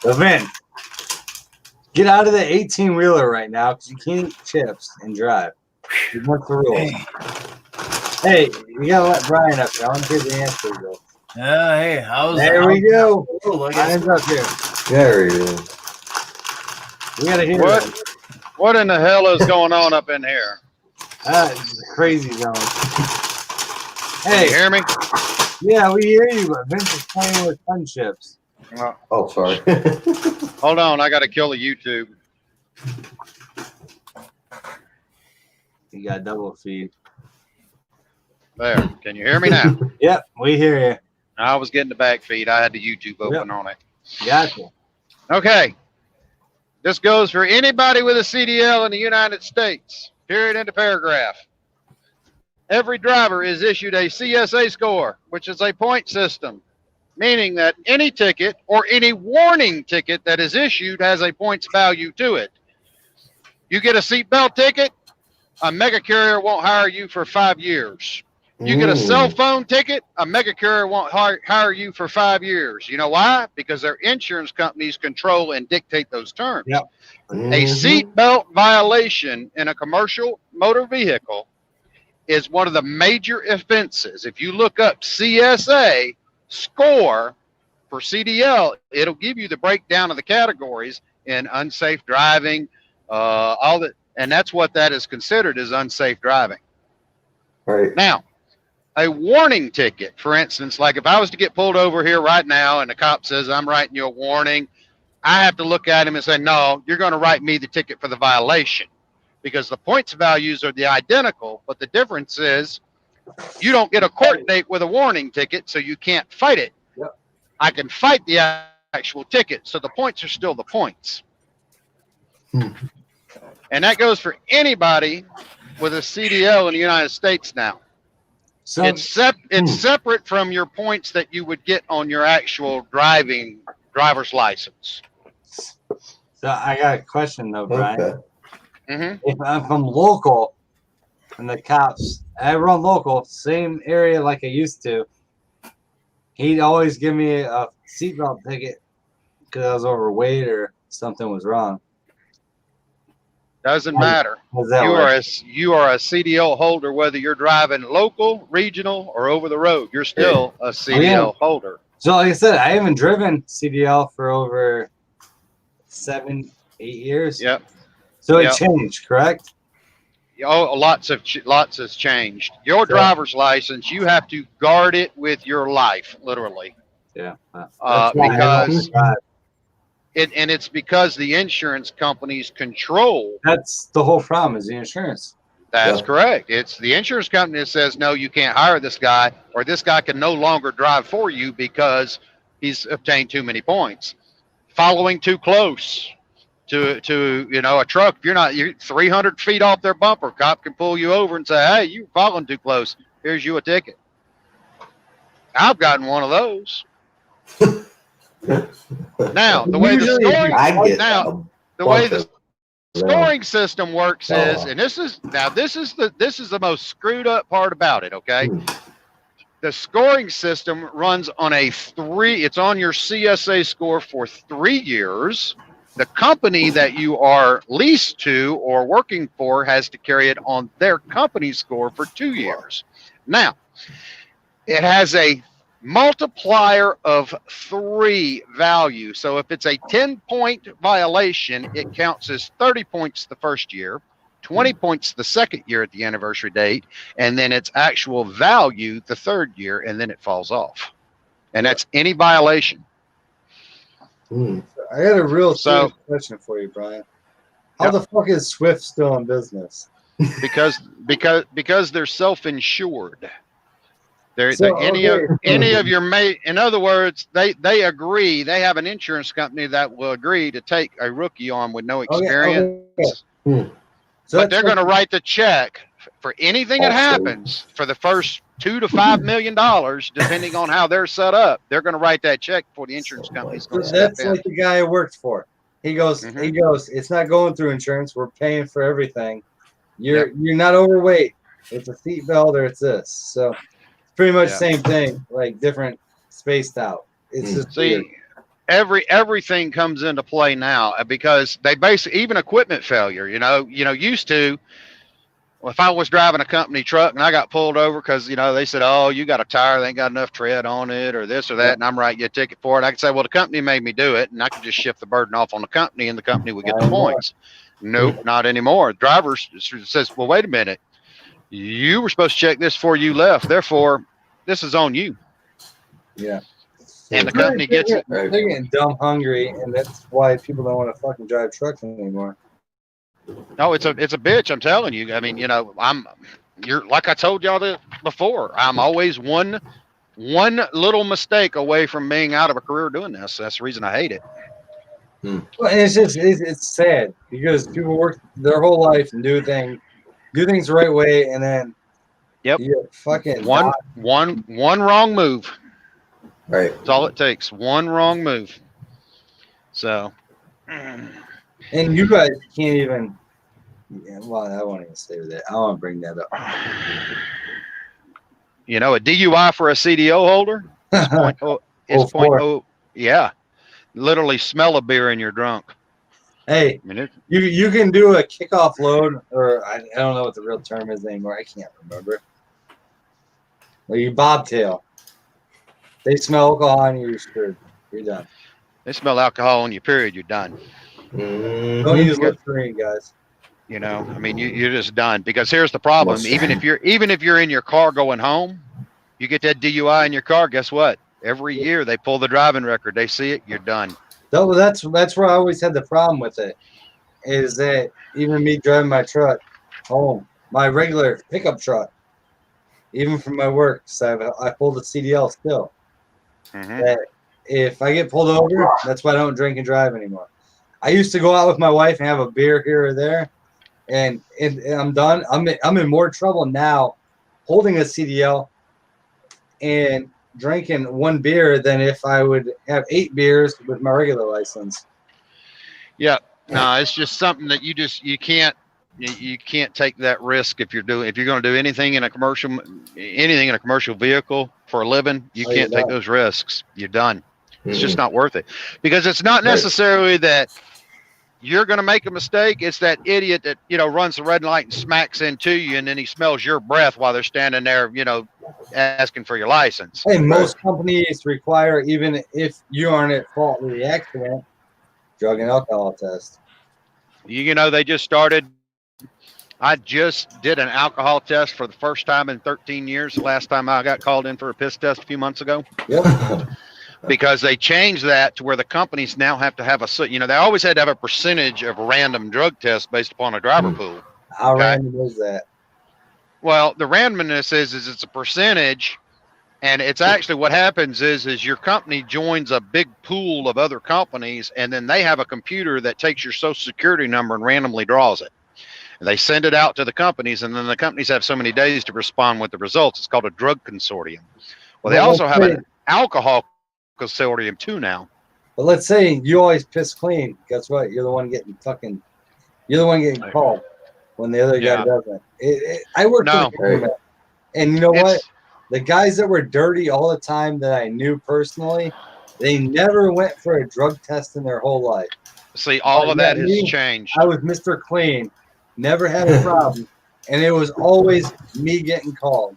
So Vin, get out of the 18-wheeler right now because you can't eat chips and drive. What's the rules? Hey, you gotta let Brian up here. I want to hear the answer though. Hey, there we go. Brian's up here. There he is. We gotta hear what in the hell is going on up in here? It's a crazy zone. Can you hear me? Yeah, we hear you, but Vince is playing with fun chips. Oh, sorry. Hold on, I gotta kill the YouTube. You got double feed. There. Can you hear me now? Yep, we hear you. I was getting the back feed. I had the YouTube open on it. Gotcha. Okay. This goes for anybody with a CDL in the United States. Period. End of paragraph. Every driver is issued a CSA score, which is a point system, meaning that any ticket or any warning ticket that is issued has a points value to it. You get a seatbelt ticket, a mega carrier won't hire you for 5 years. You get a cell phone ticket, a mega carrier won't hire you for 5 years. You know why? Because their insurance companies control and dictate those terms. Yep. A seatbelt violation in a commercial motor vehicle is one of the major offenses. If you look up CSA score for CDL, it'll give you the breakdown of the categories in unsafe driving, all that, and that's what that is considered as unsafe driving. Right. Now, a warning ticket. For instance, like if I was to get pulled over here right now and the cop says, I'm writing you a warning, I have to look at him and say, no, you're going to write me the ticket for the violation, because the points values are the identical, but the difference is you don't get a court date with a warning ticket, so you can't fight it. Yep. I can fight the actual ticket, so the points are still the points. And that goes for anybody with a CDL in the United States now. So It's separate from your points that you would get on your actual driver's license. So I got a question though, Brian. Okay. If I'm local and the cops, I run local, same area like I used to, he'd always give me a seatbelt ticket because I was overweight or something was wrong. Doesn't matter. How's that You work? are a CDL holder, whether you're driving local, regional, or over the road. You're still a CDL holder. So like I said, I haven't driven CDL for over 7-8 years. Yep. So it changed, correct? Oh, lots has changed. Your driver's license, you have to guard it with your life, literally. Yeah. Because it's because the insurance companies control. That's the whole problem is the insurance. That's correct. It's the insurance company that says, no, you can't hire this guy, or this guy can no longer drive for you because he's obtained too many points. Following too close to a truck, you're 300 feet off their bumper, cop can pull you over and say, hey, you're following too close. Here's you a ticket. I've gotten one of those. Now, the way the scoring system works is, and this is the most screwed up part about it, okay? The scoring system runs on it's on your CSA score for 3 years. The company that you are leased to or working for has to carry it on their company score for 2 years. Now, it has a multiplier of 3 value. So if it's a 10-point violation, it counts as 30 points the first year, 20 points the second year at the anniversary date, and then its actual value the third year, and then it falls off. And that's any violation. I got a real serious question for you, Brian. How the fuck is Swift still in business? Because they're self-insured. Any of your mate, in other words, they agree. They have an insurance company that will agree to take a rookie on with no experience. But they're going to write the check for anything that happens for the first $2 to $5 million, depending on how they're set up. They're going to write that check for the insurance company. That's like the guy I worked for. He goes, it's not going through insurance. We're paying for everything. You're not overweight. It's a seatbelt or it's this. So pretty much same thing, like different spaced out. It's just weird. Everything comes into play now because they basically, even equipment failure, used to, if I was driving a company truck and I got pulled over because, they said, oh, you got a tire, they ain't got enough tread on it or this or that, and I'm writing you a ticket for it. I could say, well, the company made me do it, and I could just shift the burden off on the company and the company would get the points. Nope, not anymore. Driver says, well, wait a minute. You were supposed to check this before you left. Therefore, this is on you. Yeah. And the company gets it. They're getting dumb hungry, and that's why people don't want to fucking drive trucks anymore. No, it's a bitch. I'm telling you. I mean, you're like I told y'all before. I'm always one little mistake away from being out of a career doing this. That's the reason I hate it. Well, it's sad because people work their whole life and do things the right way, and then you fucking one wrong move. Right. That's all it takes. One wrong move. So. And you guys can't even. Yeah, well, I won't even stay with that. I want to bring that up. A DUI for a CDO holder. It's yeah. Literally smell a beer and you're drunk. Hey, you can do a kickoff load, or I don't know what the real term is anymore. I can't remember. Or you bobtail. They smell alcohol and you're screwed. You're done. They smell alcohol on you, period. You're done. Don't use Listerine, guys. You're just done. Because here's the problem. Even if you're in your car going home, You get that DUI in your car, guess what? Every year they pull the driving record. They see it, you're done. No, that's where I always had the problem with it. Is that even me driving my truck home, my regular pickup truck, even from my work, so I pulled a CDL still. That if I get pulled over, that's why I don't drink and drive anymore. I used to go out with my wife and have a beer here or there, and I'm done. I'm in more trouble now holding a CDL and drinking one beer than if I would have 8 beers with my regular license. Yeah, no, it's just something that you can't take that risk if you're going to do anything in a commercial vehicle for a living. You can't take those risks. You're done. It's just not worth it, because it's not necessarily that you're going to make a mistake. It's that idiot that runs the red light and smacks into you, and then he smells your breath while they're standing there, asking for your license. Hey, most companies require, even if you aren't at fault with the accident, drug and alcohol test. They just started. I just did an alcohol test for the first time in 13 years. The last time I got called in for a piss test a few months ago. Yep. Because they changed that to where the companies now have to have they always had to have a percentage of random drug tests based upon a driver pool. How random is that? Well, the randomness is it's a percentage, and it's actually what happens is your company joins a big pool of other companies, and then they have a computer that takes your social security number and randomly draws it. And they send it out to the companies, and then the companies have so many days to respond with the results. It's called a drug consortium. Well, they also have an alcohol consortium too now. But let's say you always piss clean. Guess what? You're the one getting called when the other guy doesn't. I worked for the government, and you know what? The guys that were dirty all the time that I knew personally, they never went for a drug test in their whole life. See, all of that has changed. I was Mr. Clean, never had a problem, and it was always me getting called.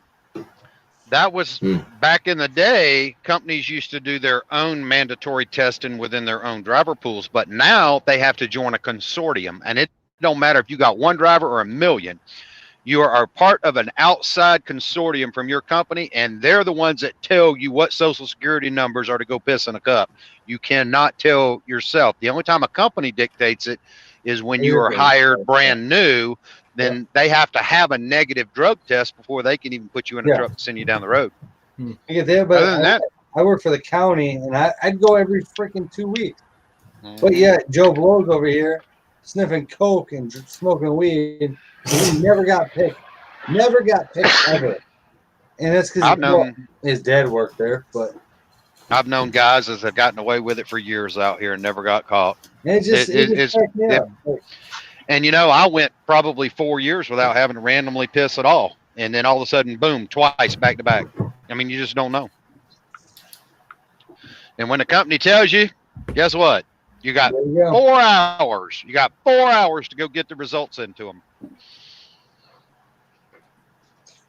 That was back in the day. Companies used to do their own mandatory testing within their own driver pools, but now they have to join a consortium, and it don't matter if you got one driver or a million. You are part of an outside consortium from your company, and they're the ones that tell you what social security numbers are to go piss in a cup. You cannot tell yourself. The only time a company dictates it is when you are hired brand new. Then they have to have a negative drug test before they can even put you in a truck and send you down the road. Other than that, I work for the county, and I'd go every freaking 2 weeks. But yeah, Joe Blow's over here sniffing coke and smoking weed. He never got picked. Never got picked ever. And that's because his dad worked there. But I've known guys that have gotten away with it for years out here and never got caught. It just and I went probably 4 years without having to randomly piss at all. And then all of a sudden, boom, twice back to back. I mean, you just don't know. And when the company tells you, guess what? You got 4 hours. You got 4 hours to go get the results into them.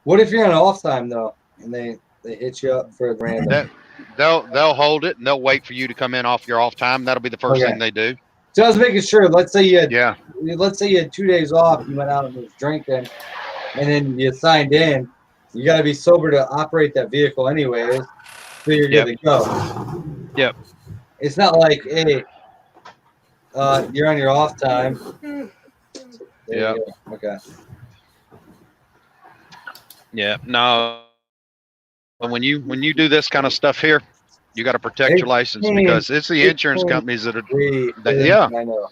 What if you're on off time though, and they hit you up for a random? They'll hold it and they'll wait for you to come in off your off time. That'll be the first thing they do. So I was making sure. Let's say you had 2 days off. You went out and was drinking, and then you signed in. You got to be sober to operate that vehicle, anyways. So you're good to go. Yep. It's not like, hey, you're on your off time. Yeah. Okay. Yeah. No. But when you do this kind of stuff here, you got to protect your license, because it's the insurance companies that are. I know.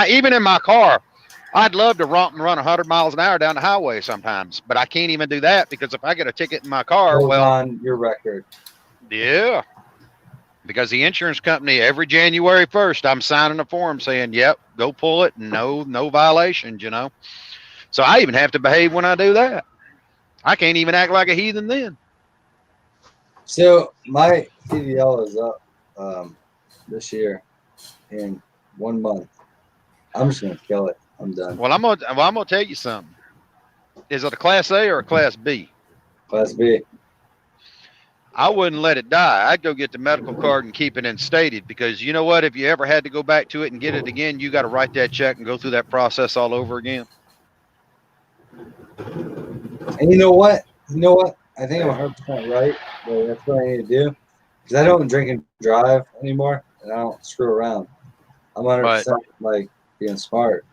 Even in my car, I'd love to romp and run 100 miles an hour down the highway sometimes, but I can't even do that because if I get a ticket in my car, on your record. Yeah. Because the insurance company, every January 1st, I'm signing a form saying, yep, go pull it. No violations, So I even have to behave when I do that. I can't even act like a heathen then. So my CDL is up this year in 1 month. I'm just gonna kill it. I'm done. Well, I'm gonna tell you something. Is it a Class A or a Class B? Class B. I wouldn't let it die. I'd go get the medical card and keep it instated, because you know what? If you ever had to go back to it and get it again, you got to write that check and go through that process all over again. And you know what? I think I'm 100% right. But that's what I need to do because I don't drink and drive anymore, and I don't screw around. I'm 100% like being smart.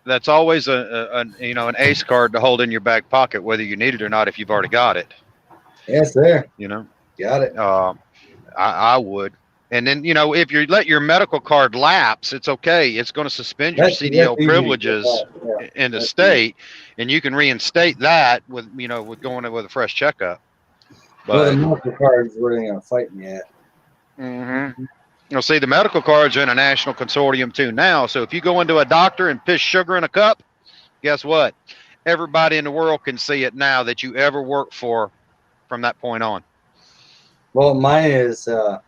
That's always an ace card to hold in your back pocket, whether you need it or not. If you've already got it, Yeah, it's there. Got it. I would. And then, if you let your medical card lapse, it's okay. It's going to suspend your CDL privileges in the state, and you can reinstate that with going in with a fresh checkup. But the medical cards really going to fight me at. See, the medical cards are in a national consortium too now. So if you go into a doctor and piss sugar in a cup, guess what? Everybody in the world can see it now that you ever worked for from that point on. Well, mine is the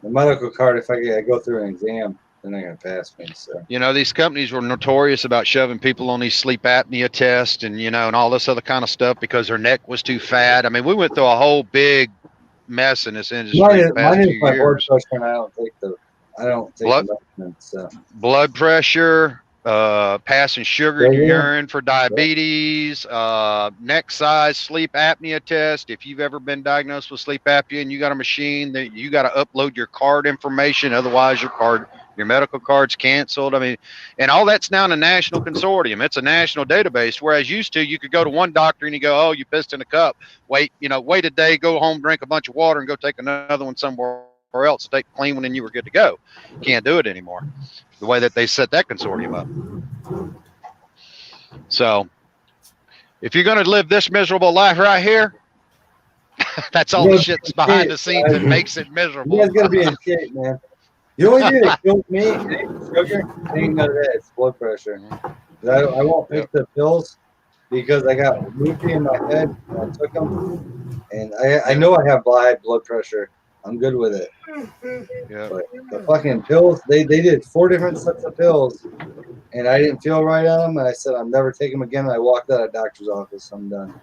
medical card. If I go through an exam, they're not going to pass me. So these companies were notorious about shoving people on these sleep apnea tests and and all this other kind of stuff because their neck was too fat. I mean, we went through a whole big mess in this industry in the past few my blood years. pressure, and I don't take the medicine. So. Blood pressure, passing sugar in your urine for diabetes, neck size, sleep apnea test. If you've ever been diagnosed with sleep apnea and you got a machine, that you got to upload your card information, otherwise your medical card's canceled. I mean, and all that's now in a national consortium. It's a national database. Whereas used to, you could go to one doctor and you go, "Oh, you pissed in a cup. Wait a day, go home, drink a bunch of water, and go take another one somewhere else, take a clean one, and you were good to go." Can't do it anymore. The way that they set that consortium up. So, if you're going to live this miserable life right here, that's all the shit's behind the scenes that makes it miserable. You guys got to be in shape, man. The only thing that kills me ain't sugar, ain't none of that. It's blood pressure. I won't take the pills because I got loopy in my head when I took them, and I know I have high blood pressure. I'm good with it. Yeah. But the fucking pills, they did 4 different sets of pills, and I didn't feel right on them. And I said, I'm never taking them again. And I walked out of the doctor's office. I'm done.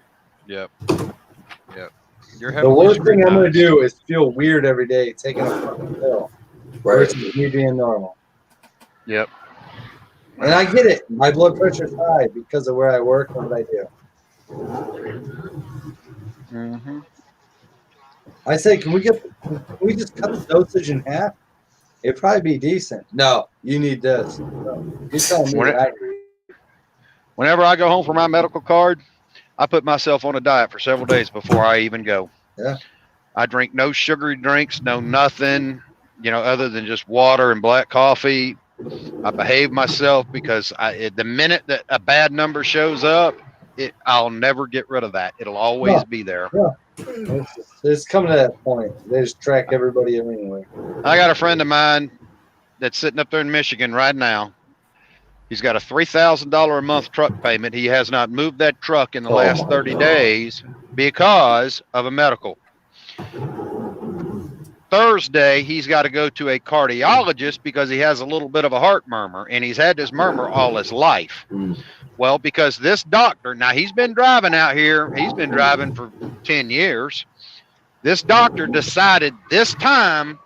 Yep. The worst thing I'm going to do is feel weird every day taking a fucking pill versus me being normal. Yep. And I get it. My blood pressure's high because of where I work and what I do. Mm-hmm. I say, can we just cut the dosage in half? It'd probably be decent. No, you need this. So, you're telling me what I need. Whenever I go home for my medical card, I put myself on a diet for several days before I even go. Yeah. I drink no sugary drinks, no nothing, other than just water and black coffee. I behave myself because the minute that a bad number shows up, I'll never get rid of that. It'll always be there. Yeah. It's coming to that point. They just track everybody anyway. I got a friend of mine that's sitting up there in Michigan right now. He's got a $3,000 a month truck payment. He has not moved that truck in the last 30 days because of a medical. Thursday, he's got to go to a cardiologist because he has a little bit of a heart murmur, and he's had this murmur all his life. Well, because this doctor, now he's been driving out here, he's been driving for 10 years. This doctor decided this time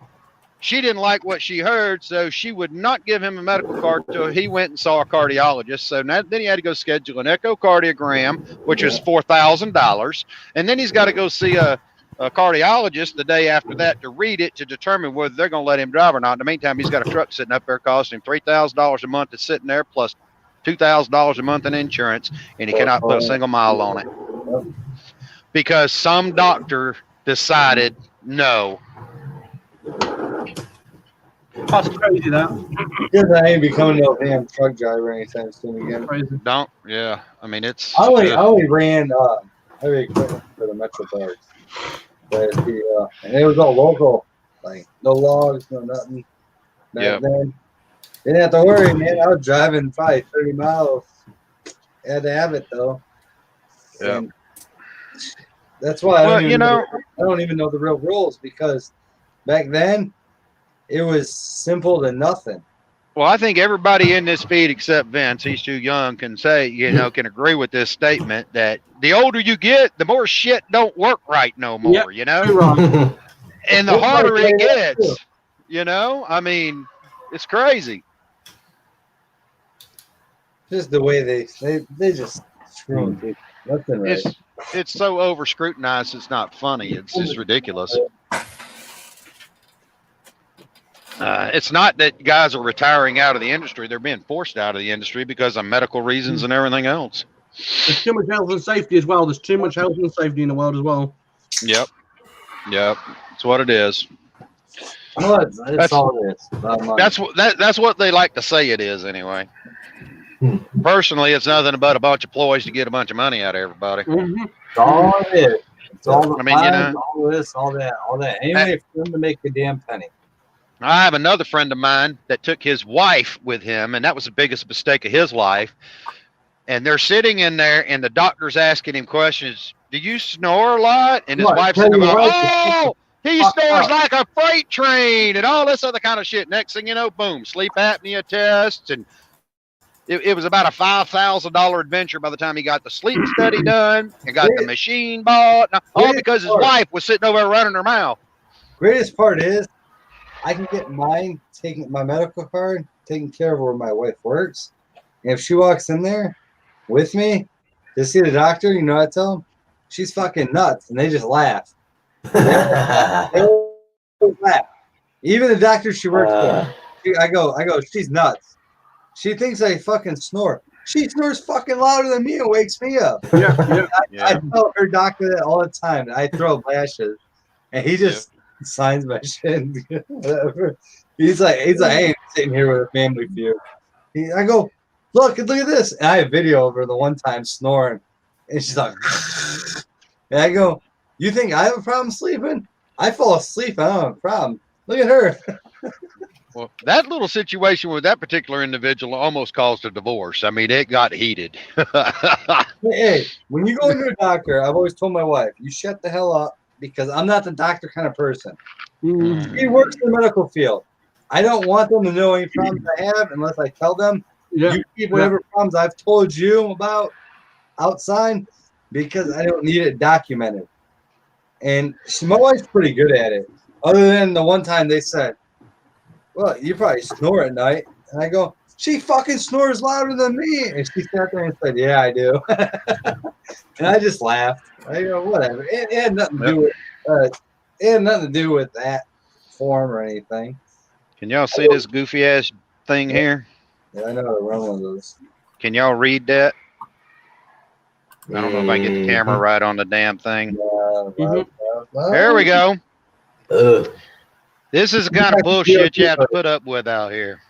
she didn't like what she heard, so she would not give him a medical card until he went and saw a cardiologist. So then he had to go schedule an echocardiogram, which is $4,000. And then he's got to go see a cardiologist the day after that to read it to determine whether they're going to let him drive or not. In the meantime, he's got a truck sitting up there costing him $3,000 a month that's sitting there plus $2,000 a month in insurance, and he cannot put a single mile on it because some doctor decided no. That's crazy, that. Because I ain't becoming no damn truck driver anytime soon again. Crazy. Don't. Yeah. I mean, it's. I only ran heavy equipment for the Metro parts. And it was all local. Like, no logs, no nothing. Back then. Didn't have to worry, man. I was driving probably 30 miles. Had to have it, though. Yeah. And that's why I don't even know the real rules because back then it was simple to nothing. Well, I think everybody in this feed except Vince, he's too young, can say, can agree with this statement that the older you get, the more shit don't work right no more, And the harder it gets, I mean, it's crazy. Just the way they just screw people. Nothing right. it's so over scrutinized. It's not funny. It's just ridiculous. It's not that guys are retiring out of the industry. They're being forced out of the industry because of medical reasons and everything else. There's too much health and safety as well. There's too much health and safety in the world as well. Yep. That's what it is. That's all it is. That's what they like to say it is anyway. Personally, it's nothing but a bunch of ploys to get a bunch of money out of everybody. Mm-hmm. That's all it is. It's all the I mean, you know, all this, all that. Anyway, for them to make a damn penny. I have another friend of mine that took his wife with him, and that was the biggest mistake of his life. And they're sitting in there, and the doctor's asking him questions. Do you snore a lot? And his wife's sitting there going, oh, he snores like a freight train and all this other kind of shit. Next thing you know, boom, sleep apnea tests. And it was about a $5,000 adventure by the time he got the sleep study done and got the machine bought. All because his wife was sitting over there running her mouth. Greatest part is I can get mine, taking my medical card, taking care of where my wife works. And if she walks in there with me to see the doctor, you know what I tell them? She's fucking nuts. And they just laugh. They laugh. Even the doctor she works for, I go, she's nuts. She thinks I fucking snore. She snores fucking louder than me and wakes me up. I tell her doctor that all the time. I throw lashes. And he just signs my shit. Whatever. He's like, I ain't sitting here with a family feud. I go, look at this. And I have video of her the one time snoring. And she's like, and I go, you think I have a problem sleeping? I fall asleep. I don't have a problem. Look at her. Well, that little situation with that particular individual almost caused a divorce. I mean, it got heated. Hey, when you go into a doctor, I've always told my wife, you shut the hell up because I'm not the doctor kind of person. He works in the medical field. I don't want them to know any problems I have unless I tell them. You keep whatever problems I've told you about outside because I don't need it documented. And my wife's pretty good at it. Other than the one time they said, well, you probably snore at night. And I go, she fucking snores louder than me. And she sat there and said, yeah, I do. And I just laughed. I go, whatever. It had nothing to do with that form or anything. Can y'all see this goofy ass thing here? Yeah, I know how to run one of those. Can y'all read that? I don't know if I can get the camera right on the damn thing. There we go. This is the kind of bullshit you have to put up with out here.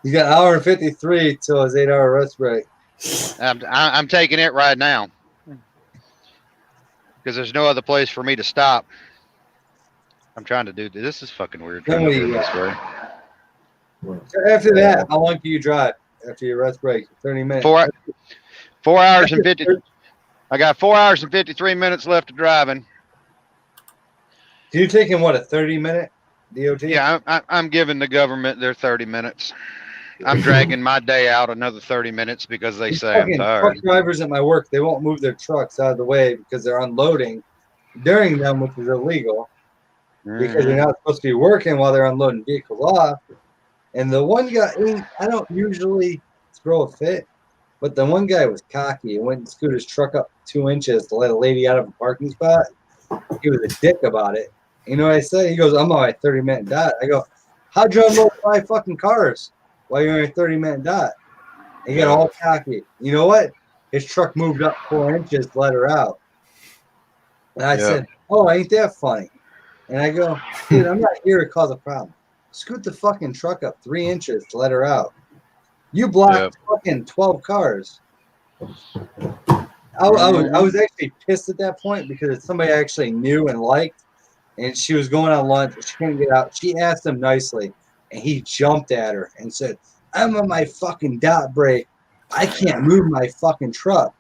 You got 1 hour and 53 till his 8-hour rest break. I'm taking it right now because there's no other place for me to stop. I'm trying to do this. This is fucking weird. Trying to do it this way. After that, how long do you drive after your rest break? 30 minutes. 4 hours and 50. I got 4 hours and 53 minutes left of driving. So you're taking what, a 30-minute DOT? Yeah, I'm giving the government their 30 minutes. I'm dragging my day out another 30 minutes because they say I'm tired. Truck drivers at my work, they won't move their trucks out of the way because they're unloading during them, which is illegal. Because they're not supposed to be working while they're unloading vehicles off. And the one guy, I don't usually throw a fit, but the one guy was cocky and went and scooted his truck up 2 inches to let a lady out of a parking spot. He was a dick about it. You know what I said? He goes, I'm on my 30-minute dot. I go, how'd you unload 5 fucking cars while you're on your 30-minute dot? And he got all cocky. You know what? His truck moved up 4 inches to let her out. And I said, oh, ain't that funny? And I go, dude, I'm not here to cause a problem. Scoot the fucking truck up 3 inches to let her out. You blocked fucking 12 cars. I was actually pissed at that point because it's somebody I actually knew and liked. And she was going on lunch. She couldn't get out. She asked him nicely. And he jumped at her and said, I'm on my fucking dot break. I can't move my fucking truck.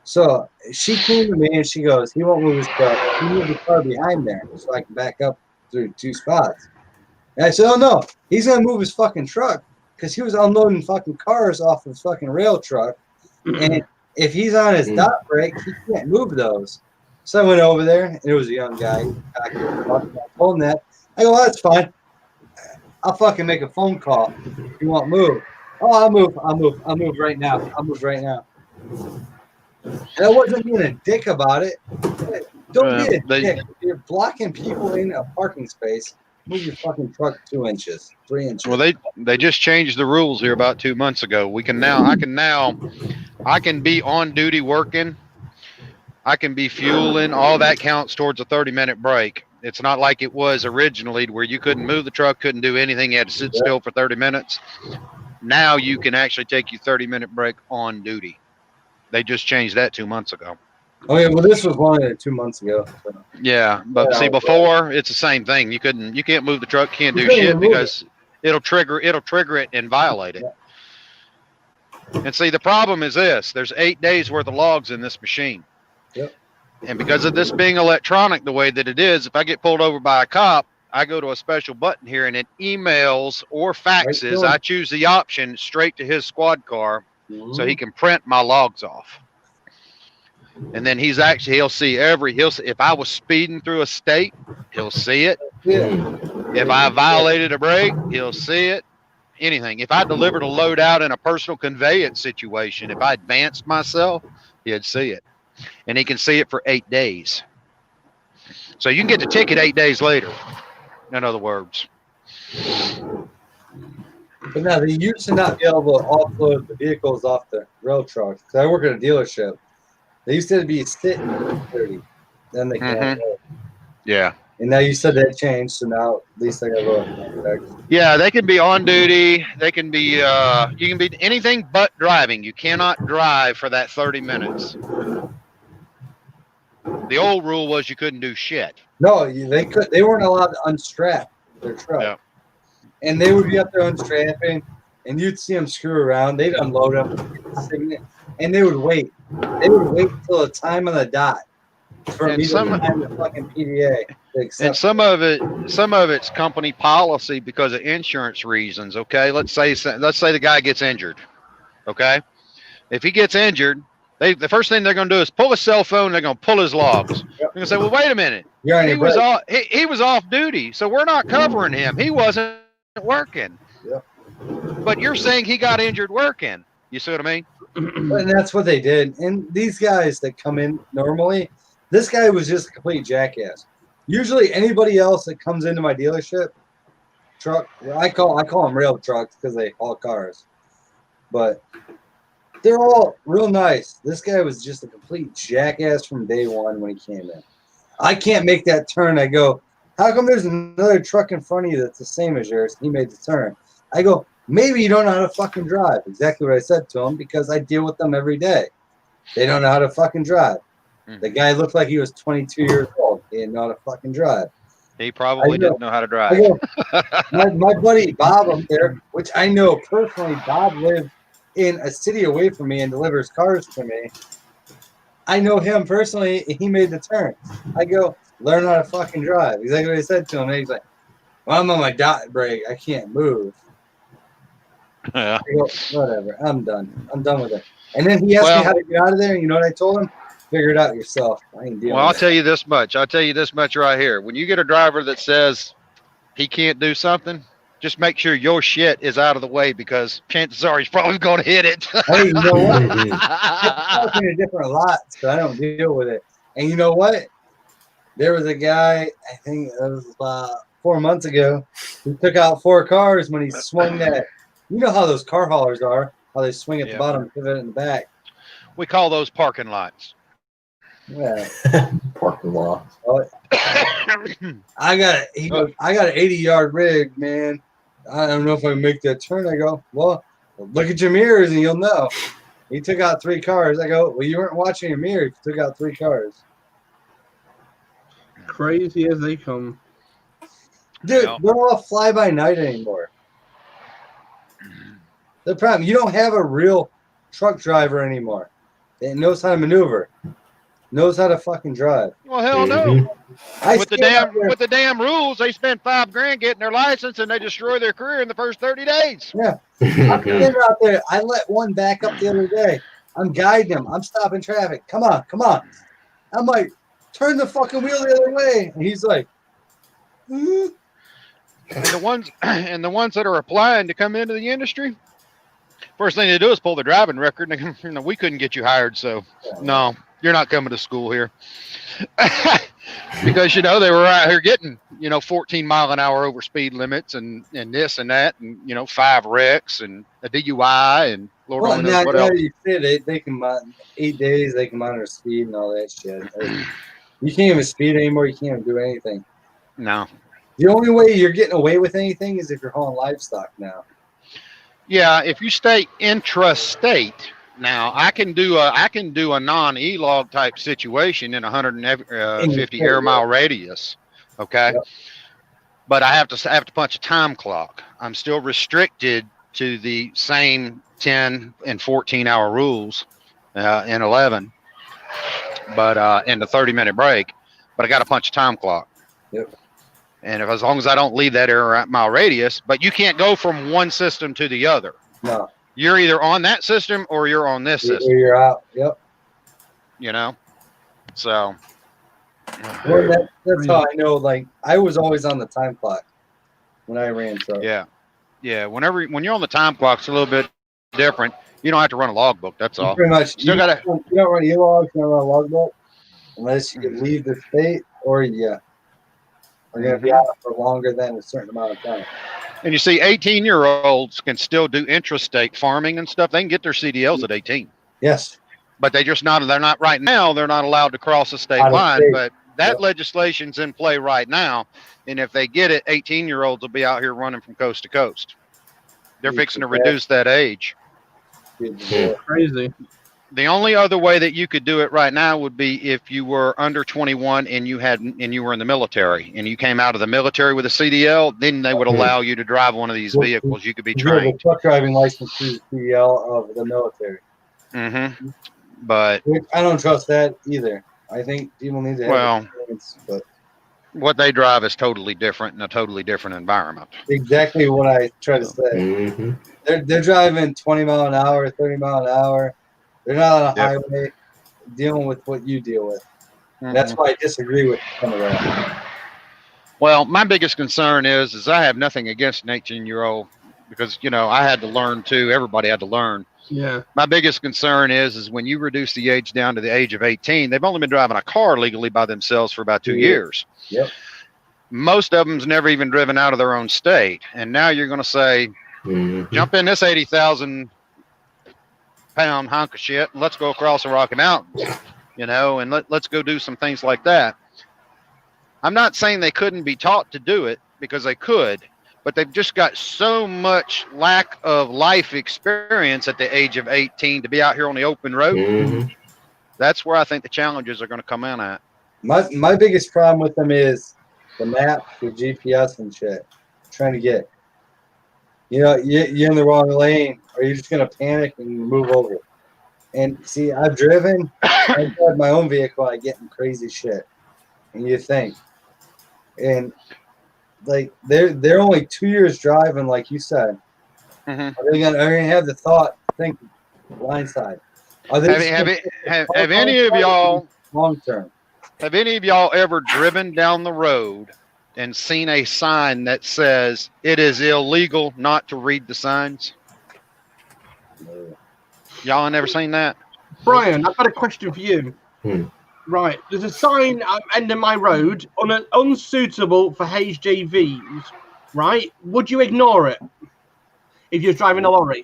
So she came to me and she goes, he won't move his truck. He moved the car behind there so I can back up through 2 spots. And I said, oh no, he's going to move his fucking truck because he was unloading fucking cars off his fucking rail truck. And if he's on his dot break, he can't move those. So I went over there and it was a young guy. I told him that. I go, well, that's fine. I'll fucking make a phone call. You won't move. Oh, I'll move right now. And I wasn't being a dick about it. Don't be a They- dick. If you're blocking people in a parking space, move your fucking truck 2 inches, 3 inches. Well, they just changed the rules here about 2 months ago. I can be on duty working. I can be fueling. All that counts towards a 30-minute break. It's not like it was originally where you couldn't move the truck, couldn't do anything. You had to sit still for 30 minutes. Now you can actually take your 30-minute break on duty. They just changed that 2 months ago. Oh yeah, well this was longer than 2 months ago. So. Yeah, but see, before it's the same thing. You can't move the truck, can't do shit because it'll trigger it and violate it. And see, the problem is this: there's 8 days worth of logs in this machine. Yep. And because of this being electronic the way that it is, if I get pulled over by a cop, I go to a special button here and it emails or faxes. I choose the option straight to his squad car so he can print my logs off. And then he'll see if I was speeding through a state, he'll see it. Yeah. If I violated a break, he'll see it. Anything. If I delivered a load out in a personal conveyance situation, if I advanced myself, he'd see it. And he can see it for 8 days. So you can get the ticket 8 days later, in other words. But now they used to not be able to offload the vehicles off the rail trucks. Because I work at a dealership. They used to be sitting at 30. Then they can't. Yeah. And now you said that changed, so now at least I got a little contract. Yeah, they can be on duty. They can be you can be anything but driving. You cannot drive for that 30 minutes. The old rule was you couldn't do shit. No, they weren't allowed to unstrap their truck. Yeah. And they would be up there unstrapping, and you'd see them screw around. They'd unload them, and they would wait. They would wait till the time on the dot for me to sign the fucking PDA. And some of it's company policy because of insurance reasons. Okay, let's say the guy gets injured. Okay, if he gets injured, the first thing they're going to do is pull his cell phone. They're going to pull his logs. They're going to say, "Well, wait a minute. He was off duty, so we're not covering him. He wasn't working." Yeah. But you're saying he got injured working. You see what I mean? And that's what they did. And these guys that come in normally, this guy was just a complete jackass. Usually anybody else that comes into my dealership truck, I call them rail trucks because they haul cars. But they're all real nice. This guy was just a complete jackass from day one when he came in. I can't make that turn. I go, how come there's another truck in front of you that's the same as yours? He made the turn. I go, maybe you don't know how to fucking drive. Exactly what I said to him because I deal with them every day. They don't know how to fucking drive. The guy looked like he was 22 years old. He didn't know how to fucking drive. He probably didn't know how to drive. My buddy Bob up there, which I know personally, Bob lived in a city away from me and delivers cars to me. I know him personally, and he made the turn. I go, learn how to fucking drive. Exactly what I said to him. And he's like, well, I'm on my dot brake. I can't move. Yeah. I go, whatever. I'm done. I'm done with it. And then he asked me how to get out of there. And you know what I told him? Figure it out yourself. I ain't dealing Well, I'll with it. tell you this much. I'll tell you this much right here. When you get a driver that says he can't do something, just make sure your shit is out of the way because chances are he's probably going to hit it. Hey, you know what? I'm talking to different lots, so I don't deal with it. And you know what? There was a guy, I think it was about 4 months ago, who took out 4 cars when he swung that. You know how those car haulers are, how they swing at the bottom, pivot in the back. We call those parking lots. Yeah. Parking lot. I got an 80-yard rig, man. I don't know if I can make that turn. I go, well, look at your mirrors and you'll know. He took out 3 cars. I go, well, you weren't watching your mirror. You took out 3 cars. Crazy as they come. Dude, they're all fly by night anymore. The problem, you don't have a real truck driver anymore that knows how to maneuver, knows how to fucking drive. Well, hell no. With the damn rules, they spend $5,000 getting their license and they destroy their career in the first 30 days. Yeah. I'm out there. I let one back up the other day. I'm guiding him. I'm stopping traffic. Come on, come on. I'm like, turn the fucking wheel the other way. And he's like, And the ones that are applying to come into the industry, First thing they do is pull the driving record. And we couldn't get you hired, so no, you're not coming to school here. Because they were out here getting 14-mile-an-hour over speed limits and this and that, and 5 wrecks and a DUI and Lord only knows what else. You said they can 8 days. They can monitor speed and all that shit. You can't even speed anymore. You can't even do anything. No. The only way you're getting away with anything is if you're hauling livestock now. Yeah, if you stay intrastate. Now I can do a non-e-log type situation in 150 air mile radius, okay. Yep. But I have to punch a time clock. I'm still restricted to the same 10 and 14 hour rules in 11, but in the 30-minute break. But I got to punch a time clock. Yep. And as long as I don't leave that air mile radius, but you can't go from one system to the other. No. You're either on that system or you're on this system. You're out. Yep. So. Well, that's how I know. Like, I was always on the time clock when I ran truck. Yeah. Yeah. When you're on the time clock, it's a little bit different. You don't have to run a logbook. That's all. Pretty much. You don't run e-logs, you don't run a logbook unless you can leave the state or are going to be out for longer than a certain amount of time. And you see, 18-year-olds can still do intrastate farming and stuff. They can get their CDLs at 18. Yes. But they're not right now. They're not allowed to cross the state line. But that legislation's in play right now. And if they get it, 18-year-olds will be out here running from coast to coast. They're fixing to reduce that age. Crazy. The only other way that you could do it right now would be if you were under 21 and you were in the military and you came out of the military with a CDL, then they would allow you to drive one of these vehicles. You could be trained. The truck driving license through the CDL of the military. Mm-hmm. But I don't trust that either. I think people need to have experience, but what they drive is totally different in a totally different environment. Exactly what I try to say. Mm-hmm. They're driving 20 mile an hour, 30 mile an hour. They're not on a highway dealing with what you deal with. Mm-hmm. That's why I disagree with some of that. Well, my biggest concern is I have nothing against an 18-year-old because, I had to learn too. Everybody had to learn. Yeah. My biggest concern is when you reduce the age down to the age of 18, they've only been driving a car legally by themselves for about 2 years. Yep. Most of them's never even driven out of their own state. And now you're going to say, jump in this 80,000 pound hunk of shit and let's go across the Rocky Mountains, and let's go do some things like that. I'm not saying they couldn't be taught to do it because they could, but they've just got so much lack of life experience at the age of 18 to be out here on the open road. Mm-hmm. That's where I think the challenges are going to come in at. My biggest problem with them is the map, the GPS and shit. Trying to get, you're in the wrong lane, or you're just going to panic and move over. And see, I've driven my own vehicle, I get in crazy shit. And you think, and like they're only 2 years driving, like you said. Mm-hmm. Are they gonna have the thought, think blindside? Have any of y'all long term? Have any of y'all ever driven down the road and seen a sign that says it is illegal not to read the signs? No. Y'all never seen that? Brian, I've got a question for you. Right, there's a sign at the end of my road on an unsuitable for HGVs. Right, would you ignore it if you're driving a lorry?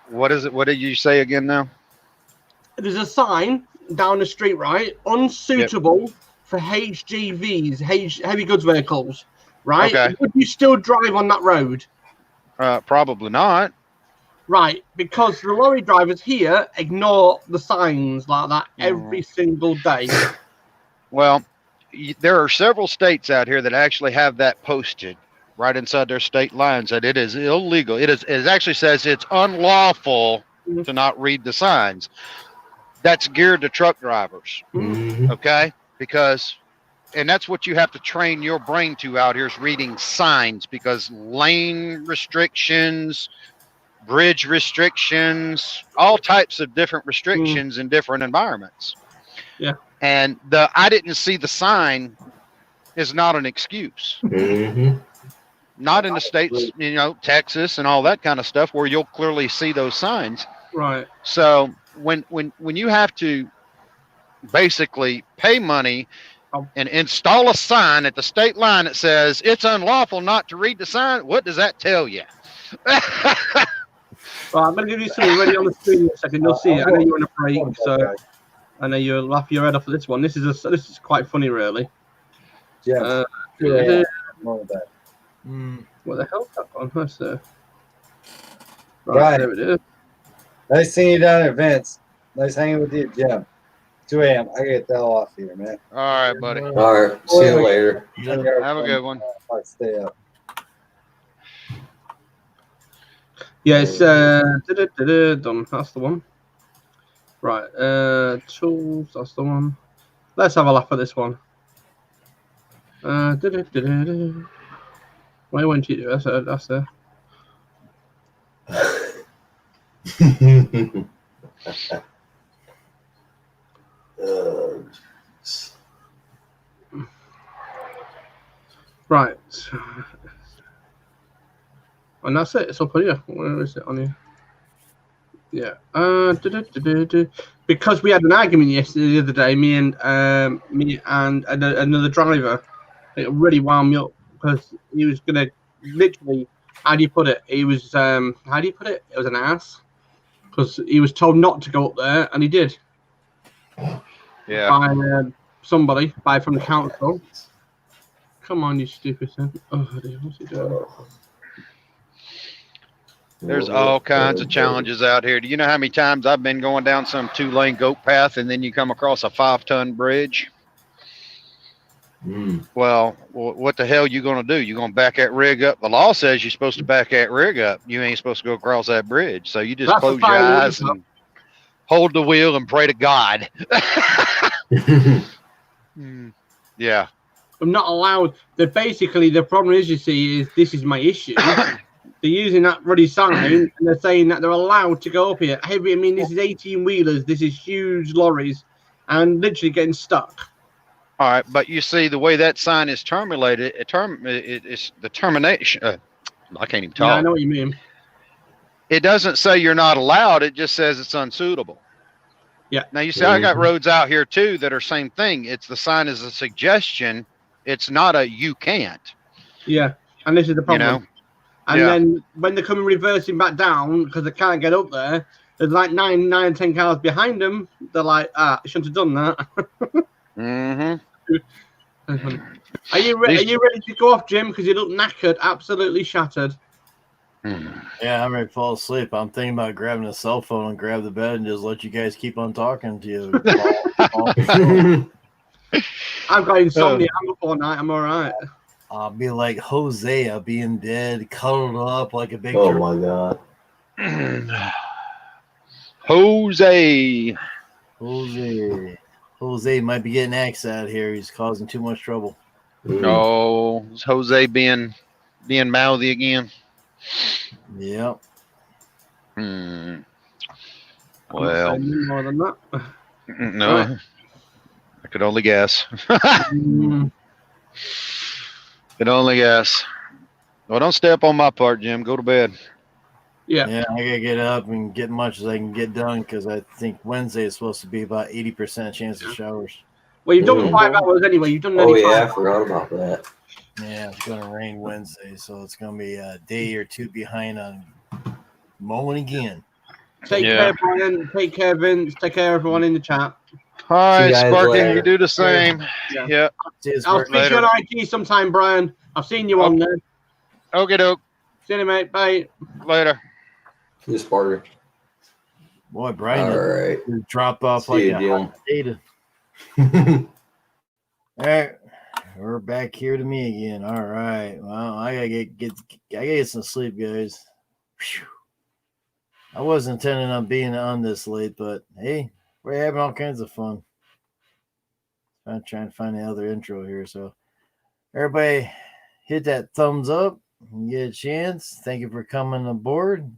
What is it? What did you say again now? There's a sign down the street, right? Unsuitable for HGVs, heavy goods vehicles. Right? Okay. Would you still drive on that road? Probably not. Right, because the lorry drivers here ignore the signs like that every single day. Well, there are several states out here that actually have that posted right inside their state lines that it is illegal. It actually says it's unlawful to not read the signs. That's geared to truck drivers. Mm-hmm. Okay? And that's what you have to train your brain to out here is reading signs, because lane restrictions, bridge restrictions, all types of different restrictions in different environments. Yeah. And I didn't see the sign is not an excuse. Mm-hmm. not in the states, you know, Texas and all that kind of stuff, where you'll clearly see those signs. Right. So when you have to basically pay money and install a sign at the state line that says it's unlawful not to read the sign, what does that tell you? Right, I'm going to give you something ready on the screen in a second. You'll see it. I know you're on a break, so I know you'll laugh your head off at this one. This is quite funny, really. Yeah. What the hell's that on? That's Right. There it is. Nice seeing you down there, Vince. Nice hanging with you, Jim. 2 a.m. I gotta get the hell off here, man. All right, buddy. All right. See you later. Have a good one. I stay up. Yeah, it's done. That's the one. Right. Tools. That's the one. Let's have a laugh at this one. Why won't you do that? That's there. Right. And that's it. It's up here. Where is it on here? Yeah. Because we had an argument yesterday, the other day, me and another driver. It really wound me up because he was gonna literally. How do you put it? He was. How do you put it? It was an ass because he was told not to go up there, and he did. Yeah. By somebody, from the council. Come on, you stupid thing. Oh, dear, what's he doing? There's all kinds of challenges out here. Do you know how many times I've been going down some 2-lane goat path and then you come across a 5-ton bridge? Well, what the hell you going to do? You going to back that rig up? The law says you're supposed to back that rig up. You ain't supposed to go across that bridge. So you just close your eyes and hold the wheel and pray to God. Yeah. I'm not allowed. The problem is, you see, this is my issue. They're using that ruddy sign and they're saying that they're allowed to go up here. Heavy, I mean, this is 18-wheelers. This is huge lorries and literally getting stuck. All right, but you see the way that sign is terminated, it's the termination. I can't even talk. Yeah, I know what you mean. It doesn't say you're not allowed. It just says it's unsuitable. Yeah. Now you see, I got roads out here too that are same thing. It's the sign is a suggestion. It's not a you can't. Yeah, and this is the problem. You know? And then when they come reversing back down because they can't get up there, there's like 9, 10 cars behind them. They're like, I shouldn't have done that. Are you ready to go off, Jim? Because you look knackered, absolutely shattered. Yeah, I'm ready to fall asleep. I'm thinking about grabbing a cell phone and grab the bed and just let you guys keep on talking to you. I've got insomnia. I'm up all night. I'm all right. I'll be like Hosea being dead, cuddled up like a big. Oh my God. Jose might be getting axed out here. He's causing too much trouble. Oh, is Jose being mouthy again? Yep. Well, more than that. No, right. I could only guess. Could only guess. Well, don't step on my part, Jim. Go to bed. Yeah, I gotta get up and get much as I can get done because I think Wednesday is supposed to be about 80% chance of showers. Well, you've done 5 hours anyway. You've done 95. Oh yeah, I forgot about that. Yeah, it's gonna rain Wednesday, so it's gonna be a day or two behind on mowing again. Take care, Brian. Take care, Vince. Take care, everyone in the chat. All right, Sparkin, you do the same. Yeah. I'll speak to you on IG sometime, Brian. I've seen you on there. Okay, doke. See you, mate. Bye. Later. See you, Sparkin. Boy, Brian, all right. Drop off See like you, a data. All right, we're back here to me again. All right. Well, I gotta get some sleep, guys. Whew. I wasn't intending on being on this late, but hey, we're having all kinds of fun. I'm trying to find the other intro here. So everybody hit that thumbs up and get a chance. Thank you for coming aboard.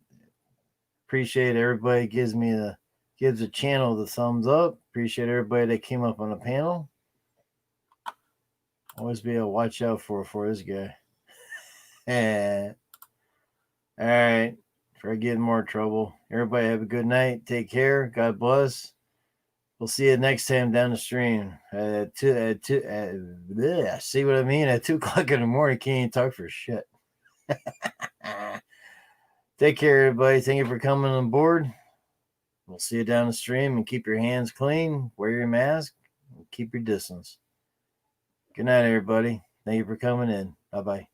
Appreciate everybody gives the channel the thumbs up. Appreciate everybody that came up on the panel. Always be a watch out for this guy. All right. Before I get in more trouble, everybody have a good night. Take care. God bless. We'll see you next time down the stream. See what I mean? At 2 o'clock in the morning, can't even talk for shit. Take care, everybody. Thank you for coming on board. We'll see you down the stream, and keep your hands clean. Wear your mask. And keep your distance. Good night, everybody. Thank you for coming in. Bye-bye.